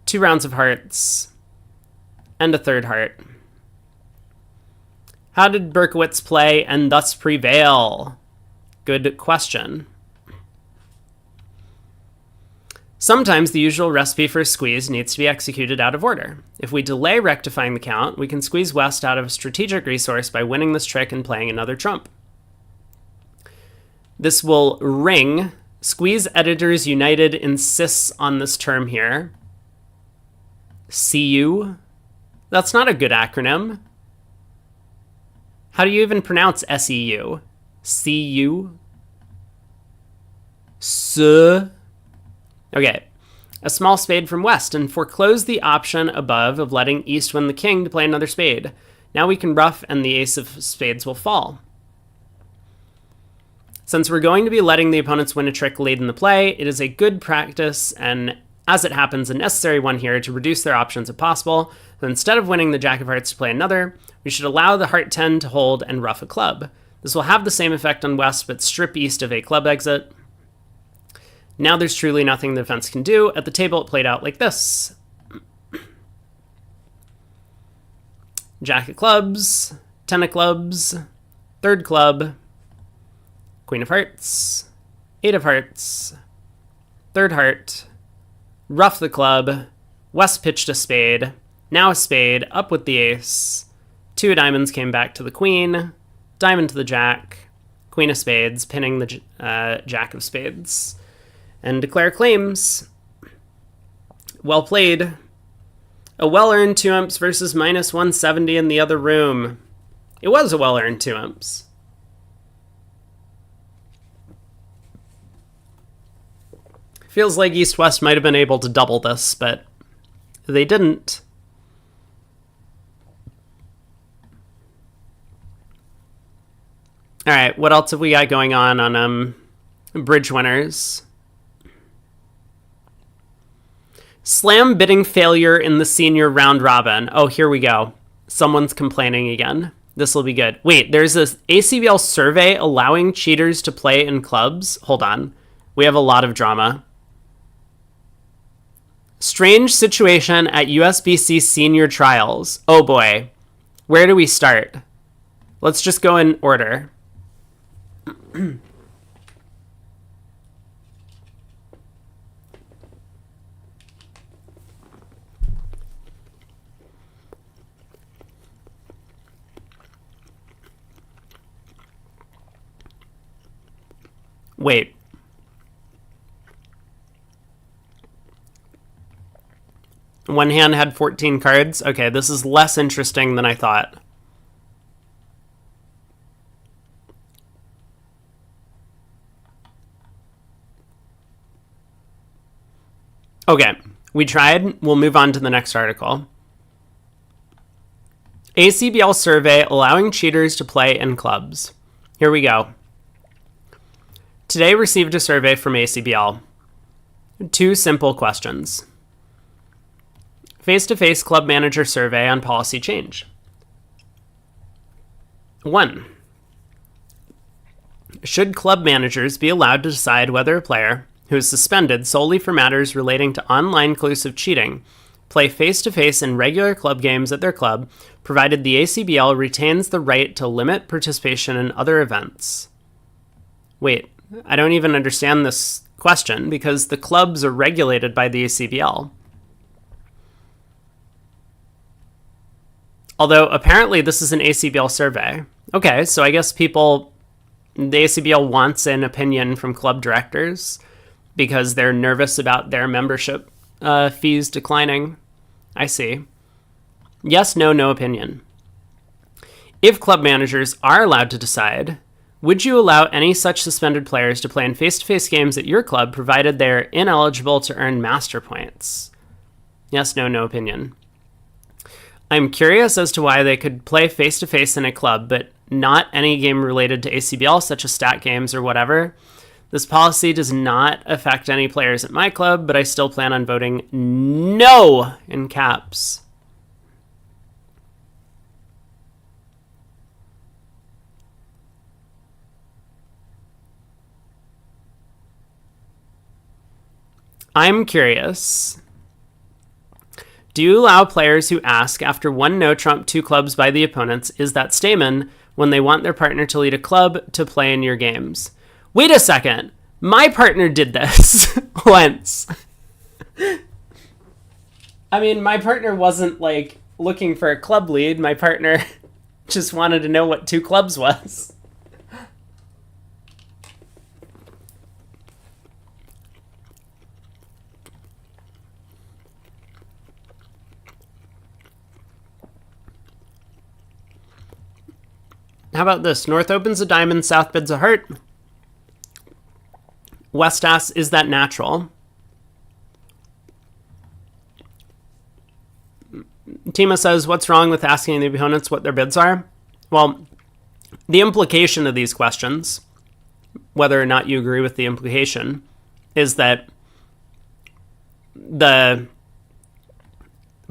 2 rounds of hearts, and a third heart. How did Berkowitz play and thus prevail? Good question. Sometimes the usual recipe for a squeeze needs to be executed out of order. If we delay rectifying the count, we can squeeze West out of a strategic resource by winning this trick and playing another trump. This will ring. Squeeze Editors United insists on this term here. CU? That's not a good acronym. How do you even pronounce SEU? CU? Okay. A small spade from West and foreclose the option above of letting East win the king to play another spade. Now we can rough and the ace of spades will fall. Since we're going to be letting the opponents win a trick late in the play, it is a good practice, and as it happens, a necessary one here to reduce their options if possible. So instead of winning the jack of hearts to play another, we should allow the heart 10 to hold and rough a club. This will have the same effect on West, but strip East of a club exit. Now there's truly nothing the defense can do. At the table, it played out like this. Jack of clubs, 10 of clubs, third club, queen of hearts, 8 of hearts, third heart, ruff the club, West pitched a spade, now a spade, up with the ace, 2 diamonds came back to the queen, diamond to the jack, queen of spades, pinning the jack of spades, and declare claims. Well played. A well-earned 2 umps versus minus 170 in the other room. It was a well-earned 2 umps. Feels like East-West might have been able to double this, but they didn't. All right, what else have we got going on bridge winners? Slam bidding failure in the senior round robin. Oh, here we go. Someone's complaining again. This will be good. Wait, there's this ACBL survey allowing cheaters to play in clubs. Hold on. We have a lot of drama. Strange situation at USBC senior trials. Oh boy. Where do we start? Let's just go in order. Wait. One hand had 14 cards? Okay, this is less interesting than I thought. Okay, we tried. We'll move on to the next article. ACBL survey allowing cheaters to play in clubs. Here we go. Today received a survey from ACBL. 2 simple questions. Face-to-face club manager survey on policy change. 1. Should club managers be allowed to decide whether a player who is suspended solely for matters relating to online collusive cheating play face-to-face in regular club games at their club, provided the ACBL retains the right to limit participation in other events? Wait, I don't even understand this question because the clubs are regulated by the ACBL. Although apparently this is an ACBL survey. Okay, so I guess the ACBL wants an opinion from club directors because they're nervous about their membership fees declining. I see. Yes, no, no opinion. If club managers are allowed to decide, would you allow any such suspended players to play in face-to-face games at your club provided they're ineligible to earn master points? Yes, no, no opinion. I'm curious as to why they could play face-to-face in a club, but not any game related to ACBL, such as stat games or whatever. This policy does not affect any players at my club, but I still plan on voting no in caps. I'm curious. Do you allow players who ask after 1 no trump 2 clubs by the opponents, is that Stamen, when they want their partner to lead a club to play in your games? Wait a second. My partner did this once. I mean, my partner wasn't like looking for a club lead. My partner just wanted to know what 2 clubs was. How about this? North opens a diamond, South bids a heart. West asks, is that natural? Tima says, what's wrong with asking the opponents what their bids are? Well, the implication of these questions, whether or not you agree with the implication, is that the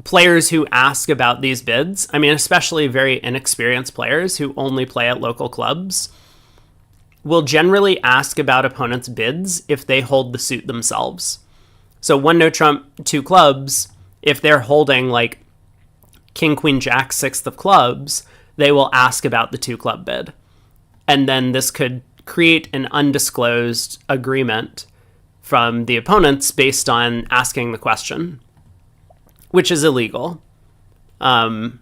players who ask about these bids, I mean, especially very inexperienced players who only play at local clubs, will generally ask about opponents' bids if they hold the suit themselves. So 1 no trump, 2 clubs, if they're holding like king, queen, jack, 6th of clubs, they will ask about the 2 club bid. And then this could create an undisclosed agreement from the opponents based on asking the question, which is illegal. And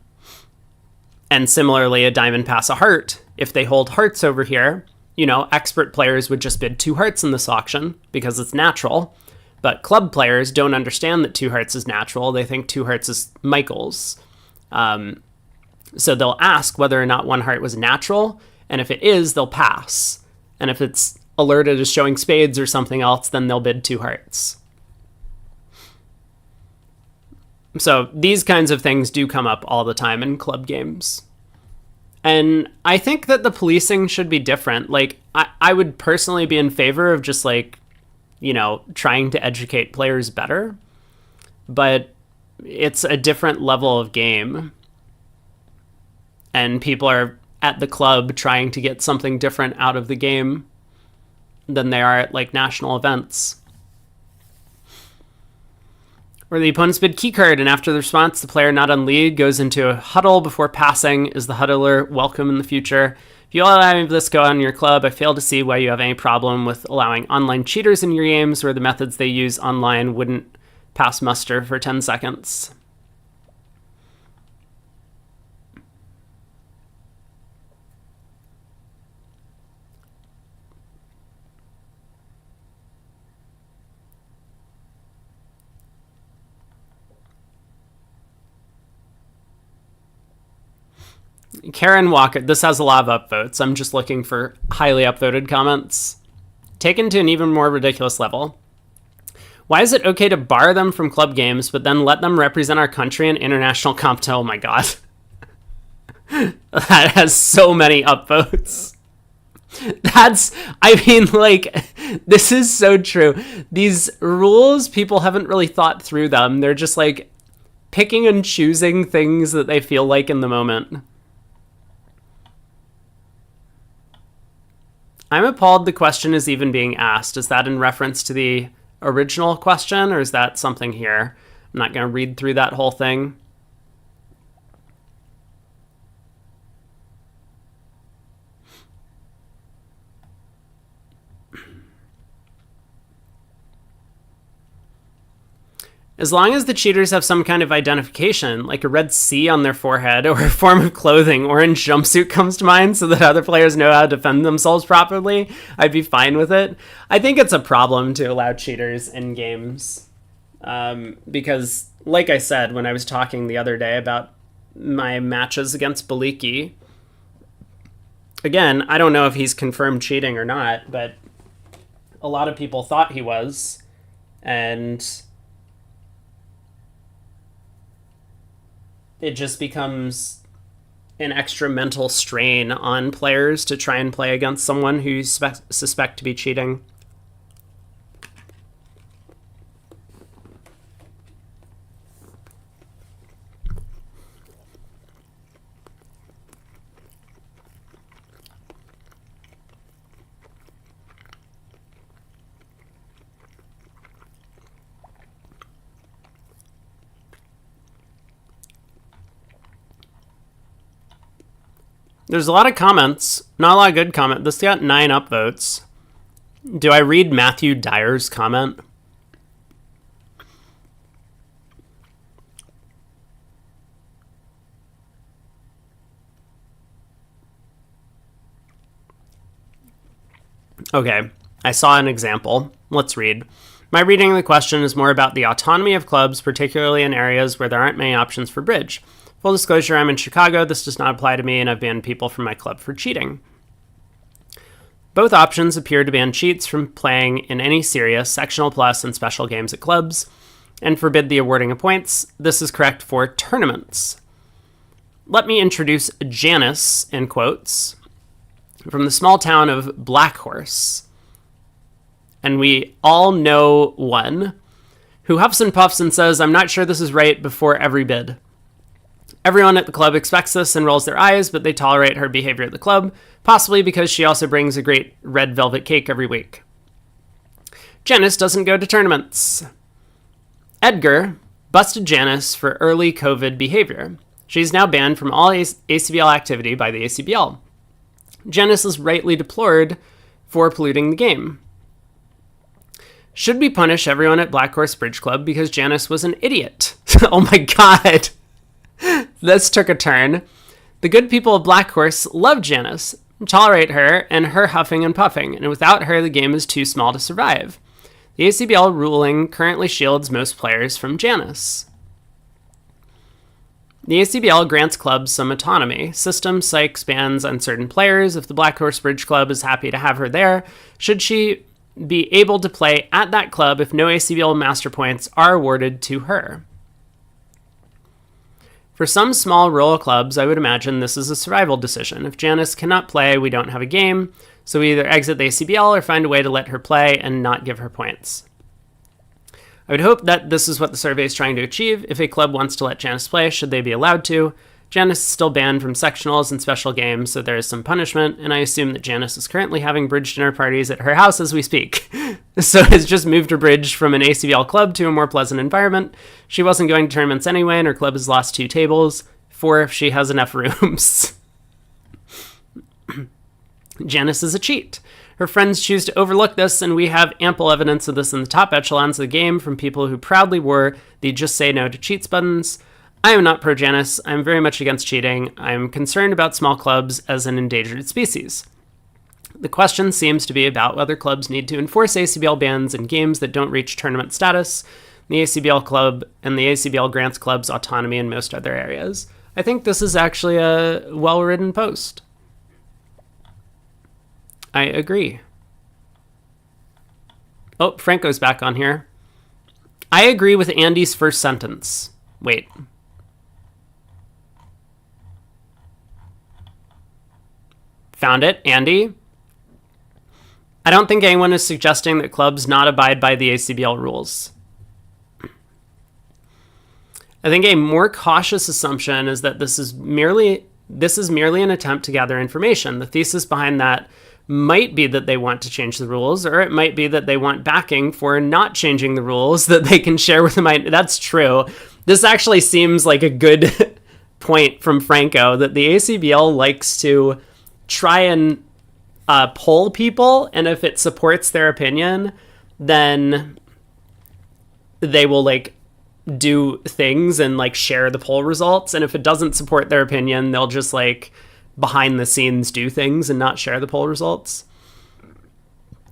similarly, a diamond pass a heart. If they hold hearts over here, expert players would just bid 2 hearts in this auction because it's natural. But club players don't understand that 2 hearts is natural. They think 2 hearts is Michael's. So they'll ask whether or not 1 heart was natural. And if it is, they'll pass. And if it's alerted as showing spades or something else, then they'll bid 2 hearts. So these kinds of things do come up all the time in club games. And I think that the policing should be different. Like, I would personally be in favor of just trying to educate players better. But it's a different level of game. And people are at the club trying to get something different out of the game than they are at national events. Or the opponent's bid keycard, and after the response, the player not on lead goes into a huddle before passing. Is the huddler welcome in the future? If you allow any of this go on in your club, I fail to see why you have any problem with allowing online cheaters in your games where the methods they use online wouldn't pass muster for 10 seconds. Karen Walker, this has a lot of upvotes. I'm just looking for highly upvoted comments. Taken to an even more ridiculous level. Why is it okay to bar them from club games, but then let them represent our country in international competition? Oh my god. That has so many upvotes. This is so true. These rules, people haven't really thought through them. They're just picking and choosing things that they feel like in the moment. I'm appalled the question is even being asked. Is that in reference to the original question, or is that something here? I'm not going to read through that whole thing. As long as the cheaters have some kind of identification, like a red C on their forehead or a form of clothing, orange jumpsuit comes to mind so that other players know how to defend themselves properly, I'd be fine with it. I think it's a problem to allow cheaters in games because, like I said, when I was talking the other day about my matches against Baliki, again, I don't know if he's confirmed cheating or not, but a lot of people thought he was, and it just becomes an extra mental strain on players to try and play against someone who you suspect to be cheating. There's a lot of comments. Not a lot of good comment. This got 9 upvotes. Do I read Matthew Dyer's comment? Okay, I saw an example. Let's read. My reading of the question is more about the autonomy of clubs, particularly in areas where there aren't many options for bridge. Full disclosure, I'm in Chicago. This does not apply to me, and I've banned people from my club for cheating. Both options appear to ban cheats from playing in any serious, sectional plus, and special games at clubs, and forbid the awarding of points. This is correct for tournaments. Let me introduce Janice, in quotes, from the small town of Blackhorse. And we all know one who huffs and puffs and says, I'm not sure this is right before every bid. Everyone at the club expects this and rolls their eyes, but they tolerate her behavior at the club, possibly because she also brings a great red velvet cake every week. Janice doesn't go to tournaments. Edgar busted Janice for early COVID behavior. She's now banned from all ACBL activity by the ACBL. Janice is rightly deplored for polluting the game. Should we punish everyone at Black Horse Bridge Club because Janice was an idiot? Oh my god. This took a turn. The good people of Black Horse love Janice, tolerate her, and her huffing and puffing, and without her, the game is too small to survive. The ACBL ruling currently shields most players from Janice. The ACBL grants clubs some autonomy. System psychs bans on certain players. If the Black Horse Bridge Club is happy to have her there, should she be able to play at that club if no ACBL master points are awarded to her? For some small rural clubs, I would imagine this is a survival decision. If Janice cannot play, we don't have a game, so we either exit the ACBL or find a way to let her play and not give her points. I would hope that this is what the survey is trying to achieve. If a club wants to let Janice play, should they be allowed to? Janice is still banned from sectionals and special games, so there is some punishment, and I assume that Janice is currently having bridge dinner parties at her house as we speak. So has just moved her bridge from an ACBL club to a more pleasant environment. She wasn't going to tournaments anyway, and her club has lost 2 tables, 4 if she has enough rooms. Janice is a cheat. Her friends choose to overlook this, and we have ample evidence of this in the top echelons of the game from people who proudly wore the just say no to cheats buttons. I am not pro-Janice. I'm very much against cheating. I'm concerned about small clubs as an endangered species. The question seems to be about whether clubs need to enforce ACBL bans in games that don't reach tournament status. The ACBL club and the ACBL grants clubs autonomy in most other areas. I think this is actually a well-written post. I agree. Oh, Franco's back on here. I agree with Andy's first sentence. Wait. Found it, Andy. I don't think anyone is suggesting that clubs not abide by the ACBL rules. I think a more cautious assumption is that this is merely an attempt to gather information. The thesis behind that might be that they want to change the rules, or it might be that they want backing for not changing the rules that they can share with them. That's true. This actually seems like a good point from Franco, that the ACBL likes to try and poll people, and if it supports their opinion, then they will do things and share the poll results, and if it doesn't support their opinion, they'll just behind the scenes do things and not share the poll results.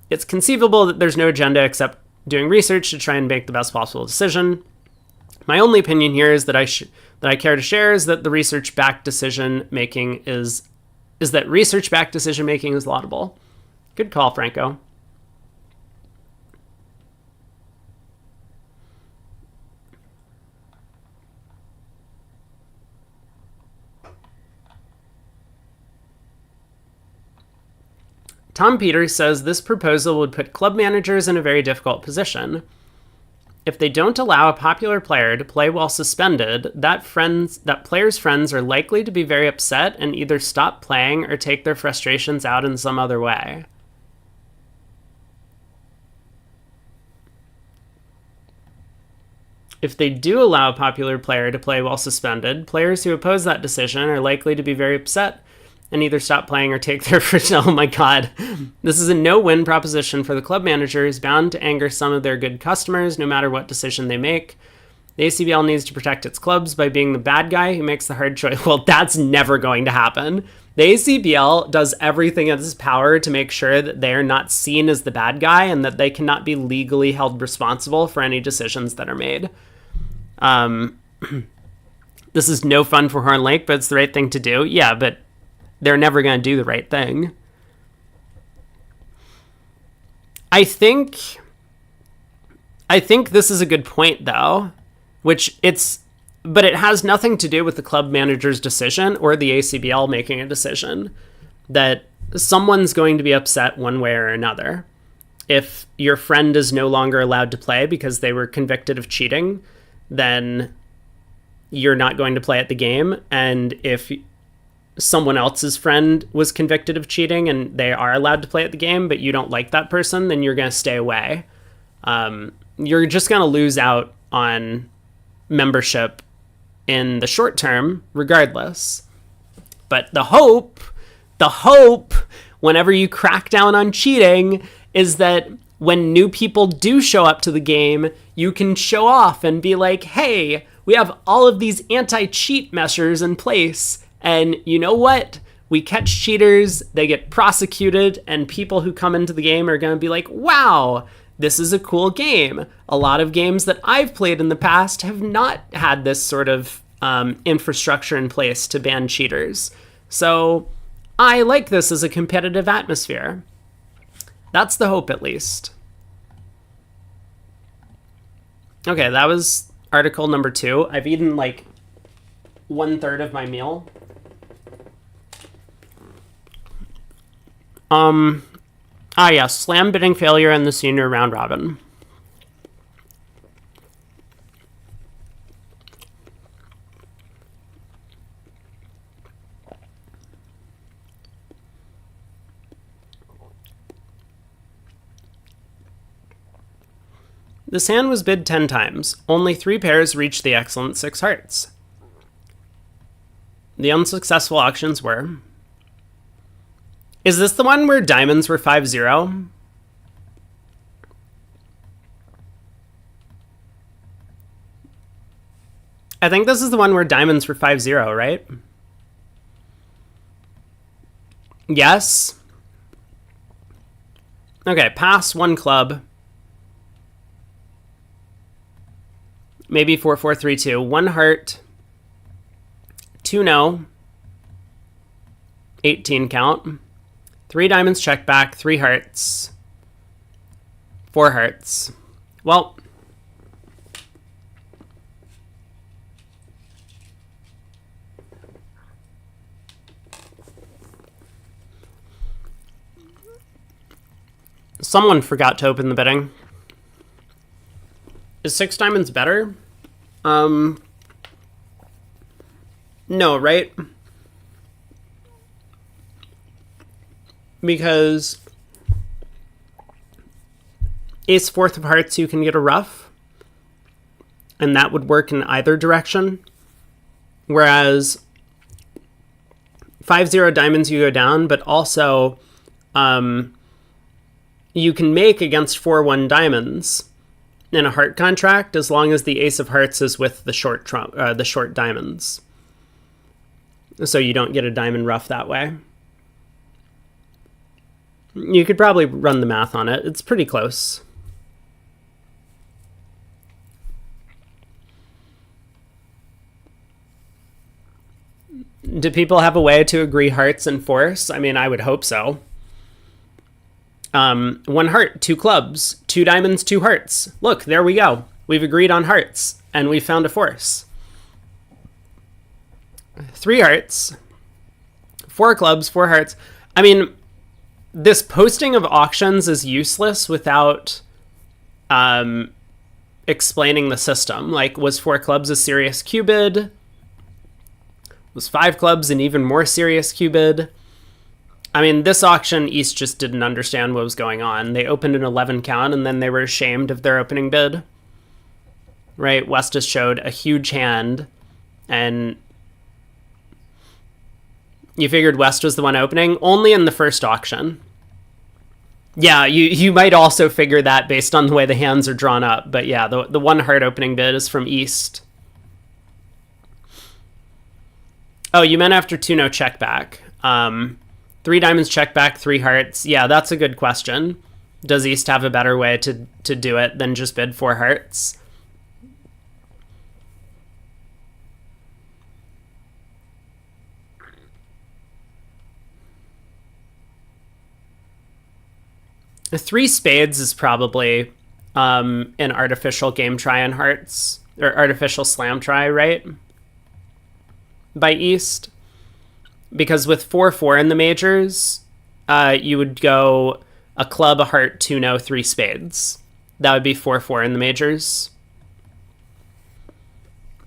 It's conceivable that there's no agenda except doing research to try and make the best possible decision. My only opinion here is that I care to share is that the research-backed decision making is laudable. Good call, Franco. Tom Peters says this proposal would put club managers in a very difficult position. If they don't allow a popular player to play while suspended, that player's friends are likely to be very upset and either stop playing or take their frustrations out in some other way. If they do allow a popular player to play while suspended, players who oppose that decision are likely to be very upset and either stop playing or take their oh my god. This is a no-win proposition for the club manager who's bound to anger some of their good customers no matter what decision they make. The ACBL needs to protect its clubs by being the bad guy who makes the hard choice. Well, that's never going to happen. The ACBL does everything in its power to make sure that they are not seen as the bad guy and that they cannot be legally held responsible for any decisions that are made. This is no fun for Horn Lake, but it's the right thing to do. Yeah, but they're never going to do the right thing. I think this is a good point, though, but it has nothing to do with the club manager's decision or the ACBL making a decision, that someone's going to be upset one way or another. If your friend is no longer allowed to play because they were convicted of cheating, then you're not going to play at the game. And if someone else's friend was convicted of cheating and they are allowed to play at the game, but you don't like that person, then you're going to stay away. You're just going to lose out on membership in the short term, regardless. But the hope, whenever you crack down on cheating, is that when new people do show up to the game, you can show off and be like, hey, we have all of these anti-cheat measures in place. And you know what? We catch cheaters, they get prosecuted, and people who come into the game are going to be like, wow, this is a cool game. A lot of games that I've played in the past have not had this sort of infrastructure in place to ban cheaters. So I like this as a competitive atmosphere. That's the hope, at least. Okay, that was article number 2. I've eaten like 1/3 of my meal. Yes, slam bidding failure in the senior round robin. This hand was bid 10 times. Only 3 pairs reached the excellent 6 hearts. The unsuccessful auctions were... Is this the one where diamonds were 5-0? I think this is the one where diamonds were 5-0, right? Yes. Okay, pass 1 club. Maybe 4-4-3-2. 1 heart. 2 no. 18 count. 3 diamonds check back. 3 hearts. 4 hearts. Well, someone forgot to open the bidding. Is 6 diamonds better? No, right? Because ace 4th of hearts, you can get a ruff, and that would work in either direction. Whereas 5-0 diamonds, you go down, but also you can make against 4-1 diamonds in a heart contract as long as the ace of hearts is with the short diamonds. So you don't get a diamond ruff that way. You could probably run the math on it. It's pretty close. Do people have a way to agree hearts and force? I mean, I would hope so. 1 heart, 2 clubs, 2 diamonds, 2 hearts. Look, there we go. We've agreed on hearts, and we found a force. 3 hearts, 4 clubs, 4 hearts. I mean, this posting of auctions is useless without explaining the system. Like, was 4 clubs a serious Q bid? Was 5 clubs an even more serious Q bid? I mean, this auction, East just didn't understand what was going on. They opened an 11 count, and then they were ashamed of their opening bid. Right? West just showed a huge hand, and you figured West was the one opening? Only in the first auction. Yeah, you might also figure that based on the way the hands are drawn up. But yeah, the 1 heart opening bid is from East. Oh, you meant after 2 no check back. 3 diamonds check back, 3 hearts. Yeah, that's a good question. Does East have a better way to do it than just bid 4 hearts? The 3 spades is probably an artificial game try on hearts, or artificial slam try, right? By East. Because with 4-4 in the majors, you would go a club, a heart, 2 no, 3 spades. That would be 4-4 in the majors.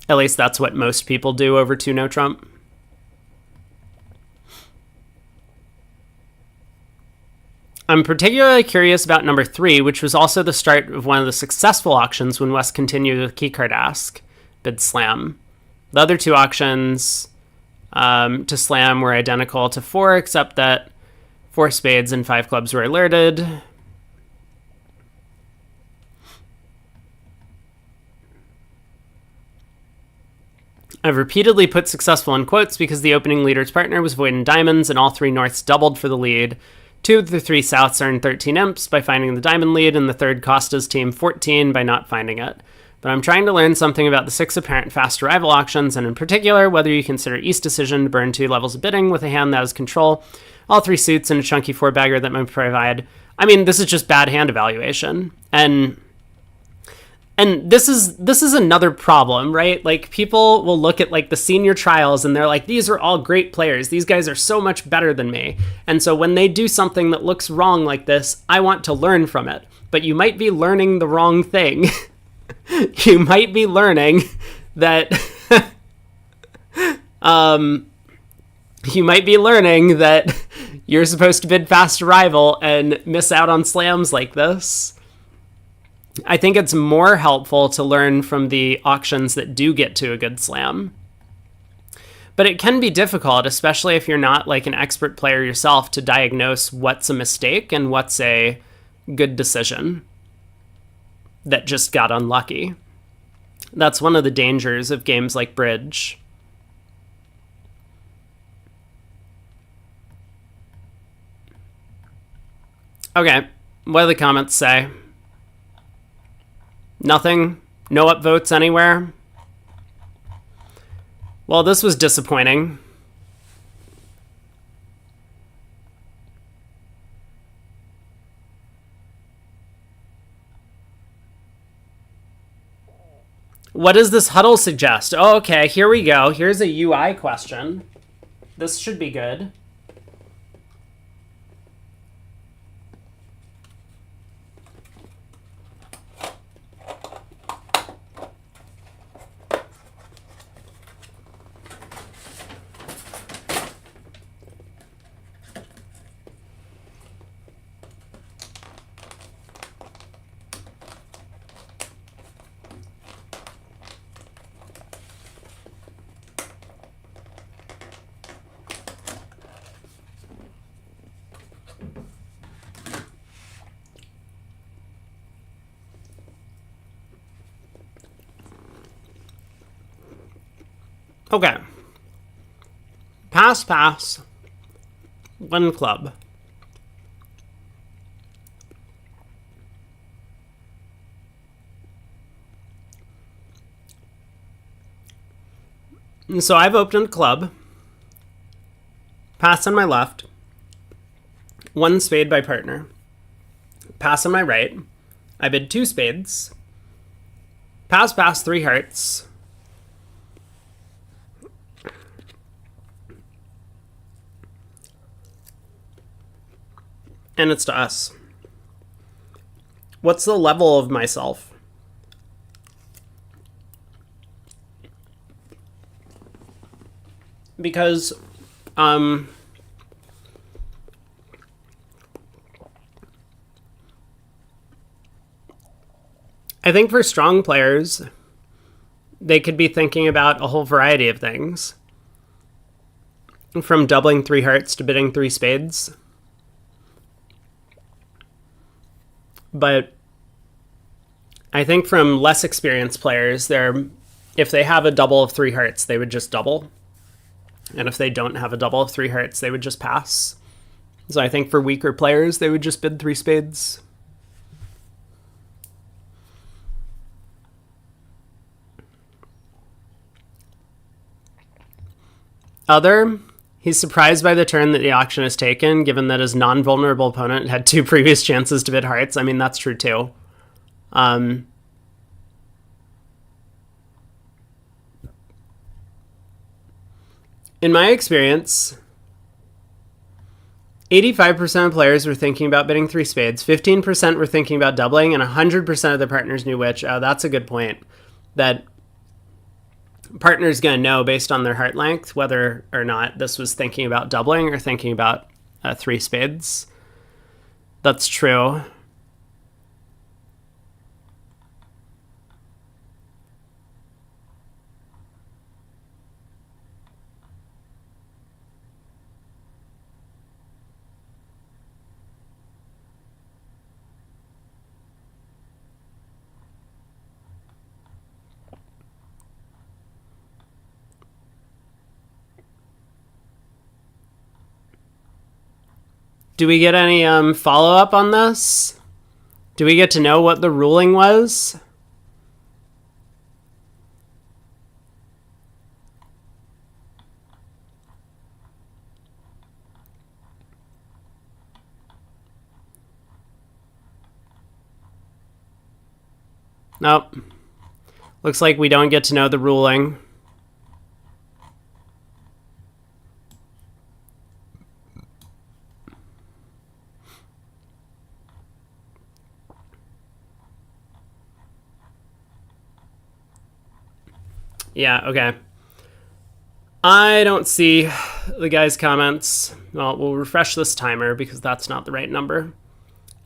At least that's what most people do over 2-no trump. I'm particularly curious about number 3, which was also the start of one of the successful auctions when West continued with keycard ask, bid slam. The other 2 auctions to slam were identical to 4, except that 4 spades and 5 clubs were alerted. I've repeatedly put successful in quotes because the opening leader's partner was void in diamonds and all 3 norths doubled for the lead. 2 of the 3 souths earned 13 imps by finding the diamond lead, and the third cost his team 14 by not finding it. But I'm trying to learn something about the 6 apparent fast arrival auctions, and in particular, whether you consider East Decision to burn 2 levels of bidding with a hand that has control, all 3 suits, and a chunky 4-bagger that might provide. I mean, this is just bad hand evaluation. And this is another problem, right? Like, people will look at like the senior trials and they're like, these are all great players. These guys are so much better than me. And so when they do something that looks wrong like this, I want to learn from it. But you might be learning the wrong thing. You might be learning that you might be learning that you're supposed to bid fast arrival and miss out on slams like this. I think it's more helpful to learn from the auctions that do get to a good slam. But it can be difficult, especially if you're not like an expert player yourself, to diagnose what's a mistake and what's a good decision that just got unlucky. That's one of the dangers of games like Bridge. Okay, what do the comments say? Nothing? No upvotes anywhere? Well, this was disappointing. What does this huddle suggest? Oh, okay, here we go. Here's a UI question. This should be good. Okay. Pass. 1 club. And so I've opened a club. Pass on my left. 1 spade by partner. Pass on my right. I bid 2 spades. Pass, 3 hearts. And it's to us. What's the level of myself? Because, I think for strong players, they could be thinking about a whole variety of things. From doubling 3 hearts to bidding 3 spades. But I think from less experienced players, if they have a double of 3 hearts, they would just double. And if they don't have a double of 3 hearts, they would just pass. So I think for weaker players, they would just bid 3 spades. Other, he's surprised by the turn that the auction has taken, given that his non-vulnerable opponent had 2 previous chances to bid hearts. I mean, that's true too. In my experience, 85% of players were thinking about bidding 3 spades, 15% were thinking about doubling, and 100% of their partners knew which. Oh, that's a good point. That Partner's going to know based on their heart length whether or not this was thinking about doubling or thinking about 3 spades. That's true. Do we get any follow-up on this? Do we get to know what the ruling was? Nope. Looks like we don't get to know the ruling. Yeah, okay. I don't see the guy's comments. Well, we'll refresh this timer because that's not the right number.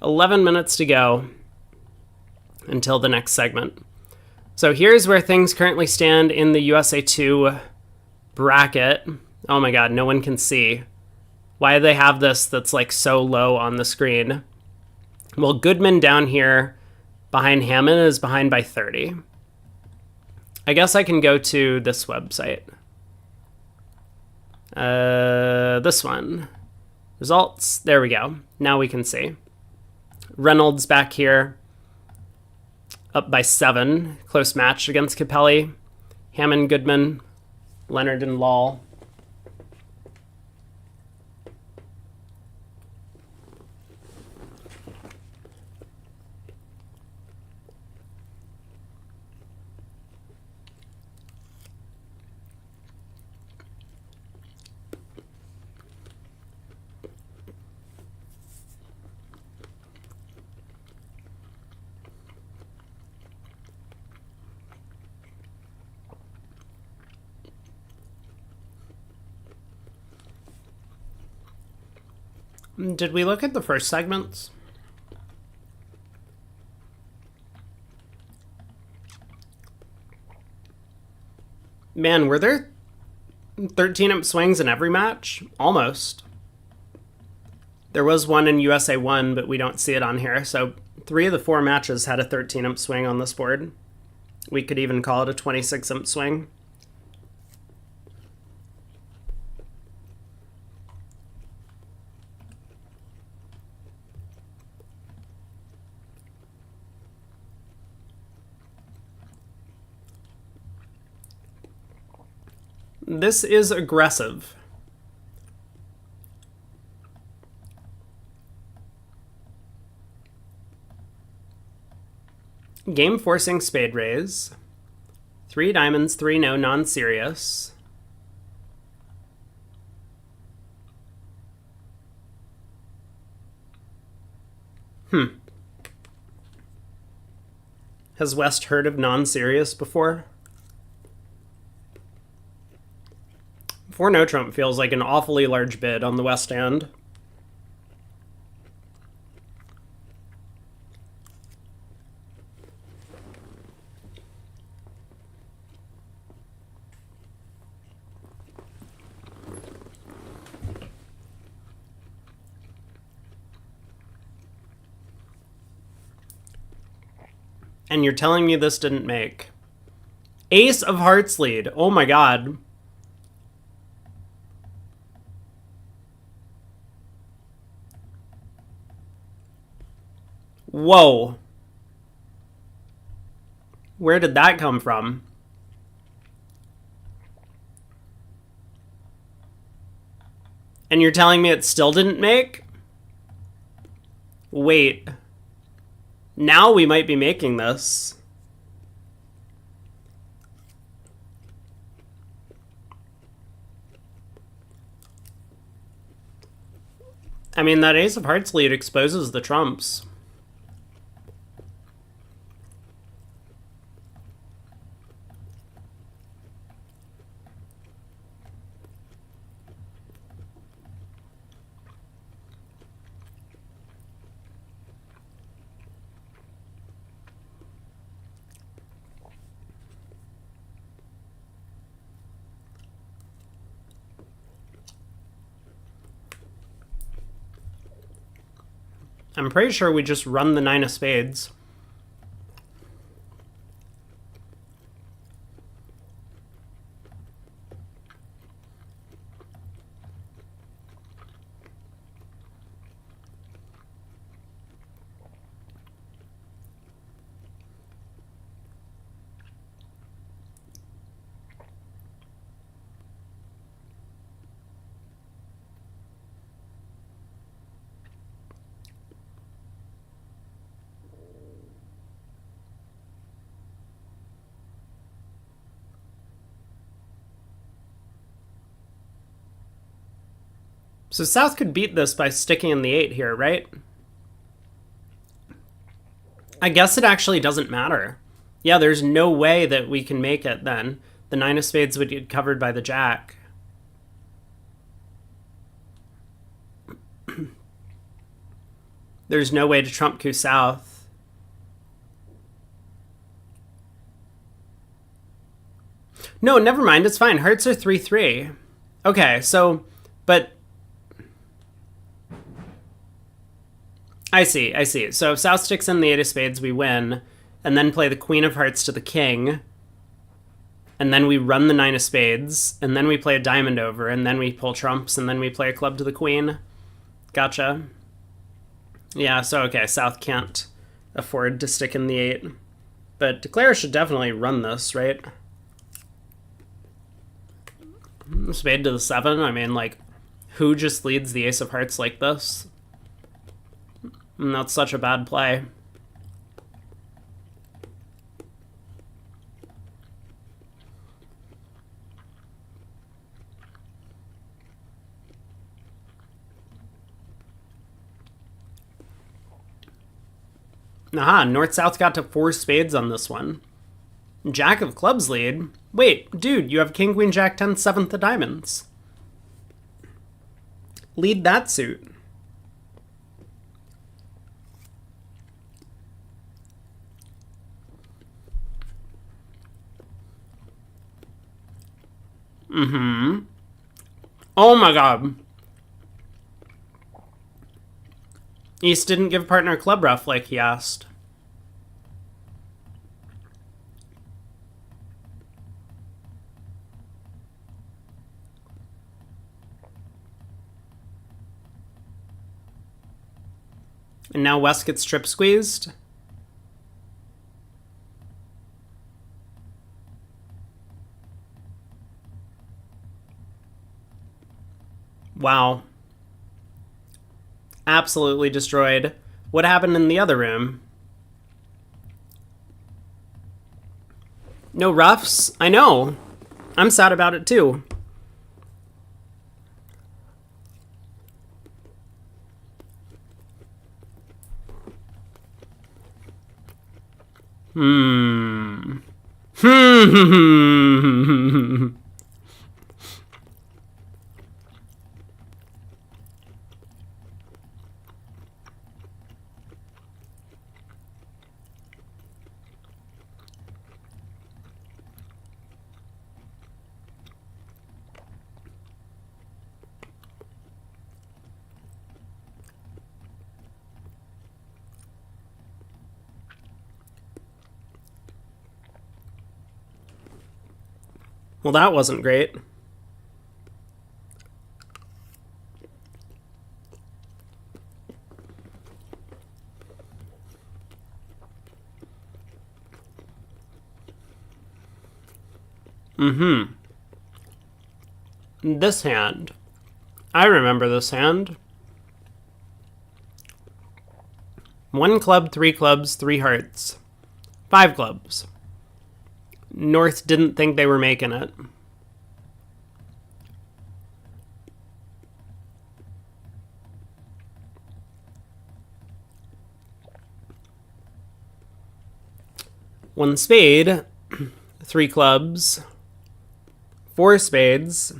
11 minutes to go until the next segment. So here's where things currently stand in the USA 2 bracket. Oh my god, no one can see. Why do they have this that's like so low on the screen? Well, Goodman down here behind Hammond is behind by 30. I guess I can go to this website. This one. Results. There we go. Now we can see. Reynolds back here. Up by 7. Close match against Capelli. Hammond, Goodman, Leonard, and Lal. Did we look at the first segments? Man, were there 13-imp swings in every match? Almost. There was one in USA 1, but we don't see it on here. So 3 of the 4 matches had a 13-imp swing on this board. We could even call it a 26-imp swing. This is aggressive. Game forcing spade raise. 3 diamonds, 3 no, non-serious. Has West heard of non-serious before? 4 no trump feels like an awfully large bid on the West end. And you're telling me this didn't make. Ace of hearts lead. Oh my god. Whoa. Where did that come from? And you're telling me it still didn't make? Wait. Now we might be making this. I mean, that ace of hearts lead exposes the trumps. I'm pretty sure we just run the 9 of spades. So South could beat this by sticking in the 8 here, right? I guess it actually doesn't matter. Yeah, there's no way that we can make it then. The 9 of spades would get covered by the jack. There's no way to trump coup South. No, never mind. It's fine. Hearts are 3-3. Okay, so, but I see. So if South sticks in the 8 of spades, we win, and then play the Queen of Hearts to the King, and then we run the 9 of spades, and then we play a diamond over, and then we pull trumps, and then we play a club to the Queen. Gotcha. Yeah, so okay, South can't afford to stick in the 8. But Declare should definitely run this, right? Spade to the 7, I mean, like, who just leads the Ace of Hearts like this? And that's such a bad play. Aha, North-South got to 4 spades on this one. Jack of clubs lead. Wait, dude, you have King, Queen, Jack, 10, 7th of diamonds. Lead that suit. Mm-hmm. Oh my god. East didn't give partner club rough like he asked. And now West gets trip squeezed. Wow. Absolutely destroyed. What happened in the other room? No roughs? I know. I'm sad about it too. Well, that wasn't great. This hand. I remember this hand. 1 club, 3 clubs, 3 hearts. 5 clubs. North didn't think they were making it. One spade, 3 clubs, 4 spades,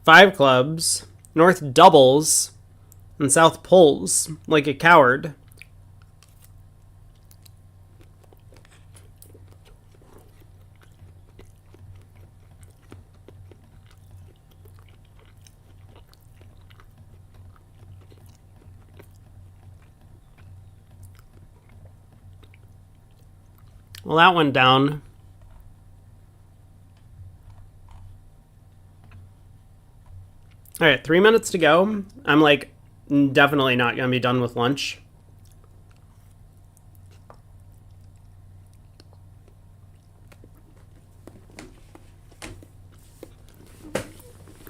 5 clubs, North doubles, and South pulls like a coward. Well, that went down. All right, 3 minutes to go. I'm like definitely not going to be done with lunch.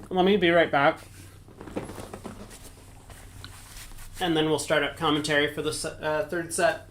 Let me be right back. And then we'll start up commentary for the third set.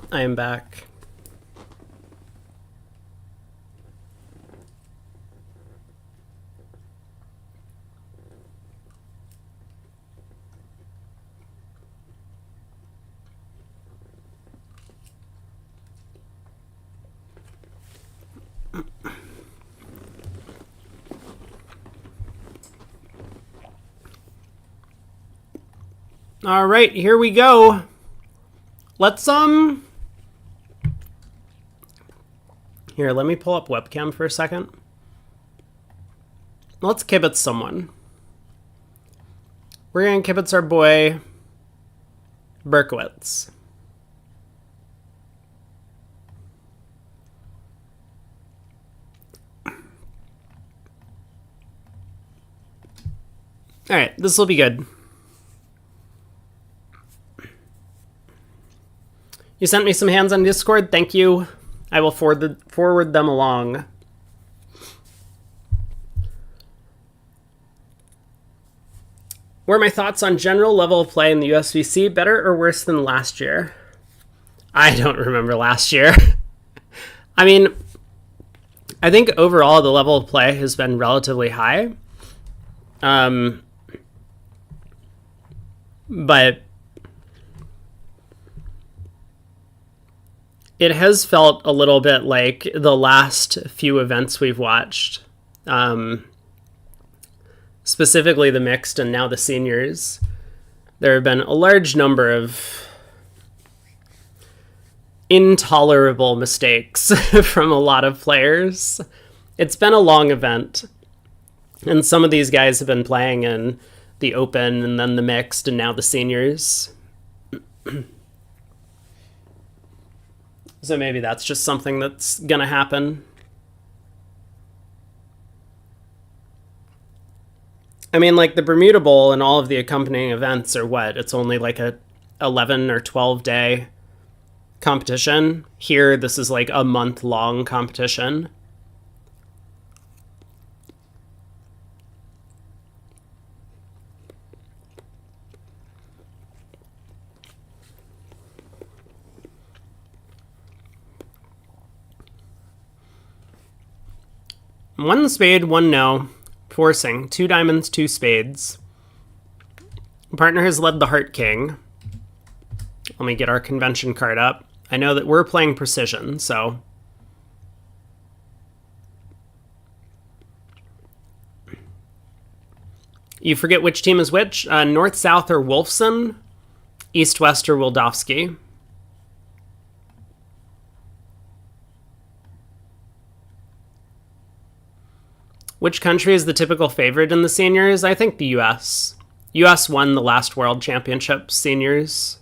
I am back. All right, here we go. Let's Here, let me pull up webcam for a second. Let's kibitz someone. We're gonna kibitz our boy Berkowitz. All right, this will be good. You sent me some hands on Discord. Thank you. I will forward them along. What are my thoughts on general level of play in the USBC? Better or worse than last year? I don't remember last year. I mean, I think overall the level of play has been relatively high. But it has felt a little bit like the last few events we've watched, specifically the mixed and now the seniors. There have been a large number of intolerable mistakes from a lot of players. It's been a long event, and some of these guys have been playing in the open and then the mixed and now the seniors. So maybe that's just something that's gonna happen. I mean, like the Bermuda Bowl and all of the accompanying events are what? It's only like a 11 or 12 day competition. Here, this is like a month-long competition. One spade, one no. Forcing. 2 diamonds, 2 spades. Partner has led the Heart King. Let me get our convention card up. I know that we're playing precision, so... You forget which team is which? North, South, or Wolfson? East, West, or Wildowski? Which country is the typical favorite in the seniors? I think the US. US won the last World Championship seniors.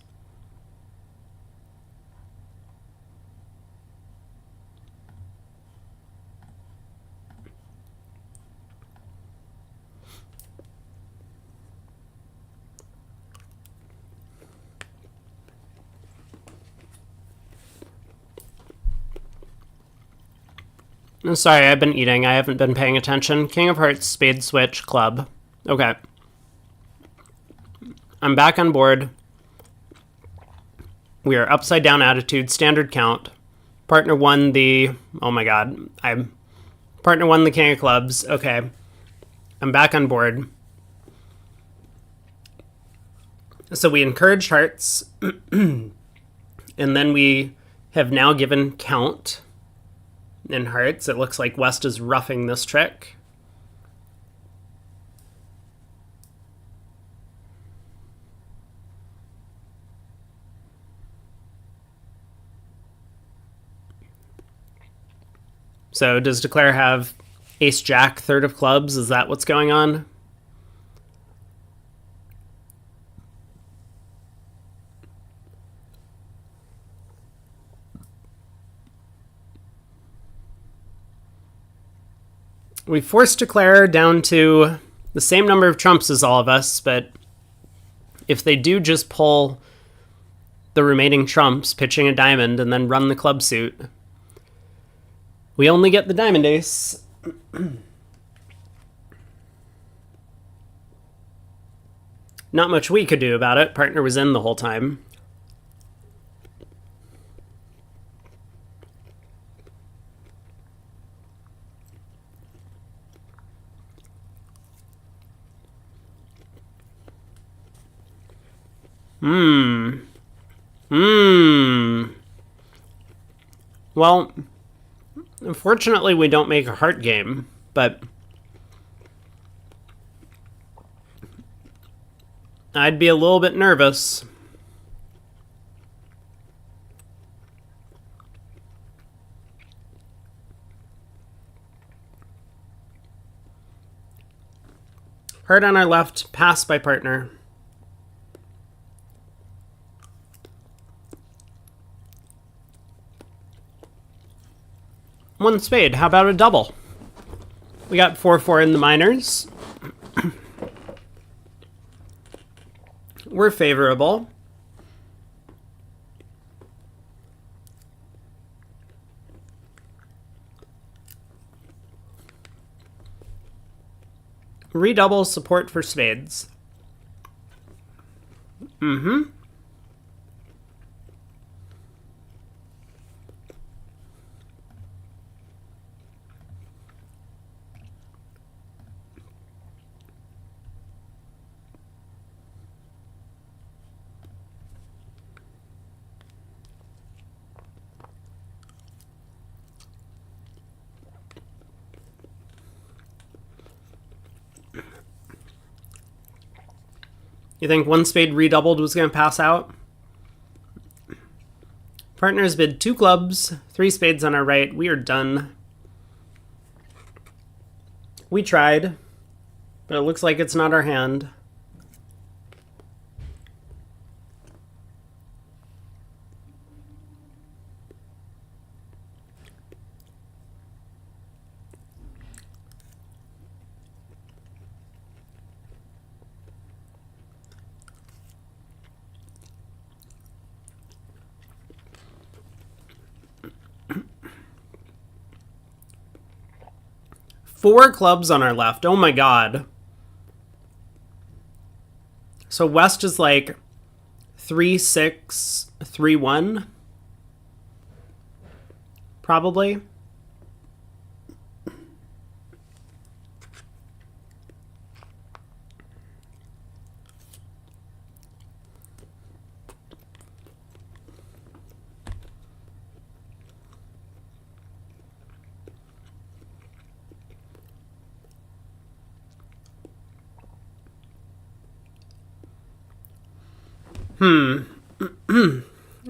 I'm sorry, I've been eating. I haven't been paying attention. King of Hearts, Spade Switch, Club. Okay. I'm back on board. We are upside down attitude, standard count. Partner won the... Oh my god. Partner won the King of Clubs. Okay. I'm back on board. So we encouraged hearts. And then we have now given count in hearts. It looks like West is roughing this trick. So does Declare have Ace Jack, third of clubs? Is that what's going on? We forced Declare down to the same number of trumps as all of us, but if they do just pull the remaining trumps, pitching a diamond, and then run the club suit, we only get the diamond ace. Not much we could do about it. Partner was in the whole time. Well, unfortunately, we don't make a heart game, but I'd be a little bit nervous. Heart on our left, pass by partner. One spade. How about a double? We got 4-4 in the minors. We're favorable. Redouble support for spades. Mm-hmm. You think one spade redoubled was going to pass out? Partners bid 2 clubs, 3 spades on our right. We are done. We tried, but it looks like it's not our hand. Four clubs on our left. Oh my god. So West is like 3-6, 3-1. Probably.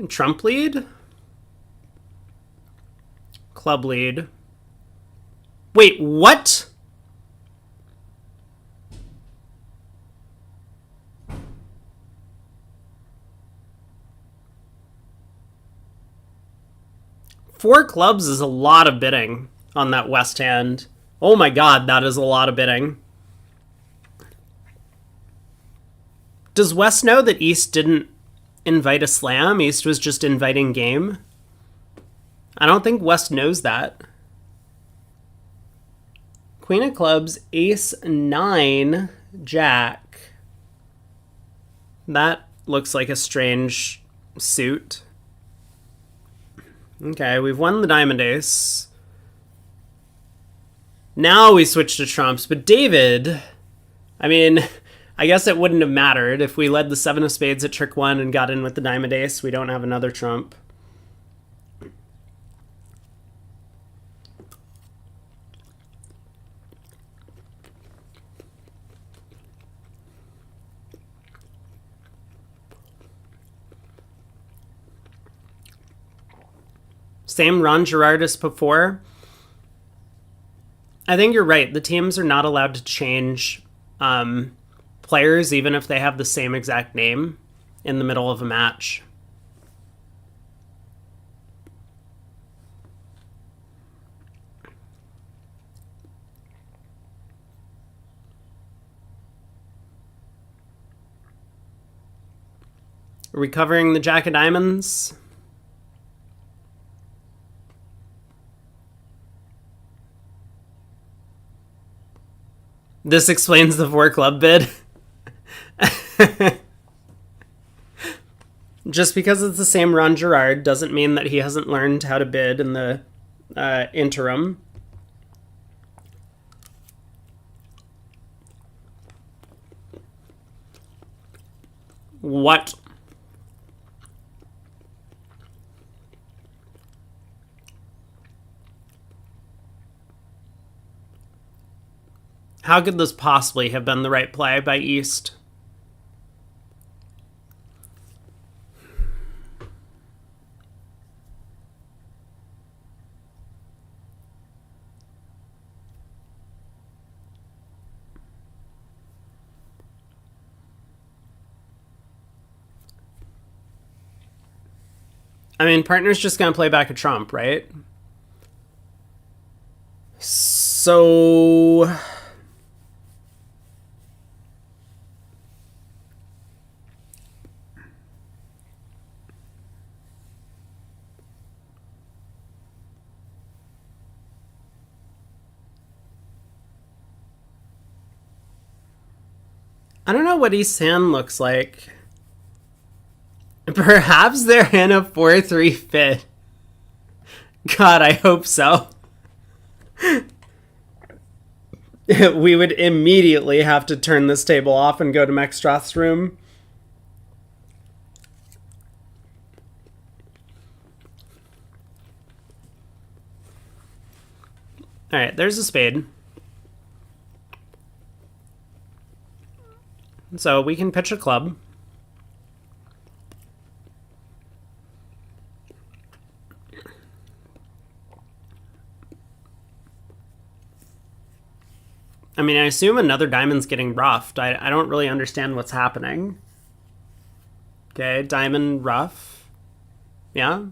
Trump lead? Club lead. Wait, what? Four clubs is a lot of bidding on that West hand. Oh my god, that is a lot of bidding. Does West know that East didn't invite a slam? East was just inviting game? I don't think West knows that. Queen of clubs, ace 9, jack. That looks like a strange suit. Okay, we've won the diamond ace. Now we switch to trumps, but David, I mean, I guess it wouldn't have mattered if we led the 7 of spades at trick 1 and got in with the diamond ace. We don't have another trump. Same Ron Gerard as before. I think you're right. The teams are not allowed to change players even if they have the same exact name in the middle of a match. Are we covering the jack of diamonds? This explains the 4 club bid. Just because it's the same Ron Gerard doesn't mean that he hasn't learned how to bid in the interim. What? How could this possibly have been the right play by East? I mean, partner's just going to play back a trump, right? So I don't know what East hand looks like. Perhaps they're in a 4-3 fit. God, I hope so. We would immediately have to turn this table off and go to Mextroth's room. Alright, there's a spade. So we can pitch a club. I mean, I assume another diamond's getting roughed. I don't really understand what's happening. Okay, diamond rough. Yeah?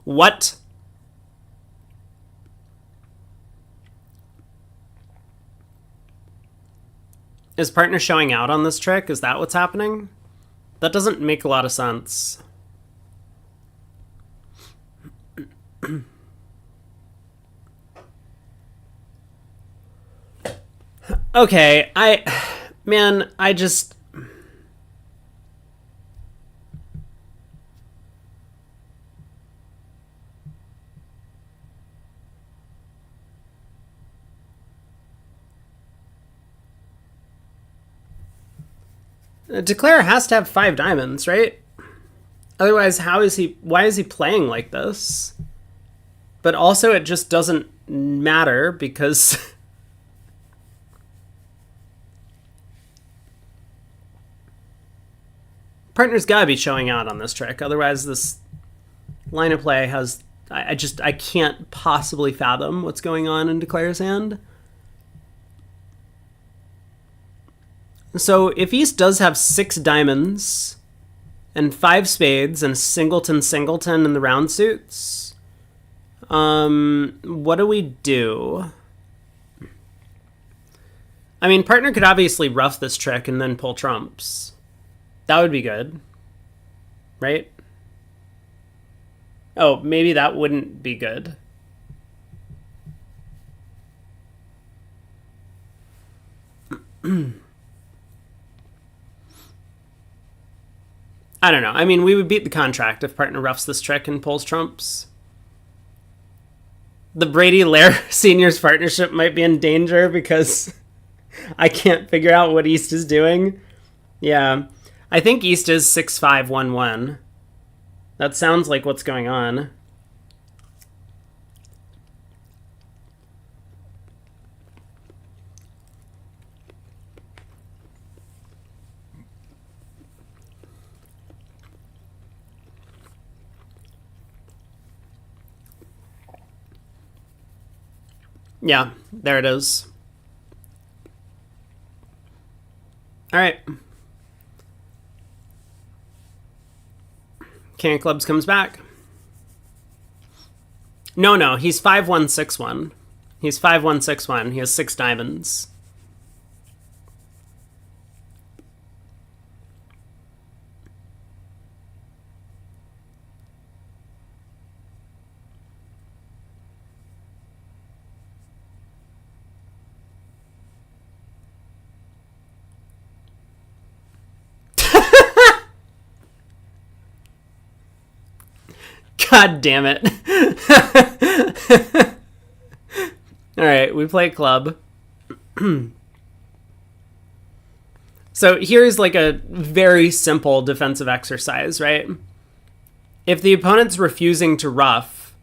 What? Is partner showing out on this trick? Is that what's happening? That doesn't make a lot of sense. Okay, I just... Declare has to have 5 diamonds, right? Otherwise, why is he playing like this? But also it just doesn't matter because partner's gotta be showing out on this trick. Otherwise this line of play has... I can't possibly fathom what's going on in Declare's hand. So if East does have 6 diamonds and 5 spades and singleton in the round suits, what do we do? I mean, partner could obviously ruff this trick and then pull trumps. That would be good, right? Oh, maybe that wouldn't be good. I don't know. I mean, we would beat the contract if partner roughs this trick and pulls trumps. The Brady-Lair Seniors partnership might be in danger because I can't figure out what East is doing. Yeah. I think East is 6-5-1-1. That sounds like what's going on. Yeah, there it is. All right. King of Clubs comes back. No, he's 5-1-6-1. He's 5-1-6-1. He has 6 diamonds. God damn it. All right, we play club. So here's like a very simple defensive exercise, right? If the opponent's refusing to ruff,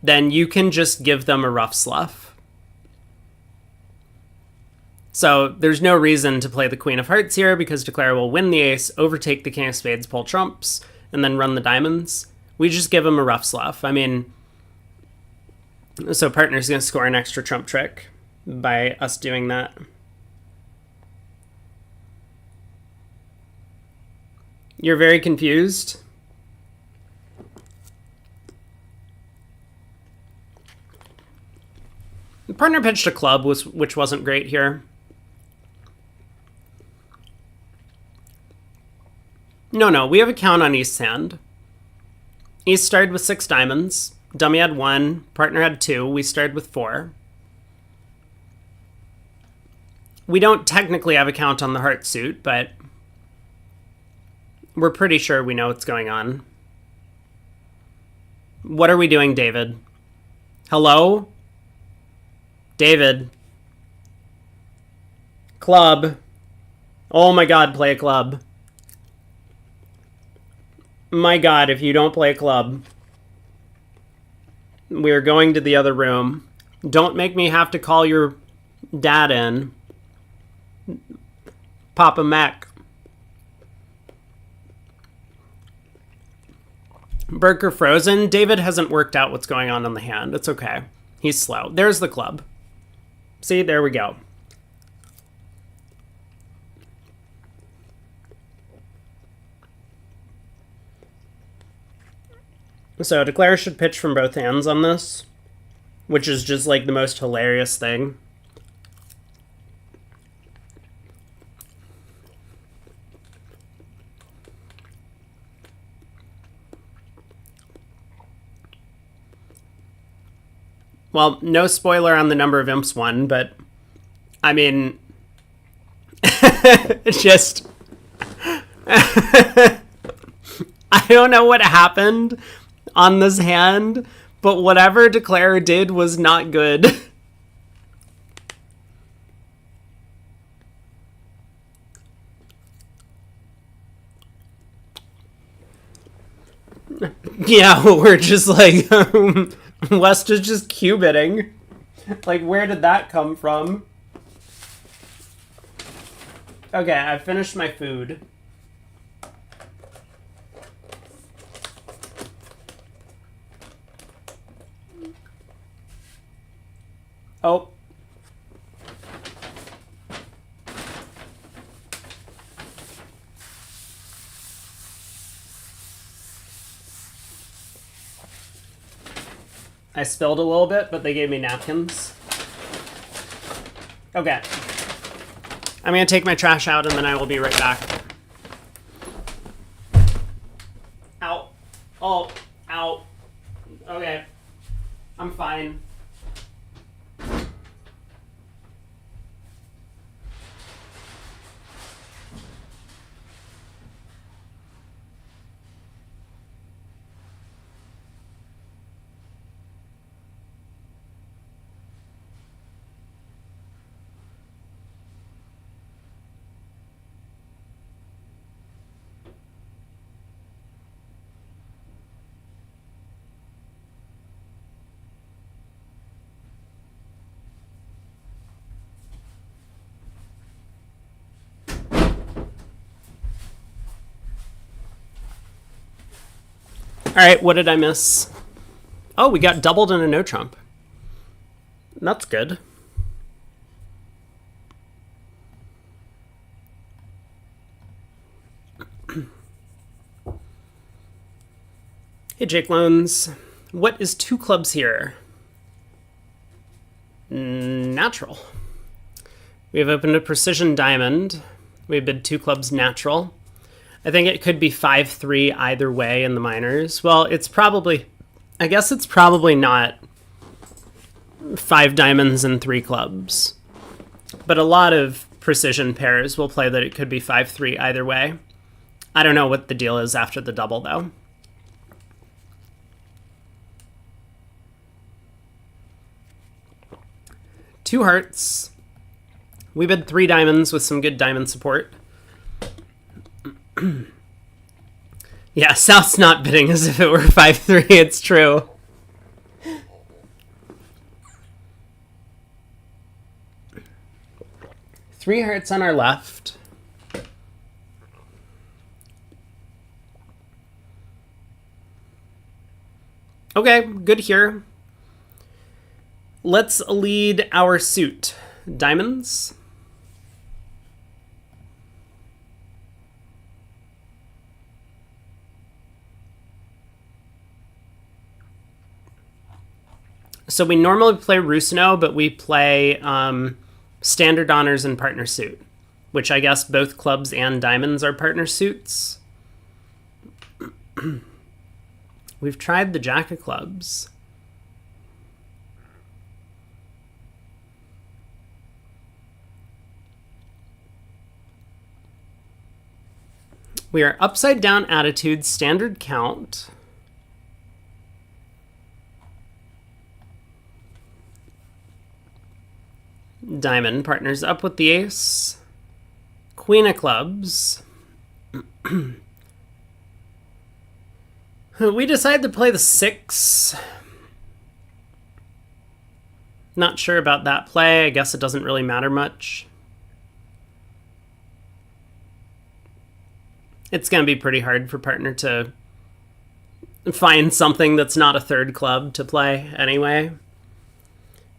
then you can just give them a rough sluff. So there's no reason to play the Queen of Hearts here because Declare will win the ace, overtake the King of Spades, pull trumps, and then run the diamonds. We just give him a rough sluff. I mean, so partner's going to score an extra trump trick by us doing that. You're very confused? The partner pitched a club, which wasn't great here. No, we have a count on East's hand. East started with 6 diamonds. Dummy had 1. Partner had 2. We started with 4. We don't technically have a count on the heart suit, but we're pretty sure we know what's going on. What are we doing, David? Hello? David. Club. Oh my god, play a club. My god, if you don't play a club, we're going to the other room. Don't make me have to call your dad in. Papa Mac. Burger frozen. David hasn't worked out what's going on the hand. It's okay. He's slow. There's the club. See, there we go. So Declare should pitch from both hands on this, which is just like the most hilarious thing. Well, no spoiler on the number of imps won, but I mean, it's just, I don't know what happened on this hand, but whatever Declare did was not good. Yeah, we're just like, West is just Q-bitting. Like, where did that come from? Okay, I finished my food. Oh. I spilled a little bit, but they gave me napkins. Okay. I'm gonna take my trash out and then I will be right back. Ow. Oh, ow. Okay. I'm fine. All right, what did I miss? Oh, we got doubled in a no trump. That's good. Hey, Jake Loans. What is two clubs here? Natural. We have opened a precision diamond. We bid two clubs natural. I think it could be 5-3 either way in the minors. Well, it's probably... I guess it's probably not 5 diamonds and 3 clubs. But a lot of precision pairs will play that it could be 5-3 either way. I don't know what the deal is after the double, though. Two hearts. We bid 3 diamonds with some good diamond support. Yeah, South's not bidding as if it were 5-3, it's true. Three hearts on our left. Okay, good here. Let's lead our suit. Diamonds. So we normally play Rusino, but we play standard honors and partner suit, which I guess both clubs and diamonds are partner suits. We've tried the Jack of clubs. We are upside down attitude, standard count. Diamond partners up with the ace. Queen of clubs. We decide to play the 6. Not sure about that play. I guess it doesn't really matter much. It's going to be pretty hard for partner to find something that's not a third club to play anyway.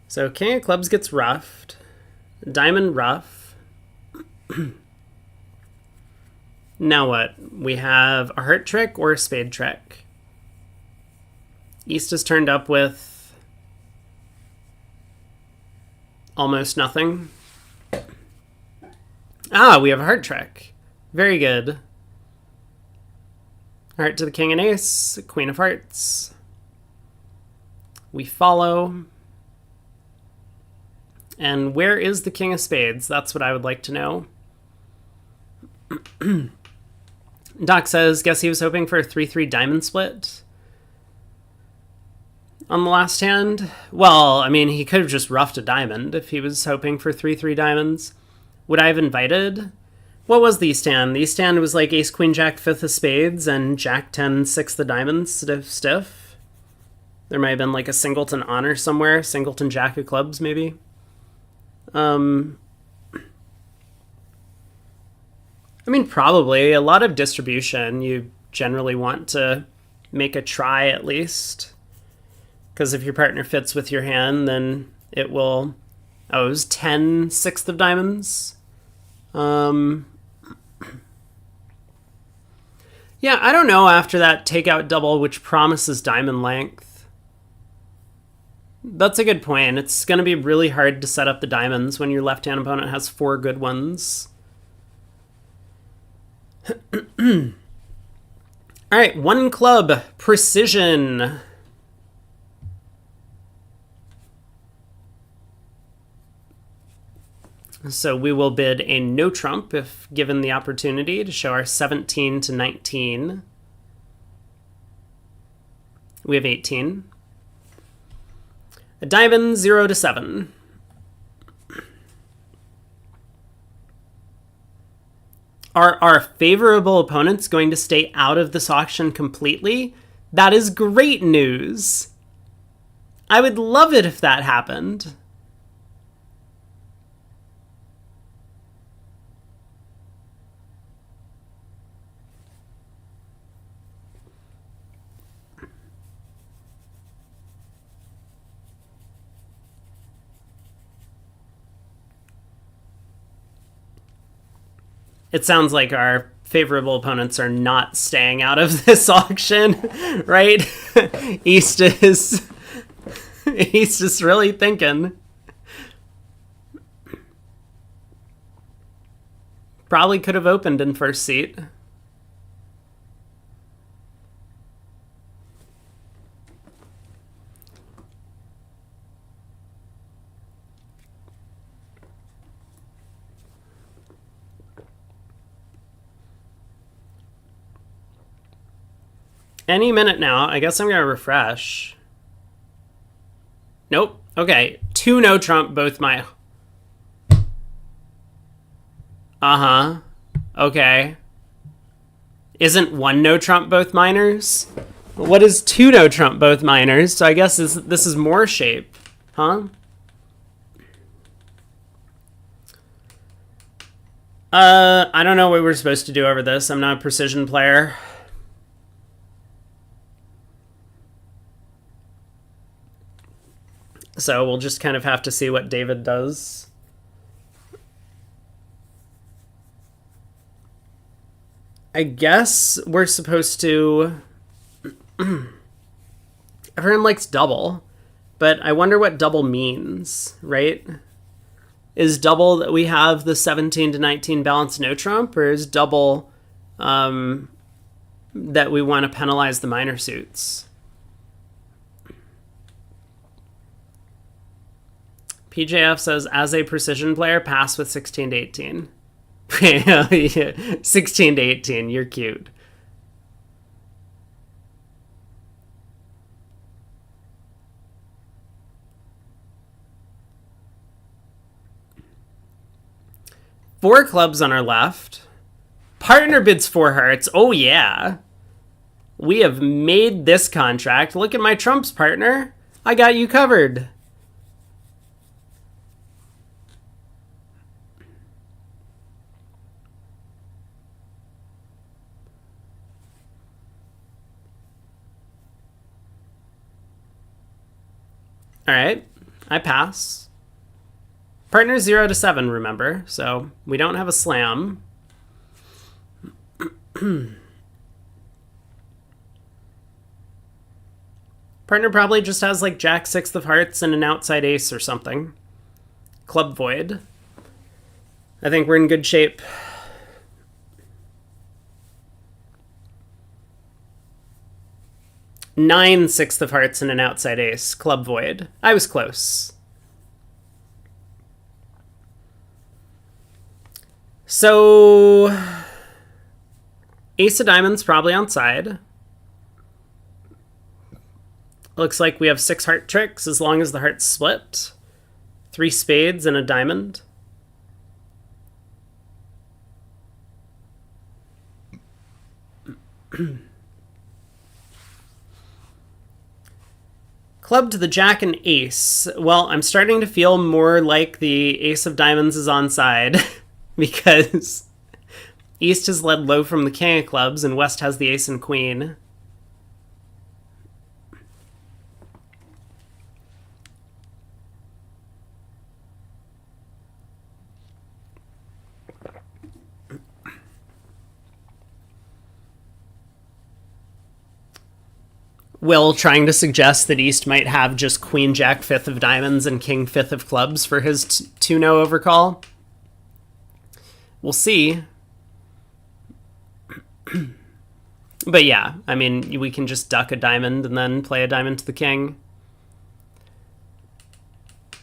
So King of clubs gets roughed. Diamond rough. Now what? We have a heart trick or a spade trick. East is turned up with almost nothing. Ah, we have a heart trick. Very good. Heart to the king and ace. Queen of hearts. We follow. And where is the king of spades? That's what I would like to know. Doc says, guess he was hoping for a 3-3 diamond split on the last hand. Well, I mean, he could have just roughed a diamond if he was hoping for 3-3 diamonds. Would I have invited? What was the East hand? The East hand was like ace, queen, jack, 5th of spades, and jack, 10, 6th of diamonds, stiff. There might have been like a singleton honor somewhere, singleton jack of clubs maybe. I mean, probably a lot of distribution. You generally want to make a try at least, because if your partner fits with your hand, then it will. Oh, it was 10 sixth of diamonds. Yeah, I don't know after that takeout double, which promises diamond length. That's a good point. It's going to be really hard to set up the diamonds when your left-hand opponent has 4 good ones. All right, 1 club, precision. So we will bid a no trump if given the opportunity to show our 17 to 19. We have 18. A diamond 0 to 7. Are our favorable opponents going to stay out of this auction completely? That is great news. I would love it if that happened. It sounds like our favorable opponents are not staying out of this auction, right? East is really thinking. Probably could have opened in first seat. Any minute now. I guess I'm going to refresh. Nope. Okay. 2 no trump, both my... Uh-huh. Okay. Isn't 1 no trump, both minors? What is 2 no trump, both minors? So I guess this is more shape. Huh? I don't know what we're supposed to do over this. I'm not a precision player. So we'll just kind of have to see what David does. I guess we're supposed to... Everyone likes double, but I wonder what double means, right? Is double that we have the 17 to 19 balanced no trump, or is double that we want to penalize the minor suits? PJF says, as a precision player, pass with 16 to 18. 16 to 18, you're cute. Four clubs on our left. Partner bids 4 hearts. Oh, yeah. We have made this contract. Look at my trumps, partner. I got you covered. All right, I pass. Partner 0 to 7, remember, so we don't have a slam. Partner probably just has like Jack 6 of hearts and an outside ace or something. Club void. I think we're in good shape. Nine 6 of hearts and an outside ace. Club void. I was close. So, ace of diamonds probably on side. Looks like we have 6 heart tricks as long as the heart's split. 3 spades and a diamond. Club to the jack and ace. Well, I'm starting to feel more like the ace of diamonds is onside because East has led low from the king of clubs and West has the ace and queen. Will trying to suggest that East might have just queen jack fifth of diamonds and king fifth of clubs for his 2-0 overcall. We'll see. But yeah, I mean, we can just duck a diamond and then play a diamond to the king.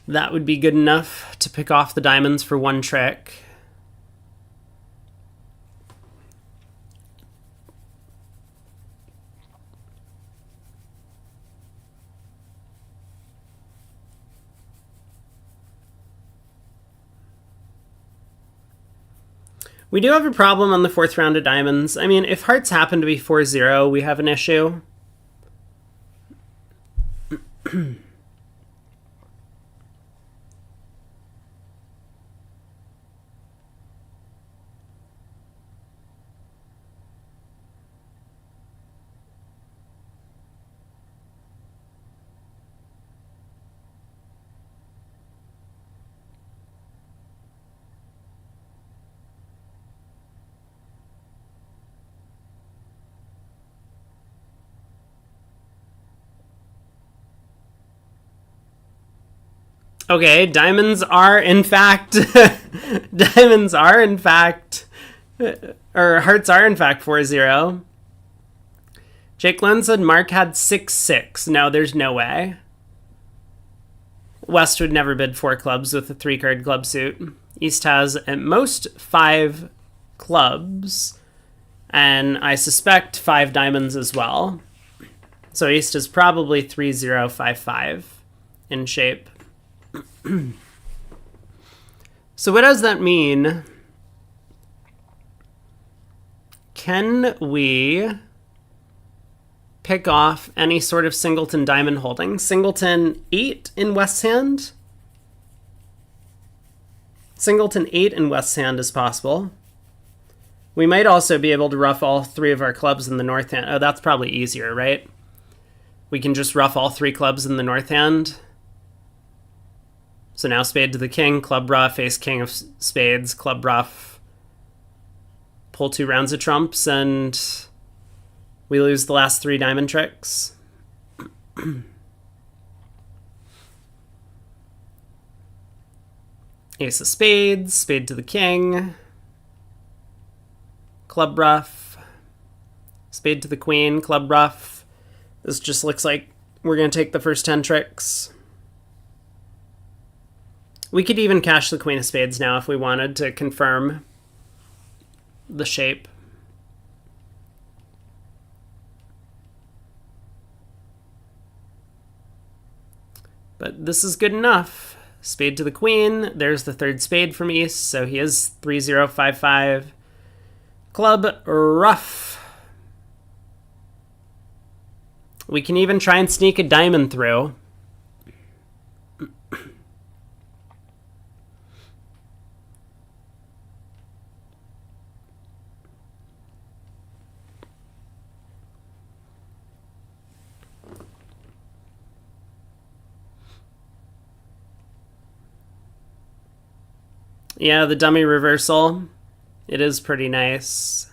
That would be good enough to pick off the diamonds for one trick. We do have a problem on the fourth round of diamonds. I mean, if hearts happen to be 4-0, we have an issue. Okay, diamonds are in fact, hearts are in fact 4-0. Jake Lund said Mark had 6-6. No, there's no way. West would never bid 4 clubs with a 3-card club suit. East has at most 5 clubs, and I suspect 5 diamonds as well. So East is probably 3-0-5-5 in shape. So what does that mean? Can we pick off any sort of singleton diamond holding? Singleton 8 in West's hand? Singleton 8 in West's hand is possible. We might also be able to ruff all 3 of our clubs in the north hand. Oh, that's probably easier, right? We can just ruff all 3 clubs in the north hand. So now spade to the king, club ruff, ace king of spades, club ruff. Pull 2 rounds of trumps, and we lose the last 3 diamond tricks. Ace of spades, spade to the king, club ruff, spade to the queen, club ruff. This just looks like we're going to take the first 10 tricks. We could even cash the queen of spades now if we wanted to confirm the shape. But this is good enough. Spade to the queen. There's the 3rd spade from East, so he is 3-0-5-5. Club ruff. We can even try and sneak a diamond through. Yeah, the dummy reversal. It is pretty nice.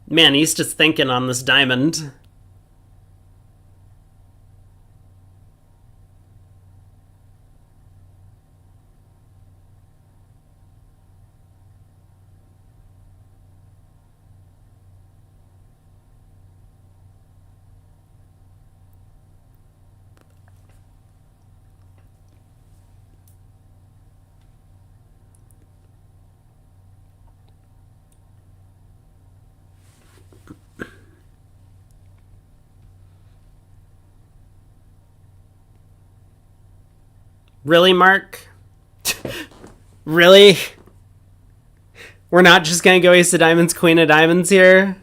Man, East is thinking on this diamond. Really, Mark? Really? We're not just gonna go ace of diamonds, queen of diamonds here?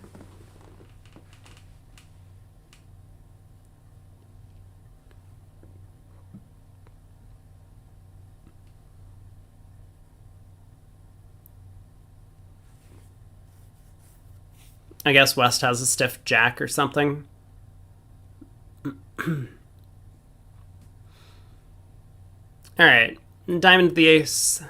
I guess West has a stiff jack or something. All right, diamond to the ace.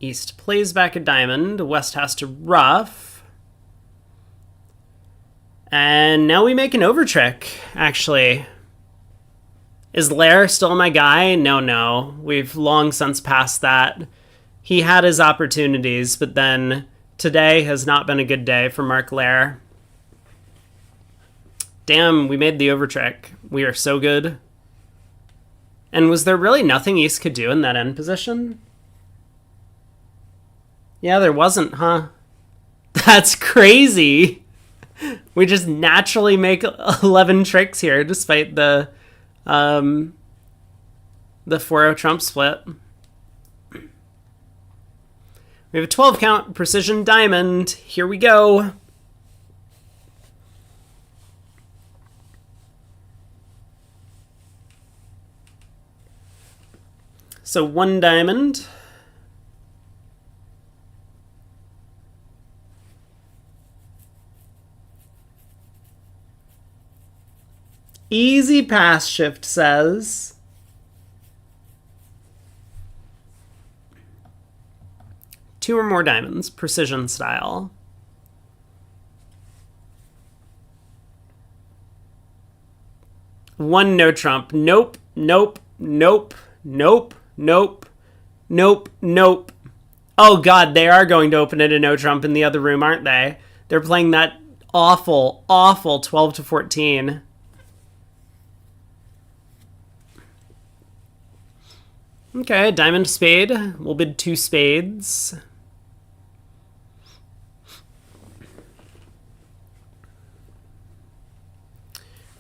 East plays back a diamond. West has to ruff. And now we make an over trick, actually. Is Lair still my guy? No. We've long since passed that. He had his opportunities, but then today has not been a good day for Mark Lair. Damn, we made the over trick. We are so good. And was there really nothing East could do in that end position? Yeah, there wasn't, huh? That's crazy. We just naturally make 11 tricks here, despite the 4-0 trump split. We have a 12 count precision diamond. Here we go. So 1 diamond. Easy pass shift says. Two or more diamonds, precision style. One no trump. Nope. Oh god, they are going to open it a no trump in the other room, aren't they? They're playing that awful 12 to 14. Okay, diamond spade. We'll bid 2 spades.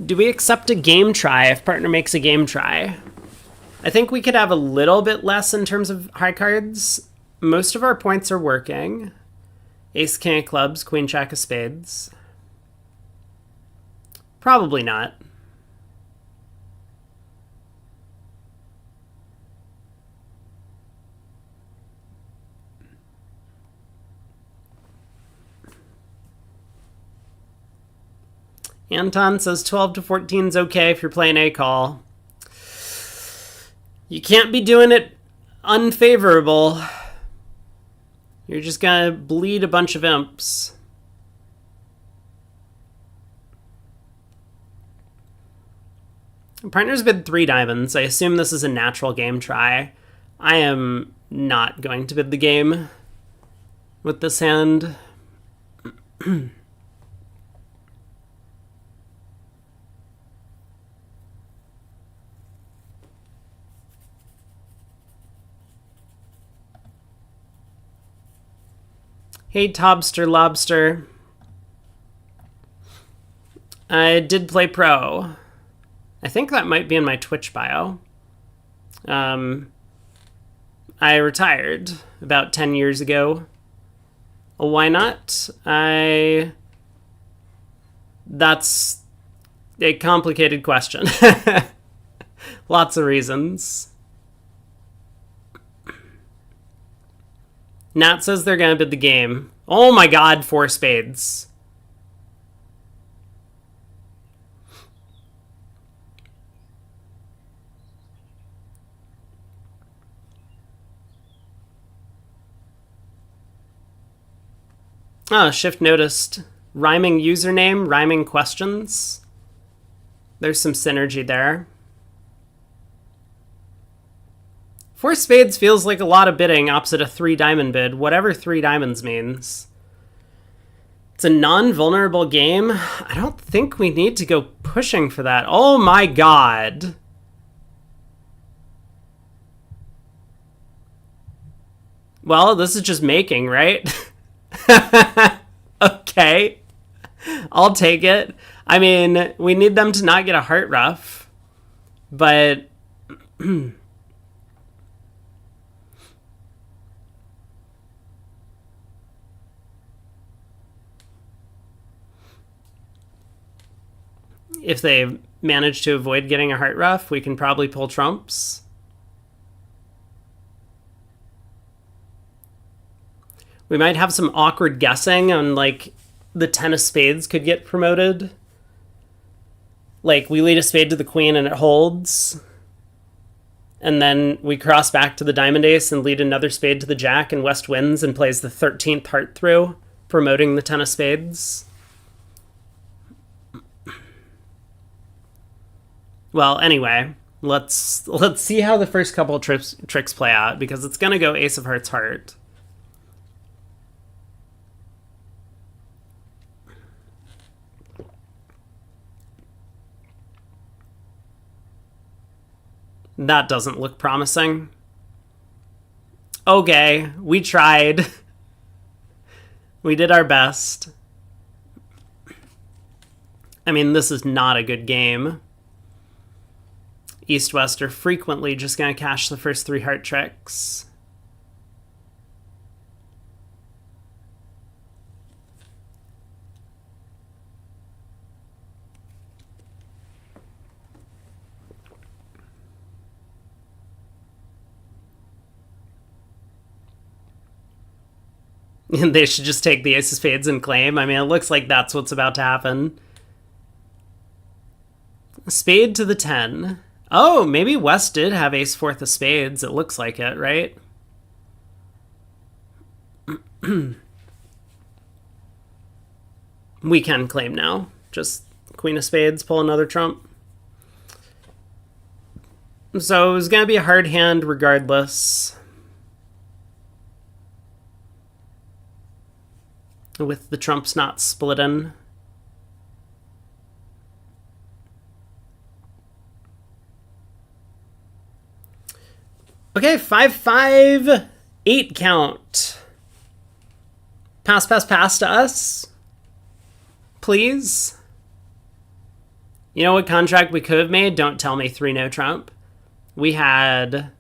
Do we accept a game try if partner makes a game try? I think we could have a little bit less in terms of high cards. Most of our points are working. Ace, king of clubs, queen, jack of spades. Probably not. Anton says 12 to 14 is okay if you're playing a call. You can't be doing it unfavorable. You're just gonna bleed a bunch of imps. Partners bid 3 diamonds. I assume this is a natural game try. I am not going to bid the game with this hand. Hey, Tobster Lobster. I did play pro. I think that might be in my Twitch bio. I retired about 10 years ago. Why not? That's a complicated question. Lots of reasons. Nat says they're going to bid the game. Oh my god, 4 spades. Oh, Shift noticed. Rhyming username, rhyming questions. There's some synergy there. 4 spades feels like a lot of bidding opposite a 3 diamond bid, whatever 3 diamonds means. It's a non-vulnerable game. I don't think we need to go pushing for that. Oh my god. Well, this is just making, right? Okay. I'll take it. I mean, we need them to not get a heart rough, but... if they manage to avoid getting a heart rough, we can probably pull trumps. We might have some awkward guessing on, like, the 10 of spades could get promoted. Like, we lead a spade to the queen and it holds. And then we cross back to the diamond ace and lead another spade to the jack, and West wins and plays the 13th heart through, promoting the 10 of spades. Well, anyway, let's see how the first couple tricks play out, because it's going to go ace of hearts heart. That doesn't look promising. Okay, we tried. We did our best. I mean, this is not a good game. East-West are frequently just going to cash the first 3 heart tricks. They should just take the ace of spades and claim. I mean, it looks like that's what's about to happen. Spade to the 10. Oh, maybe West did have ace fourth of spades. It looks like it, right? We can claim now. Just queen of spades, pull another trump. So it was going to be a hard hand regardless. With the trumps not splitting. Okay, 5-5, 8 count. Pass, pass, pass to us. Please. You know what contract we could have made? Don't tell me 3-no trump. We had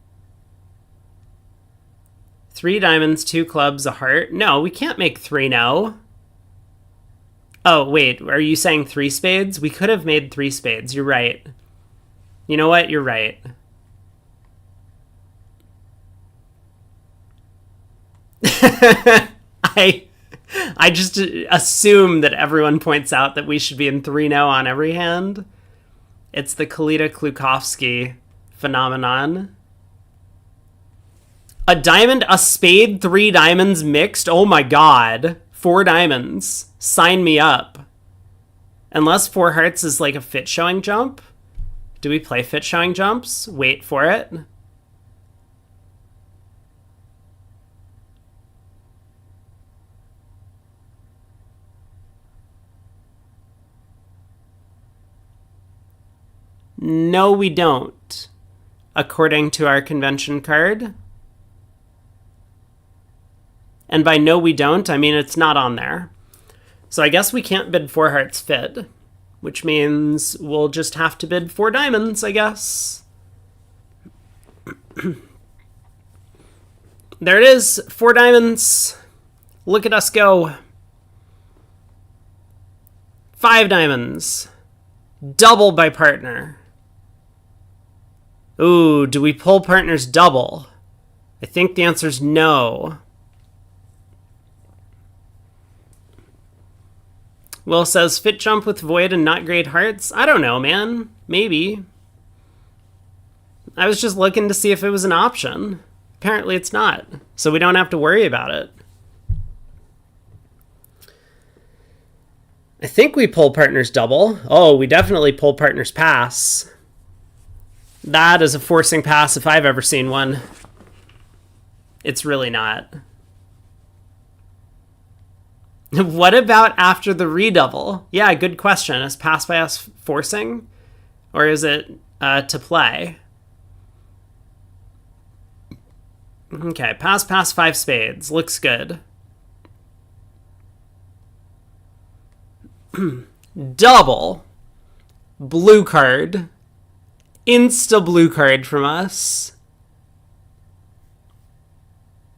3 diamonds, 2 clubs, a heart. No, we can't make 3-no. Oh, wait, are you saying 3 spades? We could have made 3 spades. You're right. You know what? You're right. I just assume that everyone points out that we should be in 3-no on every hand. It's the Kalita Klukovsky phenomenon. A diamond, a spade, 3 diamonds mixed? Oh my god. 4 diamonds. Sign me up. Unless 4 hearts is like a fit showing jump. Do we play fit showing jumps? Wait for it. No, we don't. According to our convention card. And by no, we don't, I mean it's not on there. So I guess we can't bid 4 hearts fit, which means we'll just have to bid 4 diamonds, I guess. There it is, 4 diamonds. Look at us go. 5 diamonds. Double by partner. Ooh, do we pull partners double? I think the answer is no. Will says, fit jump with void and not great hearts? I don't know, man. Maybe. I was just looking to see if it was an option. Apparently it's not. So we don't have to worry about it. I think we pull partners double. Oh, we definitely pull partners pass. That is a forcing pass if I've ever seen one. It's really not. What about after the redouble? Yeah, good question. Is pass by us forcing? Or is it to play? Okay, pass, 5 spades. Looks good. Double. Blue card. Insta blue card from us.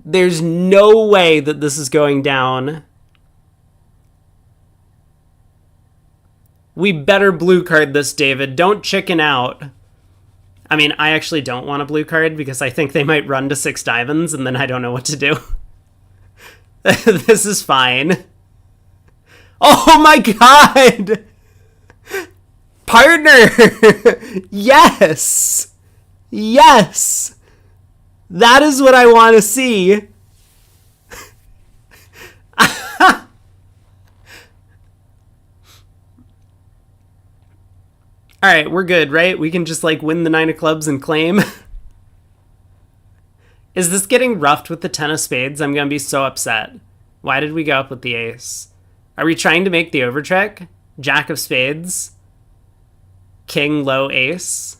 There's no way that this is going down. We better blue card this, David. Don't chicken out. I mean, I actually don't want a blue card because I think they might run to 6 diamonds and then I don't know what to do. This is fine. Oh my god! Partner! Yes! Yes! That is what I want to see. Alright, we're good, right? We can just, like, win the 9 of clubs and claim. Is this getting roughed with the 10 of spades? I'm gonna be so upset. Why did we go up with the ace? Are we trying to make the overtrick? Jack of spades. King, low, ace.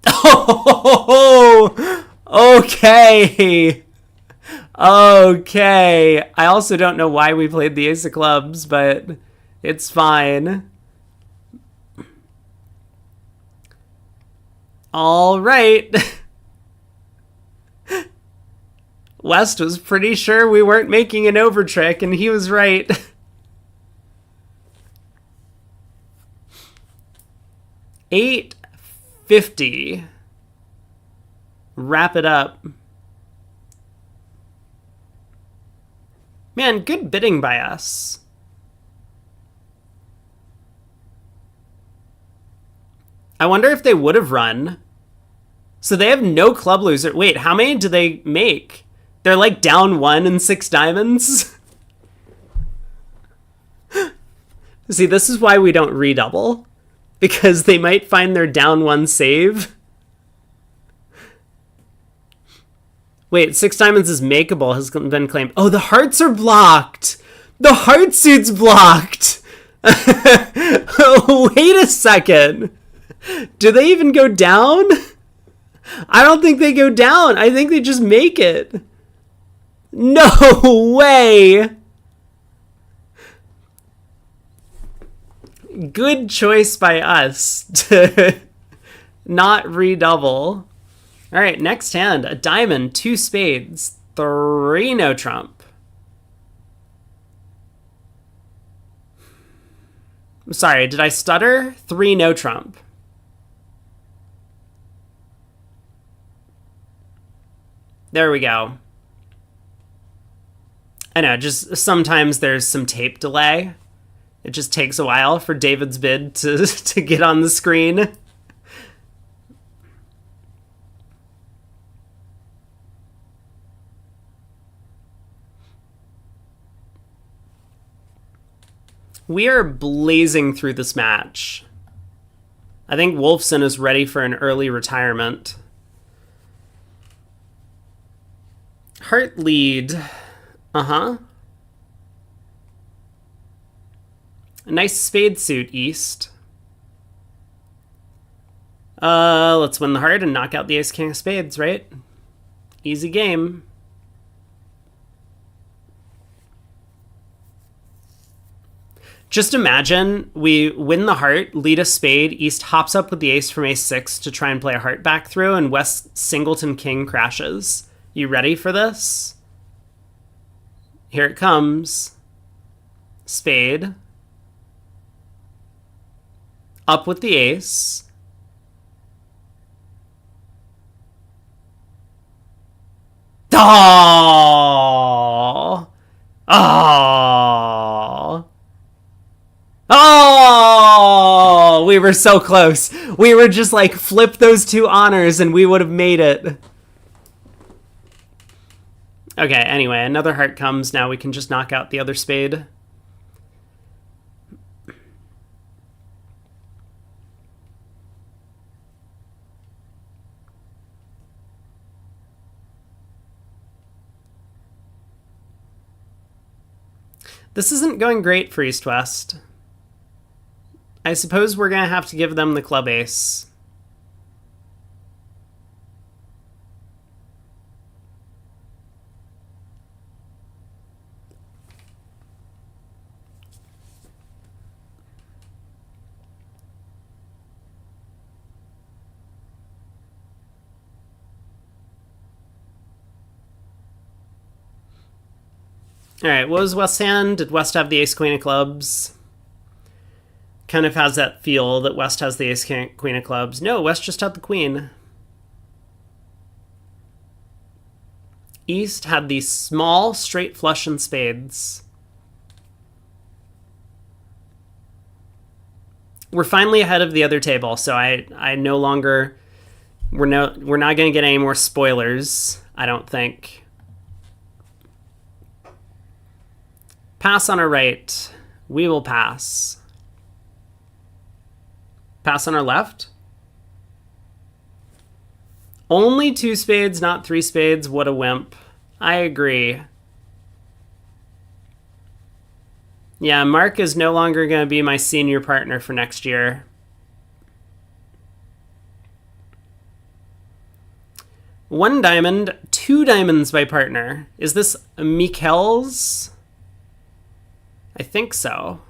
Oh, okay. Okay. I also don't know why we played the ace of clubs, but it's fine. All right. West was pretty sure we weren't making an overtrick, and he was right. $8.50. Wrap it up. Man, good bidding by us. I wonder if they would have run. So they have no club loser. Wait, how many do they make? They're like down 1 and 6 diamonds. See, this is why we don't redouble. Because they might find their down 1 save. Wait, 6 diamonds is makeable, has been claimed. Oh, the hearts are blocked! The heart suit's blocked! Wait a second! Do they even go down? I don't think they go down. I think they just make it. No way! Good choice by us to not redouble. All right, next hand. A diamond, 2 spades, 3 no trump. Sorry, did I stutter? 3 no trump. There we go. I know, just sometimes there's some tape delay. It just takes a while for David's bid to get on the screen. We are blazing through this match. I think Wolfson is ready for an early retirement. Heart lead. Uh-huh. A nice spade suit, East. Let's win the heart and knock out the ace king of spades, right? Easy game. Just imagine we win the heart, lead a spade, East hops up with the ace from ace-6 to try and play a heart back through, and West singleton king crashes. You ready for this? Here it comes. Spade. Up with the ace. Oh! Oh! Oh! We were so close. We were just like, flip those 2 honors and we would have made it. Okay, anyway, another heart comes. Now we can just knock out the other spade. This isn't going great for East-West. I suppose we're going to have to give them the club ace. All right, what was West's hand? Did West have the ace-queen of clubs? Kind of has that feel that West has the ace-queen of clubs. No, West just had the queen. East had the small straight flush and spades. We're finally ahead of the other table, so I no longer... We're not going to get any more spoilers, I don't think. Pass on our right. We will pass. Pass on our left? Only 2 spades, not 3 spades. What a wimp. I agree. Yeah, Mark is no longer going to be my senior partner for next year. One diamond, 2 diamonds by partner. Is this Mikkel's? I think so.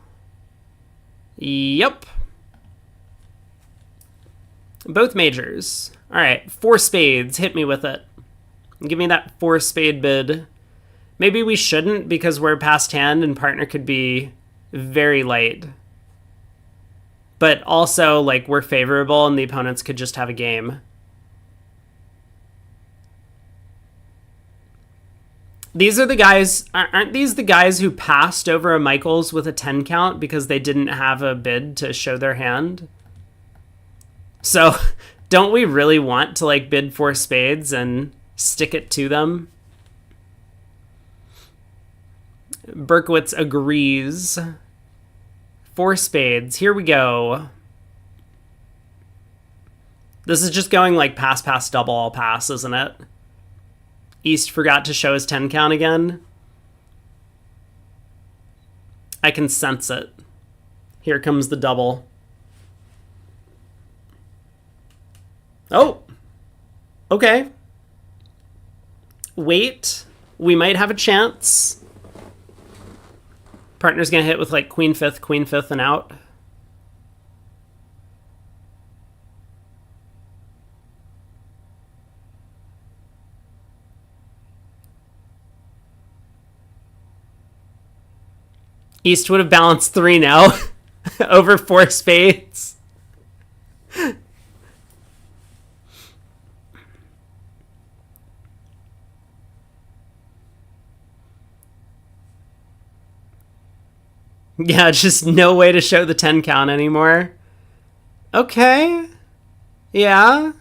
Yep. Both majors. All right, 4 spades. Hit me with it. Give me that 4 spade bid. Maybe we shouldn't because we're past hand and partner could be very light. But also, like, we're favorable and the opponents could just have a game. These are the guys, aren't these the guys who passed over a Michaels with a 10 count because they didn't have a bid to show their hand? So, don't we really want to, like, bid 4 spades and stick it to them? Berkowitz agrees. 4 spades. Here we go. This is just going like pass, pass, double, all pass, isn't it? East forgot to show his 10 count again. I can sense it. Here comes the double. Oh! Okay. Wait. We might have a chance. Partner's gonna hit with like queen fifth, and out. East would have balanced 3 now. Over 4 spades. Yeah, just no way to show the 10 count anymore. Okay. Yeah.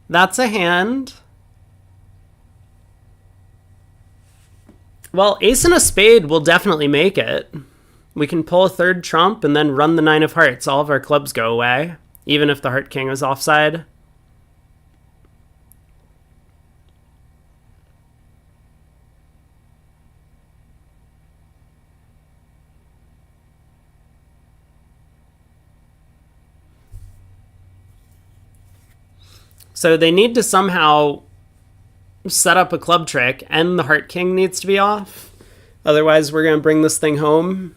That's a hand. Well, ace and a spade will definitely make it. We can pull a 3rd trump and then run the 9 of hearts. All of our clubs go away, even if the heart king is offside. So they need to somehow set up a club trick, and the heart king needs to be off. Otherwise, we're going to bring this thing home.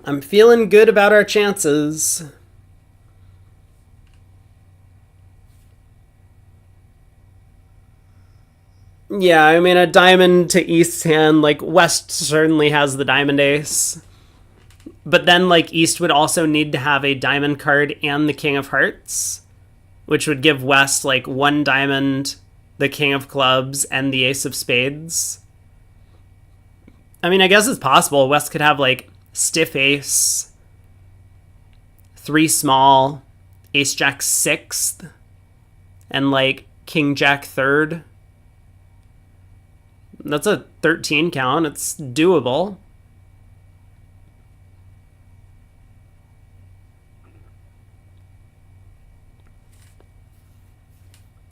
I'm feeling good about our chances. Yeah, I mean, a diamond to East's hand, like, West certainly has the diamond ace. But then, like, East would also need to have a diamond card and the king of hearts, which would give West, like, 1 diamond, the king of clubs, and the ace of spades. I mean, I guess it's possible. West could have, like, stiff ace, 3 small, ace jack 6th, and, like, king jack 3rd. That's a 13 count. It's doable.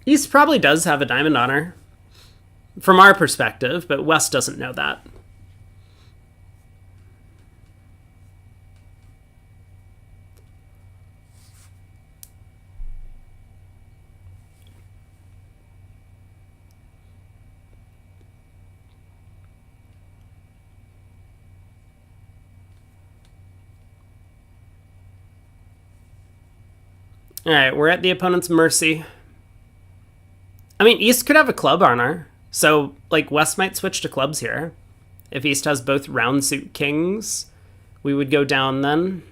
East probably does have a diamond on her, from our perspective, but West doesn't know that. All right, we're at the opponent's mercy. I mean, East could have a club on her, so, like, West might switch to clubs here. If East has both round suit kings, we would go down then.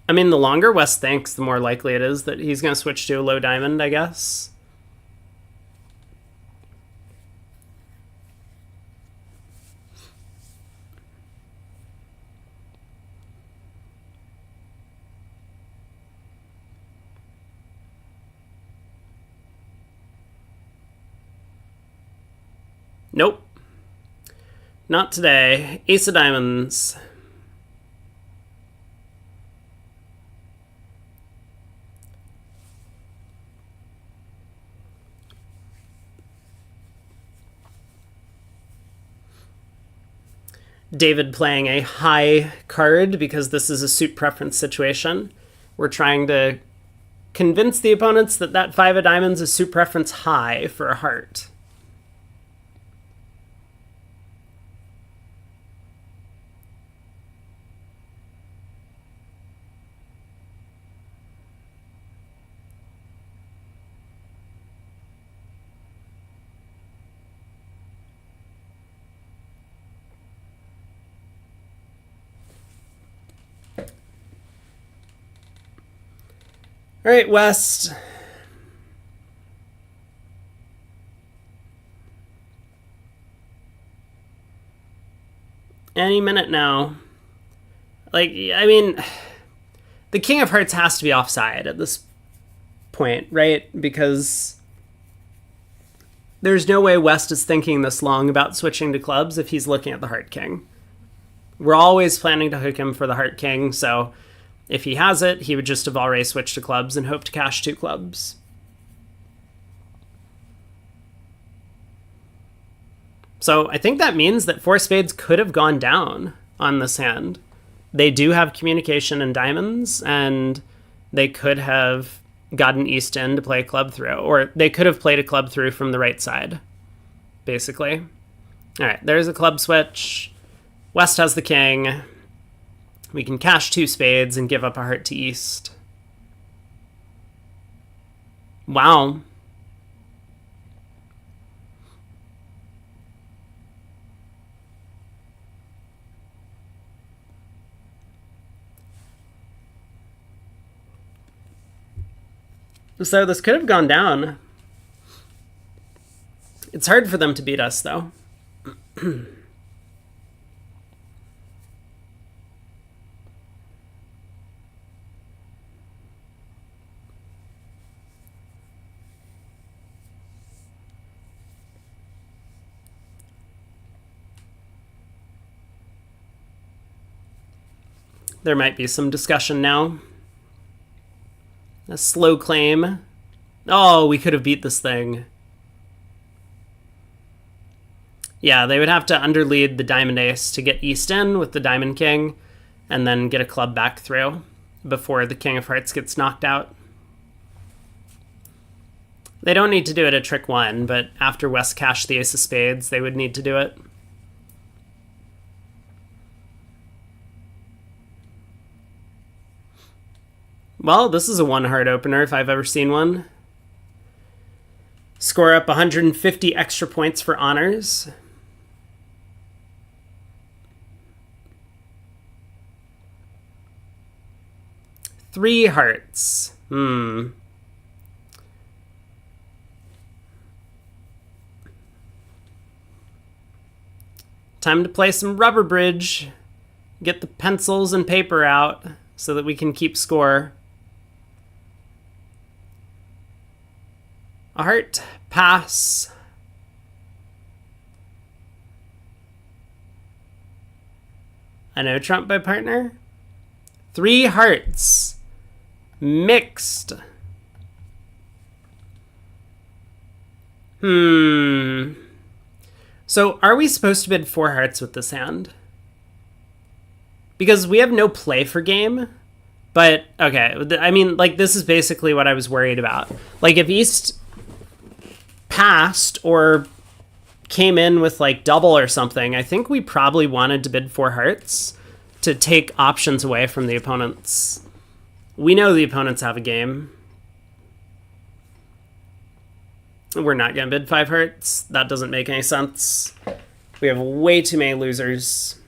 I mean, the longer West thinks, the more likely it is that he's going to switch to a low diamond, I guess. Nope. Not today. Ace of diamonds. David playing a high card because this is a suit preference situation. We're trying to convince the opponents that that 5 of diamonds is suit preference high for a heart. All right, West. Any minute now. Like, I mean, the King of Hearts has to be offside at this point, right? Because there's no way West is thinking this long about switching to clubs if he's looking at the Heart King. We're always planning to hook him for the Heart King, so if he has it, he would just have already switched to clubs and hoped to cash 2 clubs. So I think that means that 4 spades could have gone down on this hand. They do have communication and diamonds, and they could have gotten East in to play a club through, or they could have played a club through from the right side, basically. All right, there's a club switch. West has the king. We can cash 2 spades and give up a heart to East. Wow. So this could have gone down. It's hard for them to beat us, though. There might be some discussion now. A slow claim. Oh, we could have beat this thing. Yeah, they would have to underlead the diamond ace to get East in with the diamond king, and then get a club back through before the King of Hearts gets knocked out. They don't need to do it at trick 1, but after West cashed the ace of spades, they would need to do it. Well, this is a 1 heart opener if I've ever seen one. Score up 150 extra points for honors. Three hearts. Time to play some rubber bridge. Get the pencils and paper out so that we can keep score. A heart, pass. A no trump by partner. 3 hearts. Mixed. So are we supposed to bid 4 hearts with this hand? Because we have no play for game. But, okay, I mean, like, this is basically what I was worried about. Like, if East passed or came in with like double or something, I think we probably wanted to bid 4 hearts to take options away from the opponents. We know the opponents have a game. We're not going to bid 5 hearts. That doesn't make any sense. We have way too many losers.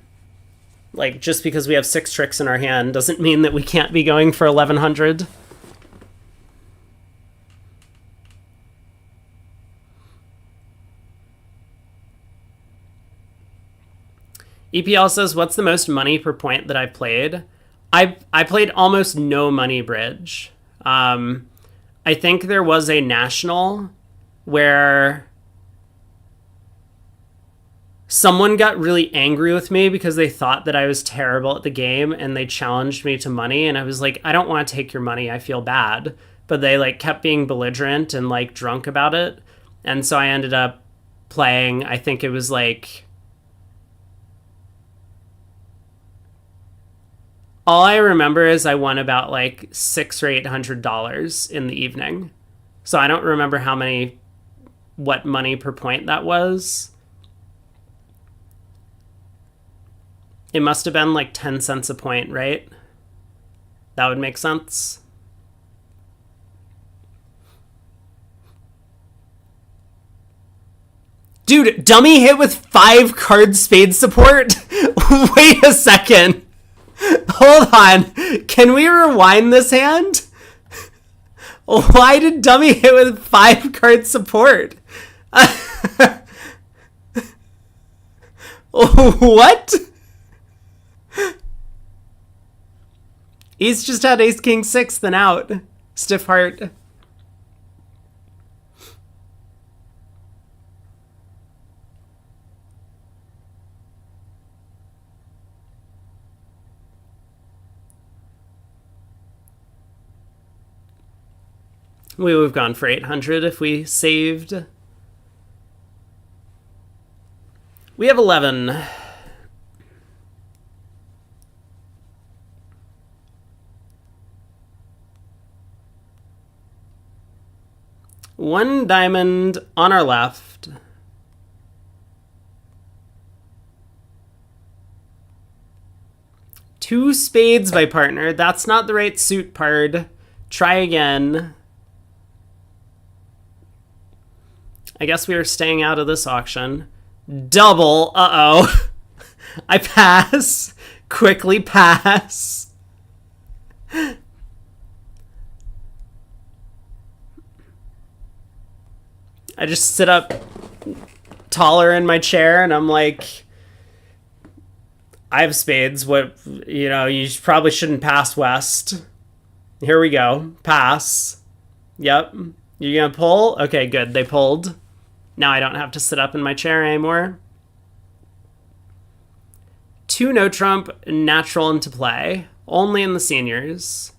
Like, just because we have 6 tricks in our hand doesn't mean that we can't be going for 1100. EPL says, what's the most money per point that I've played? I played almost no money bridge. I think there was a national where someone got really angry with me because they thought that I was terrible at the game and they challenged me to money. And I was like, I don't want to take your money. I feel bad. But they like kept being belligerent and like drunk about it. And so I ended up playing, I think it was like, all I remember is I won about like $600 or $800 in the evening. So I don't remember what money per point that was. It must have been like 10 cents a point, right? That would make sense. Dude, dummy hit with 5 card spade support? Wait a second. Hold on. Can we rewind this hand? Why did dummy hit with 5 card support? What? He's just had ace king 6 then out. Stiff heart. We would have gone for 800 if we saved. We have 11. One diamond on our left. Two spades by partner. That's not the right suit, pard. Try again. I guess we are staying out of this auction. Double. Uh-oh. I pass. Quickly pass. I just sit up taller in my chair and I'm like, I have spades. What, you probably shouldn't pass west. Here we go. Pass. Yep. You gonna pull? Okay, good. They pulled. Now I don't have to sit up in my chair anymore. 2 no trump, natural into play. Only in the seniors.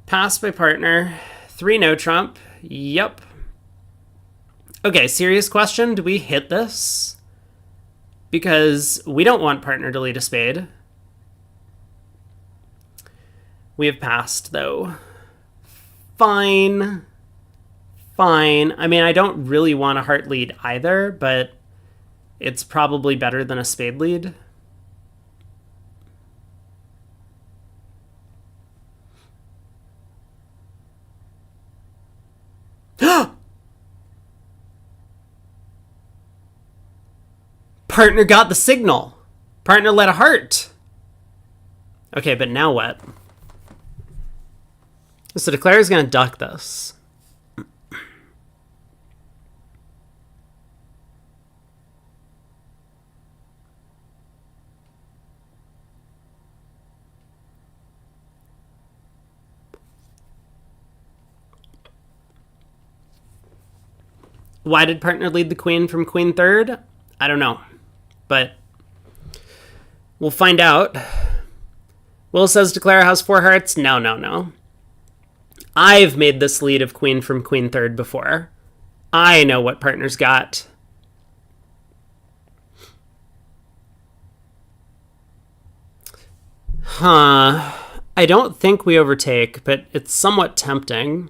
Pass by partner. 3 no trump. Yep. Okay, serious question. Do we hit this? Because we don't want partner to lead a spade. We have passed, though. Fine. Fine. I mean, I don't really want a heart lead either, but it's probably better than a spade lead. Partner got the signal. Partner led a heart. Okay, but now what? So Declare is going to duck this. Why did partner lead the queen from queen third? I don't know, but we'll find out. Will says Declare has 4 hearts. No. I've made this lead of queen from queen third before. I know what partner's got. I don't think we overtake, but it's somewhat tempting.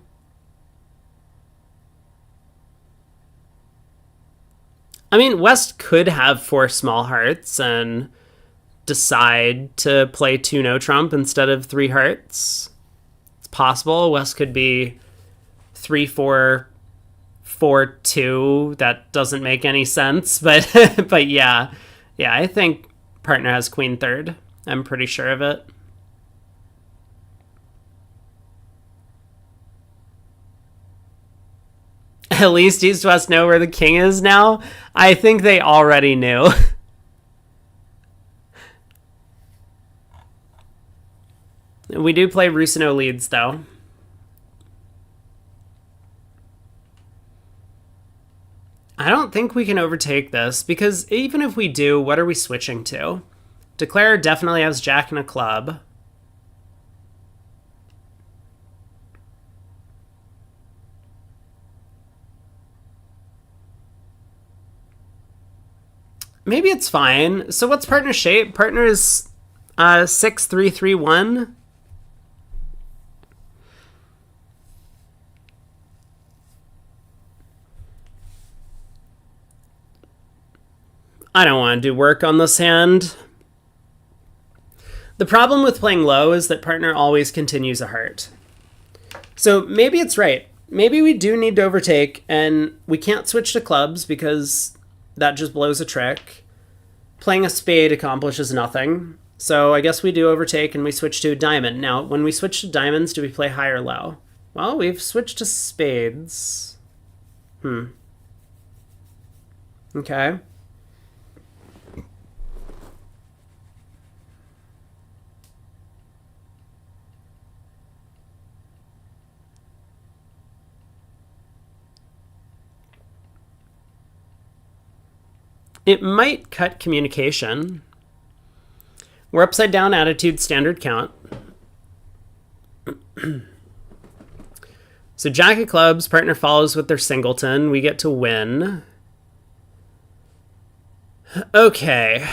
I mean, West could have 4 small hearts and decide to play 2 no trump instead of 3 hearts. Possible. West could be 3-4-5 4-2. That doesn't make any sense, but but yeah, I think partner has queen third. I'm pretty sure of it. At least East West know where the king is now. I think they already knew. We do play Rusino leads, though. I don't think we can overtake this, because even if we do, what are we switching to? Declare definitely has jack and a club. Maybe it's fine. So what's partner's shape? Partner is 6-3-3-1. I don't want to do work on this hand. The problem with playing low is that partner always continues a heart. So maybe it's right. Maybe we do need to overtake, and we can't switch to clubs because that just blows a trick. Playing a spade accomplishes nothing. So I guess we do overtake and we switch to a diamond. Now, when we switch to diamonds, do we play high or low? Well, we've switched to spades. Okay. It might cut communication. We're upside down attitude, standard count. So jack of clubs, partner follows with their singleton. We get to win. Okay.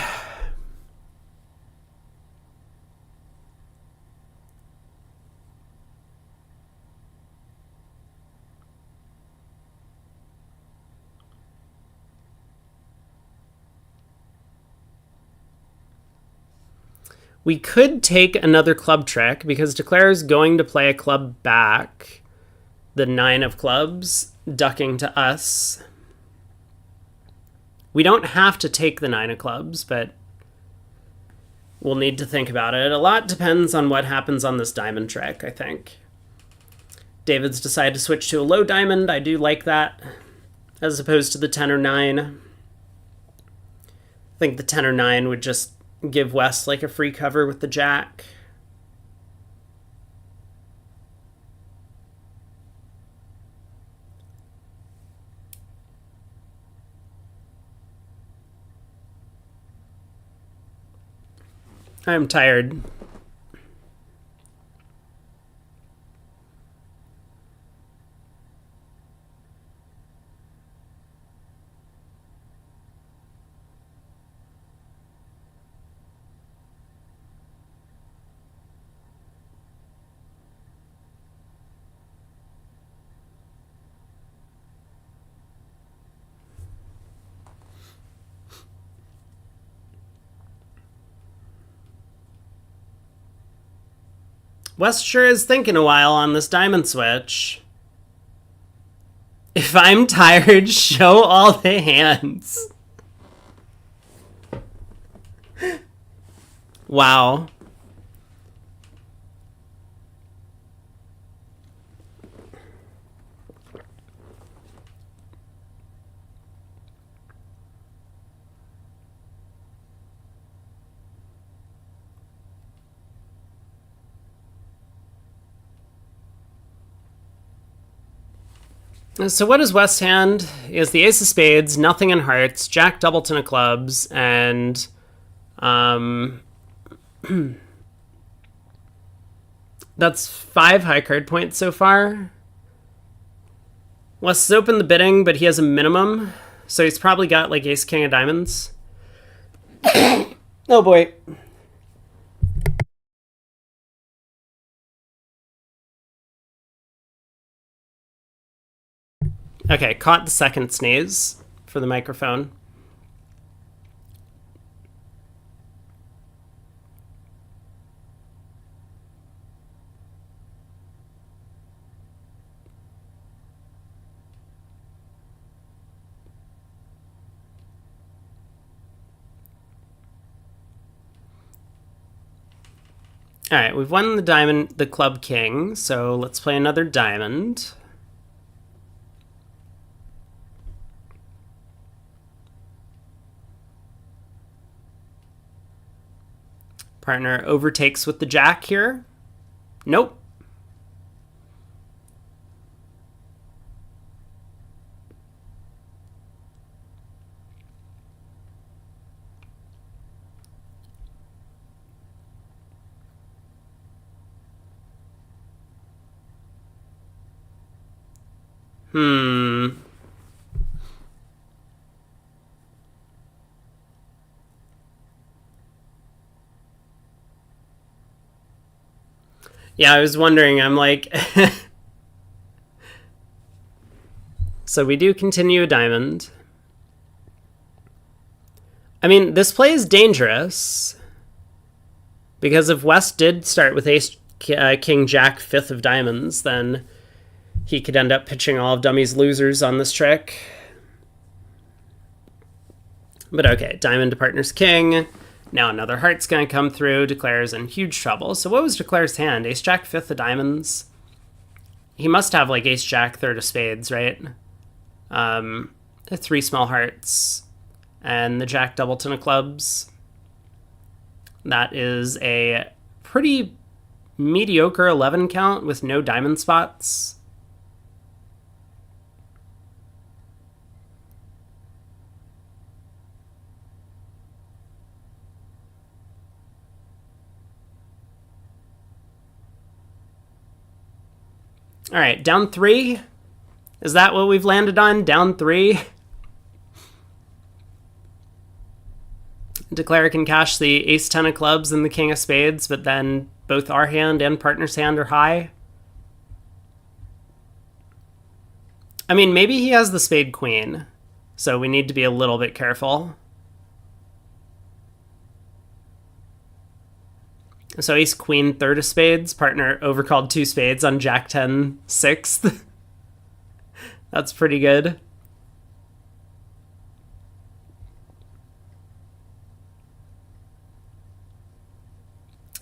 We could take another club trick because Declare is going to play a club back. The 9 of clubs, ducking to us. We don't have to take the 9 of clubs, but we'll need to think about it. A lot depends on what happens on this diamond trick, I think. David's decided to switch to a low diamond. I do like that, as opposed to the 10 or 9. I think the 10 or 9 would just give West like a free cover with the jack. I'm tired. West sure is thinking a while on this diamond switch. If I'm tired, show all the hands. Wow. So what is West hand? He has the ace of spades, nothing in hearts, jack doubleton of clubs, and that's 5 high card points so far. West has opened the bidding, but he has a minimum, so he's probably got like ace king of diamonds. Oh boy. Okay, caught the second sneeze for the microphone. All right, we've won the club king, so let's play another diamond. Partner overtakes with the jack here. Nope. Yeah, I was wondering, I'm like... So we do continue a diamond. I mean, this play is dangerous. Because if West did start with ace, king, jack, fifth of diamonds, then he could end up pitching all of Dummy's losers on this trick. But okay, diamond to partner's king. Now another heart's going to come through. Declare's in huge trouble. So what was Declare's hand? Ace, jack, fifth of diamonds? He must have like ace, jack, third of spades, right? 3 small hearts. And the jack doubleton of clubs. That is a pretty mediocre 11 count with no diamond spots. All right, down 3. Is that what we've landed on? Down 3? Declare can cash the ace 10 of clubs and the king of spades, but then both our hand and partner's hand are high. I mean, maybe he has the spade queen, so we need to be a little bit careful. So ace queen, third of spades. Partner overcalled 2 spades on jack 10, sixth. That's pretty good.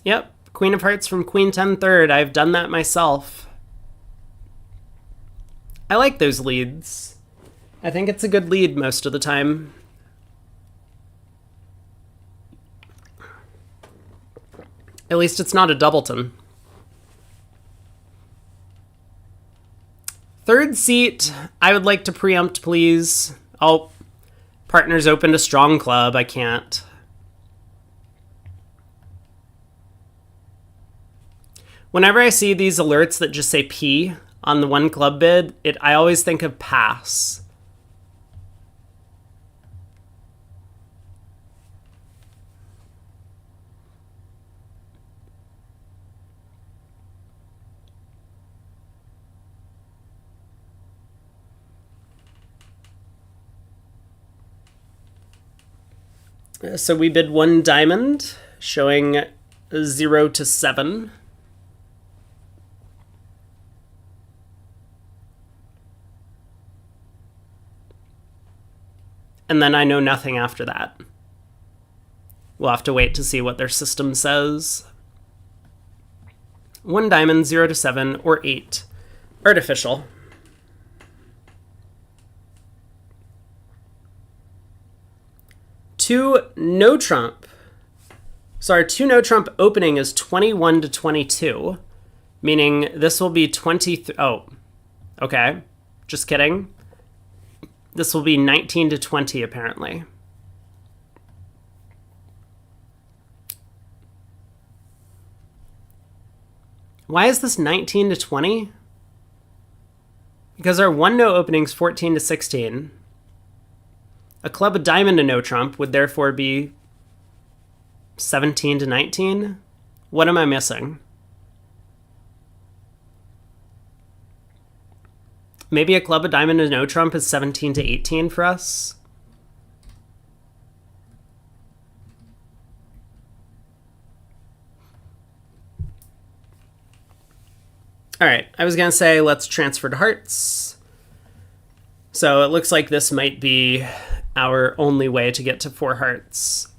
Yep, queen of hearts from queen 10 third. I've done that myself. I like those leads. I think it's a good lead most of the time. At least it's not a doubleton. Third seat, I would like to preempt, please. Oh, partner's opened a strong club. I can't. Whenever I see these alerts that just say P on the one club bid, I always think of pass. So we bid 1 diamond, showing 0 to 7. And then I know nothing after that. We'll have to wait to see what their system says. 1 diamond, 0 to 7, or 8. Artificial. Two no trump. So our 2 no trump opening is 21 to 22, meaning this will be 20. Oh, okay. Just kidding. This will be 19 to 20, apparently. Why is this 19 to 20? Because our 1 no opening is 14 to 16. A club, a diamond, a no trump would therefore be 17 to 19. What am I missing? Maybe a club, a diamond, a no trump is 17 to 18 for us. All right, I was gonna say let's transfer to hearts. So it looks like this might be our only way to get to 4 hearts.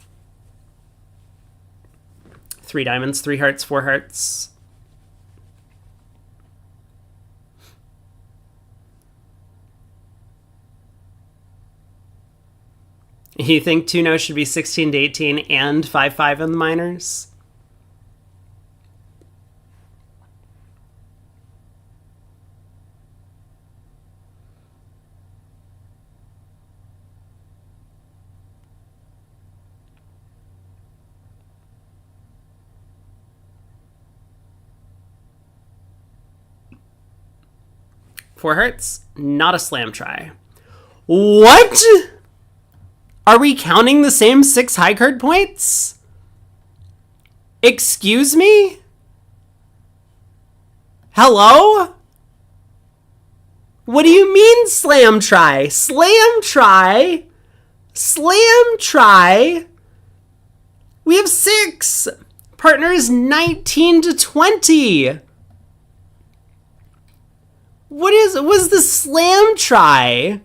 3 diamonds, 3 hearts, 4 hearts. You think 2-0 should be 16 to 18 and 5-5 in the minors? Four hearts, not a slam try. What? Are we counting the same 6 high card points? Excuse me? Hello? What do you mean slam try? Slam try? Slam try? We have 6. Partner is 19 to 20. Was the slam try?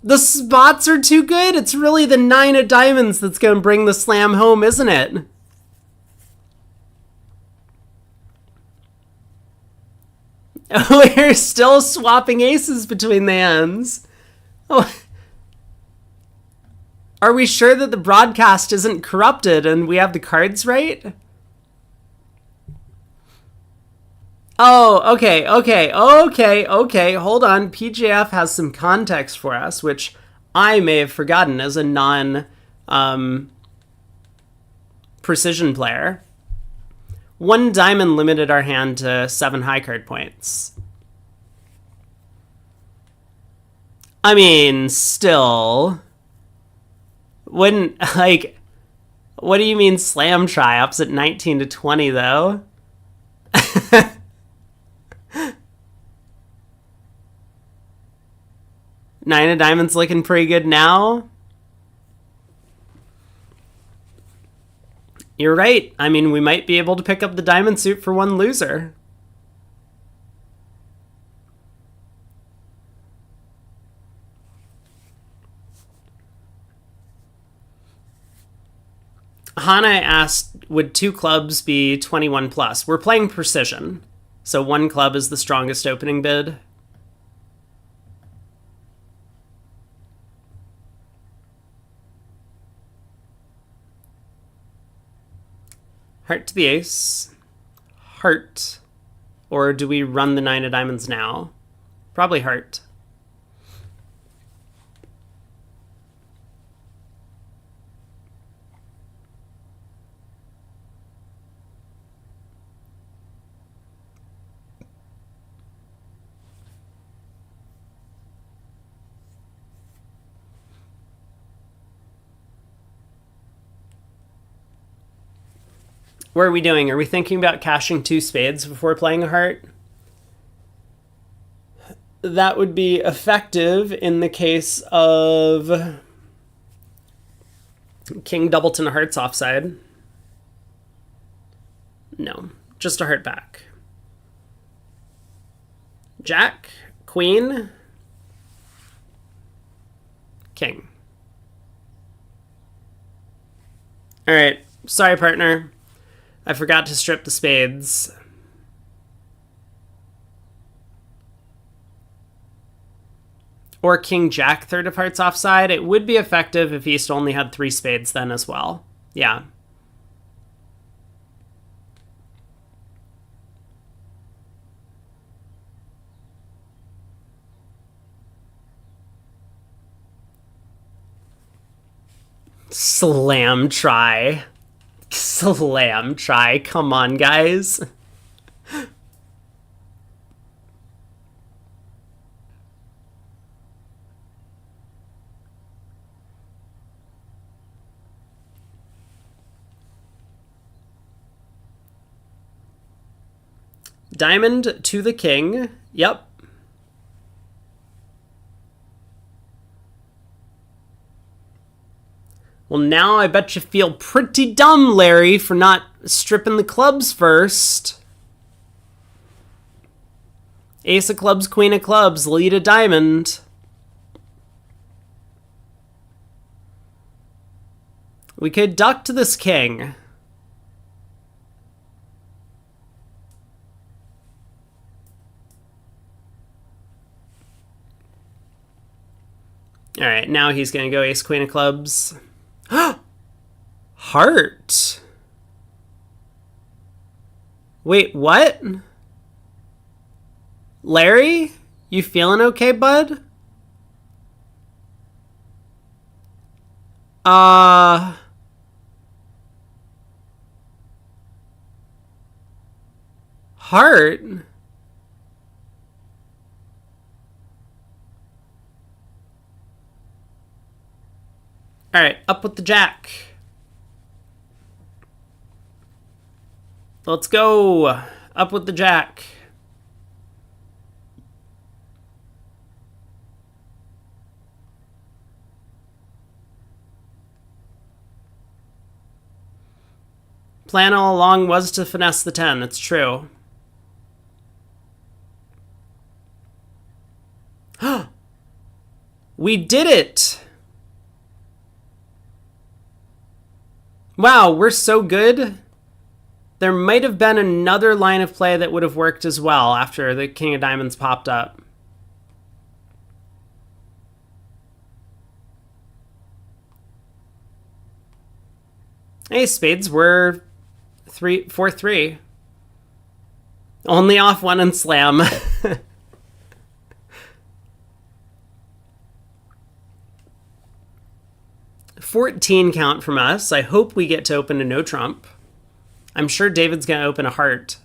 The spots are too good. It's really the 9 of diamonds that's going to bring the slam home, isn't it? We're still swapping aces between the hands. Oh. Are we sure that the broadcast isn't corrupted and we have the cards right? Oh, okay. Hold on. PJF has some context for us, which I may have forgotten as a non-precision player. 1 diamond limited our hand to 7 high card points. I mean, still... Wouldn't, like... What do you mean slam try? Opposite 19 to 20, though? Nine of diamonds looking pretty good now. You're right. I mean, we might be able to pick up the diamond suit for 1 loser. Hana asked, would 2 clubs be 21 plus? We're playing precision, so 1 club is the strongest opening bid. Heart to the ace. Heart. Or do we run the 9 of diamonds now? Probably heart. What are we doing? Are we thinking about cashing 2 spades before playing a heart? That would be effective in the case of King Doubleton hearts offside. No, just a heart back. Jack, Queen, King. All right, sorry, partner. I forgot to strip the spades. Or King Jack, 3rd of hearts offside. It would be effective if East only had 3 spades then as well. Yeah. Slam try. Slam try. Come on, guys. Diamond to the king. Yep. Well, now I bet you feel pretty dumb, Larry, for not stripping the clubs first. Ace of clubs, queen of clubs, lead a diamond. We could duck to this king. All right, now he's going to go ace, queen of clubs. Heart. Wait, what? Larry? You feeling okay, bud? Heart? All right, up with the jack. Let's go. Up with the jack. Plan all along was to finesse the 10. It's true. We did it! Wow, we're so good. There might have been another line of play that would have worked as well after the king of diamonds popped up. Hey, spades were 4-3. Only off one and slam. 14 count from us. I hope we get to open a no trump. I'm sure David's going to open a heart.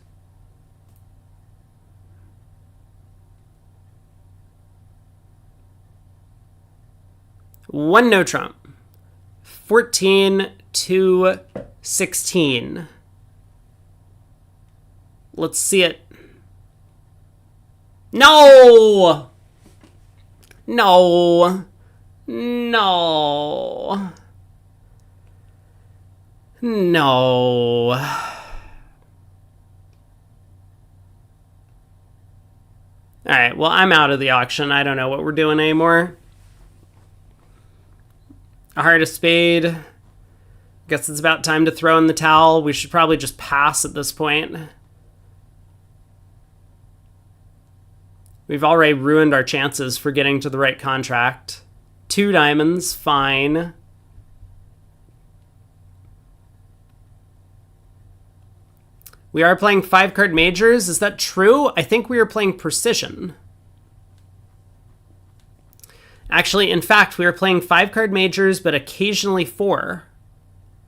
One no trump. 14 to 16. Let's see it. No! No! No. No. Alright, well, I'm out of the auction. I don't know what we're doing anymore. A heart of spade. Guess it's about time to throw in the towel. We should probably just pass at this point. We've already ruined our chances for getting to the right contract. 2 diamonds, fine. We are playing 5-card majors. Is that true? I think we are playing precision. Actually, in fact, we are playing 5-card majors, but occasionally 4.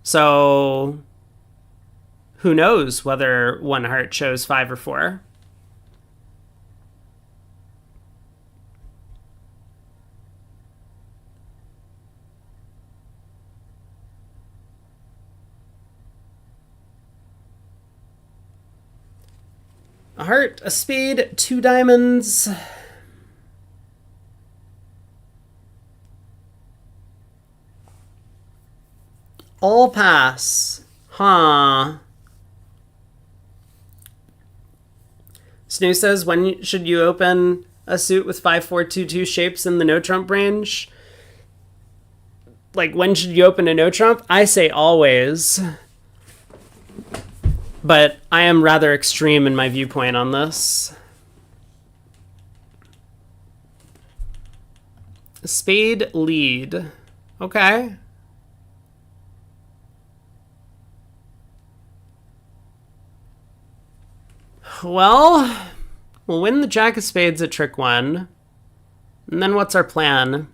So who knows whether one heart shows 5 or 4. A heart, a spade, 2 diamonds. All pass. Huh. Snoo says, when should you open a suit with 5-4-2-2 shapes in the no trump range? Like, when should you open a no trump? I say always. But I am rather extreme in my viewpoint on this. Spade lead. Okay. Well, we'll win the jack of spades at trick 1. And then what's our plan?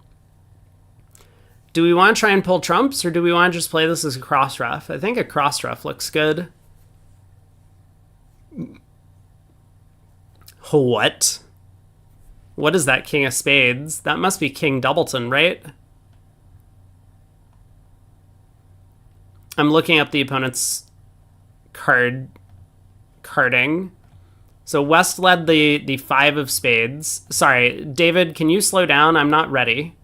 Do we want to try and pull trumps, or do we want to just play this as a cross ruff? I think a cross ruff looks good. What? What is that king of spades? That must be King Doubleton, right? I'm looking up the opponent's carding. So West led the 5 of spades. Sorry, David, can you slow down? I'm not ready.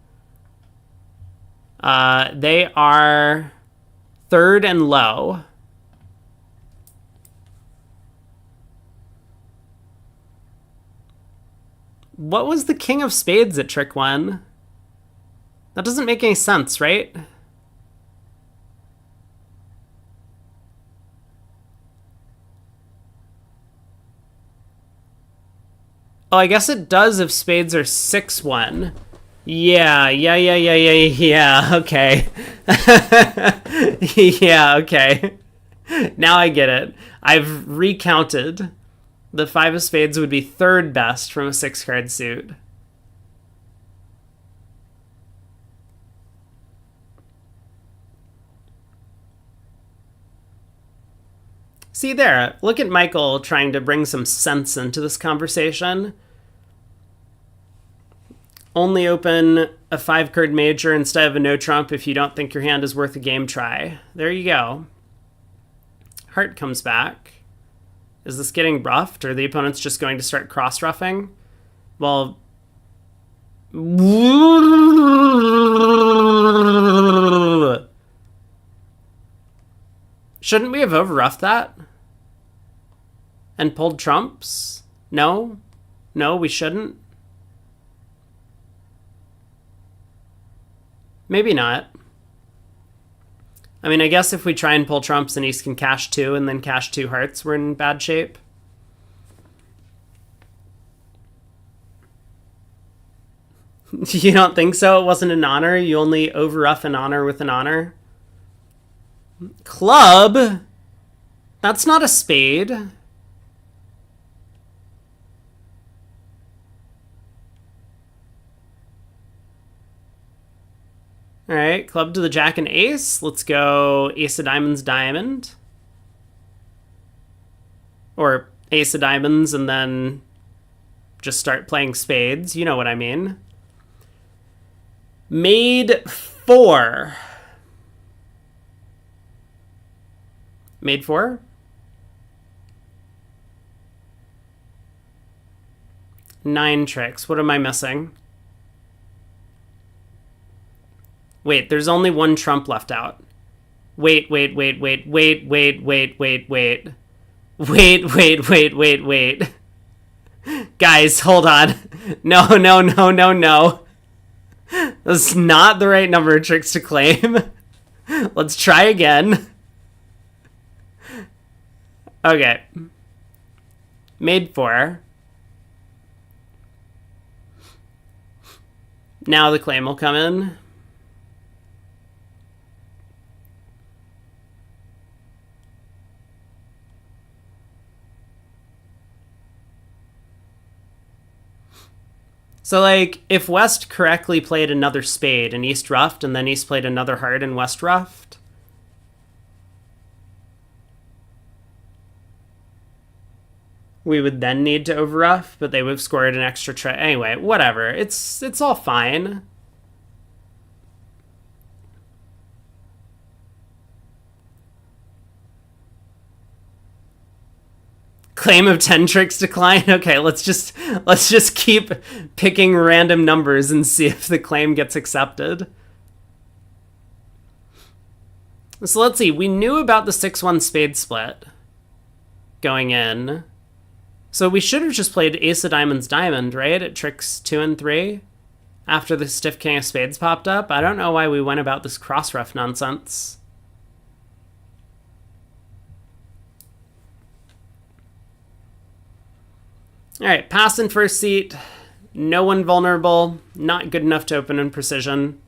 They are 3rd and low. What was the king of spades at trick 1? That doesn't make any sense, right? Oh, I guess it does if spades are 6-1. Yeah, okay. Yeah, okay. Now I get it. I've recounted. The 5 of spades would be third best from a 6-card suit. See there, look at Michael trying to bring some sense into this conversation. Only open a 5-card major instead of a no trump if you don't think your hand is worth a game try. There you go. Heart comes back. Is this getting ruffed, or the opponent's just going to start cross-ruffing? Well... Shouldn't we have over-ruffed that? And pulled trumps? No? No, we shouldn't? Maybe not. I mean, I guess if we try and pull trumps and East can cash 2 and then cash 2 hearts, we're in bad shape. You don't think so? It wasn't an honor? You only over-ruff an honor with an honor? Club? That's not a spade. All right, club to the jack and ace. Let's go ace of diamonds, diamond. Or ace of diamonds and then just start playing spades. You know what I mean. Made 4. Made 4? Nine tricks. What am I missing? Wait, there's only one trump left out. Wait. Guys, hold on. No. That's not the right number of tricks to claim. Let's try again. Okay. Made 4. Now the claim will come in. So, like, if West correctly played another spade and East ruffed, and then East played another heart and West ruffed, we would then need to overruff, but they would have scored an extra trick. Anyway, whatever. It's all fine. Claim of 10 tricks decline. Okay, let's just keep picking random numbers and see if the claim gets accepted. So let's see. We knew about the 6-1 spade split going in. So we should have just played ace of diamonds diamond, right? At tricks 2 and 3 after the stiff king of spades popped up. I don't know why we went about this cross-ruff nonsense. All right, pass in first seat. No one vulnerable. Not good enough to open in precision.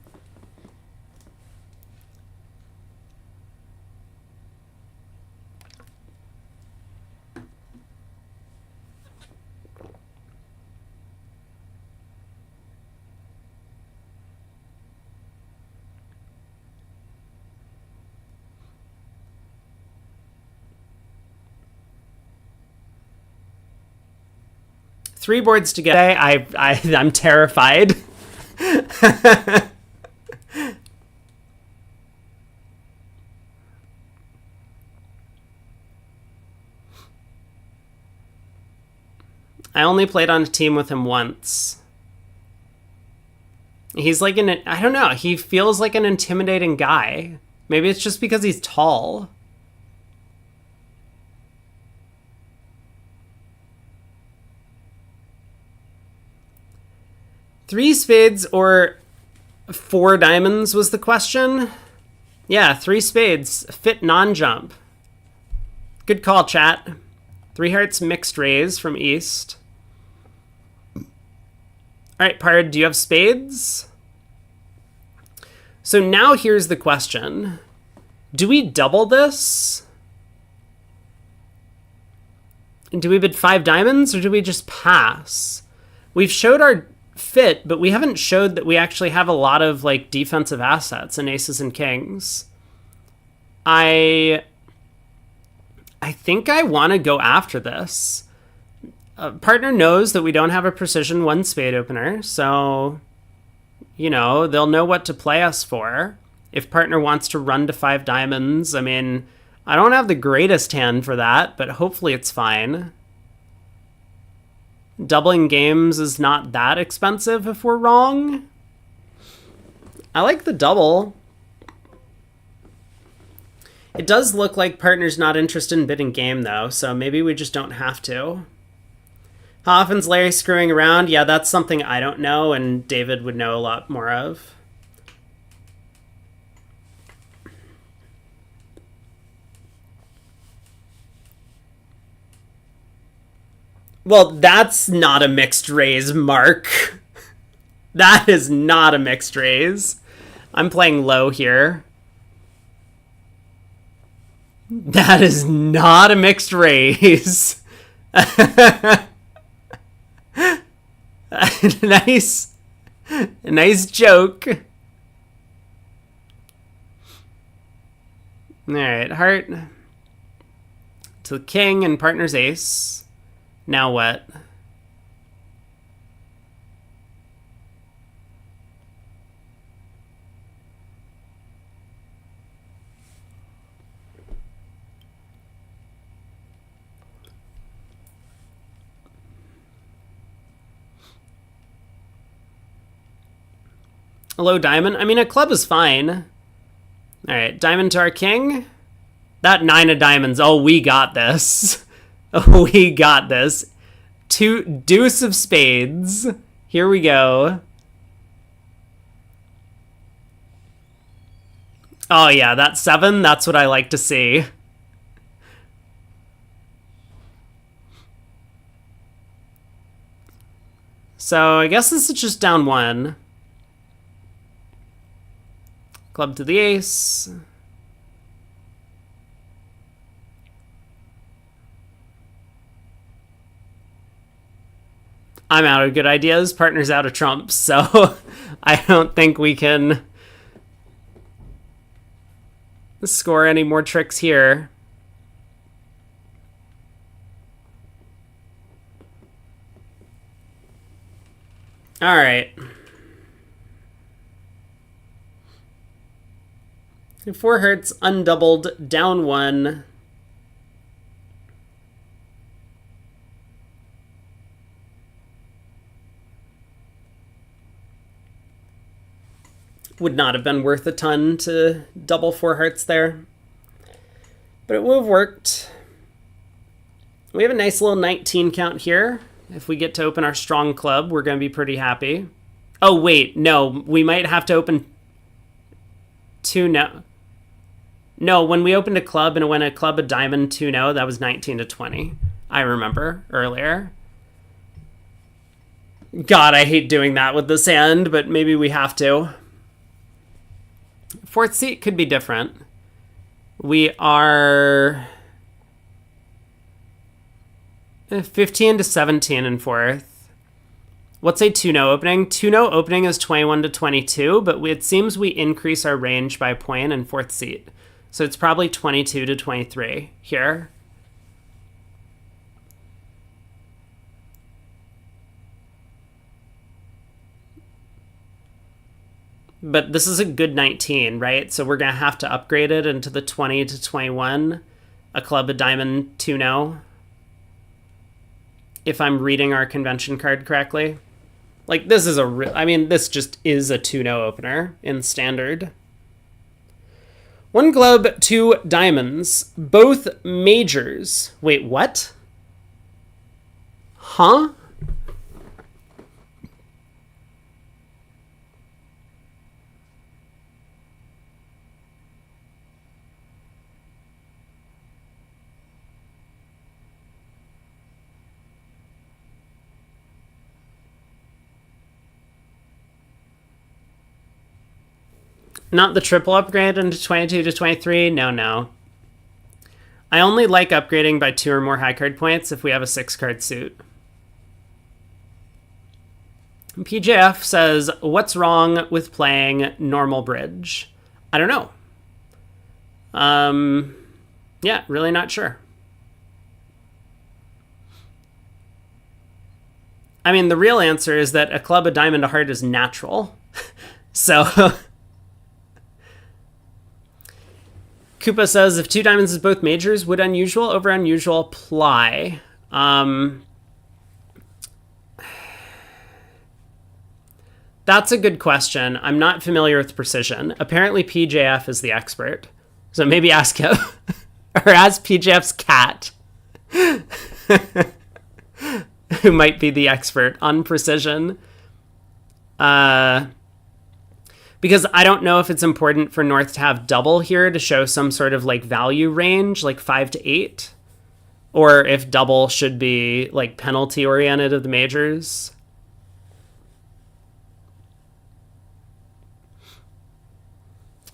Three boards to get. I'm terrified. I only played on a team with him once. He's like I don't know, he feels like an intimidating guy. Maybe it's just because he's tall. Three spades or 4 diamonds was the question. Yeah, 3 spades. Fit non-jump. Good call, chat. 3 hearts mixed raise from East. All All right, Pard, do you have spades? So now here's the question. Do we double this? And do we bid 5 diamonds, or do we just pass? We've showed our fit, but we haven't showed that we actually have a lot of like defensive assets in aces and kings. I think I want to go after this. Partner knows that we don't have a precision 1 spade opener, so, you know, they'll know what to play us for. If partner wants to run to 5 diamonds, I mean, I don't have the greatest hand for that, but hopefully it's fine. Doubling games is not that expensive if we're wrong. I like the double. It does look like partner's not interested in bidding game, though, so maybe we just don't have to. How often's Larry screwing around? Yeah, that's something I don't know, and David would know a lot more of. Well, that's not a mixed raise, Mark. That is not a mixed raise. I'm playing low here. That is not a mixed raise. Nice joke. All right, heart to the king and partner's ace. Now what? A low diamond? I mean, a club is fine. All right, diamond to our king. That 9 of diamonds. Oh, we got this. Oh, we got this. 2 deuce of spades. Here we go. Oh, yeah, that 7, that's what I like to see. So I guess this is just down 1. Club to the ace. I'm out of good ideas. Partner's out of trumps, so I don't think we can score any more tricks here. All right. 4 hertz, undoubled, down 1. Would not have been worth a ton to double 4 hearts there, but it would have worked. We have a nice little 19 count here. If we get to open our strong club, we're going to be pretty happy. Oh, wait, no, we might have to open 2 no. No, when we opened a club and when a club a diamond 2-no, that was 19 to 20. I remember earlier. God, I hate doing that with this hand, but maybe we have to. 4th seat could be different. We are 15 to 17 in 4th. What's a 2-no opening? 2-no opening is 21 to 22, but it seems we increase our range by a point in 4th seat. So it's probably 22 to 23 here. But this is a good 19, right? So we're going to have to upgrade it into the 20 to 21. A club, a diamond, 2-no. If I'm reading our convention card correctly. Like, this is I mean, this just is a 2-no opener in standard. 1 club, 2 diamonds. Both majors. Wait, what? Huh? Not the triple upgrade into 22 to 23? No. I only like upgrading by 2 or more high card points if we have a 6-card suit. PJF says, what's wrong with playing normal bridge? I don't know. Yeah, really not sure. I mean, the real answer is that a club, a diamond, a heart is natural. So, Koopa says, if 2 diamonds is both majors, would unusual over unusual apply? That's a good question. I'm not familiar with precision. Apparently PJF is the expert. So maybe ask him. Or ask PJF's cat. Who might be the expert on precision. Because I don't know if it's important for North to have double here to show some sort of like value range, like 5 to 8. Or if double should be like penalty oriented of the majors.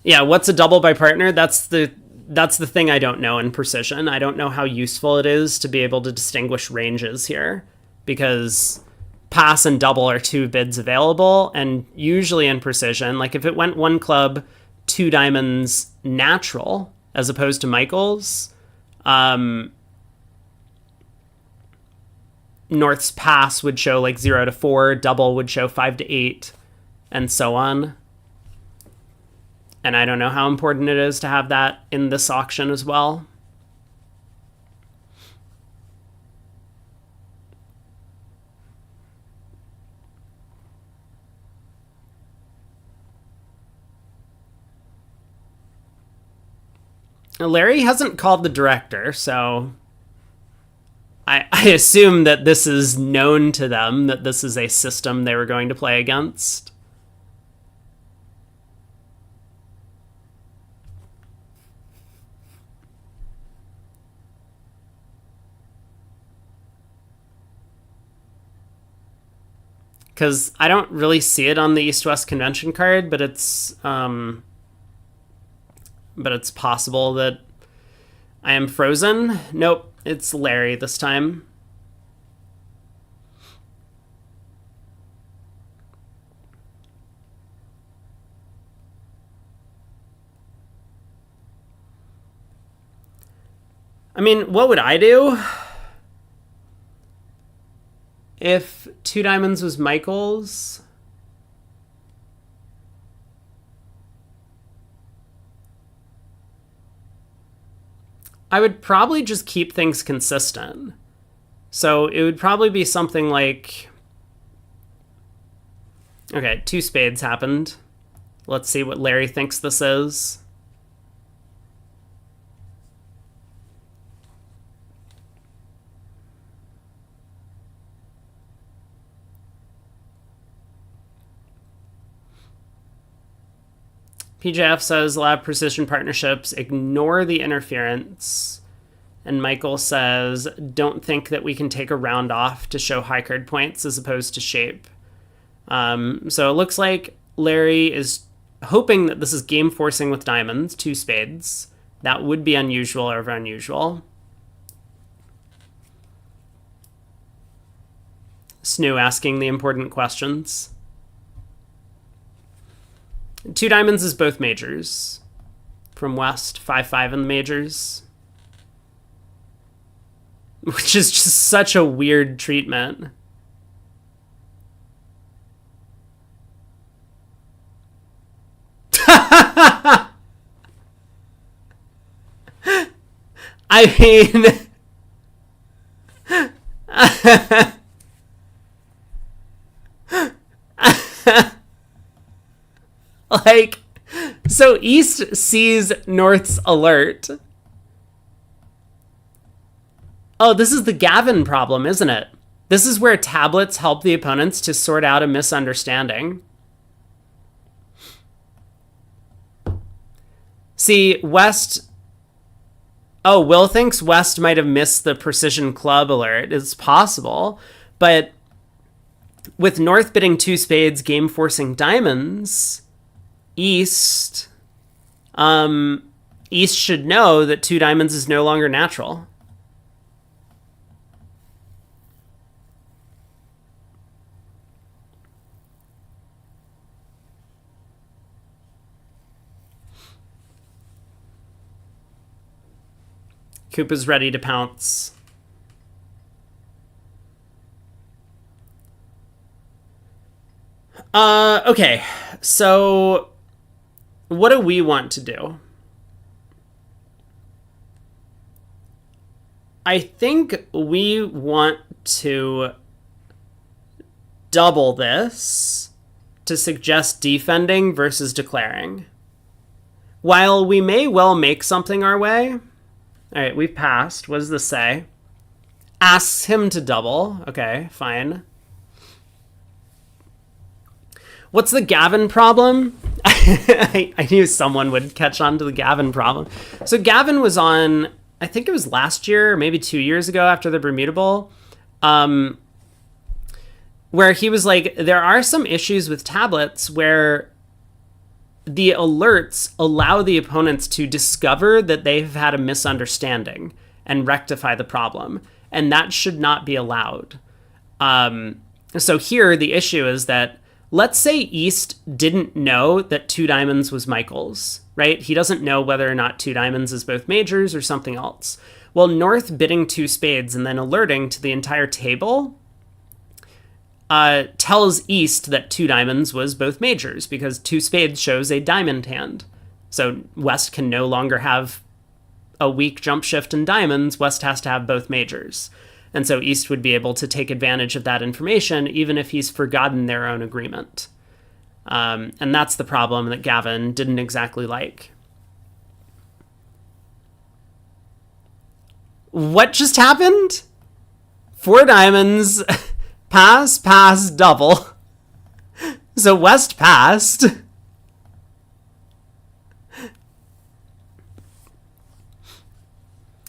Yeah, what's a double by partner? That's the thing I don't know in precision. I don't know how useful it is to be able to distinguish ranges here, because pass and double are 2 bids available, and usually in precision, like if it went 1 club, 2 diamonds natural, as opposed to Michael's, North's pass would show like 0 to 4, double would show 5 to 8, and so on. And I don't know how important it is to have that in this auction as well. Larry hasn't called the director, so I assume that this is known to them, that this is a system they were going to play against. Because I don't really see it on the East-West Convention card, but it's possible that I am frozen. Nope, it's Larry this time. I mean, what would I do? If 2 diamonds was Michael's, I would probably just keep things consistent. So it would probably be something like, okay, 2 spades happened. Let's see what Larry thinks this is. PJF says, lab precision partnerships, ignore the interference. And Michael says, don't think that we can take a round off to show high card points as opposed to shape. So it looks like Larry is hoping that this is game forcing with diamonds, 2 spades. That would be unusual over unusual. Snoo asking the important questions. 2 diamonds is both majors. From West, 5-5 in the majors. Which is just such a weird treatment. I mean... like, so East sees North's alert. Oh, this is the Gavin problem, isn't it? This is where tablets help the opponents to sort out a misunderstanding. See, West... Oh, Will thinks West might have missed the precision club alert. It's possible. But with North bidding 2 spades, game forcing diamonds, East East should know that 2 diamonds is no longer natural. Koopa's ready to pounce. Okay, so what do we want to do? I think we want to double this to suggest defending versus declaring. While we may well make something our way... All right, we've passed. What does this say? Asks him to double. Okay, fine. What's the Gavin problem? I knew someone would catch on to the Gavin problem. So Gavin was on, I think it was last year, or maybe 2 years ago after the Bermuda Bowl, where he was like, there are some issues with tablets where the alerts allow the opponents to discover that they've had a misunderstanding and rectify the problem. And that should not be allowed. So here, the issue is that, let's say East didn't know that 2 diamonds was Michael's, right? He doesn't know whether or not 2 diamonds is both majors or something else. Well, North bidding 2 spades and then alerting to the entire table tells East that 2 diamonds was both majors, because 2 spades shows a diamond hand. So West can no longer have a weak jump shift in diamonds. West has to have both majors. And so East would be able to take advantage of that information, even if he's forgotten their own agreement. And that's the problem that Gavin didn't exactly like. What just happened? 4 diamonds... Pass, double. So West passed.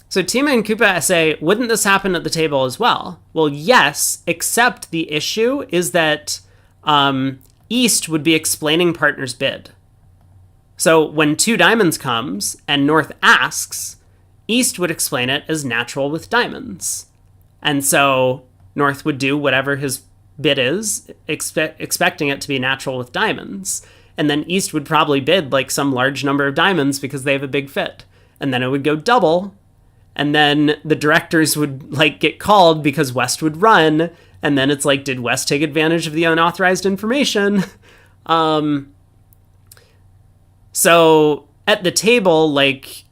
So Tima and Koopa say, wouldn't this happen at the table as well? Well, yes, except the issue is that East would be explaining partner's bid. So when 2 diamonds comes and North asks, East would explain it as natural with diamonds. And so North would do whatever his bid is, expecting it to be natural with diamonds. And then East would probably bid like some large number of diamonds because they have a big fit. And then it would go double. And then the directors would like get called because West would run. And then it's like, did West take advantage of the unauthorized information? So at the table, like,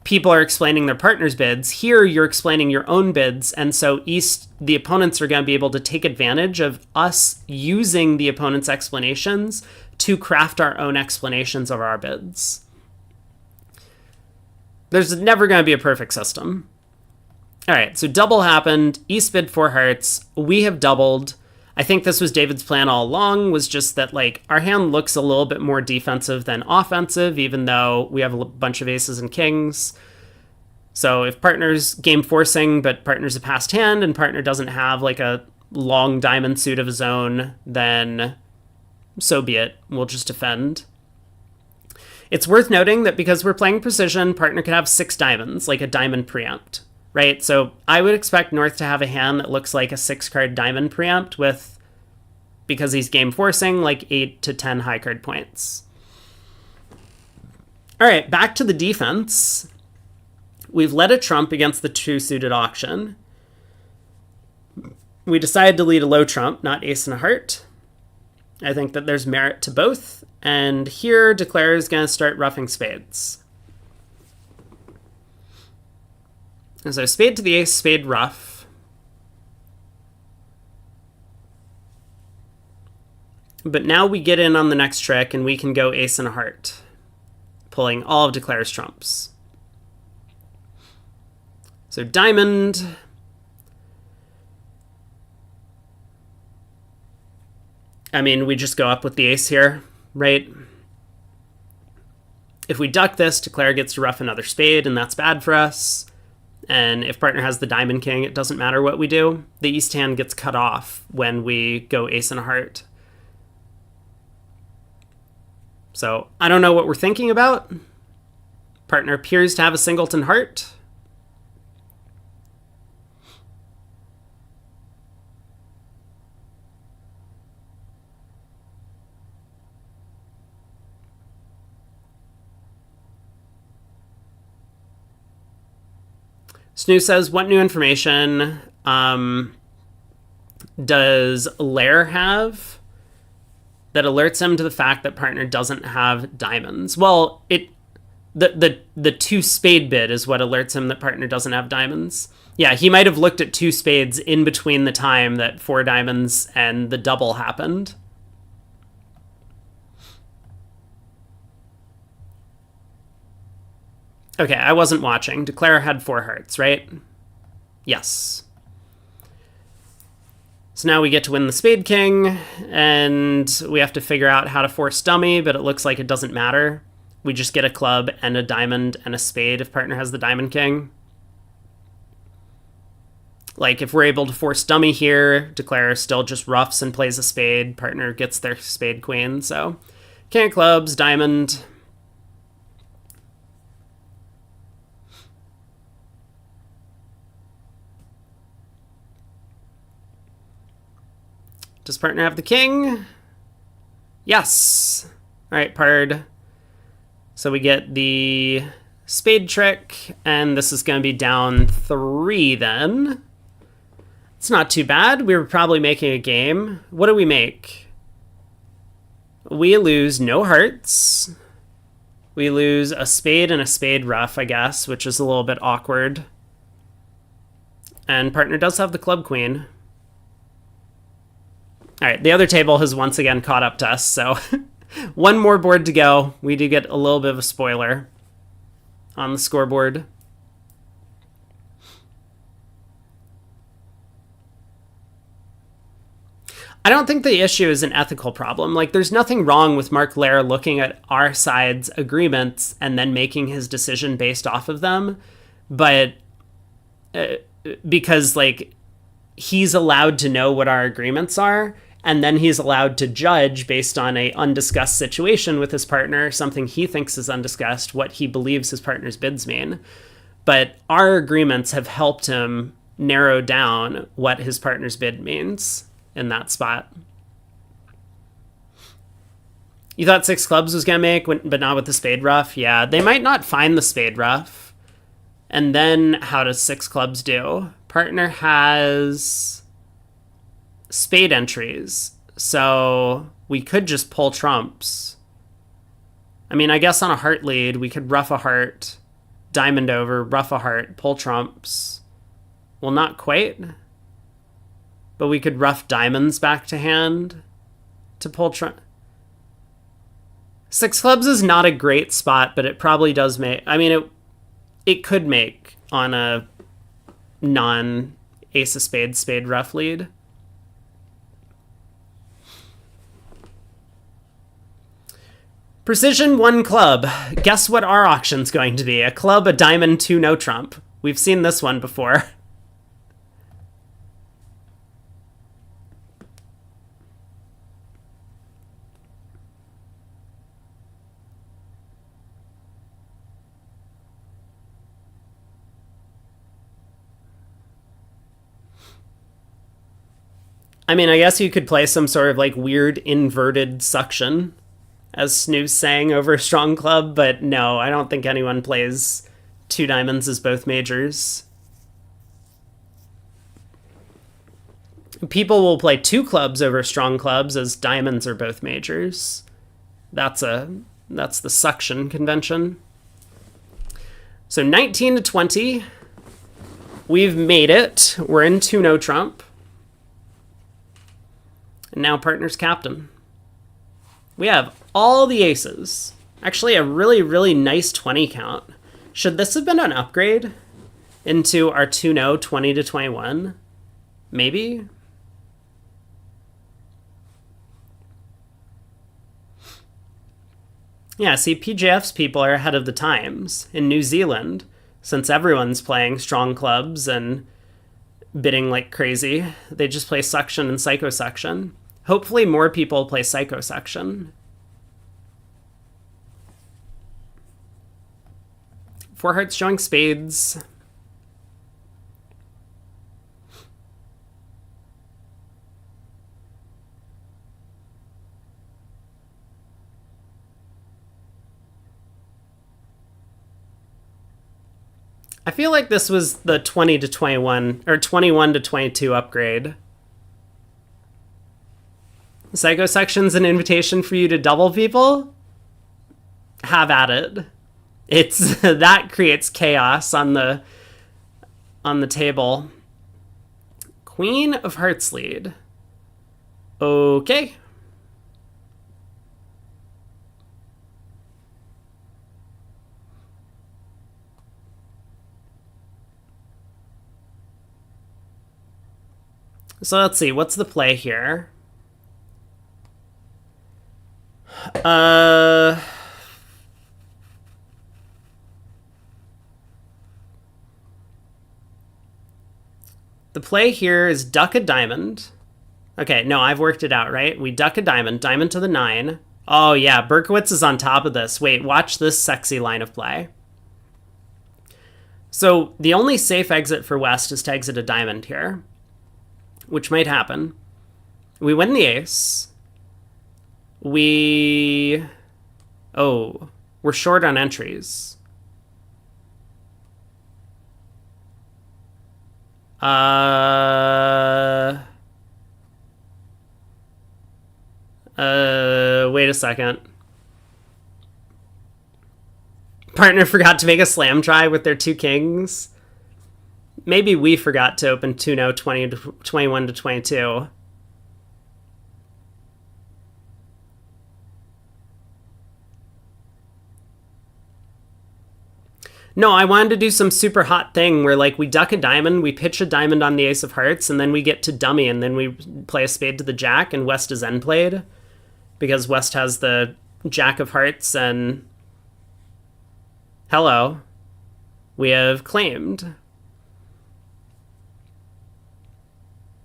people are explaining their partner's bids. Here, you're explaining your own bids. And so East, the opponents are going to be able to take advantage of us using the opponent's explanations to craft our own explanations of our bids. There's never going to be a perfect system. All right, so double happened. East bid 4 hearts. We have doubled. I think this was David's plan all along, was just that, like, our hand looks a little bit more defensive than offensive, even though we have a bunch of aces and kings. So if partner's game forcing, but partner's a passed hand, and partner doesn't have, like, a long diamond suit of his own, then so be it. We'll just defend. It's worth noting that because we're playing precision, partner could have 6 diamonds, like a diamond preempt. Right, so I would expect North to have a hand that looks like a 6-card diamond preempt with, because he's game forcing, like 8 to 10 high card points. All right, back to the defense. We've led a trump against the 2-suited auction. We decided to lead a low trump, not ace and a heart. I think that there's merit to both. And here, Declare is going to start roughing spades. And so spade to the ace, spade rough. But now we get in on the next trick and we can go ace and a heart, pulling all of Declare's trumps. So diamond. I mean, we just go up with the ace here, right? If we duck this, Declare gets to rough another spade, and that's bad for us. And if partner has the diamond king, it doesn't matter what we do. The East hand gets cut off when we go ace and a heart. So I don't know what we're thinking about. Partner appears to have a singleton heart. Snoo says, what new information does Lair have that alerts him to the fact that partner doesn't have diamonds? Well, the two spade bid is what alerts him that partner doesn't have diamonds. Yeah, he might have looked at two spades in between the time that four diamonds and the double happened. Okay, I wasn't watching. Declare had four hearts, right? Yes. So now we get to win the Spade King, and we have to figure out how to force dummy, but it looks like it doesn't matter. We just get a club and a diamond and a spade if partner has the Diamond King. Like, if we're able to force dummy here, Declare still just roughs and plays a spade. Partner gets their Spade Queen, so King of Clubs, Diamond. Does partner have the king? Yes. All right, pard. So we get the spade trick, and this is going to be down 3 then. It's not too bad. We were probably making a game. What do we make? We lose no hearts. We lose a spade and a spade rough, I guess, which is a little bit awkward. And partner does have the club queen. All right, the other table has once again caught up to us, so one more board to go. We do get a little bit of a spoiler on the scoreboard. I don't think the issue is an ethical problem. Like, there's nothing wrong with Mark Lair looking at our side's agreements and then making his decision based off of them. But because, like, he's allowed to know what our agreements are, and then he's allowed to judge based on a undiscussed situation with his partner, something he thinks is undiscussed, what he believes his partner's bids mean. But our agreements have helped him narrow down what his partner's bid means in that spot. You thought 6 clubs was going to make, but not with the spade rough? Yeah, they might not find the spade rough. And then how does 6 clubs do? Partner has spade entries, so we could just pull trumps. I mean, I guess on a heart lead, we could rough a heart, diamond over, rough a heart, pull trumps. Well, not quite. But we could rough diamonds back to hand to pull trump. 6 clubs is not a great spot, but it probably does make... I mean, it could make on a non-ace of spades, spade rough lead. Precision 1 club. Guess what our auction's going to be? A club, a diamond, 2 no trump. We've seen this one before. I mean, I guess you could play some sort of like weird inverted suction, as Snoo's saying, over a strong club, but no, I don't think anyone plays 2 diamonds as both majors. People will play 2 clubs over strong clubs as diamonds are both majors. That's the suction convention. So 19 to 20. We've made it. We're in 2 no trump. And now partner's captain. We have all the aces. Actually, a really, really nice 20 count. Should this have been an upgrade into our 2-0 20 to 21? Maybe? Yeah, see, PJF's people are ahead of the times. In New Zealand, since everyone's playing strong clubs and bidding like crazy, they just play suction and psychosuction. Hopefully more people play psychosuction. Four hearts showing spades. I feel like this was the 20 to 21 or 21 to 22 upgrade. Psycho section's an invitation for you to double people? Have at it. It's that creates chaos on the table. Queen of Hearts lead. Okay. So let's see, what's the play here? The play here is duck a diamond. Okay, no, I've worked it out, right? We duck a diamond, diamond to the 9. Oh yeah, Berkowitz is on top of this. Wait, watch this sexy line of play. So the only safe exit for West is to exit a diamond here, which might happen. We win the ace. We're short on entries. Wait a second. Partner forgot to make a slam try with their 2 kings. Maybe we forgot to open 2-0 20 to 21 to 22. No, I wanted to do some super hot thing where, like, we duck a diamond, we pitch a diamond on the ace of hearts, and then we get to dummy, and then we play a spade to the jack, and West is end played. Because West has the jack of hearts, and... hello. We have claimed.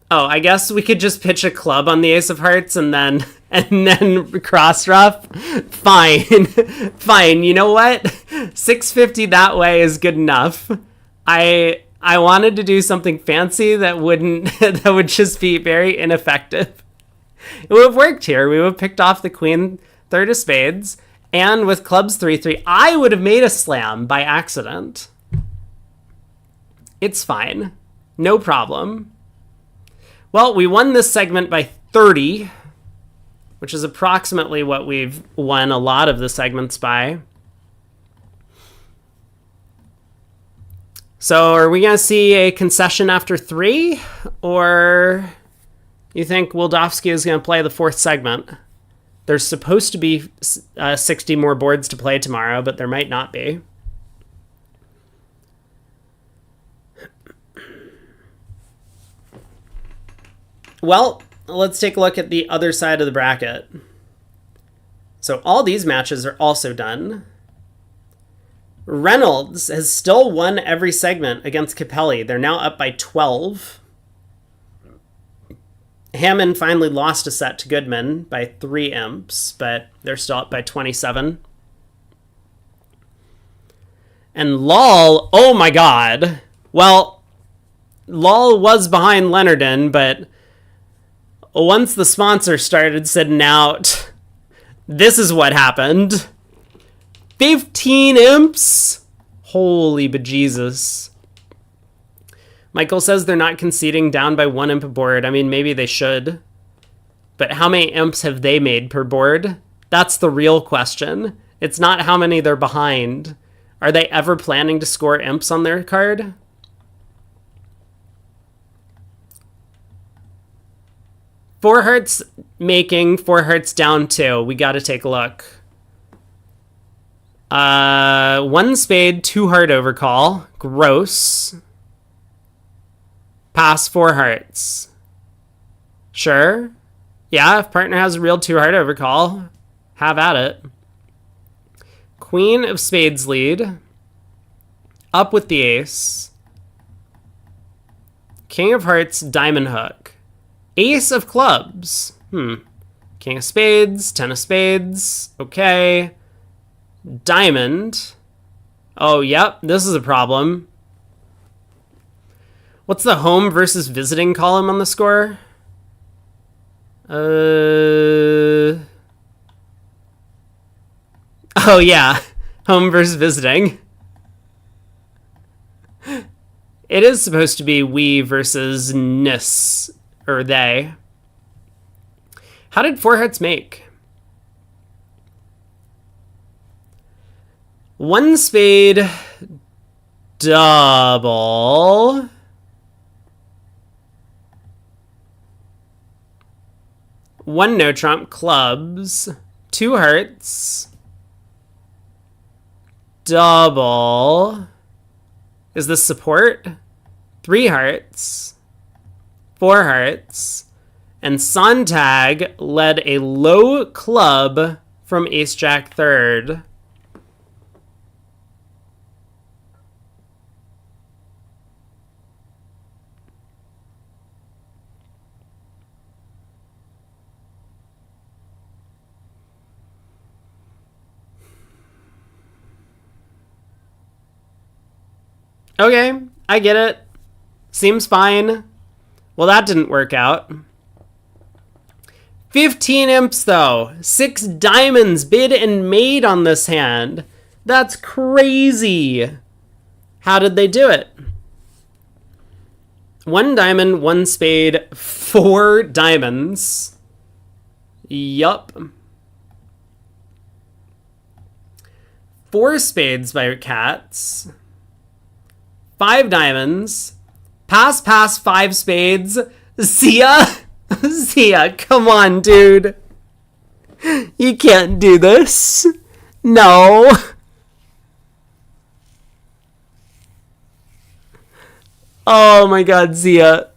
Oh, I guess we could just pitch a club on the ace of hearts and then cross rough. Fine. Fine. You know what? 650 that way is good enough. I wanted to do something fancy that would just be very ineffective. It would have worked here. We would have picked off the queen, 3rd of spades, and with clubs 3-3, I would have made a slam by accident. It's fine. No problem. Well, we won this segment by 30, which is approximately what we've won a lot of the segments by. So are we going to see a concession after 3? Or you think Wildowski is going to play the 4th segment? There's supposed to be 60 more boards to play tomorrow, but there might not be. Well, let's take a look at the other side of the bracket. So all these matches are also done. Reynolds has still won every segment against Capelli. They're now up by 12. Hammond finally lost a set to Goodman by 3 imps, but they're still up by 27. And Lal, oh my god. Well, Lal was behind Leonardon, but once the sponsor started sitting out, this is what happened. 15 imps? Holy bejesus. Michael says they're not conceding down by 1 imp a board. I mean, maybe they should. But how many imps have they made per board? That's the real question. It's not how many they're behind. Are they ever planning to score imps on their card? Four hearts making, 4 hearts down 2. We got to take a look. 1 spade, 2 heart overcall. Gross. Pass 4 hearts. Sure. Yeah, if partner has a real 2 heart overcall, have at it. Queen of spades lead. Up with the ace. King of hearts, diamond hook. Ace of clubs. King of spades, 10 of spades. Okay. Diamond. Oh, yep, this is a problem. What's the home versus visiting column on the score? Oh, yeah. Home versus visiting. It is supposed to be we versus nis, or they. How did four hearts make? One spade, double. One no trump, clubs. Two hearts. Double. Is this support? Three hearts. Four hearts. And Sontag led a low club from ace jack third. Okay, I get it. Seems fine. Well, that didn't work out. 15 imps, though. 6 diamonds bid and made on this hand. That's crazy. How did they do it? 1 diamond, 1 spade, 4 diamonds. Yup. 4 spades by cats. 5 diamonds. Pass, 5 spades. See ya? See ya. Come on, dude. You can't do this. No. Oh my god, Zia.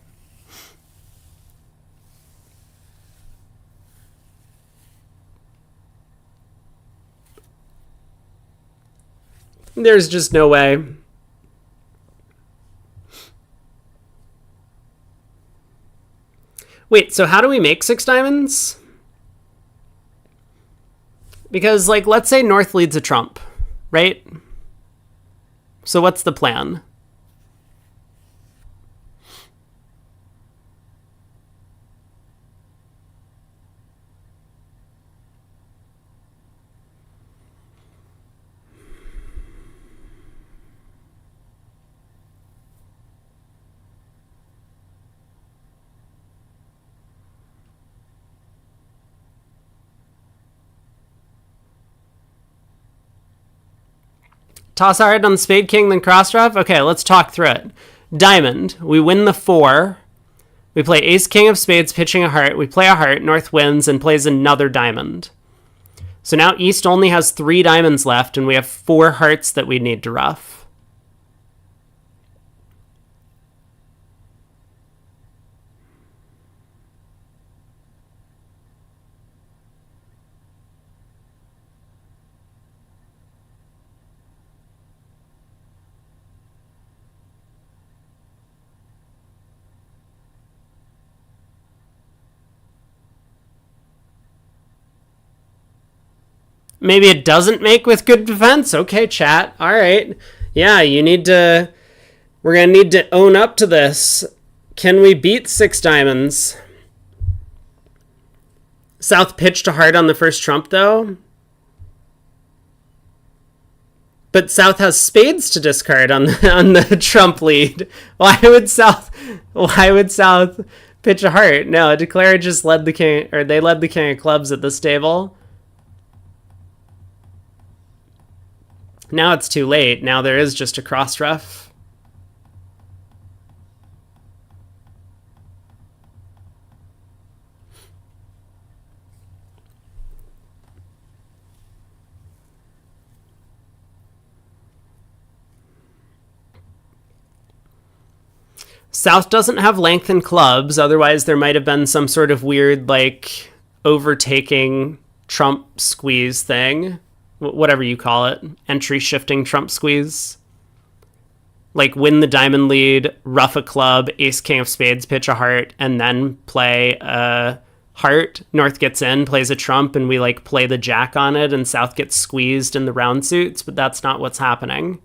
There's just no way. Wait, so how do we make 6 diamonds? Because, like, let's say North leads a trump, right? So what's the plan? Toss hard on spade king, then cross draw? Okay, let's talk through it. Diamond, we win the 4. We play ace king of spades, pitching a heart. We play a heart, North wins, and plays another diamond. So now East only has 3 diamonds left, and we have 4 hearts that we need to ruff. Maybe it doesn't make with good defense? Okay, chat. All right. Yeah, you need to... We're going to need to own up to this. Can we beat 6 diamonds? South pitched a heart on the first trump, though. But South has spades to discard on the trump lead. Why would South pitch a heart? No, Declare just led the king, or they led the king of clubs at this table. Now it's too late. Now there is just a cross ruff. South doesn't have length in clubs. Otherwise, there might have been some sort of weird, like, overtaking trump squeeze thing. Whatever you call it, entry shifting trump squeeze. Like win the diamond lead, ruff a club, ace king of spades, pitch a heart, and then play a heart. North gets in, plays a trump, and we like play the jack on it, and South gets squeezed in the round suits, but that's not what's happening.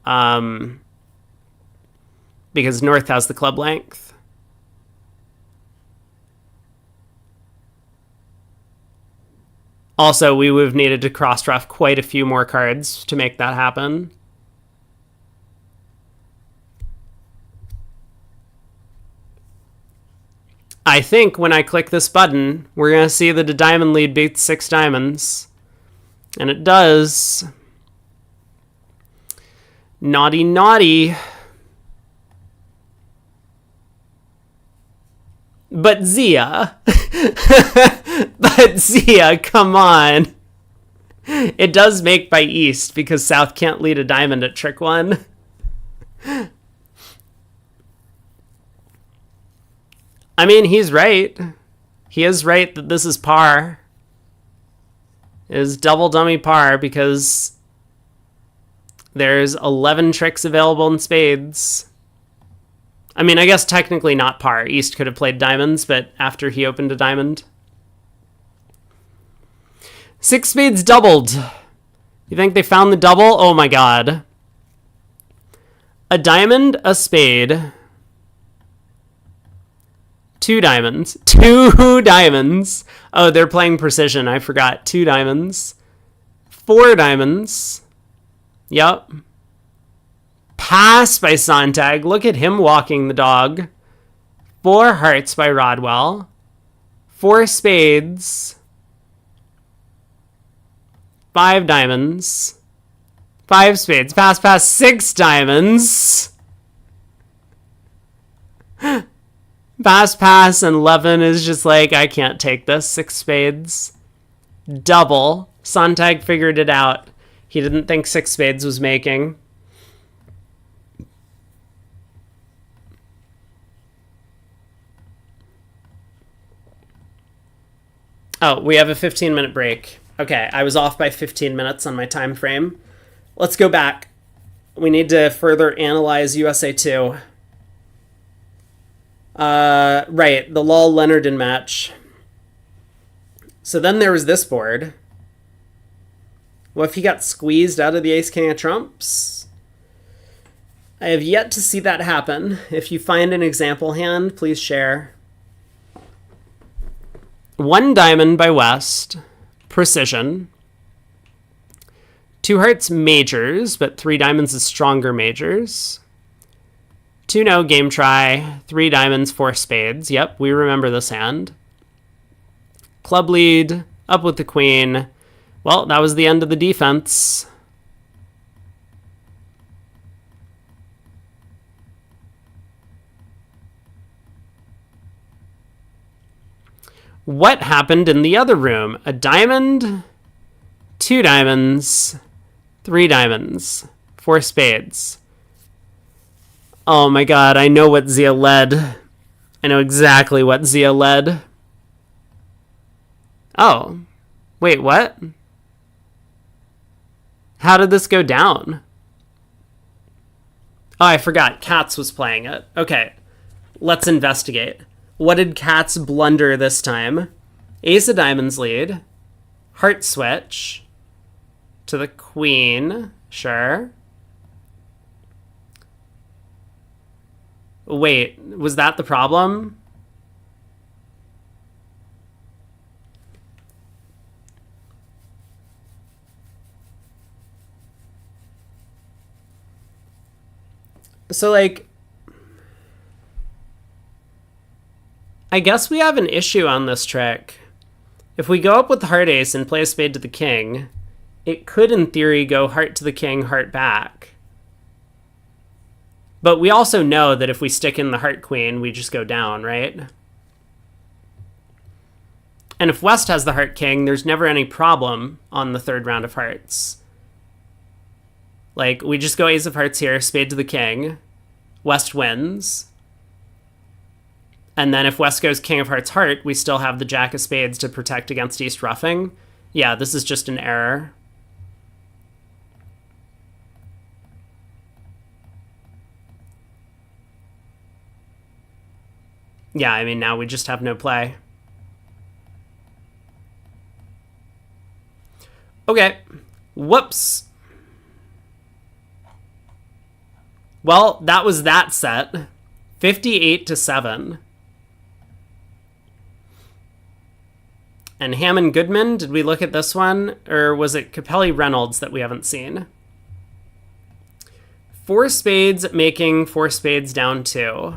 Because North has the club length. Also, we would have needed to cross-draft quite a few more cards to make that happen. I think when I click this button, we're going to see that a diamond lead beats 6 diamonds. And it does. Naughty, naughty. But Zia. But Zia, come on. It does make by East because South can't lead a diamond at trick 1. I mean, he's right. He is right that this is par. It is double dummy par because there's 11 tricks available in spades. I mean, I guess technically not par. East could have played diamonds, but after he opened a diamond. 6 spades doubled. You think they found the double? Oh my god. A diamond, a spade. 2 diamonds. 2 diamonds. Oh, they're playing precision. I forgot. 2 diamonds. 4 diamonds. Yep. Pass by Sontag. Look at him walking the dog. 4 hearts by Rodwell. 4 spades. 5 diamonds. 5 spades. Pass, pass. 6 diamonds. Pass, pass, and Levin is just like, I can't take this. 6 spades. Double. Sontag figured it out. He didn't think 6 spades was making. Oh, we have a 15-minute break. Okay, I was off by 15 minutes on my time frame. Let's go back. We need to further analyze USA 2. Right, the Lol Leonardin match. So then there was this board. What if he got squeezed out of the ace-king of trumps? I have yet to see that happen. If you find an example hand, please share. 1 diamond by West. Precision. 2 hearts majors, but 3 diamonds is stronger majors. 2 no, game try. 3 diamonds, 4 spades. Yep, we remember this hand. Club lead, up with the queen. Well, that was the end of the defense. What happened in the other room? A diamond, 2 diamonds, 3 diamonds, 4 spades. Oh my god, I know what Zia led. I know exactly what Zia led. Oh. Wait, what? How did this go down? Oh, I forgot. Katz was playing it. Okay. Let's investigate. What did Katz blunder this time? Ace of diamonds lead. Heart switch. To the queen. Sure. Wait, was that the problem? So, like, I guess we have an issue on this trick. If we go up with the heart ace and play a spade to the king, it could, in theory, go heart to the king, heart back. But we also know that if we stick in the heart queen, we just go down, right? And if West has the heart king, there's never any problem on the 3rd round of hearts. Like, we just go ace of hearts here, spade to the king. West wins. And then if West goes king of hearts heart, we still have the jack of spades to protect against East ruffing. Yeah, this is just an error. Yeah, I mean, now we just have no play. Okay. Whoops. Well, that was that set. 58-7. And Hammond Goodman, did we look at this one? Or was it Capelli Reynolds that we haven't seen? 4 spades making 4 spades down 2.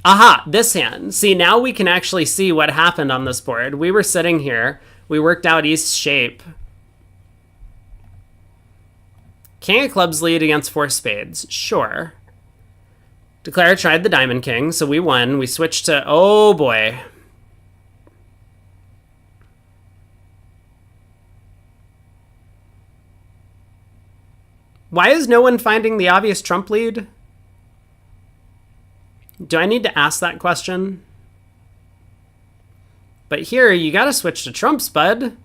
Aha, this hand. See, now we can actually see what happened on this board. We were sitting here. We worked out East's shape. King of clubs lead against 4 spades. Sure. Declare tried the diamond king, so we won. We switched to... Oh, boy. Why is no one finding the obvious trump lead? Do I need to ask that question? But here, you gotta switch to trumps, bud.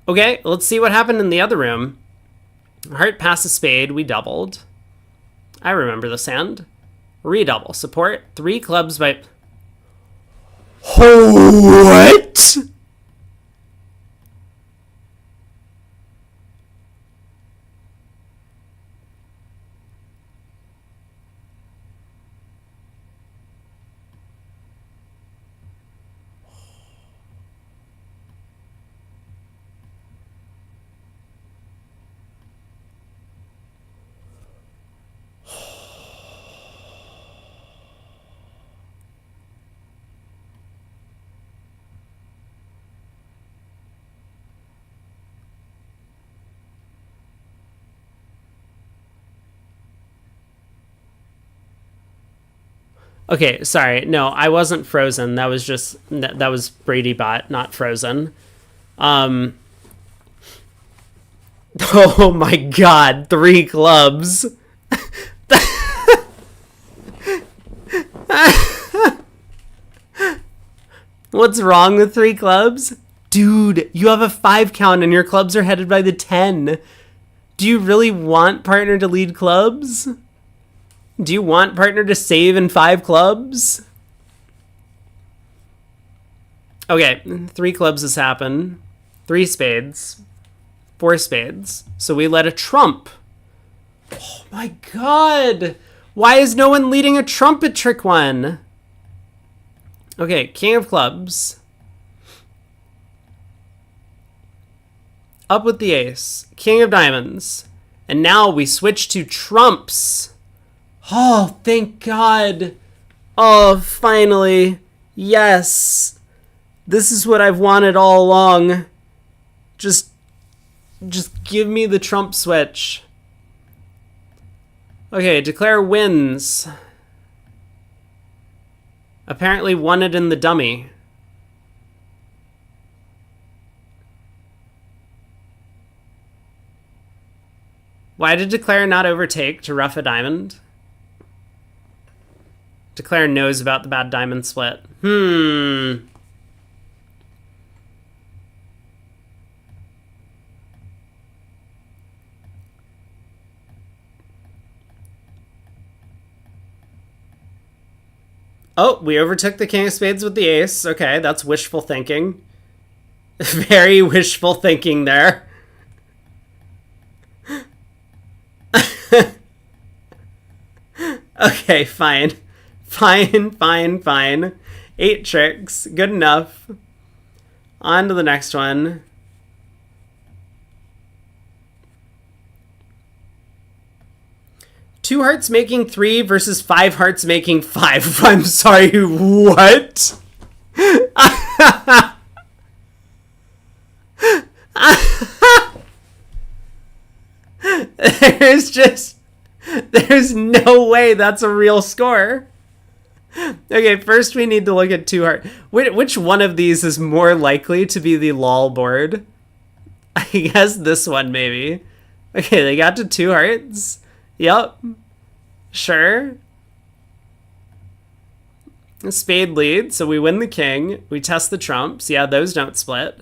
Okay, let's see what happened in the other room. Heart passed a spade, we doubled. I remember this hand. Redouble, support, 3 clubs by... What? Okay, sorry. No, I wasn't frozen. That was just... That was Brady Bot, not frozen. Oh my god, 3 clubs. What's wrong with 3 clubs? Dude, you have a 5 count and your clubs are headed by the 10. Do you really want partner to lead clubs? Do you want partner to save in 5 clubs? Okay, 3 clubs has happened. 3 spades. 4 spades. So we let a trump. Oh my god! Why is no one leading a trumpet trick one? Okay, king of clubs. Up with the ace. King of diamonds. And now we switch to trumps. Oh, thank God. Oh, finally. Yes. This is what I've wanted all along. Just give me the trump switch. Okay, declare wins. Apparently won it in the dummy. Why did declare not overtake to rough a diamond? Declare knows about the bad diamond split. Oh, we overtook the king of spades with the ace. Okay, that's wishful thinking. Very wishful thinking there. Okay, fine. Fine. 8 tricks. Good enough. On to the next one. Two hearts making 3 versus 5 hearts making 5. I'm sorry, what? There's no way that's a real score. Okay, first we need to look at 2 hearts. Which one of these is more likely to be the lol board? I guess this one, maybe. Okay, they got to 2 hearts. Yep. Sure. A spade lead, so we win the king. We test the trumps. Yeah, those don't split.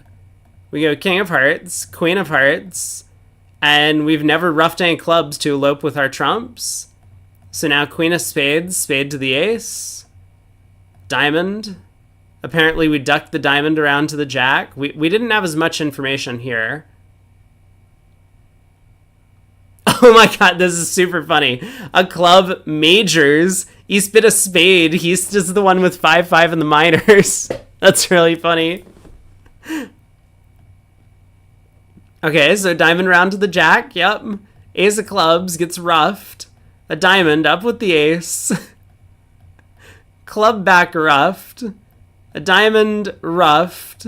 We go king of hearts, queen of hearts, and we've never roughed any clubs to elope with our trumps. So now queen of spades, spade to the ace, diamond. Apparently we ducked the diamond around to the jack. We didn't have as much information here. Oh my god, this is super funny. A club majors. East bid a spade. East is the one with 5-5 in the minors. That's really funny. Okay, so diamond round to the jack. Yep. Ace of clubs gets roughed. A diamond up with the ace. Club back roughed. A diamond roughed.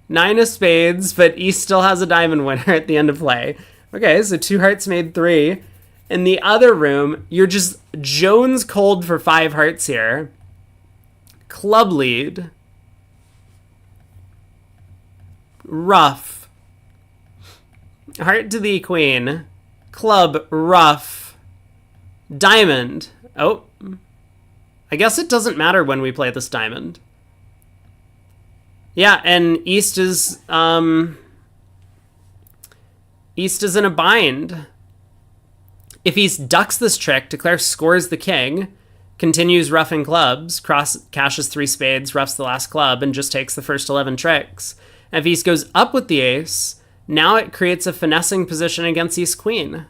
9 of spades, but East still has a diamond winner at the end of play. Okay, so 2 hearts made 3. In the other room, you're just Jones cold for 5 hearts here. Club lead. Rough. Heart to the queen. Club, rough. Diamond. Oh. I guess it doesn't matter when we play this diamond. Yeah, and East is in a bind. If East ducks this trick, declares scores the king, continues roughing clubs, cashes 3 spades, roughs the last club, and just takes the first 11 tricks. And if East goes up with the ace, now it creates a finessing position against East queen.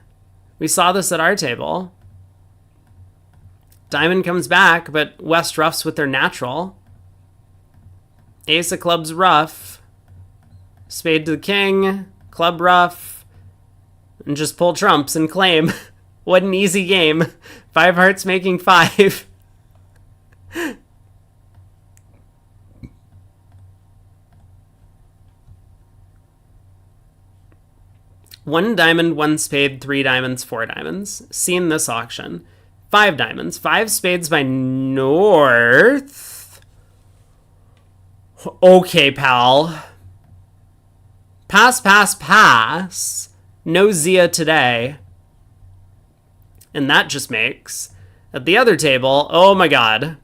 We saw this at our table. Diamond comes back, but West roughs with their natural. Ace of clubs rough. Spade to the king. Club rough. And just pull trumps and claim. What an easy game. 5 hearts making 5. One diamond, 1 spade, 3 diamonds, 4 diamonds. Seen this auction. 5 diamonds, 5 spades by North. Okay, pal. Pass, pass, pass. No Zia today. And that just makes... At the other table, oh my god.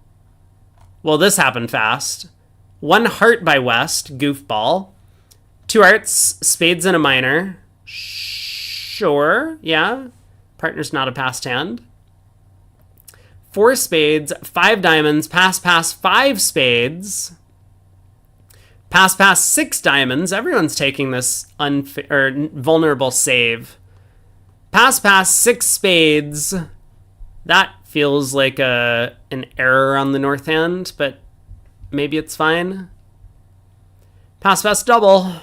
Well, this happened fast. 1 heart by West, goofball. 2 hearts, spades and a minor. Sure, yeah. Partner's not a passed hand. 4 spades, 5 diamonds, pass, pass, 5 spades. Pass, pass, 6 diamonds. Everyone's taking this vulnerable save. Pass, pass, 6 spades. That feels like an error on the north hand, but maybe it's fine. Pass, pass, double.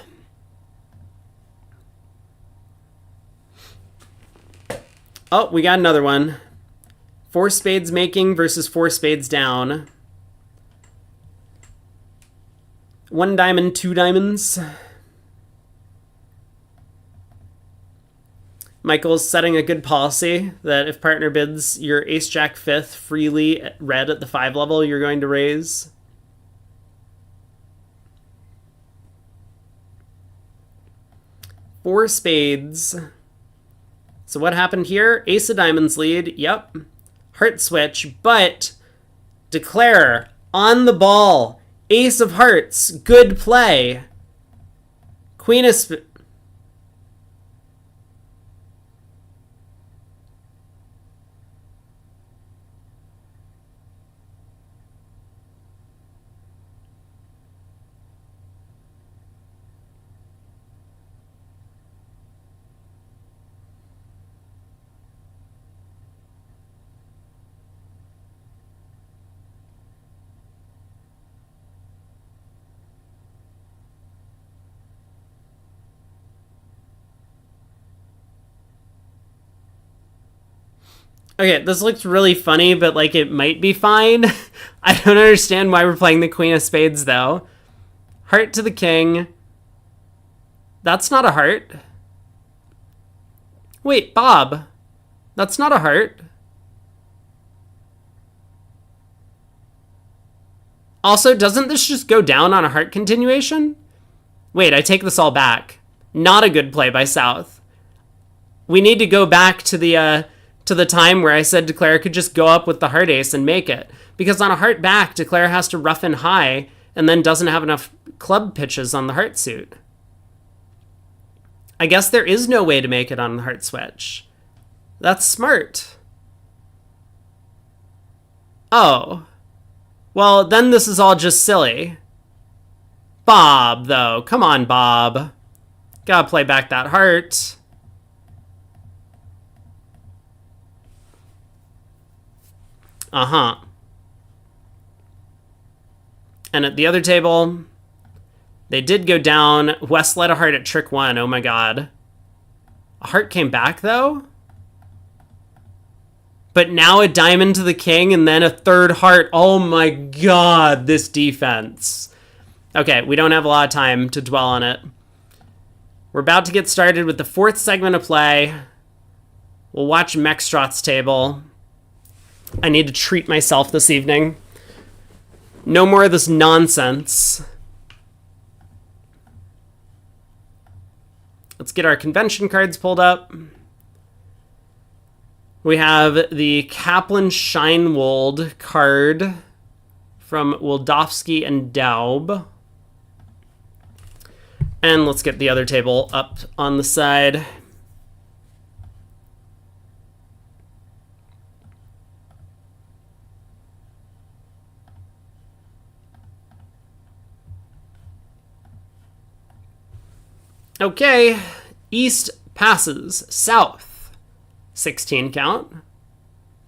Oh, we got another one. 4 spades making versus 4 spades down. 1 diamond, 2 diamonds. Michael's setting a good policy that if partner bids your ace-jack 5th freely at red at the 5 level, you're going to raise. Four spades. So what happened here? Ace of diamonds lead. Yep. Heart switch, but declare on the ball. Ace of hearts. Good play. Queen of Okay, this looks really funny, but like it might be fine. I don't understand why we're playing the Queen of Spades though. Heart to the king. That's not a heart. Wait, Bob. That's not a heart. Also, doesn't this just go down on a heart continuation? Wait, I take this all back. Not a good play by South. We need to go back to the to the time where I said Declare could just go up with the heart ace and make it. Because on a heart back, Declare has to rough in high and then doesn't have enough club pitches on the heart suit. I guess there is no way to make it on the heart switch. That's smart. Oh. Well, then this is all just silly. Bob, though. Come on, Bob. Gotta play back that heart. Uh-huh. And at the other table, they did go down. West led a heart at trick 1. Oh my god. A heart came back, though? But now a diamond to the king and then a third heart. Oh my god, this defense. Okay, we don't have a lot of time to dwell on it. We're about to get started with the 4th segment of play. We'll watch Mextrot's table. I need to treat myself this evening. No more of this nonsense. Let's get our convention cards pulled up. We have the Kaplan Scheinwald card from Wildowski and Daub. And let's get the other table up on the side. Okay, East passes, South, 16 count.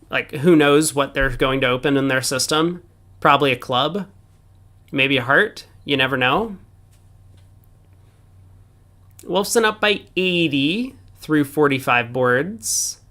Like, who knows what they're going to open in their system? Probably a club, maybe a heart, you never know. Wolfson up by 80 through 45 boards.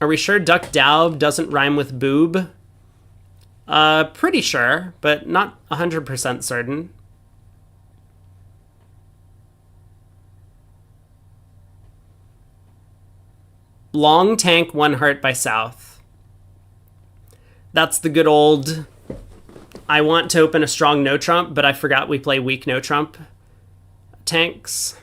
Are we sure Duck Daub doesn't rhyme with boob? Pretty sure, but not 100% certain. Long tank, 1 heart by South. That's the good old, I want to open a strong no trump, but I forgot we play weak no trump tanks.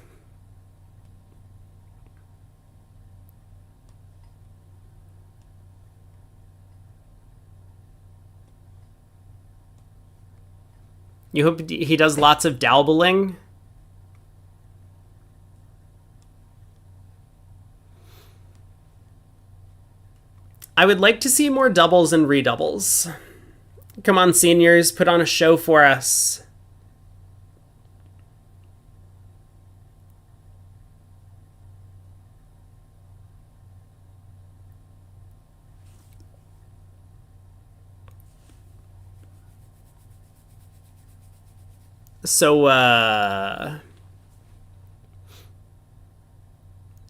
You hope he does lots of daubling? I would like to see more doubles and redoubles. Come on, seniors, put on a show for us. So,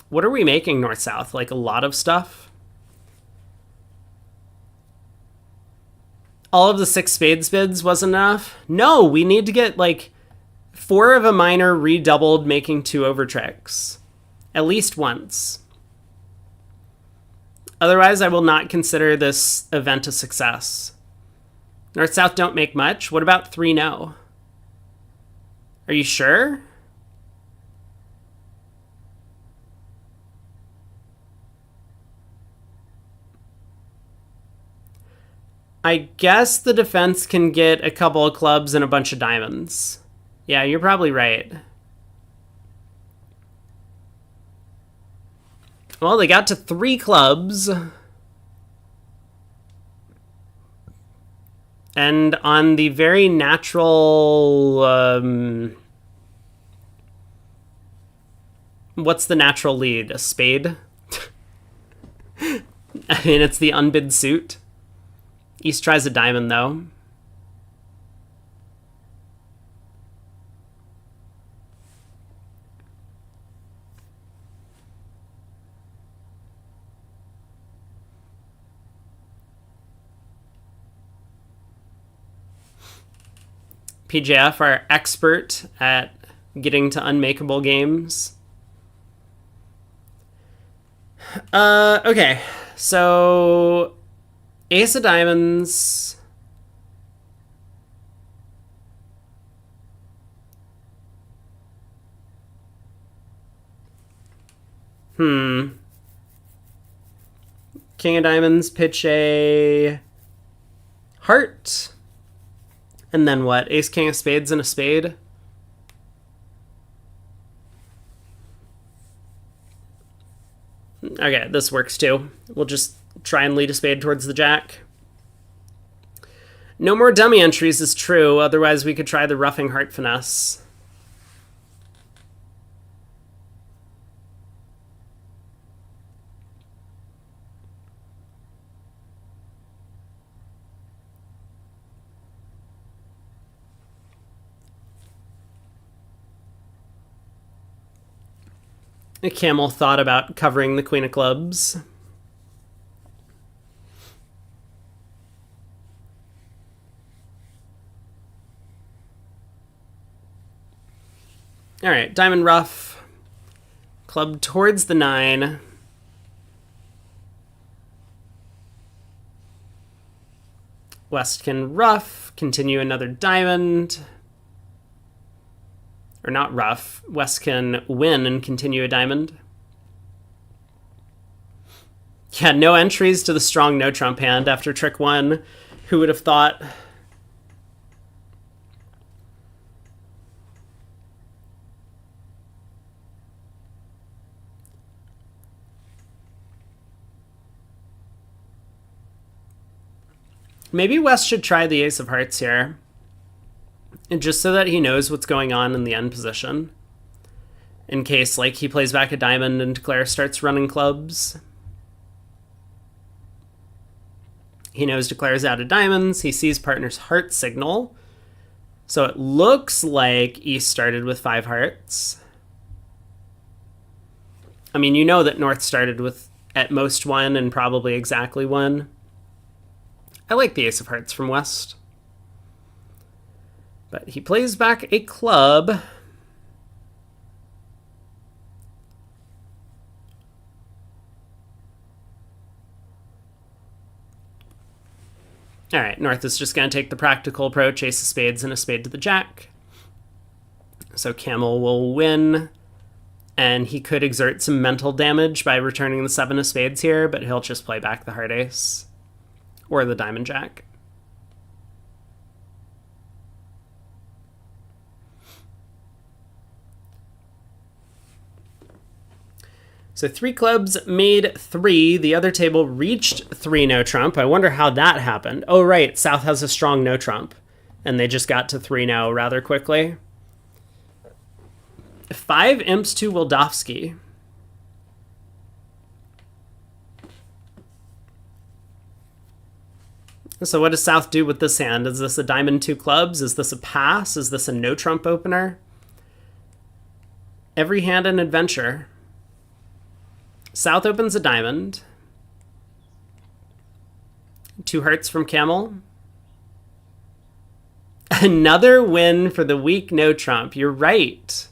what are we making north-south? Like a lot of stuff? All of the 6 spades bids wasn't enough? No, we need to get like 4 of a minor redoubled, making 2 over tricks. At least once. Otherwise, I will not consider this event a success. North-south don't make much. What about 3 no? Are you sure? I guess the defense can get a couple of clubs and a bunch of diamonds. Yeah, you're probably right. Well, they got to 3 clubs. And on the very natural... what's the natural lead? A spade? I mean, it's the unbid suit. East tries a diamond, though. PJF, our expert at getting to unmakeable games. Okay. So ace of diamonds. King of diamonds, pitch a heart. And then what? Ace, king of spades, and a spade. Okay, this works too. We'll just try and lead a spade towards the jack. No more dummy entries is true, otherwise we could try the roughing heart finesse. The camel thought about covering the queen of clubs. All right, diamond rough. Club towards the 9. West can rough, continue another diamond. Or not rough. West can win and continue a diamond. Yeah, no entries to the strong no trump hand after trick 1. Who would have thought? Maybe West should try the ace of hearts here. And just so that he knows what's going on in the end position. In case, like, he plays back a diamond and Declare starts running clubs. He knows Declare's out of diamonds. He sees partner's heart signal. So it looks like East started with 5 hearts. I mean, you know that North started with at most 1 and probably exactly 1. I like the ace of hearts from West. But he plays back a club. All right, North is just going to take the practical approach, ace of spades and a spade to the jack. So Camel will win, and he could exert some mental damage by returning the 7 of spades here, but he'll just play back the heart ace or the diamond jack. So 3 clubs made 3. The other table reached 3 no trump. I wonder how that happened. Oh, right. South has a strong no trump. And they just got to 3 no rather quickly. 5 imps to Wildofsky. So what does South do with this hand? Is this a diamond 2 clubs? Is this a pass? Is this a no trump opener? Every hand an adventure. South opens a diamond. 2 hearts from Camel. Another win for the weak no trump. You're right.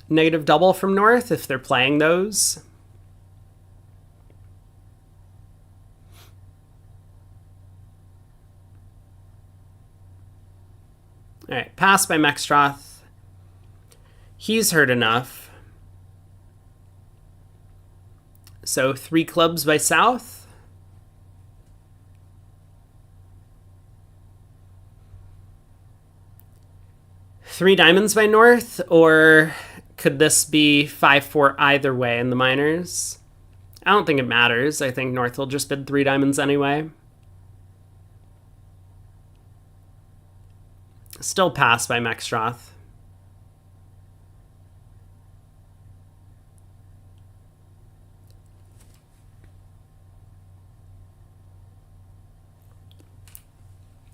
Negative double from North if they're playing those. All right, pass by Mextroth. He's heard enough. So 3 clubs by South. Three diamonds by North, or could this be 5-4 either way in the minors? I don't think it matters. I think North will just bid 3 diamonds anyway. Still pass by Mextroth.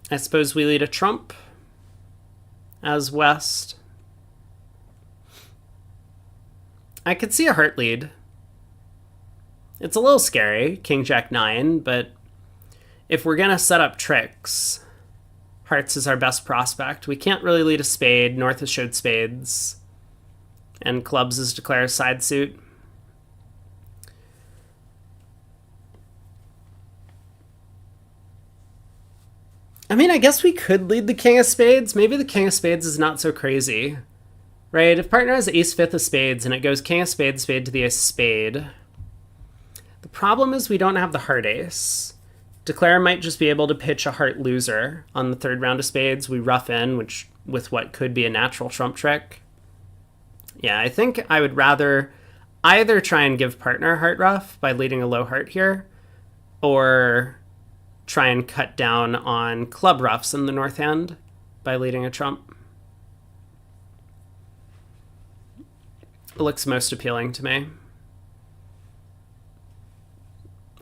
I suppose we lead a trump as West. I could see a heart lead. It's a little scary, King Jack 9, but if we're going to set up tricks, hearts is our best prospect. We can't really lead a spade. North has showed spades. And clubs is declared side suit. I mean, I guess we could lead the king of spades. Maybe the king of spades is not so crazy. Right? If partner has ace fifth of spades and it goes king of spades, spade to the ace spade. The problem is we don't have the heart ace. Declare might just be able to pitch a heart loser on the third round of spades. We rough in, which with what could be a natural trump trick. Yeah, I think I would rather either try and give partner heart rough by leading a low heart here, or try and cut down on club roughs in the north hand by leading a trump. It looks most appealing to me.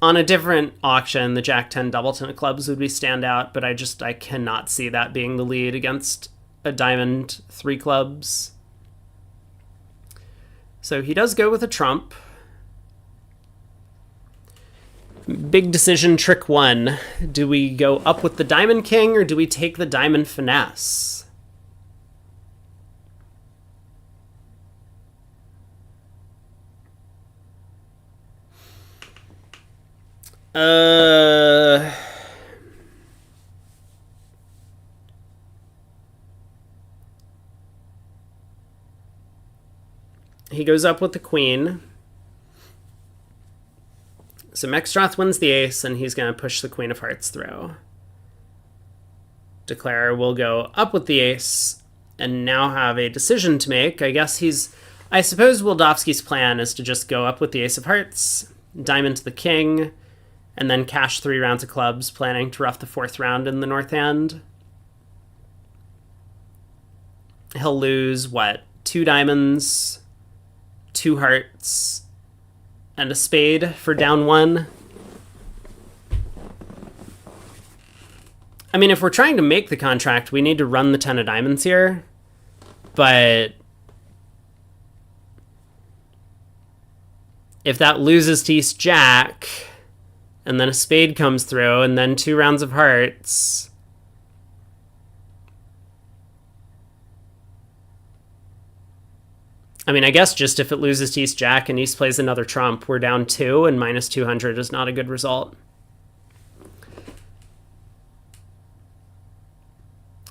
On a different auction, the Jack 10 doubleton of clubs would be standout, but I cannot see that being the lead against a diamond 3 clubs. So he does go with a trump. Big decision, trick 1. Do we go up with the diamond king, or do we take the diamond finesse? He goes up with the queen. So Mextroth wins the ace, and he's going to push the queen of hearts through. Declare will go up with the ace, and now have a decision to make. I suppose Wildowski's plan is to just go up with the ace of hearts, diamond to the king, and then cash 3 rounds of clubs, planning to rough the 4th round in the north hand. He'll lose, 2 diamonds, 2 hearts, and a spade for down 1. I mean, if we're trying to make the contract, we need to run the 10 of diamonds here. But if that loses to East Jack, and then a spade comes through, and then 2 rounds of hearts, I mean, I guess just if it loses to East Jack and East plays another trump, we're down 2, and minus 200 is not a good result.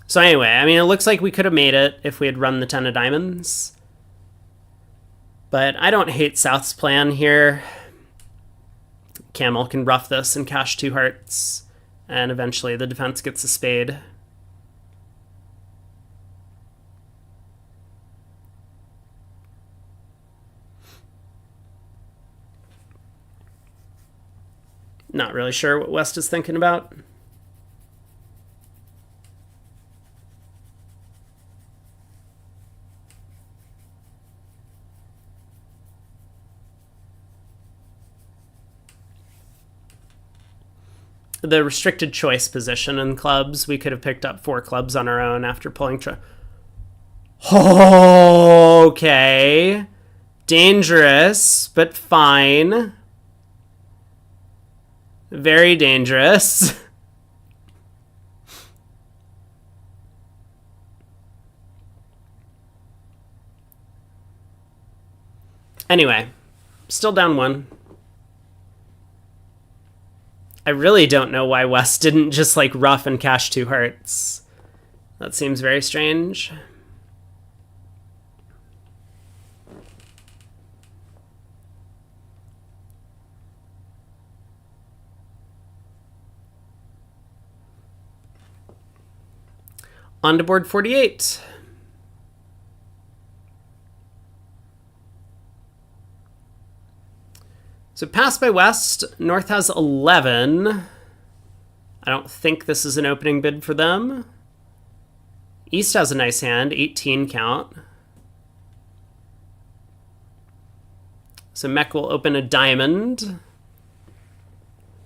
So anyway, I mean, it looks like we could have made it if we had run the 10 of diamonds. But I don't hate South's plan here. Camel can rough this and cash 2 hearts, and eventually the defense gets a spade. Not really sure what West is thinking about. The restricted choice position in clubs, we could have picked up 4 clubs on our own after pulling okay. Dangerous, but fine. Very dangerous. Anyway, still down 1. I really don't know why West didn't just rough and cash 2 hearts. That seems very strange. On to board 48. So pass by West. North has 11. I don't think this is an opening bid for them. East has a nice hand, 18 count. So Mech will open a diamond.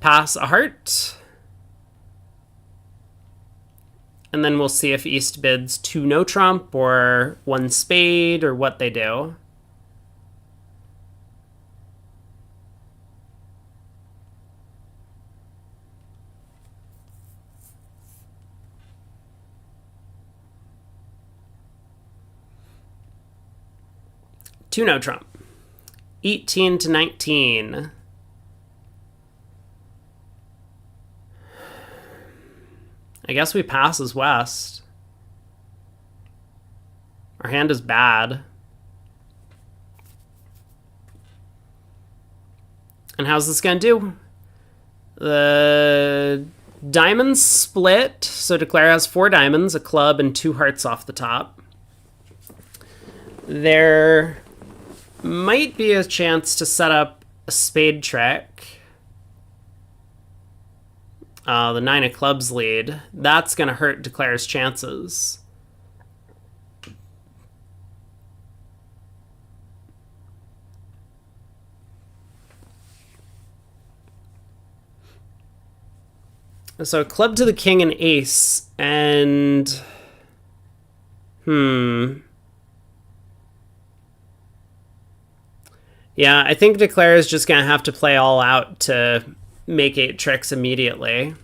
Pass a heart. And then we'll see if East bids 2 no trump or 1 spade or what they do. 2-no trump. 18 to 19. I guess we pass as West. Our hand is bad. And how's this going to do? The diamonds split. So Declare has 4 diamonds, a club, and 2 hearts off the top. There might be a chance to set up a spade trick. The 9 of clubs lead. That's going to hurt Declare's chances. So club to the king and ace, and yeah, I think Declare is just gonna have to play all out to make 8 tricks immediately.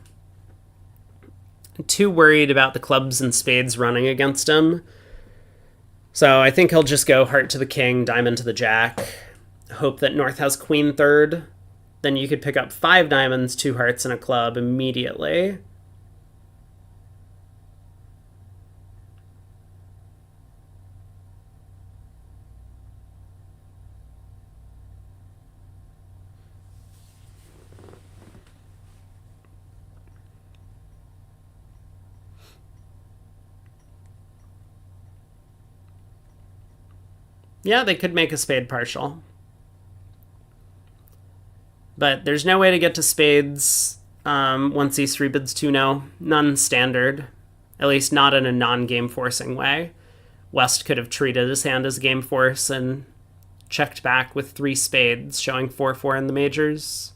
I'm too worried about the clubs and spades running against him, so I think he'll just go heart to the king, diamond to the jack, hope that North has queen third. Then you could pick up 5 diamonds, 2 hearts, and a club immediately. Yeah, they could make a spade partial. But there's no way to get to spades once he 3-bids 2-no. None standard. At least not in a non-game forcing way. West could have treated his hand as game force and checked back with 3 spades, showing 4-4 in the majors.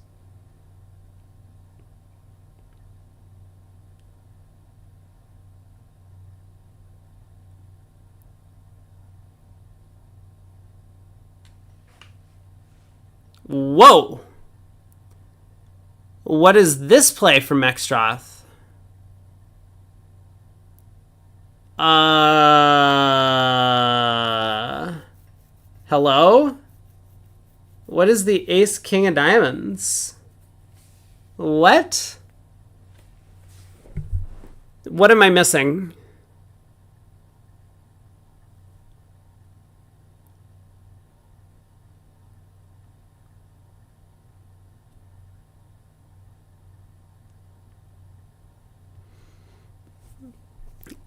Whoa! What is this play from Mextroth? Hello? What is the ace king of diamonds? What? What am I missing?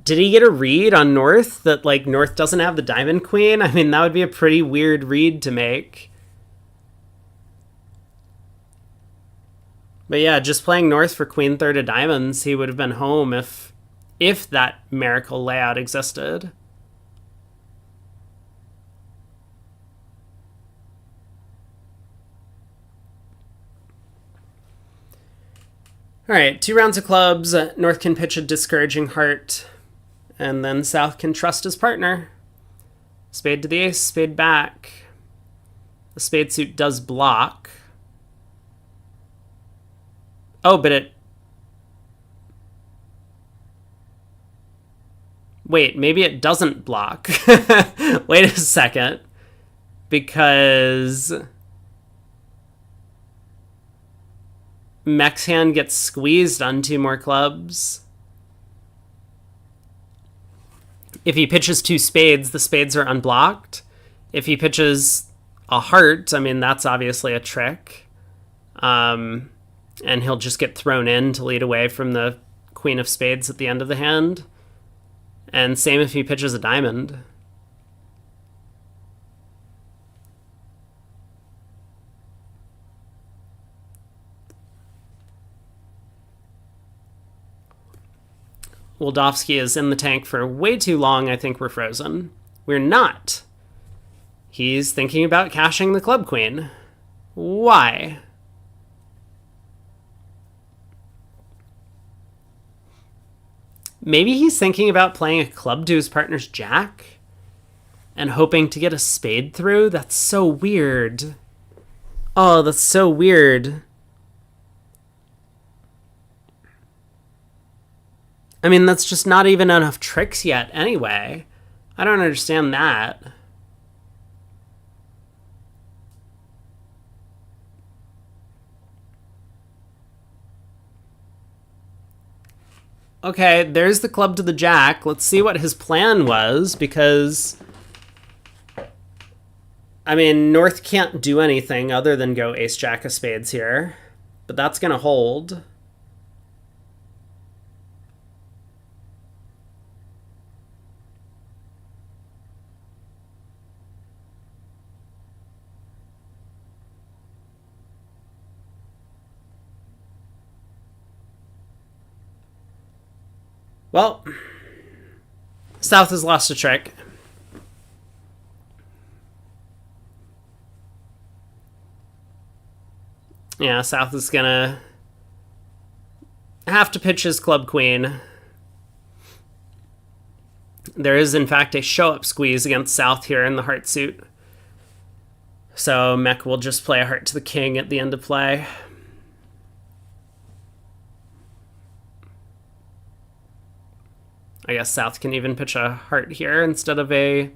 Did he get a read on North that, like, North doesn't have the diamond queen? I mean, that would be a pretty weird read to make. But yeah, just playing North for queen third of diamonds, he would have been home if that miracle layout existed. All right, 2 rounds of clubs. North can pitch a discouraging heart. And then South can trust his partner. Spade to the ace, spade back. The spade suit does block. Oh, but it... Wait, maybe it doesn't block. Wait a second. Because... Mech's hand gets squeezed on 2 more clubs. If he pitches 2 spades, the spades are unblocked. If he pitches a heart, I mean, that's obviously a trick. And he'll just get thrown in to lead away from the queen of spades at the end of the hand. And same if he pitches a diamond. Wildowski is in the tank for way too long. I think we're frozen. We're not. He's thinking about cashing the club queen. Why? Maybe he's thinking about playing a club to his partner's jack and hoping to get a spade through? That's so weird. Oh, that's so weird. I mean, that's just not even enough tricks yet anyway. I don't understand that. okay, there's the club to the jack. Let's see what his plan was, because I mean, North can't do anything other than go ace-jack of spades here, but that's going to hold. Well, South has lost a trick. Yeah, South is gonna have to pitch his club queen. There is, in fact, a show-up squeeze against South here in the heart suit. So Mech will just play a heart to the king at the end of play. I guess South can even pitch a heart here instead of a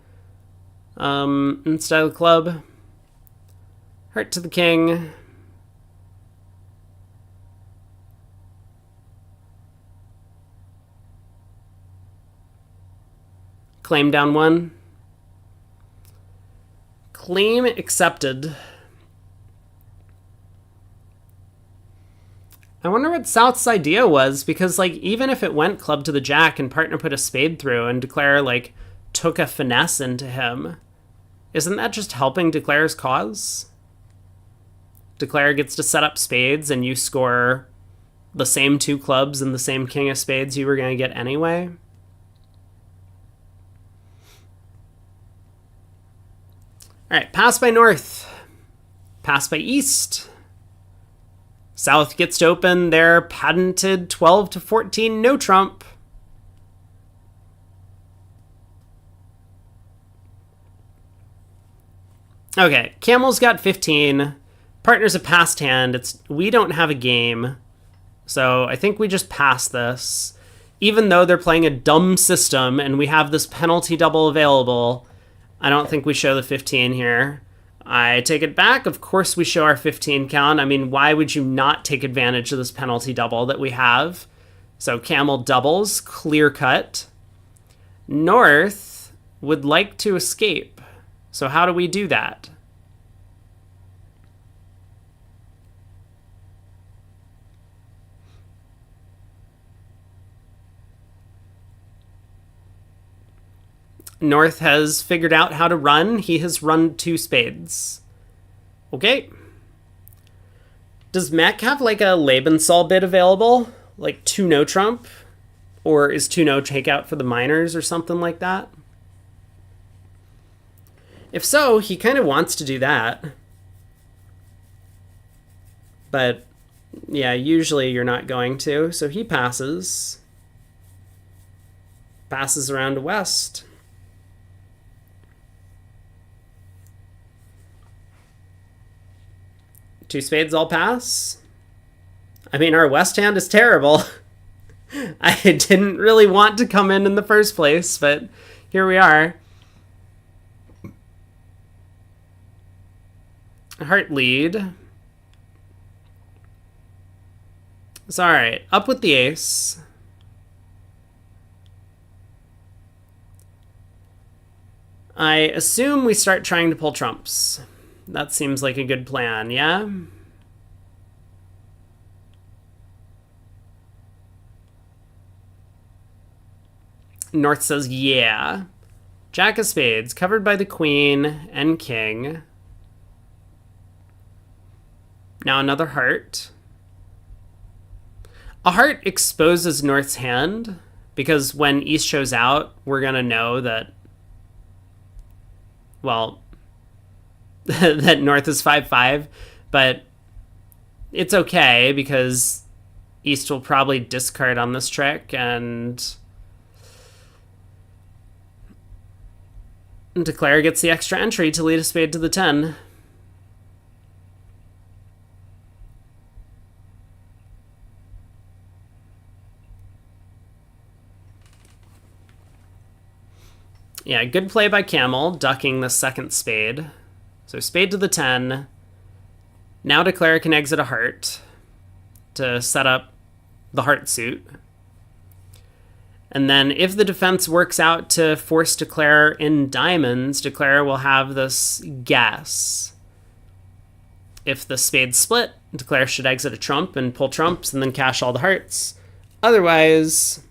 club. Heart to the king. Claim down one. Claim accepted. I wonder what South's idea was, because, like, even if it went club to the jack and partner put a spade through and Declare, like, took a finesse into him, isn't that just helping Declare's cause? Declare gets to set up spades and you score the same two clubs and the same king of spades you were going to get anyway. All right, pass by North. Pass by East. South gets to open their patented 12 to 14 no trump. Okay, Camel's got 15. Partner's a passed hand. We don't have a game. So I think we just pass this. Even though they're playing a dumb system and we have this penalty double available, I don't think we show the 15 here. I take it back. Of course we show our 15 count. I mean, why would you not take advantage of this penalty double that we have? So Camel doubles, clear cut. North would like to escape. So how do we do that? North has figured out how to run. He has run two spades. Okay. Does Mech have like a Lebensol bid available? Like 2 no trump? Or is 2 no takeout for the minors or something like that? If so, he kind of wants to do that. But yeah, usually you're not going to. So he passes. Passes around to West. Two spades all pass. I mean, our West hand is terrible. I didn't really want to come in the first place, but here we are. Heart lead. It's all right. Up with the ace. I assume we start trying to pull trumps. That seems like a good plan, yeah? North says, yeah. Jack of spades, covered by the queen and king. Now another heart. A heart exposes North's hand, because when East shows out, we're going to know that, well, that North is 5-5, but it's okay because East will probably discard on this trick and Declare gets the extra entry to lead a spade to the 10. Yeah, good play by Camel, ducking the second spade. So spade to the 10. Now Declare can exit a heart to set up the heart suit. And then if the defense works out to force declare in diamonds, declare will have this guess. If the spades split, declare should exit a trump and pull trumps and then cash all the hearts. Otherwise,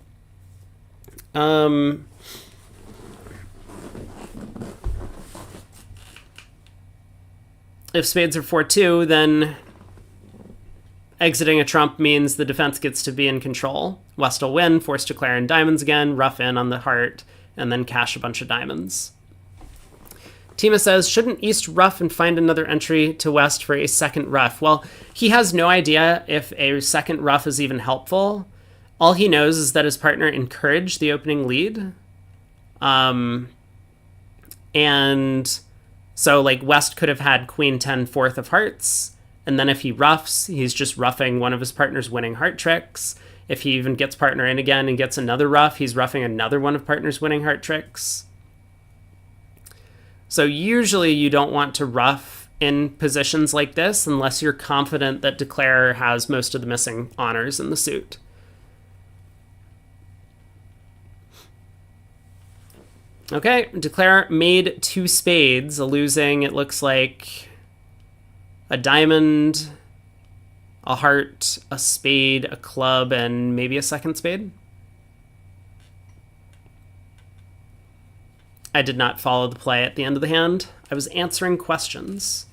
if spades are 4-2, then exiting a trump means the defense gets to be in control. West will win, force declare in diamonds again, rough in on the heart, and then cash a bunch of diamonds. Tima says, shouldn't East rough and find another entry to West for a second rough? Well, he has no idea if a second rough is even helpful. All he knows is that his partner encouraged the opening lead. And so, like, West could have had Queen 10 fourth of hearts. And then if he roughs, he's just roughing one of his partner's winning heart tricks. If he even gets partner in again and gets another rough, he's roughing another one of partner's winning heart tricks. So usually you don't want to rough in positions like this unless you're confident that declare has most of the missing honors in the suit. Okay, declare made 2 spades, losing, it looks like, a diamond, a heart, a spade, a club, and maybe a second spade. I did not follow the play at the end of the hand. I was answering questions.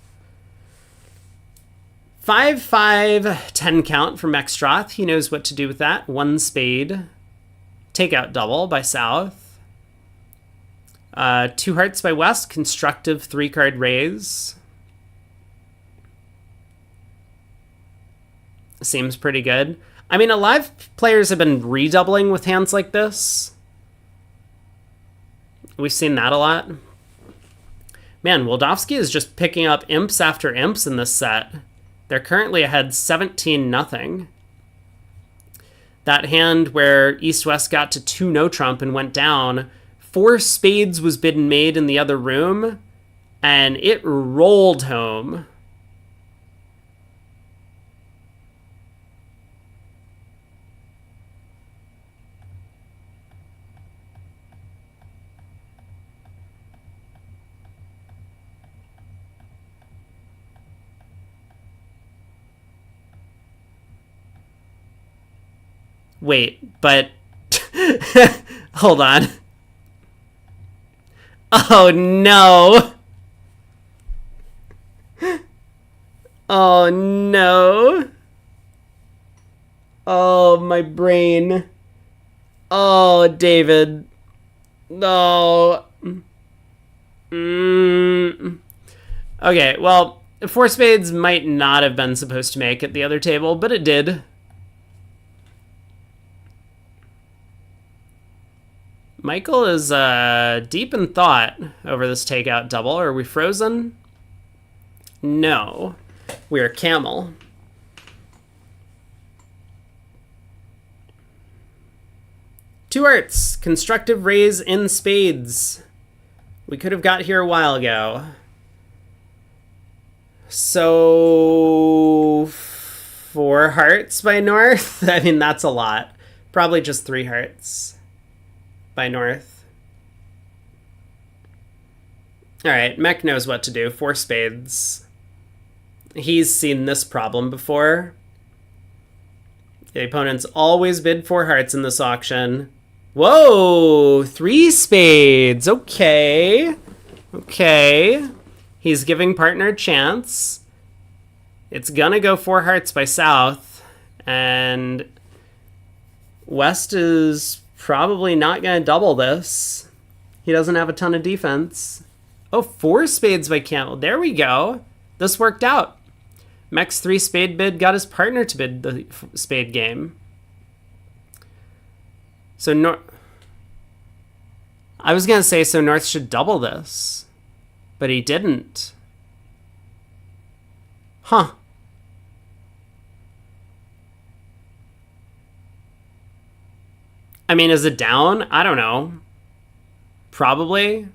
5-5, 10 count from Extroth. He knows what to do with that. 1 spade. Takeout double by South. 2 hearts by West. Constructive 3-card raise. Seems pretty good. I mean, a lot of players have been redoubling with hands like this. We've seen that a lot. Man, Wildowski is just picking up imps after imps in this set. They're currently ahead 17-0. That hand where East-West got to 2 no-trump and went down, 4 spades was bidden made in the other room, and it rolled home. Wait, but hold on. Oh no. Oh no. Oh, my brain. Oh, David. No. Okay, well, 4 spades might not have been supposed to make at the other table, but it did. Michael is deep in thought over this takeout double. Are we frozen? No. We are camel. Two hearts. Constructive raise in spades. We could have got here a while ago. So 4 hearts by North? I mean, that's a lot. Probably just 3 hearts by North. Alright, Mech knows what to do. 4 spades. He's seen this problem before. The opponents always bid 4 hearts in this auction. Whoa! 3 spades! Okay. Okay. He's giving partner a chance. It's gonna go 4 hearts by South. And West is probably not gonna double this. He doesn't have a ton of defense. Oh, 4 spades by Camel. There we go. This worked out. Mech's 3 spade bid got his partner to bid the spade game. So I was gonna say, so North should double this, but he didn't. Huh. I mean, is it down? I don't know. Probably.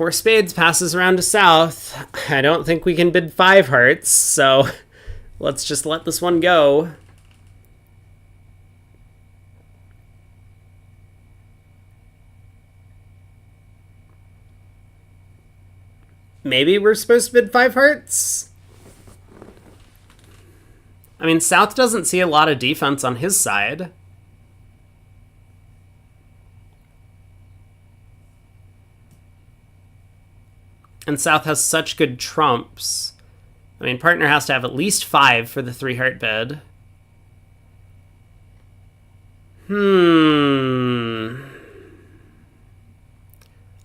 4 spades passes around to South. I don't think we can bid 5 hearts, so let's just let this one go. Maybe we're supposed to bid 5 hearts? I mean, South doesn't see a lot of defense on his side. And South has such good trumps. I mean, partner has to have at least 5 for the 3 heart bid.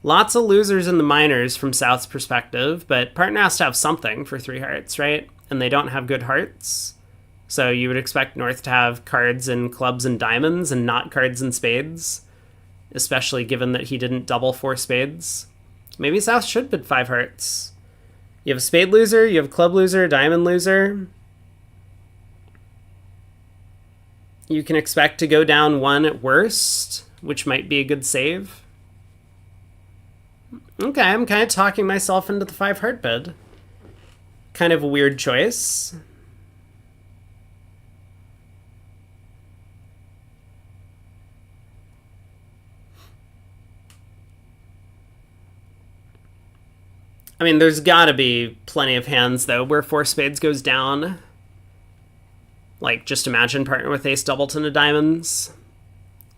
Lots of losers in the minors from South's perspective, but partner has to have something for 3 hearts, right? And they don't have good hearts. So you would expect North to have cards and clubs and diamonds and not cards and spades, especially given that he didn't double 4 spades. Maybe South should bid 5 hearts. You have a spade loser, you have a club loser, a diamond loser. You can expect to go down 1 at worst, which might be a good save. Okay, I'm kind of talking myself into the 5 heart bid. Kind of a weird choice. I mean, there's gotta be plenty of hands, though, where 4 spades goes down. Like, just imagine partner with ace doubleton of diamonds.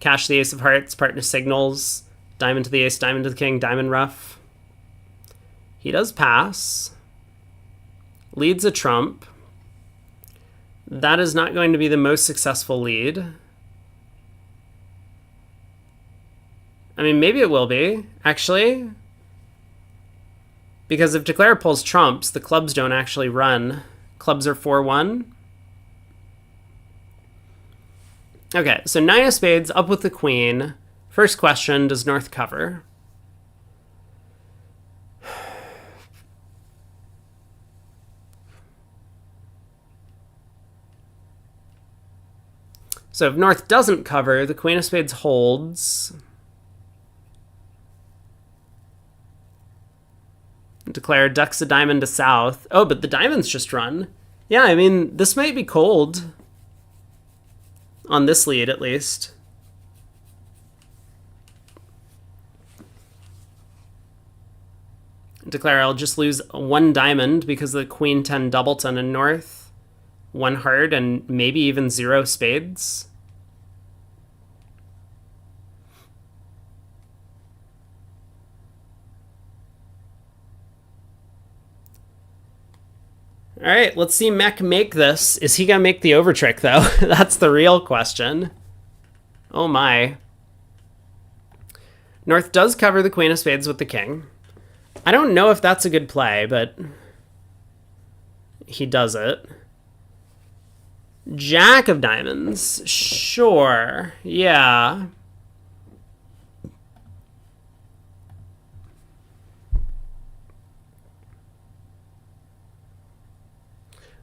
Cash the ace of hearts, partner signals. Diamond to the ace, diamond to the king, diamond ruff. He does pass. Leads a trump. That is not going to be the most successful lead. I mean, maybe it will be, actually. Because if Declare pulls trumps, the clubs don't actually run. Clubs are 4-1. Okay, so 9 of spades up with the queen. First question, does North cover? So if North doesn't cover, the queen of spades holds. Declare ducks a diamond to South. Oh, but the diamond's just run. Yeah, I mean, this might be cold. On this lead, at least. Declare I'll just lose 1 diamond because of the queen 10 doubleton in North. 1 heart and maybe even 0 spades. All right, let's see Mech make this. Is he going to make the over trick, though? That's the real question. Oh, my. North does cover the queen of spades with the king. I don't know if that's a good play, but he does it. Jack of diamonds. Sure. Yeah.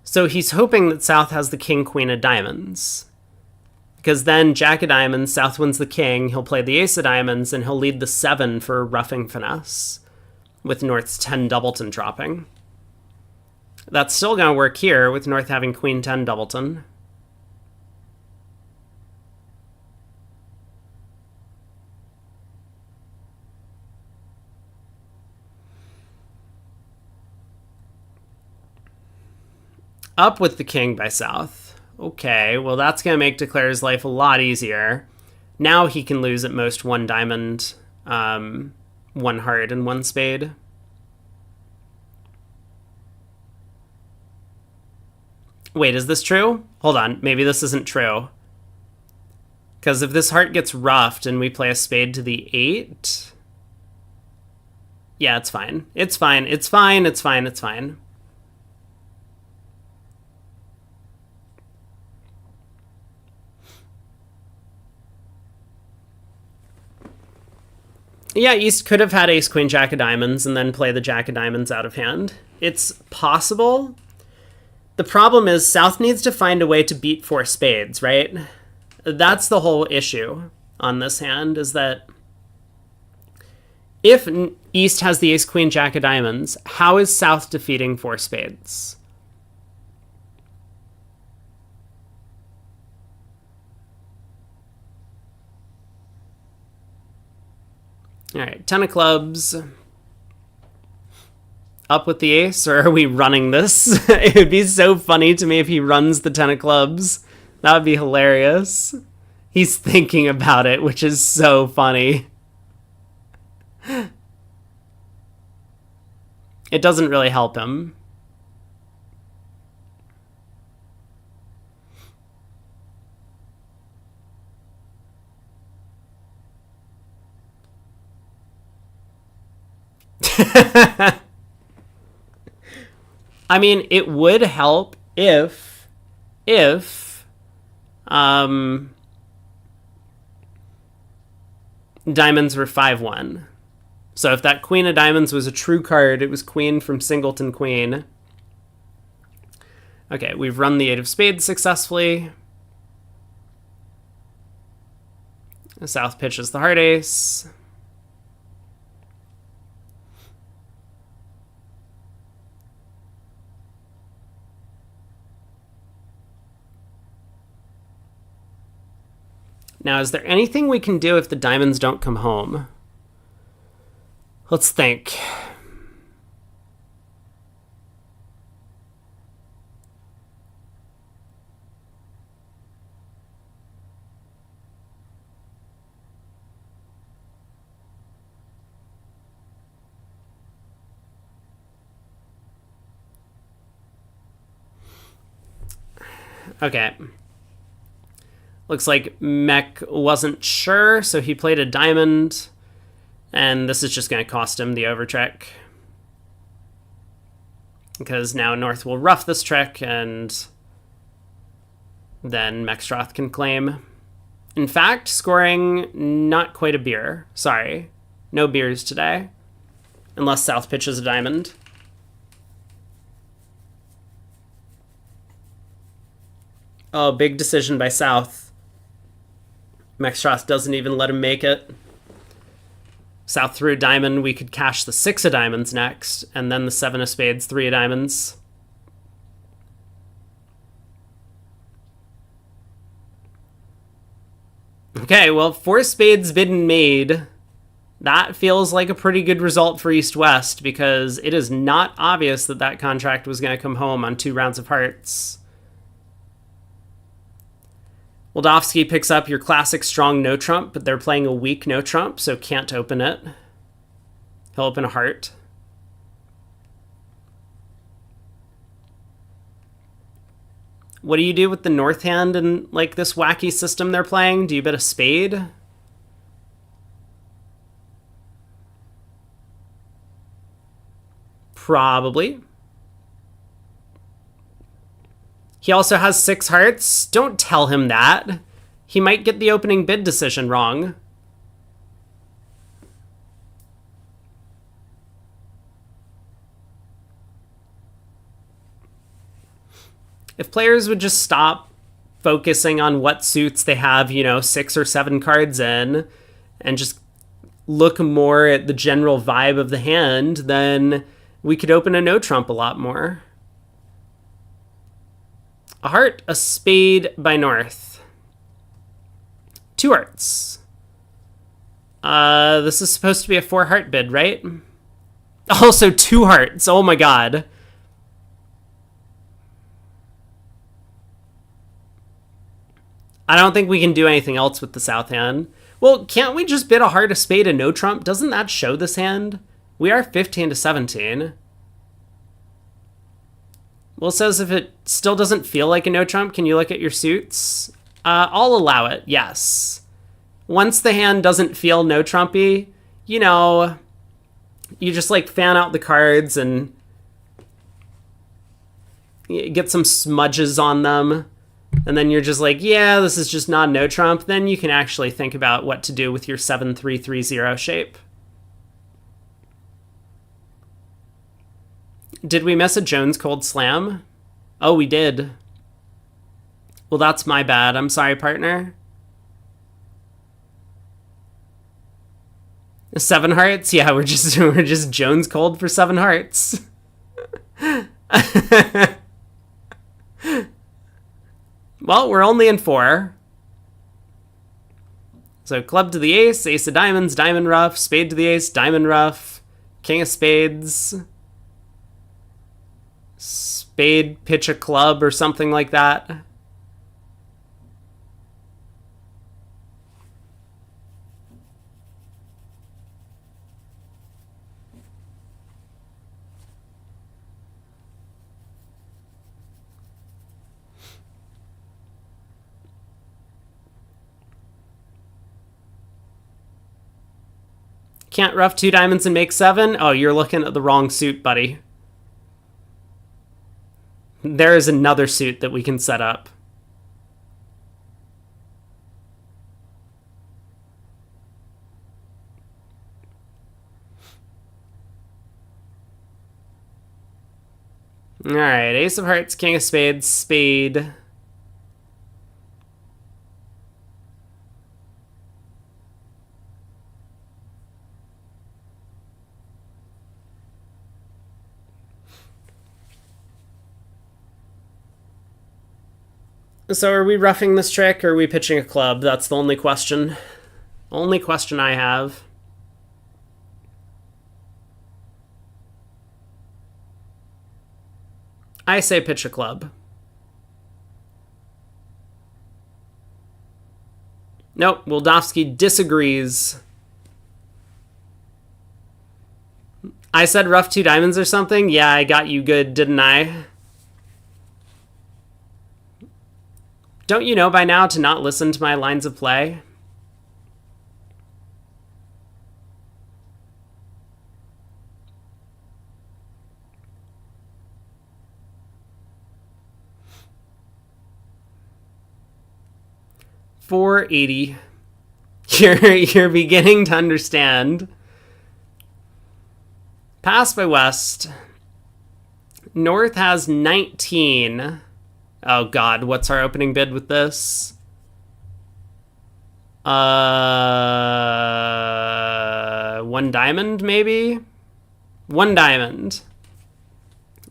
So he's hoping that South has the king, queen of diamonds. Because then Jack of diamonds, South wins the king, he'll play the ace of diamonds, and he'll lead the 7 for roughing finesse, with North's 10 doubleton dropping. That's still going to work here, with North having queen 10 doubleton. Up with the king by South. Okay, well that's going to make Declare's life a lot easier. Now he can lose at most 1 diamond, 1 heart, and 1 spade. Wait, is this true? Hold on, maybe this isn't true. Because if this heart gets roughed and we play a spade to the 8... Yeah, it's fine. It's fine, it's fine, it's fine, it's fine. Yeah, East could have had ace, queen, jack of diamonds, and then play the jack of diamonds out of hand. It's possible. The problem is South needs to find a way to beat 4 spades, right? That's the whole issue on this hand, is that If East has the ace, queen, jack of diamonds, how is South defeating four spades? All right, 10 of clubs. Up with the ace, or are we running this? It would be so funny to me if he runs the 10 of clubs. That would be hilarious. He's thinking about it, which is so funny. It doesn't really help him. I mean, it would help if diamonds were 5-1. So if that queen of diamonds was a true card, it was queen from singleton queen. Okay, we've run the 8 of spades successfully. South pitches the heart ace. Now, is there anything we can do if the diamonds don't come home? Let's think. Okay. Looks like Mech wasn't sure, so he played a diamond. And this is just going to cost him the over trick. Because now North will rough this trick, and then Mexstroth can claim. In fact, scoring not quite a beer. Sorry. No beers today. Unless South pitches a diamond. Oh, big decision by South. Mexstroth doesn't even let him make it. South threw a diamond. We could cash the 6 of diamonds next, and then the 7 of spades, 3 of diamonds. Okay, well, 4 spades bid and made. That feels like a pretty good result for East-West, because it is not obvious that that contract was going to come home on 2 rounds of hearts. Waldowski picks up your classic strong no trump, but they're playing a weak no trump, so can't open it. He'll open a heart. What do you do with the North hand in like this wacky system they're playing? Do you bet a spade? Probably. He also has 6 hearts. Don't tell him that. He might get the opening bid decision wrong. If players would just stop focusing on what suits they have, 6 or 7 cards in, and just look more at the general vibe of the hand, then we could open a no trump a lot more. A heart, a spade by North. 2 hearts. This is supposed to be a 4 heart bid, right? Also 2 hearts. Oh my god. I don't think we can do anything else with the South hand. Well, can't we just bid a heart, a spade, a no trump? Doesn't that show this hand? We are 15 to 17. Well, it says if it still doesn't feel like a no trump, can you look at your suits? I'll allow it, yes. Once the hand doesn't feel no trumpy, you just like fan out the cards and get some smudges on them. And then you're just like, yeah, this is just not no trump. Then you can actually think about what to do with your 7-3-3-0 shape. Did we miss a Jones cold slam? Oh, we did. Well, that's my bad. I'm sorry, partner. 7 hearts? Yeah, we're just Jones cold for 7 hearts. Well, we're only in 4. So club to the ace, ace of diamonds, diamond ruff, spade to the ace, diamond ruff, king of spades, spade, pitch a club or something like that. Can't ruff 2 diamonds and make 7? Oh, you're looking at the wrong suit, buddy. There is another suit that we can set up. Alright, ace of hearts, king of spades, spade. So are we roughing this trick or are we pitching a club? That's the only question. Only question I have. I say pitch a club. Nope, Wildowski disagrees. I said rough 2 diamonds or something? Yeah, I got you good, didn't I? Don't you know by now to not listen to my lines of play? $480. You're beginning to understand. Pass by West. North has 19. Oh God, what's our opening bid with this? 1 diamond, maybe? 1 diamond.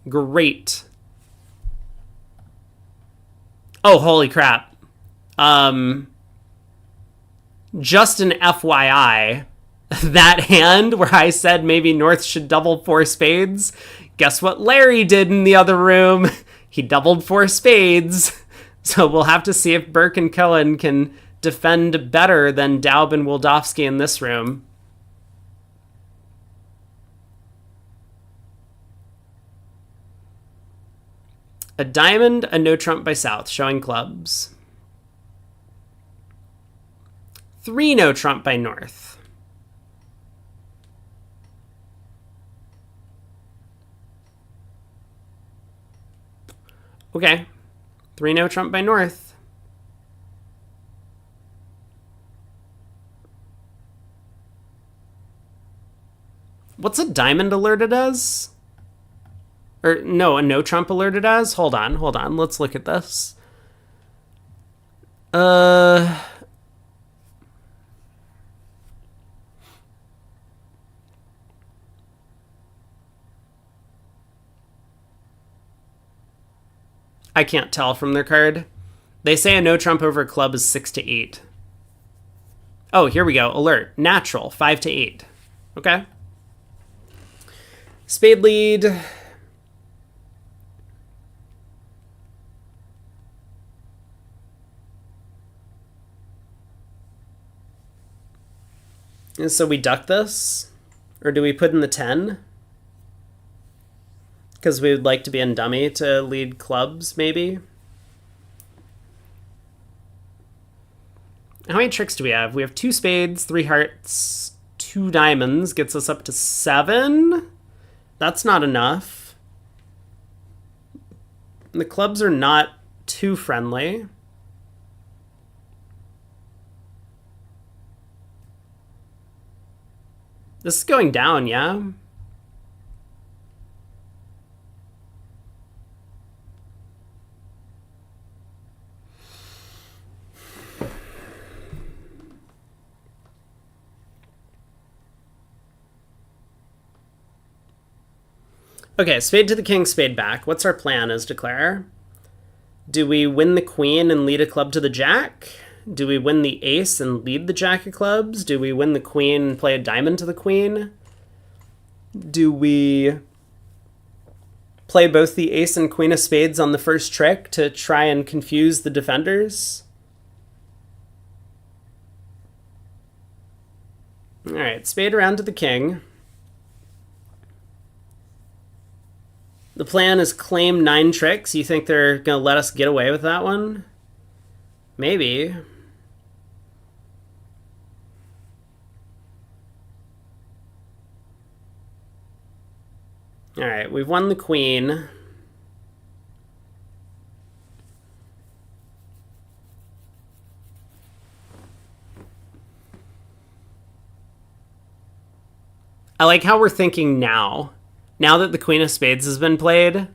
Great. Oh, holy crap. Just an FYI, that hand where I said maybe North should double 4 spades, guess what Larry did in the other room? He doubled 4 spades. So we'll have to see if Burke and Cohen can defend better than Daub and Wildowski in this room. A diamond, a no trump by South, showing clubs. 3 no trump by North. Okay. 3 no trump by North. What's a diamond alerted as? Or no, a no trump alerted as? Hold on. Let's look at this. I can't tell from their card. They say a no trump over a club is 6 to 8. Oh, here we go. Alert. Natural. 5 to 8. Okay. Spade lead. And so we duck this? Or do we put in the 10? Because we would like to be in dummy to lead clubs, maybe? How many tricks do we have? We have 2 spades, 3 hearts, 2 diamonds. Gets us up to 7? That's not enough. The clubs are not too friendly. This is going down, yeah? Okay, spade to the king, spade back. What's our plan as declare? Do we win the queen and lead a club to the jack? Do we win the ace and lead the jack of clubs? Do we win the queen and play a diamond to the queen? Do we play both the ace and queen of spades on the first trick to try and confuse the defenders? All right, spade around to the king. The plan is claim 9 tricks. You think they're going to let us get away with that one? Maybe. All right, we've won the queen. I like how we're thinking now. Now that the queen of spades has been played,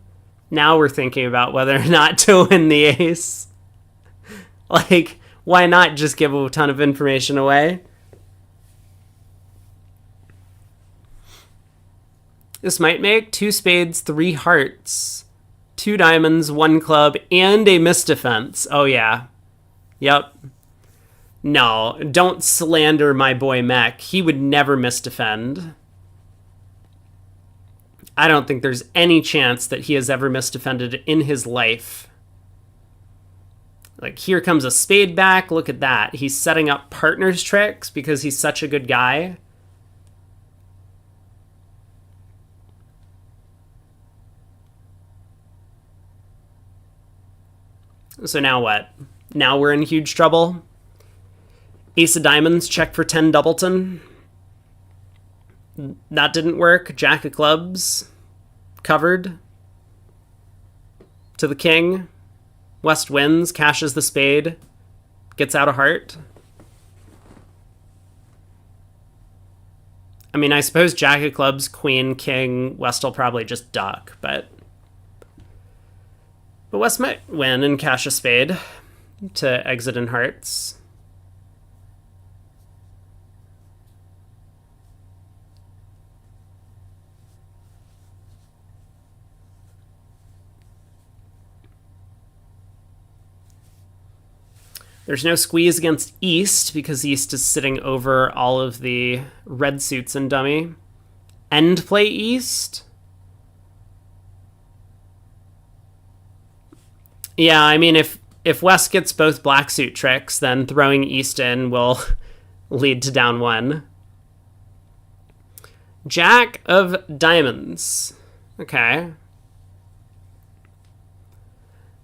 now we're thinking about whether or not to win the ace. Like, why not just give a ton of information away? This might make 2 spades, 3 hearts, 2 diamonds, 1 club, and a misdefense. Oh, yeah. Yep. No, don't slander my boy Mech. He would never misdefend. I don't think there's any chance that he has ever misdefended in his life. Like, here comes a spade back. Look at that. He's setting up partners tricks because he's such a good guy. So now what? Now we're in huge trouble. Ace of diamonds, check for 10 doubleton. That didn't work. Jack of clubs, covered. To the king. West wins, cashes the spade, gets out a heart. I mean, I suppose Jack of clubs, queen, king, West will probably just duck, but West might win and cash a spade to exit in hearts. There's no squeeze against East because East is sitting over all of the red suits in dummy. End play East? Yeah, I mean, if West gets both black suit tricks, then throwing East in will lead to down 1. Jack of diamonds. Okay.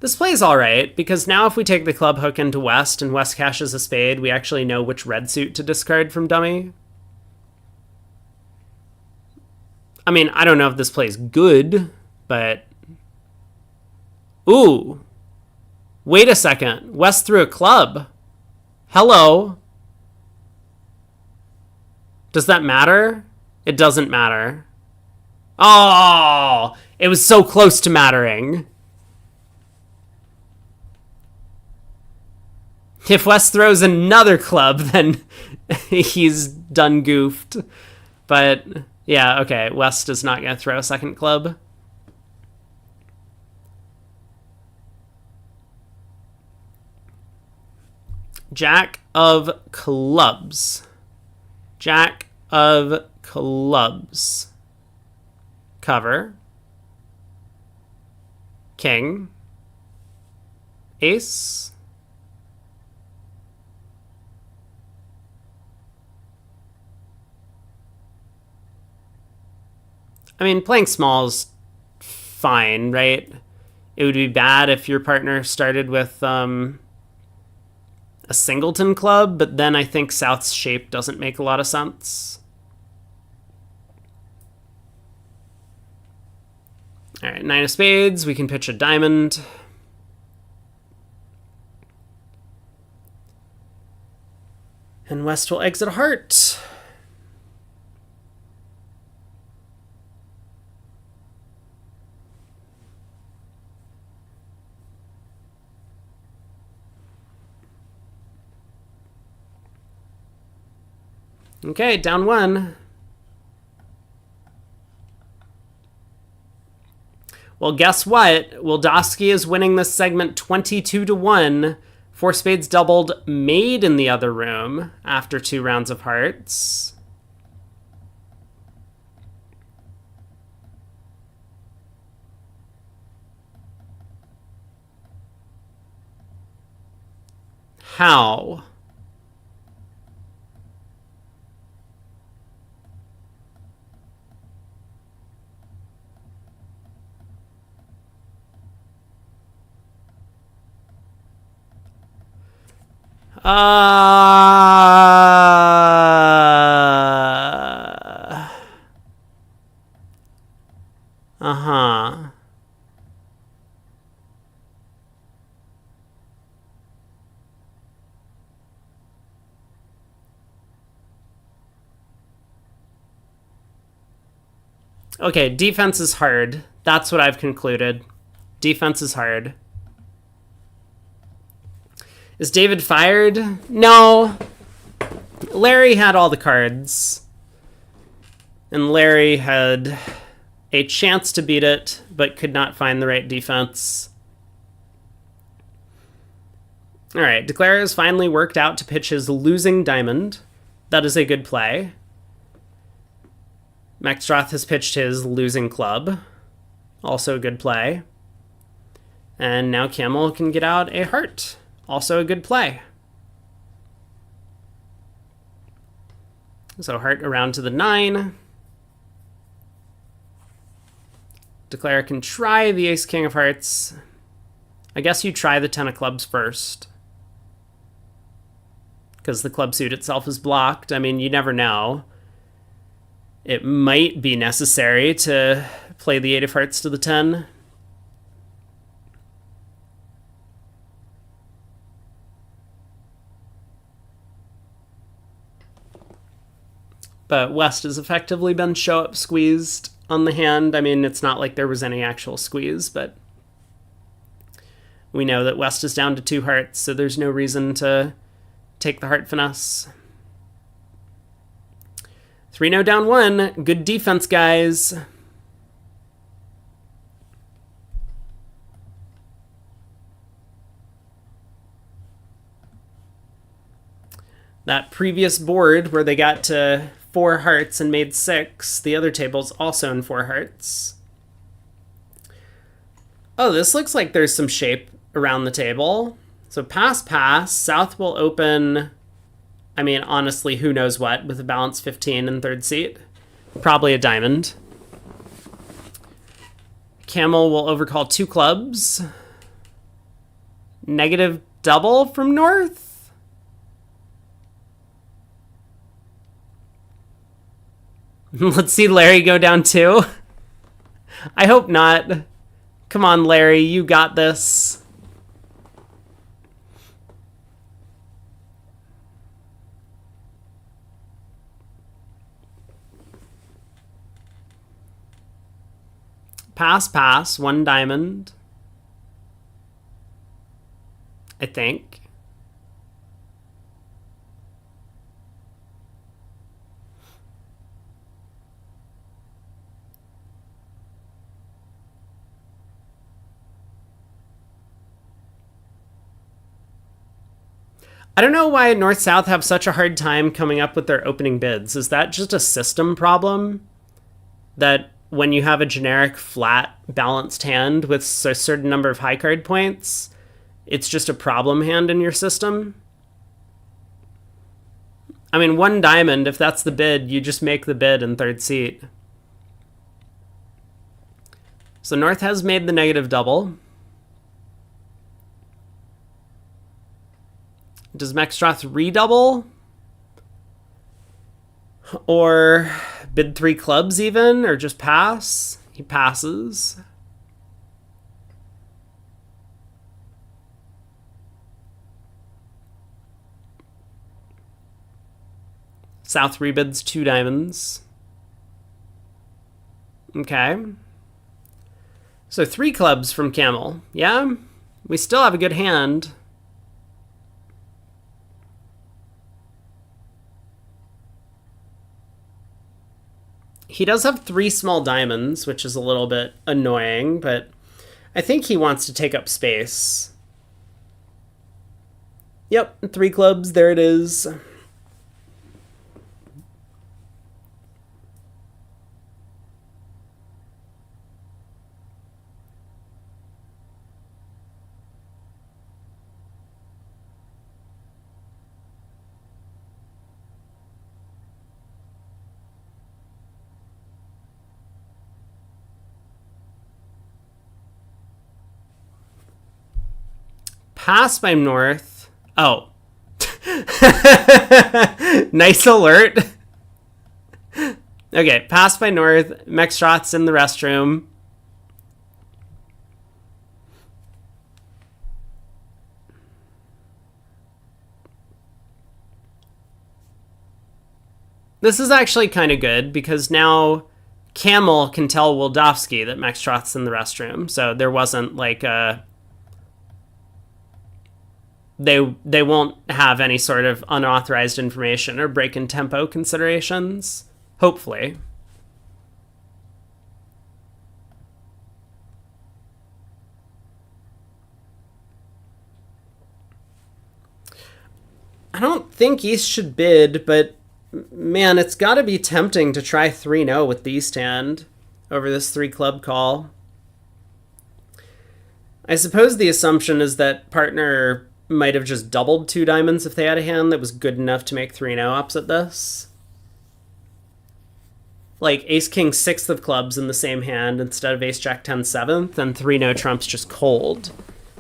This play's alright, because now if we take the club hook into West and West cashes a spade, we actually know which red suit to discard from dummy. I mean, I don't know if this play's good, but... Ooh! Wait a second. West threw a club. Hello? Does that matter? It doesn't matter. Oh! It was so close to mattering. If West throws another club, then he's done goofed. But, yeah, okay, West is not going to throw a second club. Jack of clubs. Jack of clubs. Cover. King. Ace. I mean, playing small is fine, right? It would be bad if your partner started with a singleton club, but then I think South's shape doesn't make a lot of sense. All right, 9 of spades. We can pitch a diamond. And West will exit a heart. Okay, down 1. Well, guess what? Wildowski is winning this segment 22-1. Four spades doubled made in the other room after 2 rounds of hearts. How? Uh-huh. Okay, defense is hard. That's what I've concluded. Defense is hard. Is David fired? No. Larry had all the cards. And Larry had a chance to beat it, but could not find the right defense. All right, Declare has finally worked out to pitch his losing diamond. That is a good play. Maxstroth has pitched his losing club. Also a good play. And now Camel can get out a heart. Also a good play. So heart around to the 9. Declare can try the ace king of hearts. I guess you try the 10 of clubs first, because the club suit itself is blocked. I mean, you never know. It might be necessary to play the 8 of hearts to the 10. But West has effectively been show-up squeezed on the hand. I mean, it's not like there was any actual squeeze, but we know that West is down to 2 hearts, so there's no reason to take the heart finesse. 3-0 down 1. Good defense, guys. That previous board where they got to 4 hearts and made 6, the other table's also in 4 hearts. Oh, this looks like there's some shape around the table. So pass. South will open, I mean, honestly, who knows what, with a balance 15 in third seat. Probably a diamond. Camel will overcall 2 clubs. Negative double from North. Let's see Larry go down 2. I hope not. Come on, Larry, you got this. Pass, 1 diamond. I think. I don't know why North-South have such a hard time coming up with their opening bids. Is that just a system problem? That when you have a generic flat balanced hand with a certain number of high card points, it's just a problem hand in your system? I mean, 1 diamond, if that's the bid, you just make the bid in third seat. So North has made the negative double. Does Maxstroth redouble? Or bid 3 clubs even? Or just pass? He passes. South rebids 2 diamonds. Okay. So 3 clubs from Camel. Yeah? We still have a good hand. He does have 3 small diamonds, which is a little bit annoying, but I think he wants to take up space. Yep, 3 clubs, there it is. Pass by North. Oh. Nice alert. Okay, pass by North. Mextrot's in the restroom. This is actually kind of good because now Camel can tell Wildowski that Mextrot's in the restroom. So there wasn't like a... They won't have any sort of unauthorized information or break in tempo considerations. Hopefully. I don't think East should bid, but man, it's got to be tempting to try 3-0 with the East hand over this 3 club call. I suppose the assumption is that partner might have just doubled 2 diamonds if they had a hand that was good enough to make 3-0 opposite this. Like Ace King 6th of clubs in the same hand instead of Ace Jack 10 7th, and 3-0 trumps just cold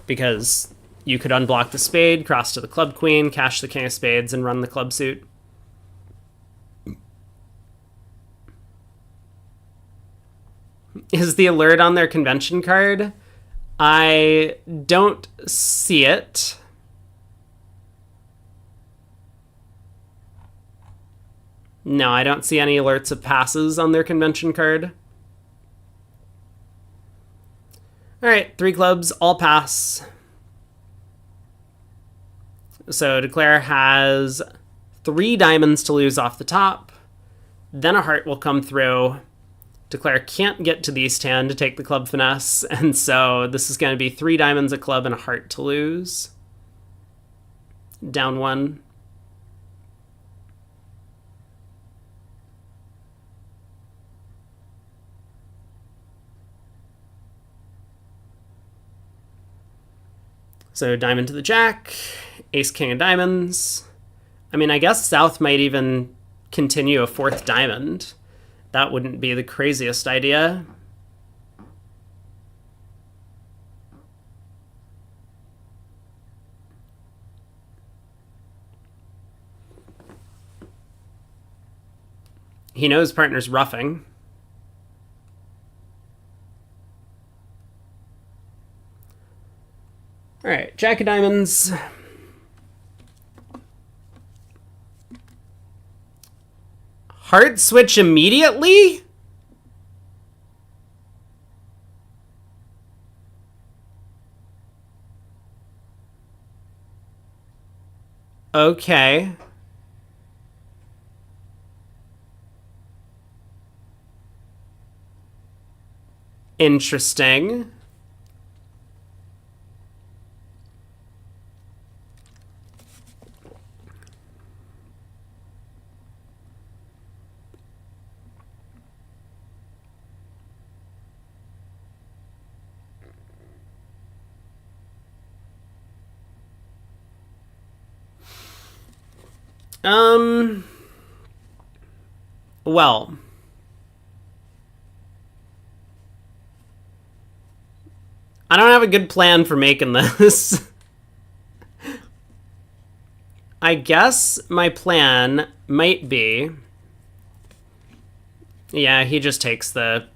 because you could unblock the spade, cross to the club queen, cash the king of spades, and run the club suit. Is the alert on their convention card? I don't see it. No, I don't see any alerts of passes on their convention card. All right, 3 clubs, all pass. So Declare has 3 diamonds to lose off the top. Then a heart will come through. Declare can't get to the East hand to take the club finesse, and so this is going to be 3 diamonds, a club, and a heart to lose. Down 1. So diamond to the jack, ace king of diamonds. I mean, I guess South might even continue a 4th diamond. That wouldn't be the craziest idea. He knows partner's roughing. All right, jack of diamonds. Heart switch immediately? Okay. Interesting. Well, I don't have a good plan for making this. I guess my plan might be... Yeah, he just takes the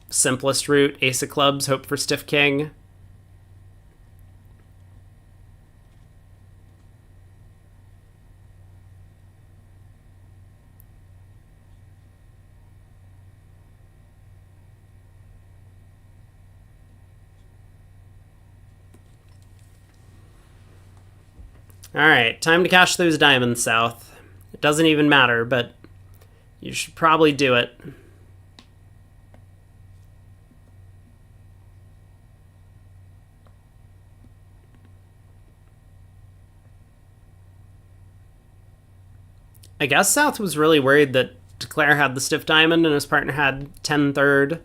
simplest route. Ace of clubs, hope for stiff king. All right, time to cash those diamonds, South. It doesn't even matter, but you should probably do it. I guess South was really worried that Declare had the stiff diamond and his partner had 10 third.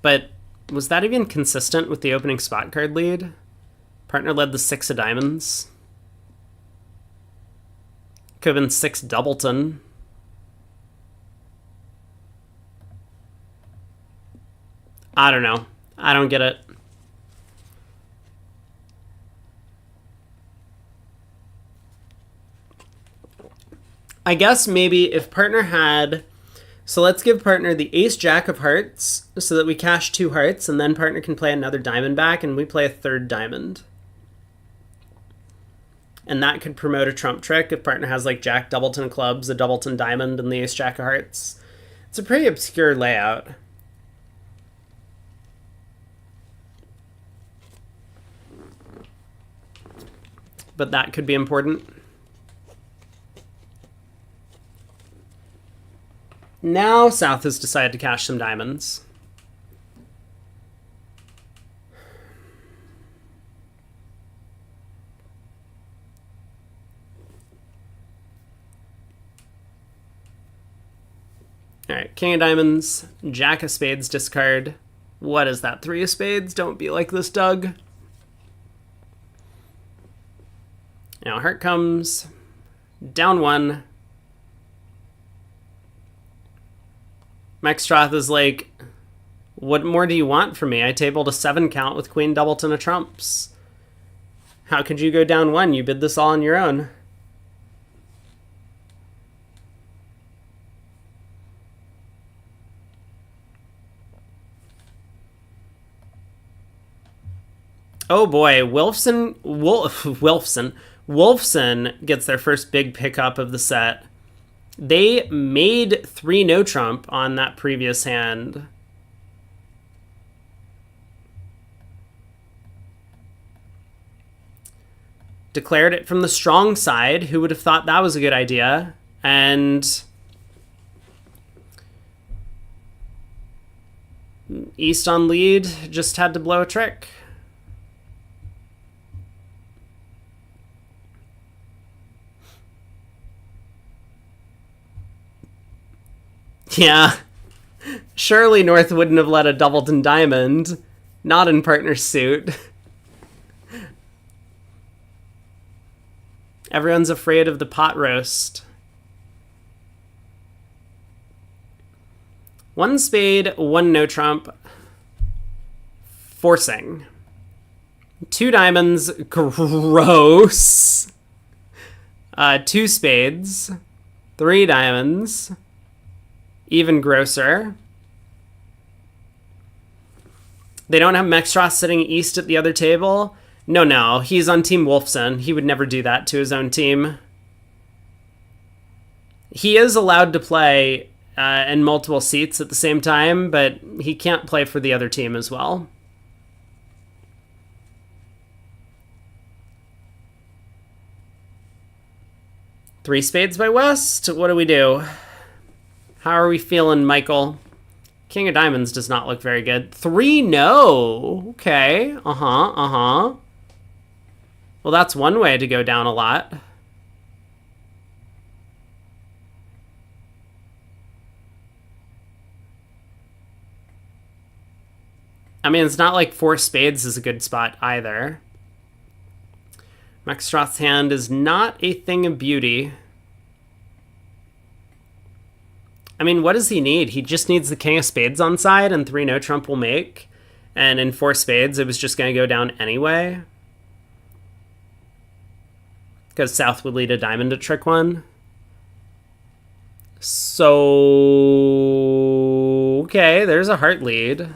But was that even consistent with the opening spot card lead? Partner led the 6 of diamonds. Could have been 6 doubleton. I don't know. I don't get it. I guess maybe if partner had... So let's give partner the ace jack of hearts so that we cash 2 hearts, and then partner can play another diamond back and we play a 3rd diamond. And that could promote a trump trick if partner has like jack doubleton of clubs, a doubleton diamond, and the ace jack of hearts. It's a pretty obscure layout. But that could be important. Now South has decided to cash some diamonds. All right, king of diamonds, jack of spades, discard. What is that? 3 of spades? Don't be like this, Doug. Now heart comes, down 1. Mextroth is like, what more do you want from me? I tabled a 7 count with queen doubleton of trumps. How could you go down 1? You bid this all on your own. Oh boy, Wolfson gets their first big pickup of the set. They made 3 no trump on that previous hand. Declared it from the strong side. Who would have thought that was a good idea? And East on lead just had to blow a trick. Yeah, surely North wouldn't have let a doubleton diamond. Not in partner's suit. Everyone's afraid of the pot roast. 1 spade, 1 no trump. Forcing. 2 diamonds, gross. 2 spades. 3 diamonds. Even grosser. They don't have Mextroth sitting east at the other table. No, he's on Team Wolfson. He would never do that to his own team. He is allowed to play in multiple seats at the same time, but he can't play for the other team as well. Three spades by West. What do we do? How are we feeling, Michael? King of diamonds does not look very good. 3 no. Okay. Well, that's one way to go down a lot. I mean, it's not like 4 spades is a good spot either. Mextroth's hand is not a thing of beauty. I mean, what does he need? He just needs the king of spades on side and 3 no trump will make. And in 4 spades, it was just going to go down anyway. Because South would lead a diamond to trick 1. So, okay, there's a heart lead.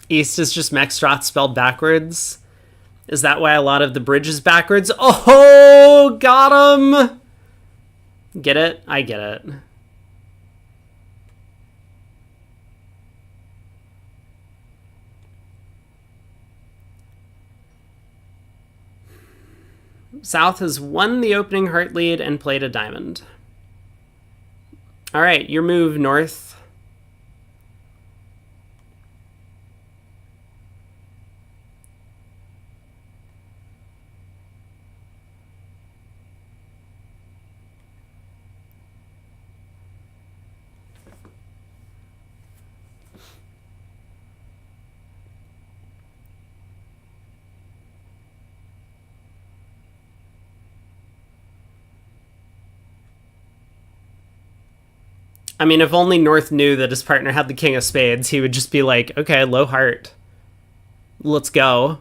East is just Mextroth spelled backwards. Is that why a lot of the bridge is backwards? Oh, got him! Get it? I get it. South has won the opening heart lead and played a diamond. All right, your move, North. I mean, if only North knew that his partner had the king of spades, he would just be like, okay, low heart. Let's go.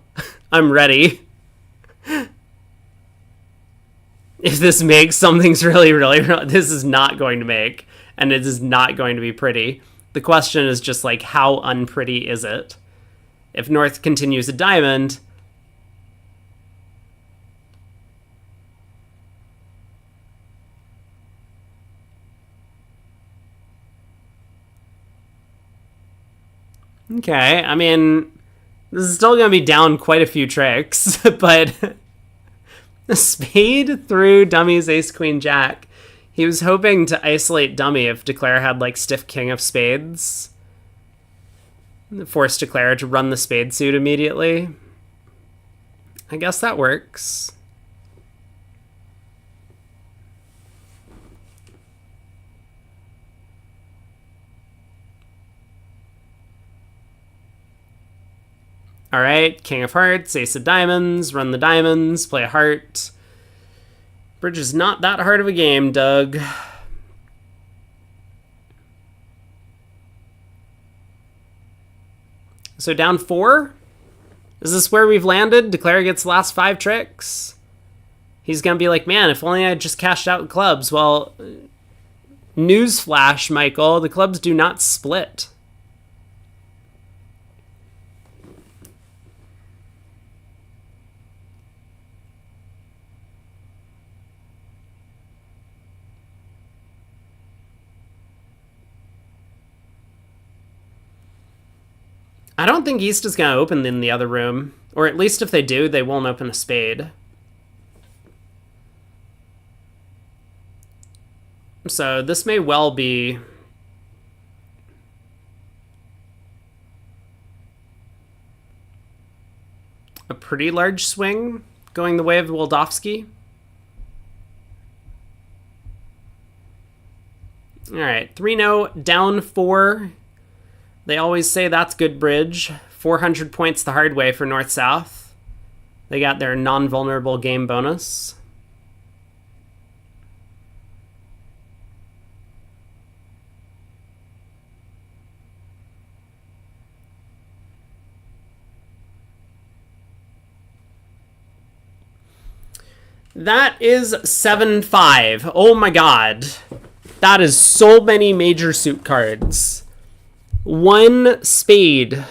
I'm ready. If this makes, something's really, this is not going to make, and it is not going to be pretty. The question is just like, how unpretty is it? If North continues a diamond, okay, I mean, this is still going to be down quite a few tricks, but a spade through Dummy's ace, queen, jack. He was hoping to isolate Dummy if Declare had, like, stiff king of spades. Force Declare to run the spade suit immediately. I guess that works. All right, king of hearts, ace of diamonds, run the diamonds, play a heart. Bridge is not that hard of a game, Doug. So down 4? Is this where we've landed? Declare gets the last 5 tricks? He's going to be like, man, if only I just cashed out clubs. Well, newsflash, Michael, the clubs do not split. I don't think East is going to open in the other room. Or at least if they do, they won't open a spade. So this may well be a pretty large swing going the way of Wildowski. All right, 3-0, down 4. They always say that's good bridge. 400 points the hard way for North-South. They got their non-vulnerable game bonus. That is 7-5. Oh my god. That is so many major suit cards. 1 spade.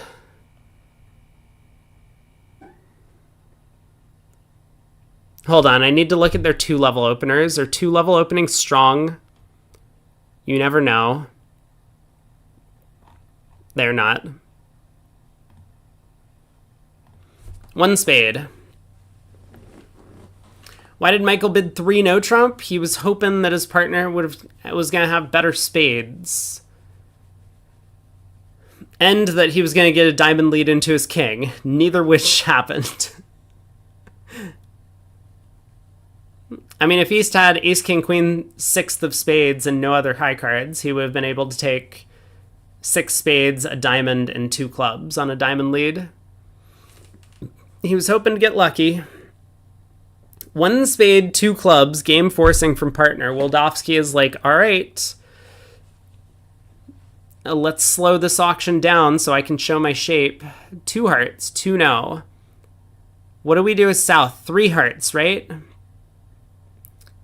Hold on, I need to look at their 2-level openers. Are 2-level openings strong? You never know. They're not. 1 spade. Why did Michael bid 3 no trump? He was hoping that his partner was going to have better spades. And that he was going to get a diamond lead into his king. Neither which happened. I mean, if East had ace, king, queen, 6th of spades and no other high cards, he would have been able to take 6 spades, a diamond, and 2 clubs on a diamond lead. He was hoping to get lucky. 1 spade, 2 clubs, game forcing from partner. Wildowski is like, all right, let's slow this auction down so I can show my shape. 2 hearts, 2 no. What do we do with South? 3 hearts, right?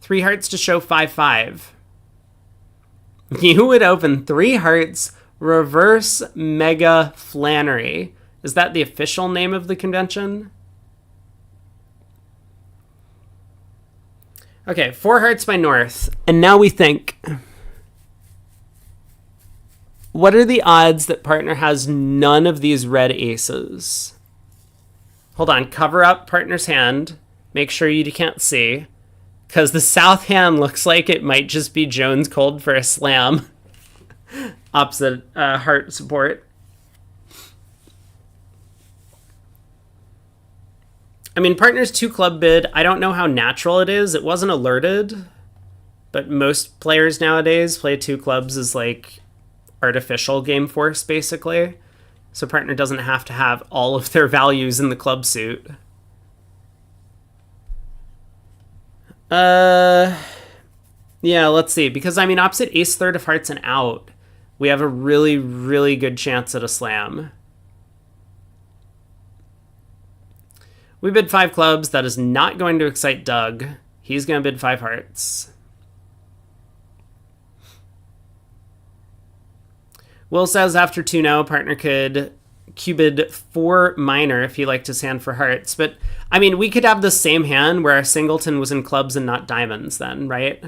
3 hearts to show 5-5. You would open 3 hearts, reverse mega Flannery. Is that the official name of the convention? Okay, 4 hearts by North. And now we think, what are the odds that partner has none of these red aces? Hold on, cover up partner's hand. Make sure you can't see, because the south hand looks like it might just be Jones cold for a slam. Opposite heart support. I mean, partner's 2 club bid, I don't know how natural it is. It wasn't alerted, but most players nowadays play 2 clubs as like artificial game force, basically. So partner doesn't have to have all of their values in the club suit. Yeah, let's see. Because, I mean, opposite ace third of hearts and out, we have a really, really good chance at a slam. We bid 5 clubs. That is not going to excite Doug. He's going to bid 5 hearts. Will says after 2-0, partner could Q-bid 4 minor if he liked his hand for hearts. But, I mean, we could have the same hand where our singleton was in clubs and not diamonds then, right?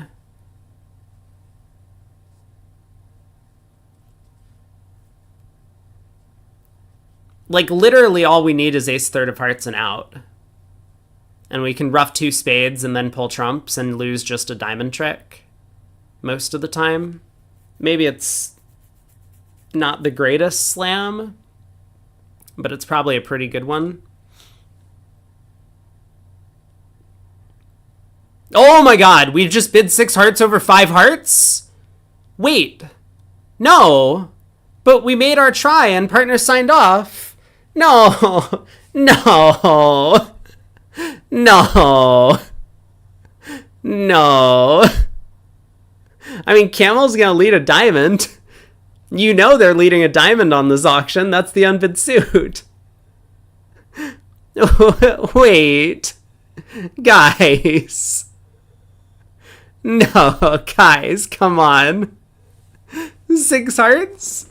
Like, literally all we need is ace third of hearts and out. And we can rough 2 spades and then pull trumps and lose just a diamond trick most of the time. Maybe it's not the greatest slam, but it's probably a pretty good one. Oh my god, we've just bid 6 hearts over 5 hearts? Wait. No. But we made our try and partner signed off. No. No. No. No. I mean, Camel's gonna lead a diamond. You know they're leading a diamond on this auction. That's the unbid suit. Wait. Guys. No, guys, come on. 6 hearts?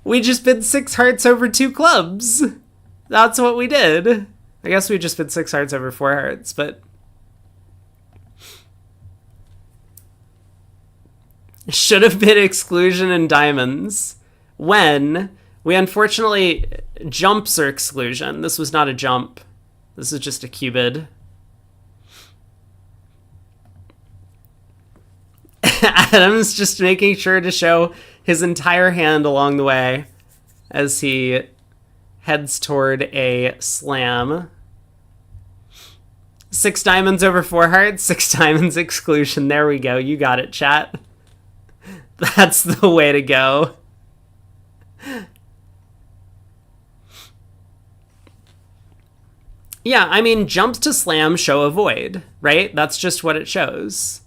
We just bid 6 hearts over 2 clubs. That's what we did. I guess we just bid 6 hearts over 4 hearts, but... Should have bid exclusion and diamonds. When we unfortunately... Jumps are exclusion. This was not a jump. This is just a Q-bid. Adam's just making sure to show his entire hand along the way as he heads toward a slam. 6 diamonds over 4 hearts, 6 diamonds exclusion. There we go. You got it, chat. That's the way to go. Yeah, I mean, jumps to slam show a void, right? That's just what it shows.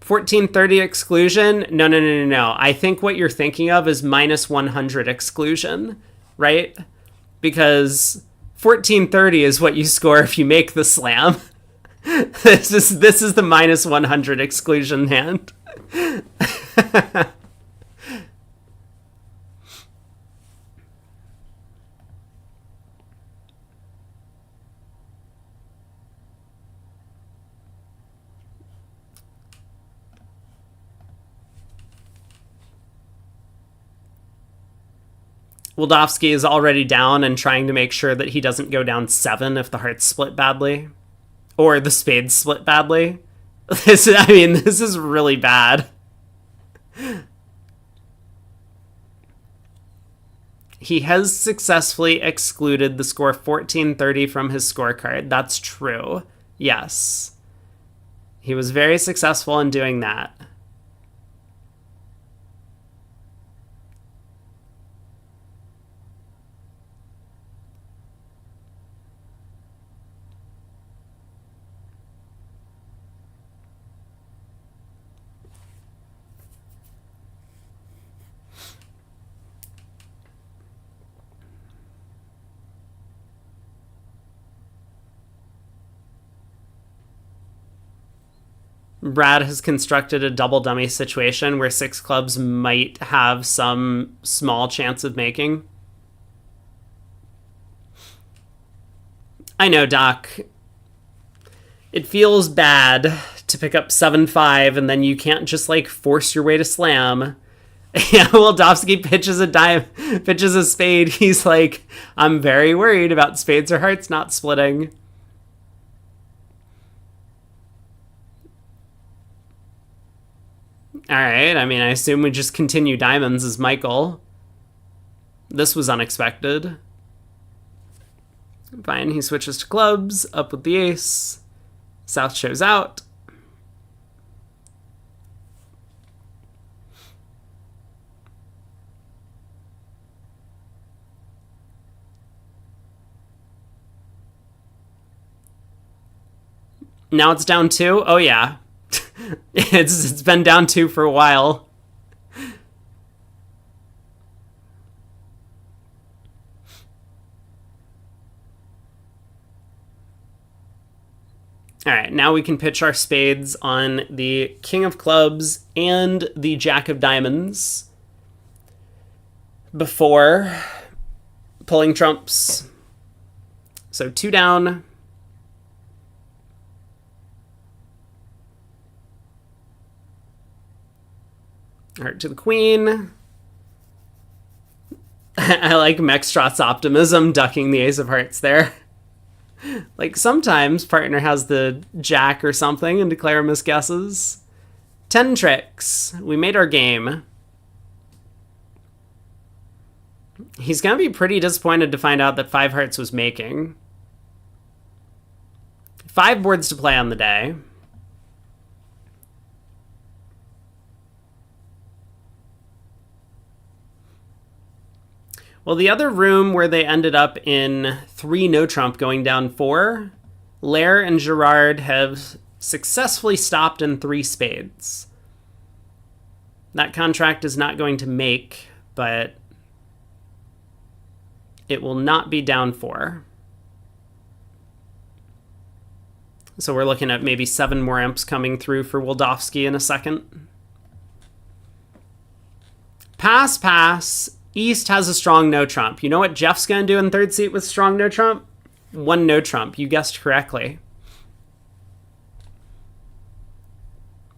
1430 exclusion? No. I think what you're thinking of is minus 100 exclusion, right? Because 1430 is what you score if you make the slam. This is the minus 100 exclusion hand. Wildowski is already down and trying to make sure that he doesn't go down 7 if the hearts split badly. Or the spades split badly. This is really bad. He has successfully excluded the score 1430 from his scorecard. That's true. Yes. He was very successful in doing that. Brad has constructed a double dummy situation where 6 clubs might have some small chance of making. I know, Doc. It feels bad to pick up 7-5 and then you can't just like force your way to slam. Yeah, Wildowski pitches a spade. He's like, I'm very worried about spades or hearts not splitting. All right, I mean, I assume we just continue diamonds as Michael. This was unexpected. Fine, he switches to clubs, up with the ace. South shows out. Now it's down 2? Oh yeah. It's been down 2 for a while. All right, now we can pitch our spades on the King of Clubs and the Jack of Diamonds before pulling trumps. So 2 down. Heart to the Queen. I like Mextrot's optimism, ducking the Ace of Hearts there. Like, sometimes partner has the Jack or something and declare misguesses. 10 tricks. We made our game. He's going to be pretty disappointed to find out that 5 hearts was making. 5 boards to play on the day. Well, the other room where they ended up in 3 no trump going down 4, Lair and Gerard have successfully stopped in 3 spades. That contract is not going to make, but it will not be down 4. So we're looking at maybe 7 more imps coming through for Wildowski in a second. Pass, pass. East has a strong no trump. You know what Jeff's going to do in 3rd seat with strong no trump? 1 no trump. You guessed correctly.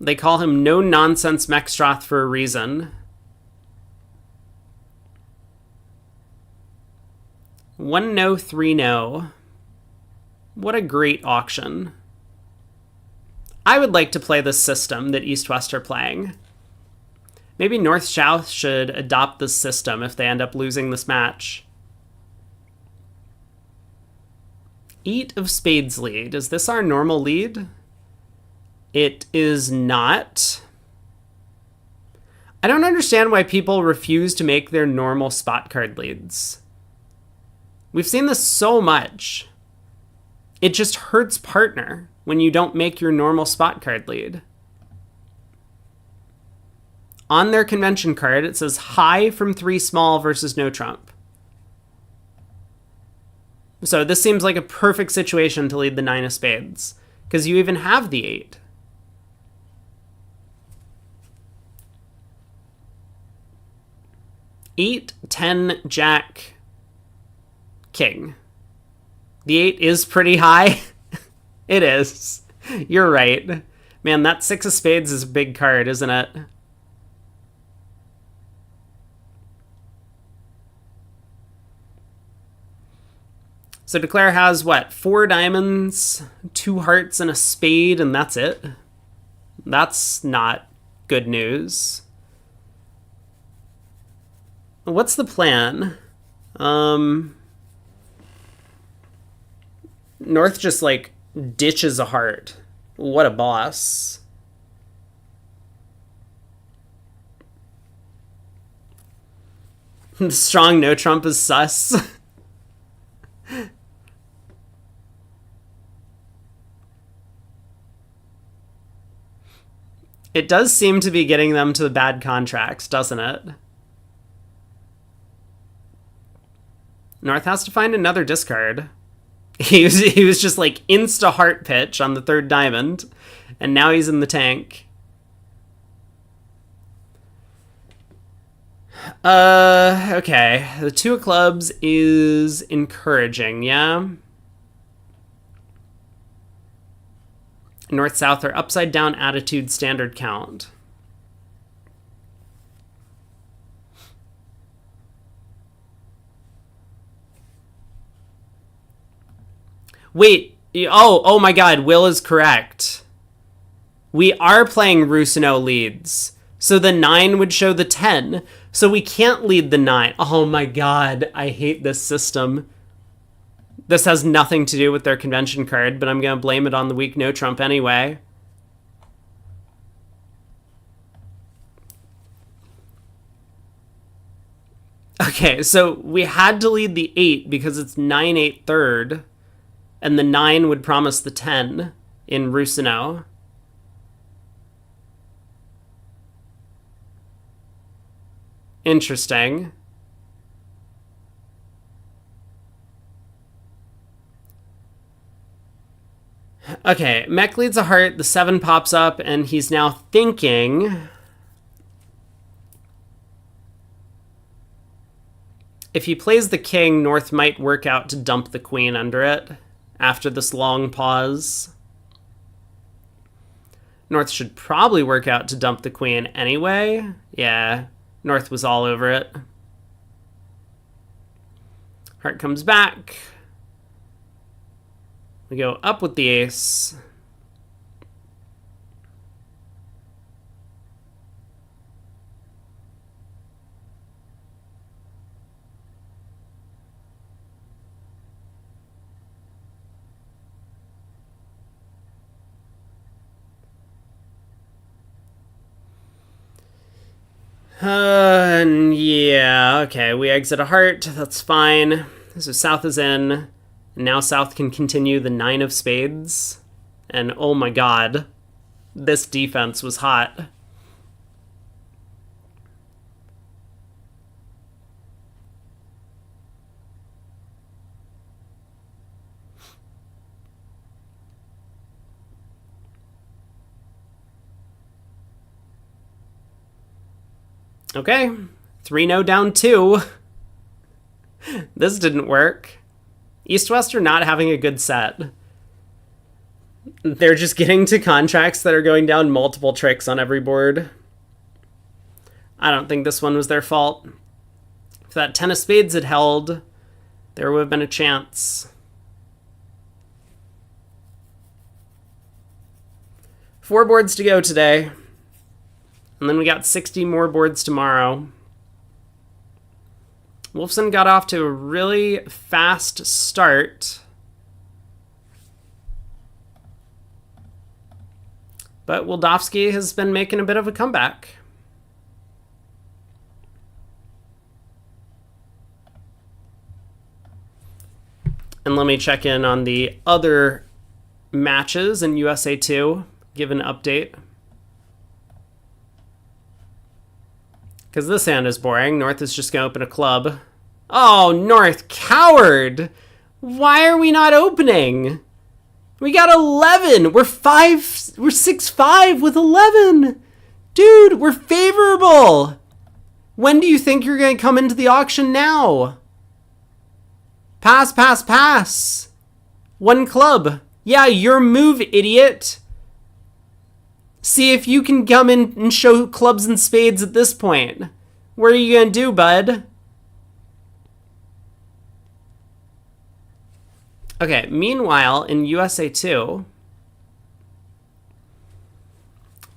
They call him No Nonsense Mextroth for a reason. 1 no, 3 no. What a great auction. I would like to play this system that East-West are playing. Maybe North-South should adopt this system if they end up losing this match. 8 of spades lead. Is this our normal lead? It is not. I don't understand why people refuse to make their normal spot card leads. We've seen this so much. It just hurts partner when you don't make your normal spot card lead. On their convention card, it says high from 3 small versus no trump. So this seems like a perfect situation to lead the 9 of spades, because you even have the 8. Eight, 10, Jack, King. The 8 is pretty high. It is. You're right. Man, that 6 of spades is a big card, isn't it? So Declare has, what, 4 diamonds, 2 hearts, and a spade, and that's it? That's not good news. What's the plan? North just, like, ditches a heart. What a boss. The strong no trump is sus. It does seem to be getting them to the bad contracts, doesn't it? North has to find another discard. He was just like insta heart pitch on the 3rd diamond, and now he's in the tank. Okay. The 2 of clubs is encouraging, yeah? North-South are upside down attitude standard count. Wait, oh my god, Will is correct. We are playing Rusino leads. So the 9 would show the 10. So we can't lead the 9. Oh my god, I hate this system. This has nothing to do with their convention card, but I'm going to blame it on the weak no trump anyway. Okay, so we had to lead the 8 because it's 9, 8, 3rd, and the 9 would promise the 10 in Rusino. Interesting. Okay, Mech leads a heart, the 7 pops up, and he's now thinking... If he plays the king, North might work out to dump the queen under it after this long pause. North should probably work out to dump the queen anyway. Yeah, North was all over it. Heart comes back. We go up with the ace. Yeah, okay, we exit a heart, that's fine. So South is in, and now South can continue the 9 of spades. And oh my god, this defense was hot. Okay, 3-0 down 2. This didn't work. East-West are not having a good set. They're just getting to contracts that are going down multiple tricks on every board. I don't think this one was their fault. If that 10 of spades had held, there would have been a chance. 4 boards to go today. And then we got 60 more boards tomorrow. Wolfson got off to a really fast start. But Wildowski has been making a bit of a comeback. And let me check in on the other matches in USA 2, give an update. Because this hand is boring. North is just going to open a club. Oh, North, coward! Why are we not opening? We got 11! We're 6-5 with 11! Dude, we're favorable! When do you think you're going to come into the auction now? Pass, pass, pass! 1 club. Yeah, your move, idiot! See if you can come in and show clubs and spades at this point. What are you going to do, bud? Okay, meanwhile, in USA 2,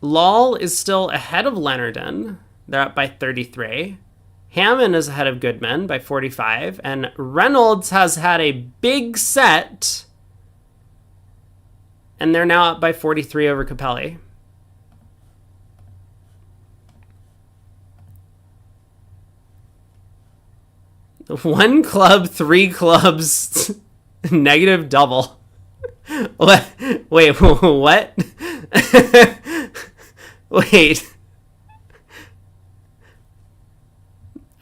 Lal is still ahead of Leonardon. They're up by 33. Hammond is ahead of Goodman by 45. And Reynolds has had a big set. And they're now up by 43 over Capelli. One club, 3 clubs, negative double. What? Wait, what? Wait.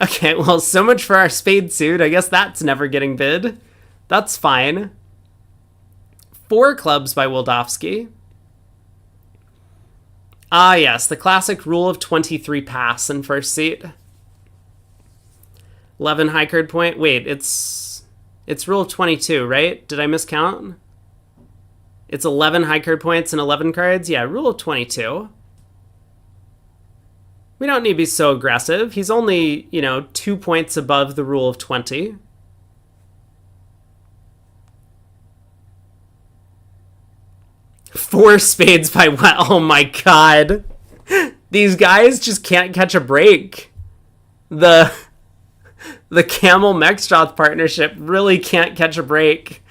Okay, well, so much for our spade suit. I guess that's never getting bid. That's fine. 4 clubs by Wildowski. Ah, yes, the classic rule of 23 pass in first seat. 11 high card point. Wait, it's rule of 22, right? Did I miscount? It's 11 high card points and 11 cards. Yeah, rule of 22. We don't need to be so aggressive. He's only, 2 points above the rule of 20. Four spades by what? Oh my god. These guys just can't catch a break. The Camel Mextroth partnership really can't catch a break.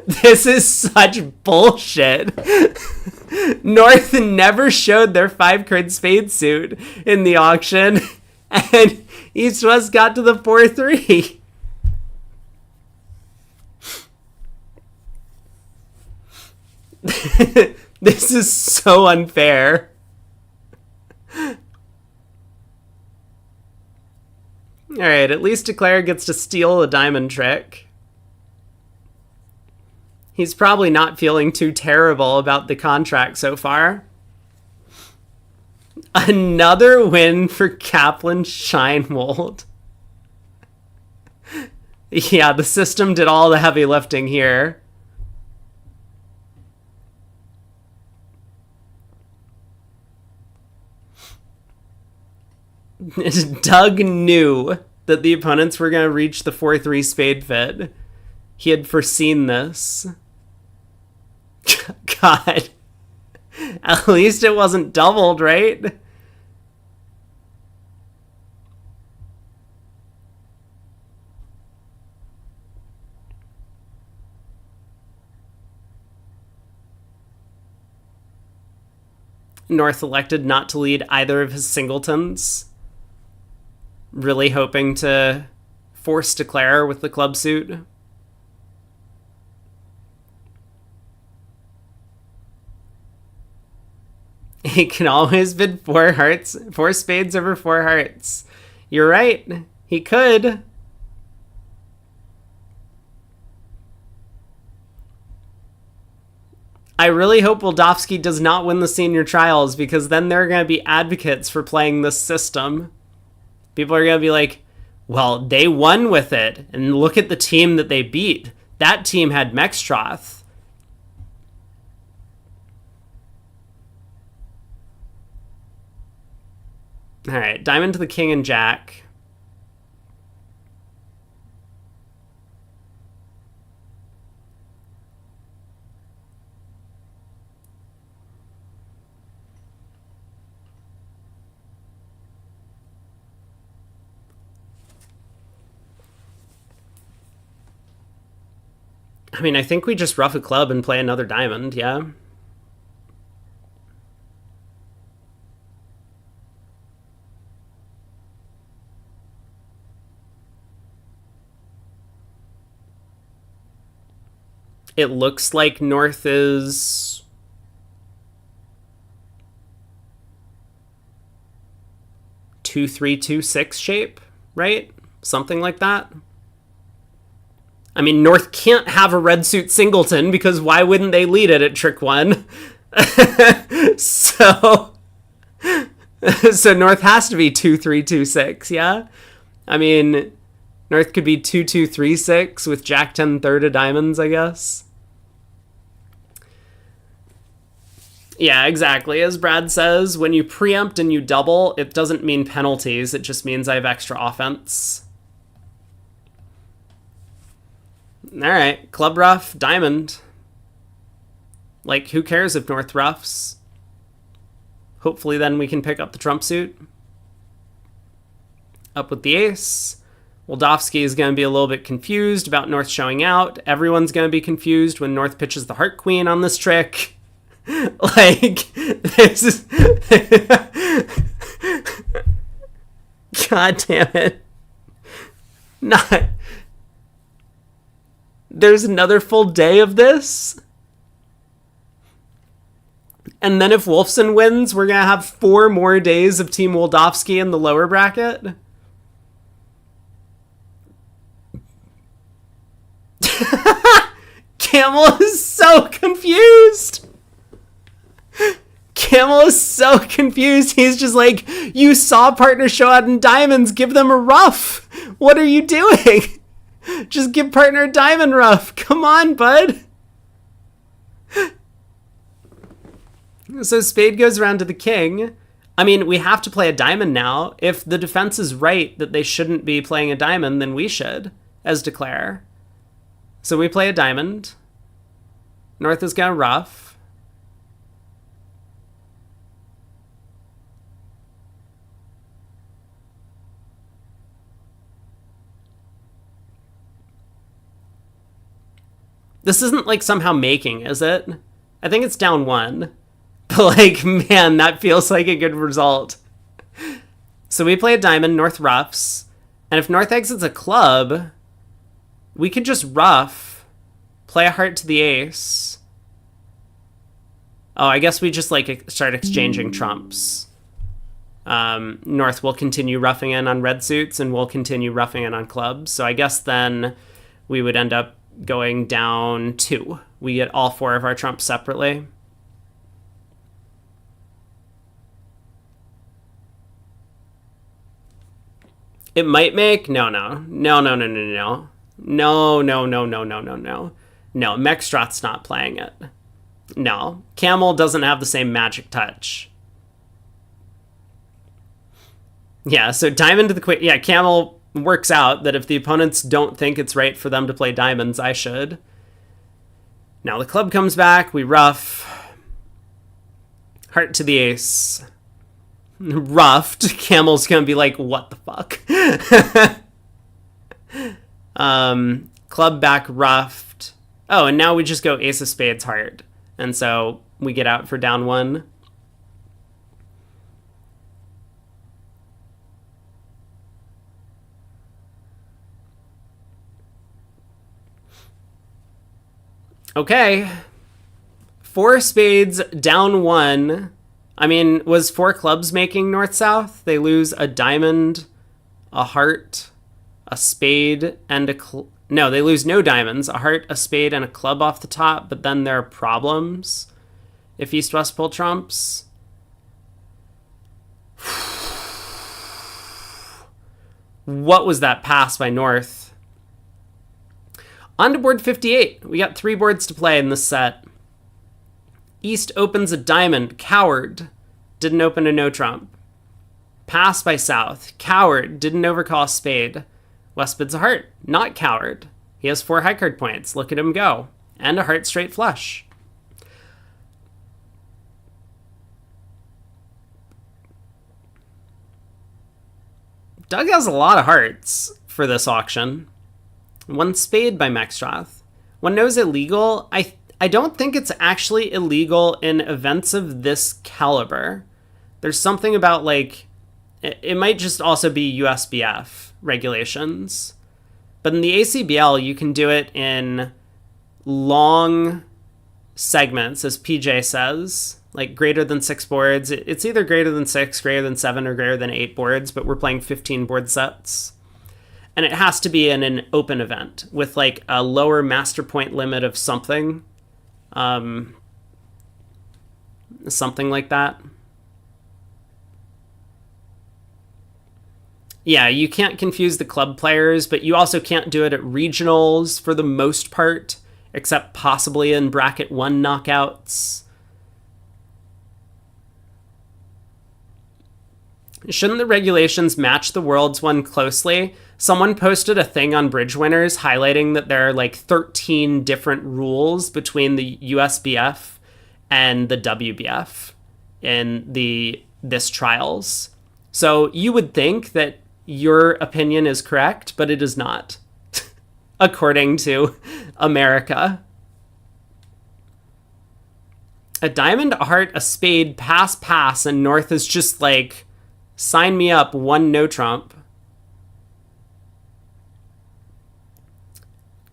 This is such bullshit. North never showed their 5-card spade suit in the auction, and East West got to the 4-3. This is so unfair. Alright, at least Declare gets to steal a diamond trick. He's probably not feeling too terrible about the contract so far. Another win for Kaplan Scheinwold. Yeah, the system did all the heavy lifting here. Doug knew that the opponents were going to reach the 4-3 spade fit. He had foreseen this. God. At least it wasn't doubled, right? North elected not to lead either of his singletons. Really hoping to force Declare with the club suit. He can always bid 4 hearts, 4 spades over 4 hearts. You're right. He could. I really hope Wildofsky does not win the senior trials, because then there are going to be advocates for playing this system. People are going to be like, well, they won with it, and look at the team that they beat. That team had Mextroth. All right, diamond to the king and jack. I mean, I think we just ruff a club and play another diamond, yeah? It looks like North is... two, 3, 2, 6 shape, right? Something like that. I mean, North can't have a red suit singleton, because why wouldn't they lead it at trick 1? So North has to be 2, 3, 2, 6, yeah? I mean, North could be 2, 2, 3, 6 with jack 10 third of diamonds, I guess. Yeah, exactly. As Brad says, when you preempt and you double, it doesn't mean penalties. It just means I have extra offense. All right, club ruff, diamond. Like, who cares if North ruffs? Hopefully then we can pick up the trump suit. Up with the ace. Wildofsky is going to be a little bit confused about North showing out. Everyone's going to be confused when North pitches the heart queen on this trick. Like, this is... God damn it. Not... There's another full day of this. And then if Wolfson wins, we're going to have 4 more days of Team Wildofsky in the lower bracket. Camel is so confused. Camel is so confused. He's just like, you saw partner show out in diamonds. Give them a ruff. What are you doing? Just give partner a diamond ruff. Come on, bud. So spade goes around to the king. I mean, we have to play a diamond now. If the defense is right that they shouldn't be playing a diamond, then we should, as Declare. So we play a diamond. North is going to ruff. This isn't like somehow making, is it? I think it's down 1. But like, man, that feels like a good result. So we play a diamond, North ruffs. And if North exits a club, we could just ruff, play a heart to the ace. Oh, I guess we just like start exchanging trumps. North will continue roughing in on red suits and we'll continue roughing in on clubs. So I guess then we would end up going down 2. We get all 4 of our trumps separately. It might make... No. No, Mextrat's not playing it. No. Camel doesn't have the same magic touch. Yeah, so diamond to the queen. Yeah, Camel works out that if the opponents don't think it's right for them to play diamonds, I should. Now the club comes back. We ruff. Heart to the ace. Ruffed. Camel's gonna be like, what the fuck? Club back ruffed. Oh, and now we just go ace of spades heart. And so we get out for down 1. Okay. 4 spades, down 1. I mean, was 4 clubs making north-south? They lose a diamond, a heart, a spade, and a... No, they lose no diamonds. A heart, a spade, and a club off the top, but then there are problems if east-west pull trumps. What was that pass by north? On to board 58. We got 3 boards to play in this set. East opens a diamond. Coward. Didn't open a no trump. Pass by south. Coward. Didn't overcall a spade. West bids a heart. Not coward. He has 4 high card points. Look at him go. And a heart straight flush. Doug has a lot of hearts for this auction. 1 spade by Mextrath. One knows illegal. I don't think it's actually illegal in events of this caliber. There's something about, like, it might just also be USBF regulations. But in the ACBL, you can do it in long segments, as PJ says, like greater than 6 boards. It's either greater than 6, greater than 7, or greater than 8 boards, but we're playing 15 board sets. And it has to be in an open event with, like, a lower master point limit of something. Something like that. Yeah, you can't confuse the club players, but you also can't do it at regionals for the most part, except possibly in bracket 1 knockouts. Shouldn't the regulations match the Worlds one closely? Someone posted a thing on Bridge Winners highlighting that there are like 13 different rules between the USBF and the WBF in this trials. So you would think that your opinion is correct, but it is not, according to America. A diamond, a heart, a spade, pass, and north is just like, sign me up, 1 no trump.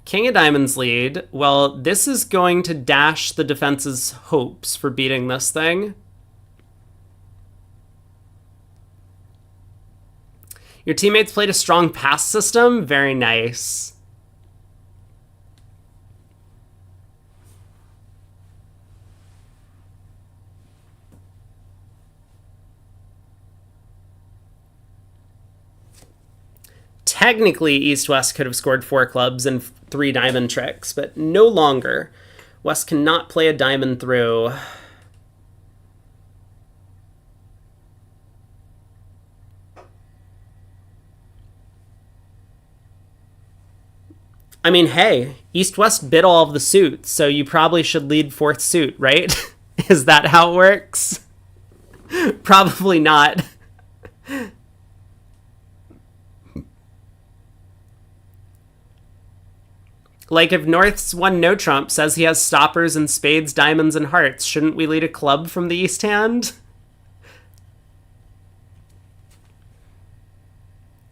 King of diamonds lead. Well, this is going to dash the defense's hopes for beating this thing. Your teammates played a strong pass system. Very nice. Technically, East-West could have scored 4 clubs and 3 diamond tricks, but no longer. West cannot play a diamond through. I mean, hey, East-West bid all of the suits, so you probably should lead 4th suit, right? Is that how it works? Probably not. Like, if North's one no trump says he has stoppers and spades, diamonds, and hearts, shouldn't we lead a club from the east hand?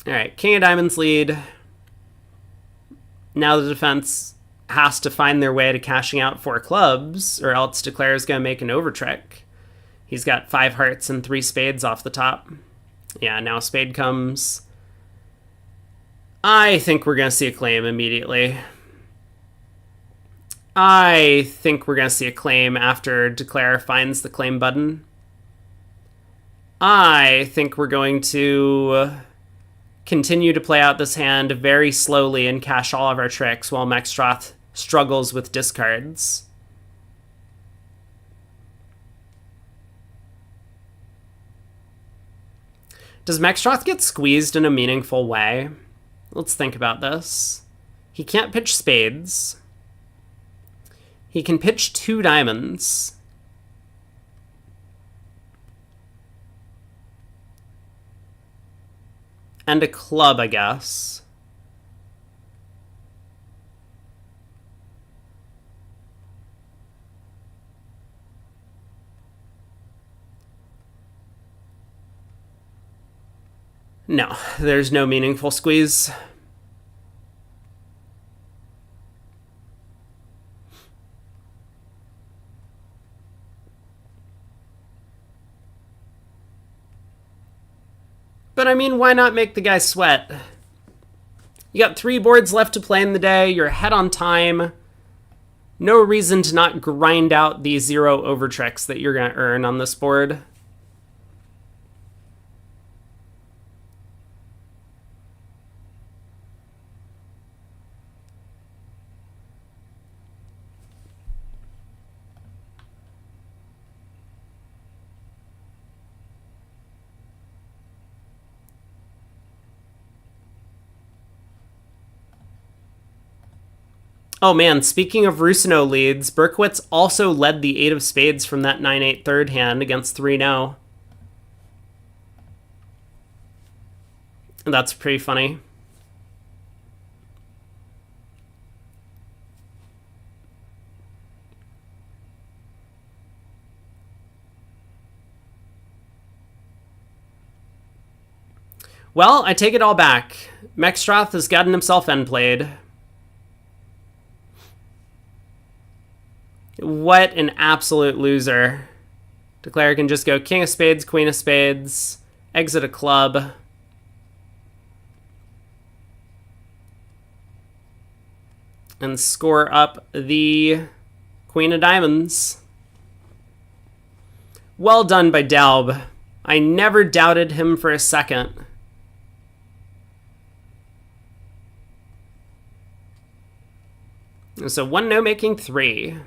Alright, king of diamonds lead. Now the defense has to find their way to cashing out 4 clubs, or else Declare's going to make an overtrick. He's got 5 hearts and 3 spades off the top. Yeah, now spade comes. I think we're going to see a claim immediately. I think we're going to see a claim after Declare finds the claim button. I think we're going to continue to play out this hand very slowly and cash all of our tricks while Mextroth struggles with discards. Does Mextroth get squeezed in a meaningful way? Let's think about this. He can't pitch spades. He can pitch 2 diamonds. And a club, I guess. No, there's no meaningful squeeze. But I mean, why not make the guy sweat? You got 3 boards left to play in the day. You're ahead on time. No reason to not grind out the 0 overtricks that you're going to earn on this board. Oh man, speaking of Rusino leads, Berkowitz also led the 8 of spades from that 9-8 third hand against 3-0. That's pretty funny. Well, I take it all back. Mextroth has gotten himself end played. What an absolute loser. Declare can just go king of spades, queen of spades, exit a club. And score up the queen of diamonds. Well done by Dalb. I never doubted him for a second. So 1 no making 3.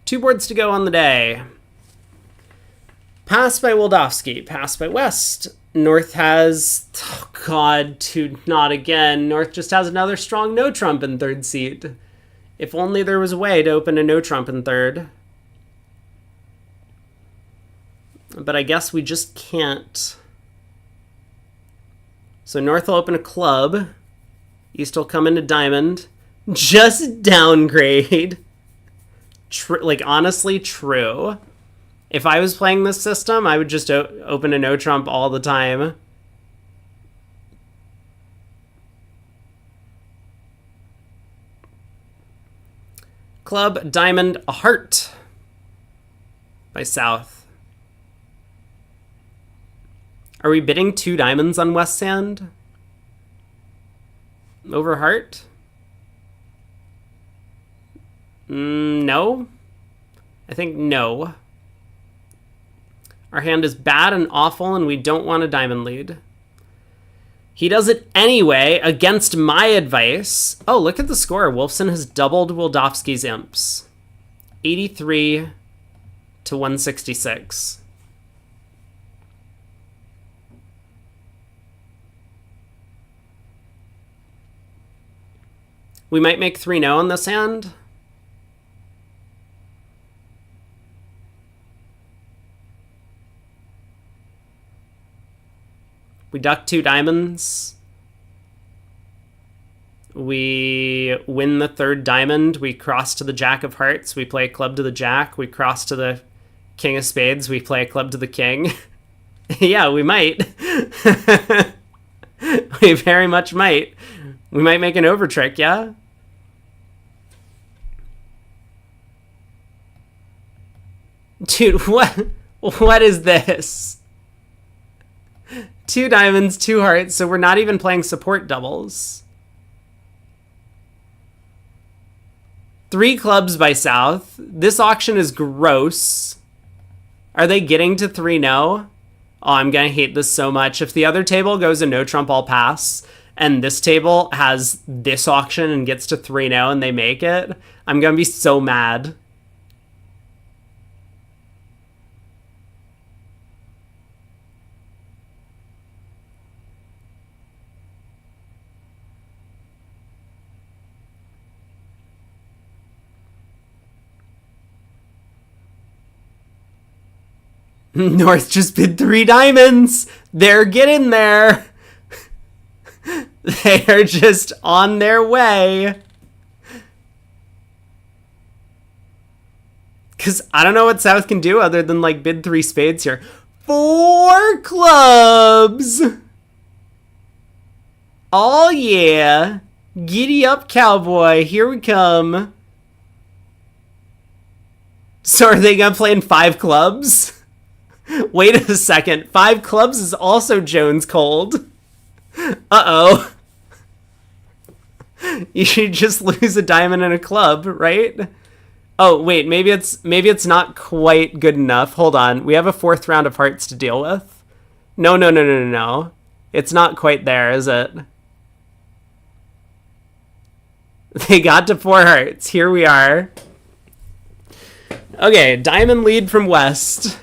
Two boards to go on the day. Pass by Wildowski, pass by West. North has, oh god, not again. North just has another strong no trump in third seat. If only there was a way to open a no trump in third. But I guess we just can't. So North will open a club. East will come into diamond. Just downgrade. Like, honestly, true. If I was playing this system, I would just open a no trump all the time. Club, diamond, a heart by South. Are we bidding 2 diamonds on West Sand? Over heart? No. I think no. Our hand is bad and awful, and we don't want a diamond lead. He does it anyway, against my advice. Oh, look at the score. Wolfson has doubled Wildowski's imps. 83 to 166. We might make 3-0 on this hand. We duck 2 diamonds. We win the 3rd diamond. We cross to the jack of hearts. We play a club to the jack. We cross to the king of spades. We play a club to the king. Yeah, we might. We very much might. We might make an over trick, yeah? Dude, what is this? 2 diamonds, 2 hearts, so we're not even playing support doubles. 3 clubs by South. This auction is gross. Are they getting to 3-0? Oh, I'm gonna hate this so much. If the other table goes a no trump all pass, and this table has this auction and gets to 3-0 and they make it, I'm gonna be so mad. North just bid 3 diamonds. They're getting there. They are just on their way. Because I don't know what South can do other than like bid 3 spades here. 4 clubs. Oh yeah. Giddy up, cowboy. Here we come. So are they going to play in 5 clubs? Wait a second. 5 clubs is also Jones cold. Uh-oh. You should just lose a diamond and a club, right? Oh, wait, maybe it's not quite good enough. Hold on. We have a 4th round of hearts to deal with. No. It's not quite there, is it? They got to 4 hearts. Here we are. Okay, diamond lead from West.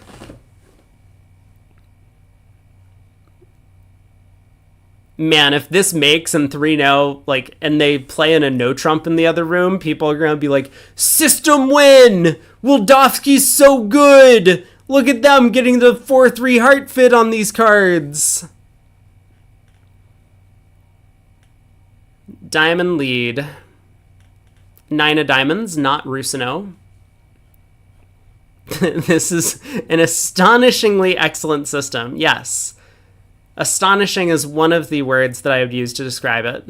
Man, if this makes and 3-0, like, and they play in a no trump in the other room, people are gonna be like, system win! Wildowski's so good! Look at them getting the 4-3 heart fit on these cards! Diamond lead. 9 of diamonds, not Rusino. This is an astonishingly excellent system, yes. Astonishing is one of the words that I would use to describe it.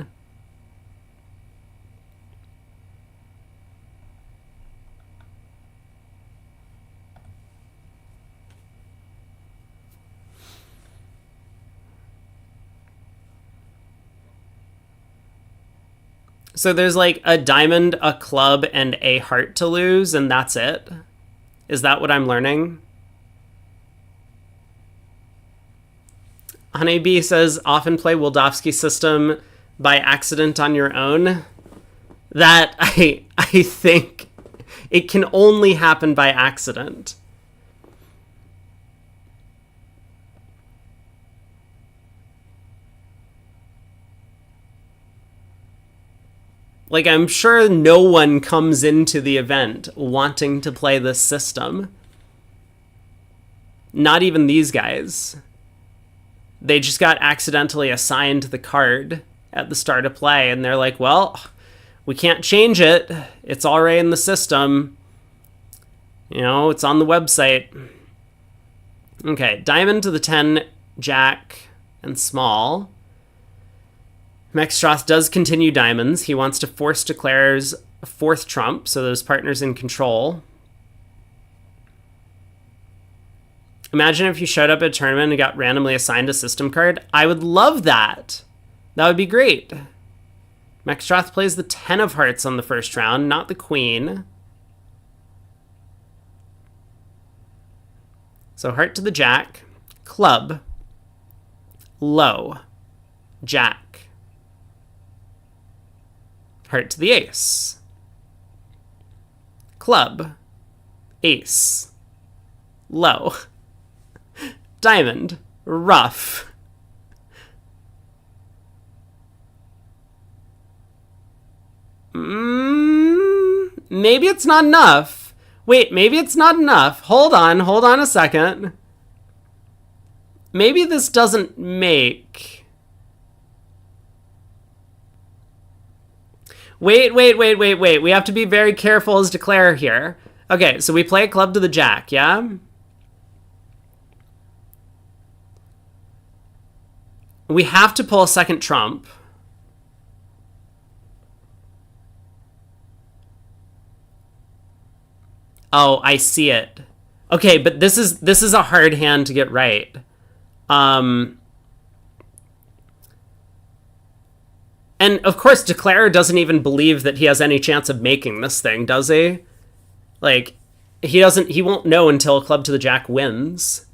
So there's like a diamond, a club, and a heart to lose, and that's it? Is that what I'm learning? Honeybee says, often play Wildowski's system by accident on your own. That, I think it can only happen by accident. Like, I'm sure no one comes into the event wanting to play this system. Not even these guys. They just got accidentally assigned the card at the start of play, and they're like, well, we can't change it. It's already in the system. You know, it's on the website. Okay, diamond to the 10, jack, and small. Mexstroth does continue diamonds. He wants to force declares 4th trump, so those partners in control. Imagine if you showed up at a tournament and got randomly assigned a system card. I would love that. That would be great. Mexstroth plays the 10 of hearts on the first round, not the queen. So heart to the jack, club, low, jack, heart to the ace, club, ace, low, diamond, rough. Maybe it's not enough. Wait, maybe it's not enough. Hold on a second. Maybe this doesn't make... Wait. We have to be very careful as declare here. Okay, so we play a club to the jack, yeah? We have to pull a second trump. Oh, I see it. Okay, but this is a hard hand to get right. And of course, Declare doesn't even believe that he has any chance of making this thing, does he? Like, he won't know until club to the jack wins.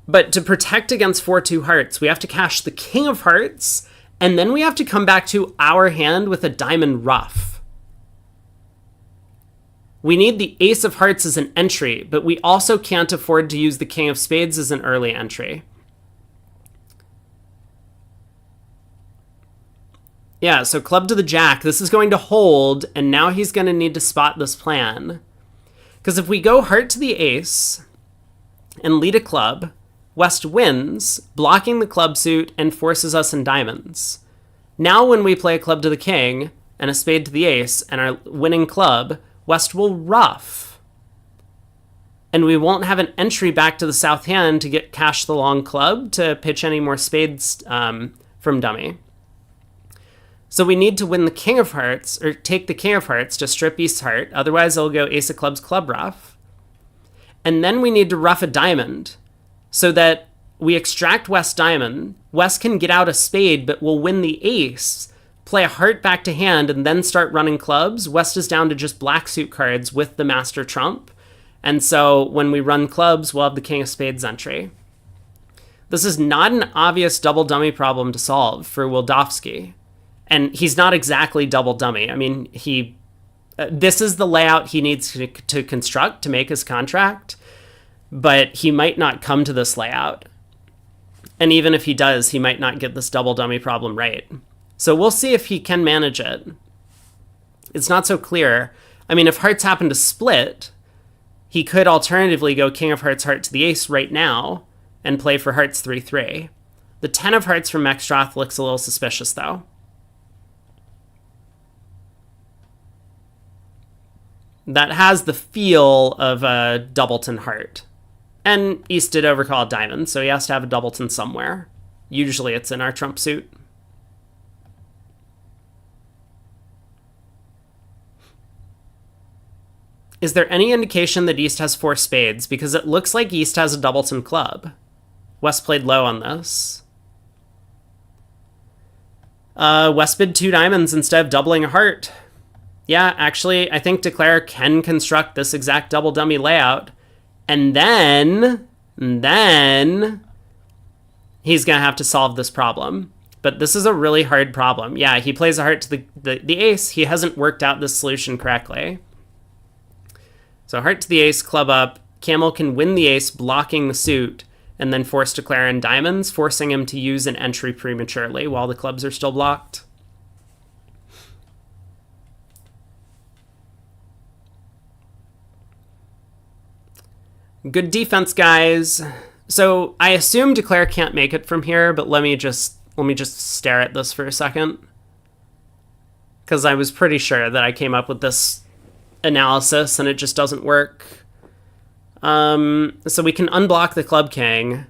But to protect against 4-2 hearts, we have to cash the king of hearts, and then we have to come back to our hand with a diamond ruff. We need the ace of hearts as an entry, but we also can't afford to use the king of spades as an early entry. Yeah, so club to the jack. This is going to hold, and now he's going to need to spot this plan. Because if we go heart to the ace and lead a club, West wins, blocking the club suit and forces us in diamonds. Now when we play a club to the king and a spade to the ace and our winning club, West will ruff. And we won't have an entry back to the south hand to get cash the long club to pitch any more spades from dummy. So we need to win the king of hearts, or take the king of hearts to strip East heart, otherwise it'll go ace of clubs club ruff. And then we need to ruff a diamond, so that we extract West diamond, West can get out a spade, but will win the ace, play a heart back to hand, and then start running clubs. West is down to just black suit cards with the master trump. And so when we run clubs, we'll have the king of spades entry. This is not an obvious double dummy problem to solve for Wildofsky. And he's not exactly double dummy. I mean, this is the layout he needs to construct to make his contract, but he might not come to this layout. And even if he does, he might not get this double dummy problem right. So we'll see if he can manage it. It's not so clear. I mean, if hearts happen to split, he could alternatively go king of hearts, heart to the ace right now and play for hearts 3-3. The 10 of hearts from Mextroth looks a little suspicious, though. That has the feel of a doubleton heart. And East did overcall a diamond, so he has to have a doubleton somewhere. Usually it's in our trump suit. Is there any indication that East has 4 spades? Because it looks like East has a doubleton club. West played low on this. West bid 2 diamonds instead of doubling a heart. Yeah, actually, I think Declare can construct this exact double dummy layout. And then he's going to have to solve this problem. But this is a really hard problem. Yeah, he plays a heart to the ace. He hasn't worked out this solution correctly. So heart to the ace, club up. Camel can win the ace, blocking the suit, and then force Declare in diamonds, forcing him to use an entry prematurely while the clubs are still blocked. Good defense, guys. So I assume Declare can't make it from here, but let me just stare at this for a second, because I was pretty sure that I came up with this analysis and it just doesn't work. So we can unblock the club king,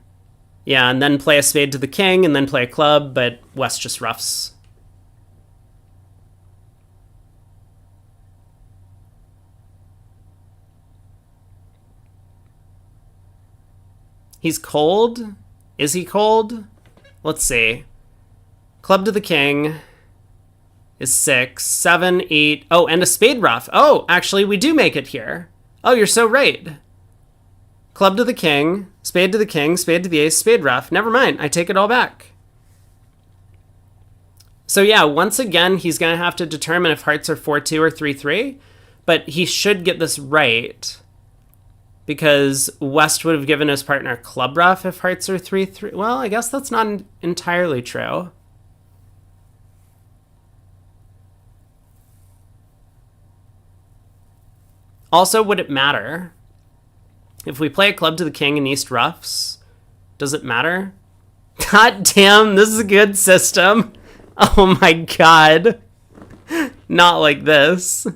yeah, and then play a spade to the king and then play a club, but West just roughs. He's cold? Is he cold? Let's see. Club to the king is 6, 7, 8. Oh, and a spade ruff. Oh, actually, we do make it here. Oh, you're so right. Club to the king, spade to the king, spade to the ace, spade ruff. Never mind, I take it all back. So yeah, once again, he's going to have to determine if hearts are 4-2 or 3-3, but he should get this right, because West would have given his partner club ruff if hearts are 3-3. Well, I guess that's not entirely true. Also, would it matter? If we play a club to the king in East ruffs, does it matter? God damn, this is a good system. Oh my god. Not like this.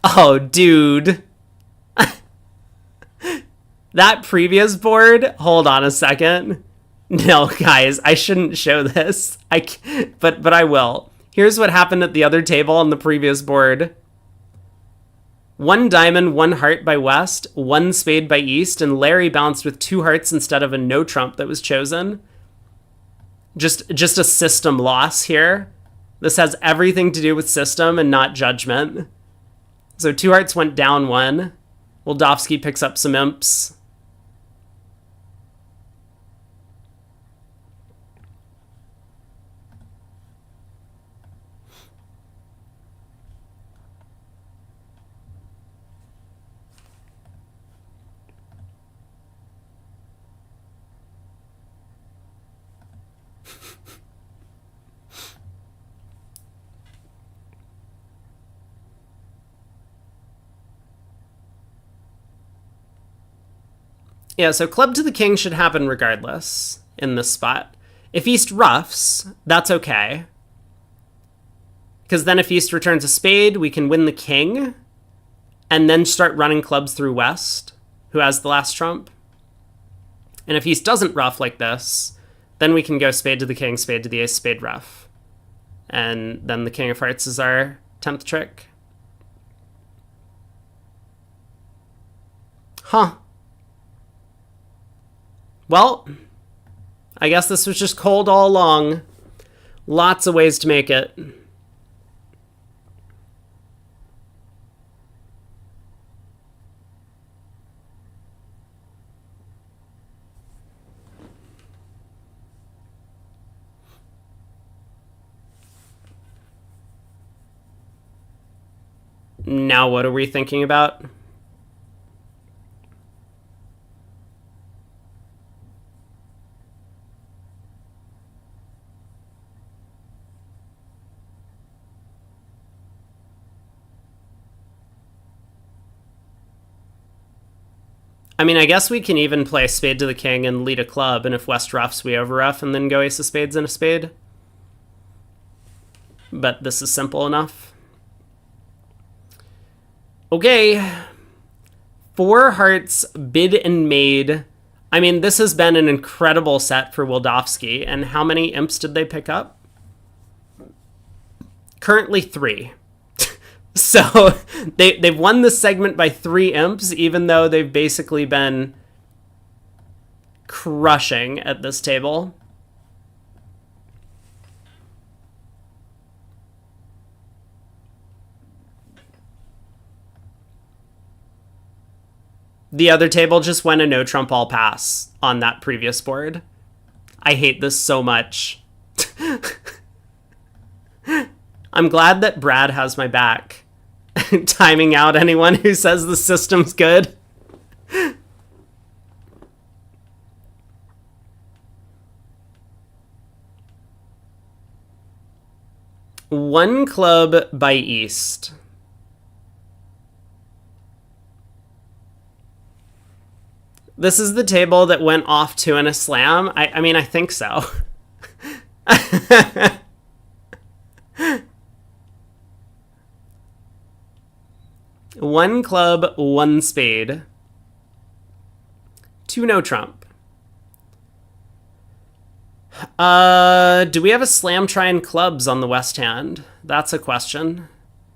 Oh, dude. That previous board, hold on a second. No, guys, I shouldn't show this. But I will. Here's what happened at the other table on the previous board. 1 diamond, 1 heart by West, 1 spade by East, and Larry bounced with 2 hearts instead of a no trump that was chosen. Just a system loss here. This has everything to do with system and not judgment. So 2 hearts went down 1. Wildowski picks up some imps. Yeah, so club to the king should happen regardless in this spot. If East ruffs, that's okay. Because then if East returns a spade, we can win the king and then start running clubs through West, who has the last trump. And if East doesn't ruff like this, then we can go spade to the king, spade to the ace, spade ruff. And then the king of hearts is our 10th trick. Huh. Well, I guess this was just cold all along. Lots of ways to make it. Now what are we thinking about? I mean, I guess we can even play spade to the king and lead a club, and if West ruffs, we over ruff, and then go ace of spades and a spade. But this is simple enough. Okay. 4 hearts, bid and made. I mean, this has been an incredible set for Wildowski, and how many imps did they pick up? Currently 3. So they've won this segment by 3 imps, even though they've basically been crushing at this table. The other table just went a no trump all pass on that previous board. I hate this so much. I'm glad that Brad has my back. Timing out anyone who says the system's good. One club by East. This is the table that went off 2 in a slam. I mean, I think so. One club, 1 spade. 2 no trump. Do we have a slam try and clubs on the West hand? That's a question.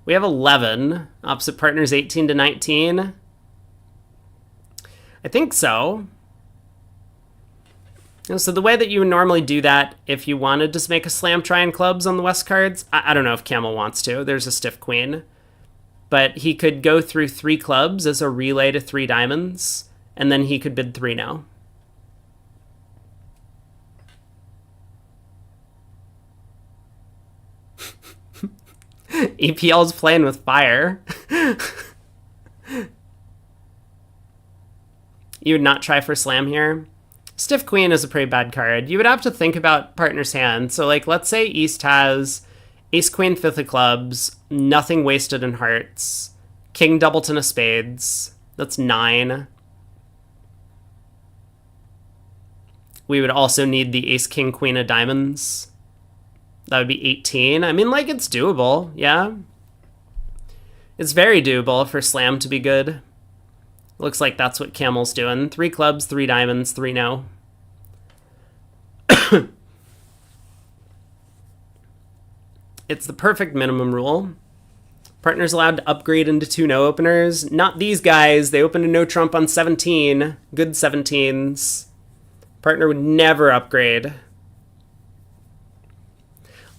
We have 11. Opposite partners 18 to 19. I think so. So the way that you would normally do that if you wanted to make a slam try and clubs on the West cards, I don't know if Camel wants to. There's a stiff queen. But he could go through 3 clubs as a relay to 3 diamonds, and then he could bid 3 no. EPL's playing with fire. You would not try for slam here. Stiff queen is a pretty bad card. You would have to think about partner's hand. So, like, let's say East has Ace, queen, fifth of clubs, nothing wasted in hearts, king, doubleton of spades, that's 9. We would also need the ace, king, queen of diamonds. That would be 18. I mean, like, it's doable, yeah. It's very doable for slam to be good. Looks like that's what Camel's doing. 3 clubs, 3 diamonds, 3 no. It's the perfect minimum rule. Partner's allowed to upgrade into 2 no openers. Not these guys. They opened a no trump on 17. Good 17s. Partner would never upgrade.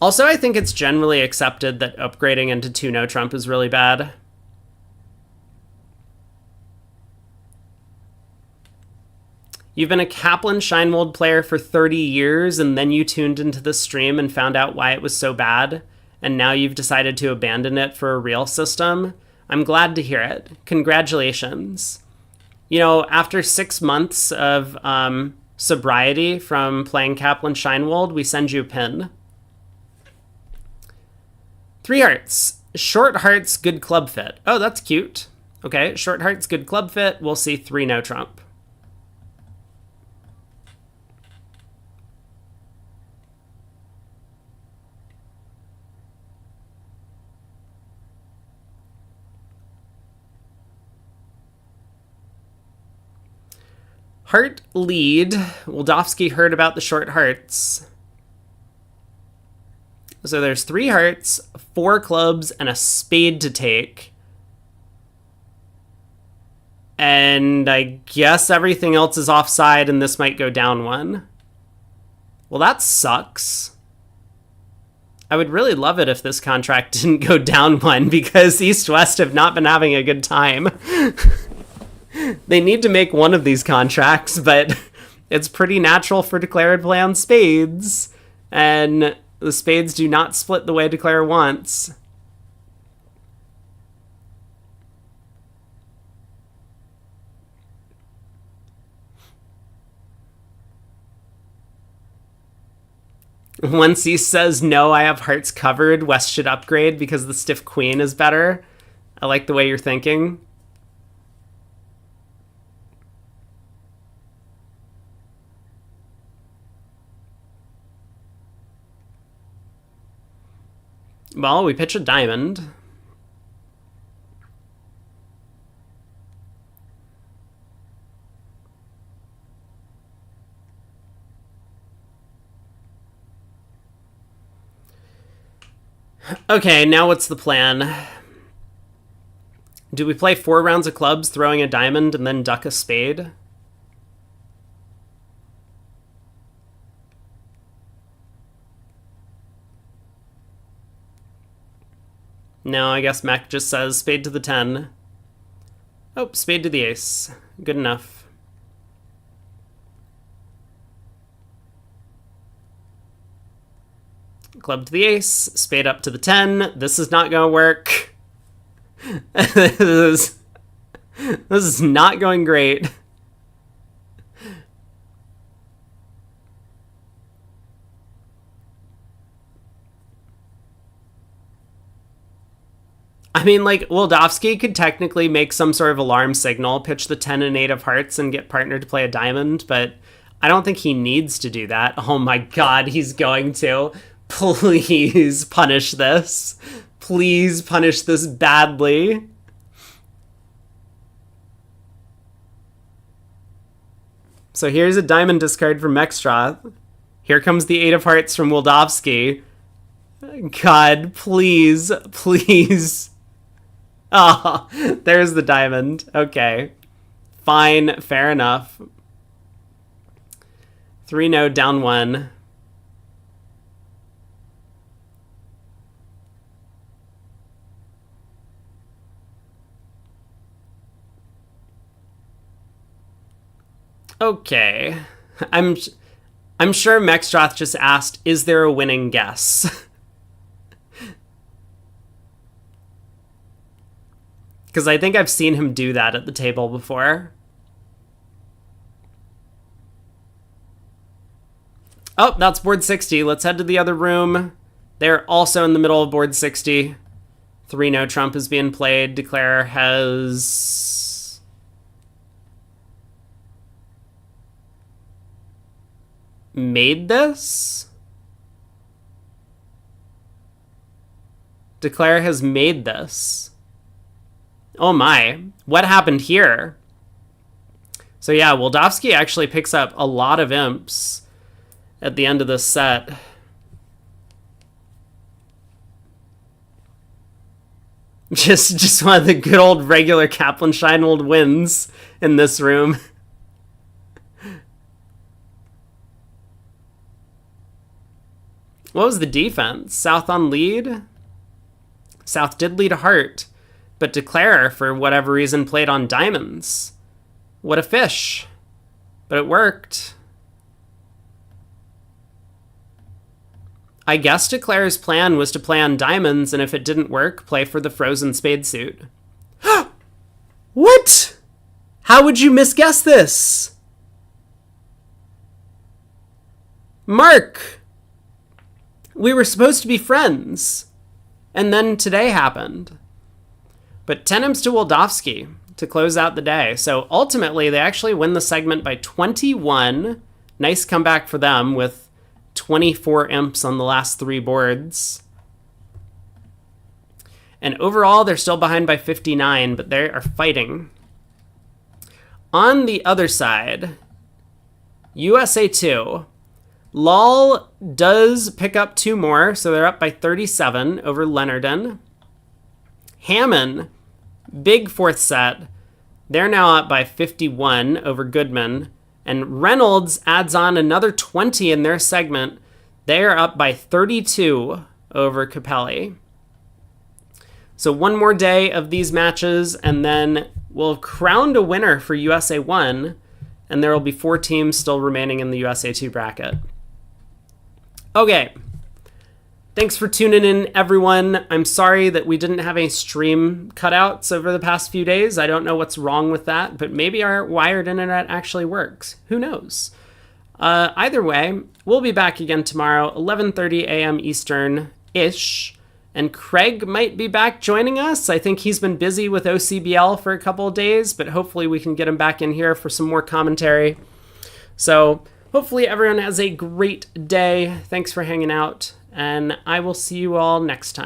Also, I think it's generally accepted that upgrading into 2 no trump is really bad. You've been a Kaplan Scheinwald player for 30 years, and then you tuned into the stream and found out why it was so bad, and now you've decided to abandon it for a real system. I'm glad to hear it. Congratulations. You know, after 6 months of sobriety from playing Kaplan Scheinwald, we send you a pin. 3 hearts. Short hearts, good club fit. Oh, that's cute. Okay, short hearts, good club fit. We'll see 3 no trump. Heart lead. Wildowski heard about the short hearts. So there's 3 hearts, 4 clubs, and a spade to take. And I guess everything else is offside, and this might go down 1. Well, that sucks. I would really love it if this contract didn't go down 1, because East-West have not been having a good time. They need to make one of these contracts, but it's pretty natural for Declare to play on spades, and the spades do not split the way Declare wants. Once he says, no, I have hearts covered, West should upgrade because the stiff queen is better. I like the way you're thinking. Well, we pitch a diamond. Okay, now what's the plan? Do we play 4 rounds of clubs, throwing a diamond, and then duck a spade? No, I guess Mech just says spade to the 10. Oh, spade to the ace. Good enough. Club to the ace, spade up to the 10. This is not going to work. This is not going great. I mean, like, Wildowski could technically make some sort of alarm signal, pitch the 10 and 8 of hearts, and get partner to play a diamond, but I don't think he needs to do that. Oh my god, he's going to. Please punish this. Please punish this badly. So here's a diamond discard from Mexstroth. Here comes the 8 of hearts from Wildowski. God, please, please. Ah, oh, there's the diamond. Okay. Fine, fair enough. 3 no, down 1. Okay. I'm sure Mexstroth just asked, is there a winning guess? Because I think I've seen him do that at the table before. Oh, that's board 60. Let's head to the other room. They're also in the middle of board 60. 3 no trump is being played. Declare has made this. Declare has made this. Oh my, what happened here? So yeah, Wildavsky actually picks up a lot of imps at the end of this set. Just one of the good old regular Kaplan-Scheinwald wins in this room. What was the defense? South on lead? South did lead a heart, but Declare, for whatever reason, played on diamonds. What a fish. But it worked. I guess Declare's plan was to play on diamonds, and if it didn't work, play for the frozen spade suit. What? How would you misguess this? Mark! We were supposed to be friends. And then today happened. But 10 imps to Wildavsky to close out the day. So ultimately, they actually win the segment by 21. Nice comeback for them with 24 imps on the last 3 boards. And overall, they're still behind by 59, but they are fighting. On the other side, USA 2. Lal does pick up 2 more, so they're up by 37 over Leonardon. Hammond, big 4th set. They're now up by 51 over Goodman. And Reynolds adds on another 20 in their segment. They are up by 32 over Capelli. So one more day of these matches, and then we'll crown a winner for USA 1, and there will be 4 teams still remaining in the USA 2 bracket. Okay, thanks for tuning in, everyone. I'm sorry that we didn't have any stream cutouts over the past few days. I don't know what's wrong with that, but maybe our wired internet actually works. Who knows? Either way, we'll be back again tomorrow, 11:30 a.m. Eastern-ish, and Craig might be back joining us. I think he's been busy with OCBL for a couple of days, but hopefully we can get him back in here for some more commentary. So hopefully everyone has a great day. Thanks for hanging out, and I will see you all next time.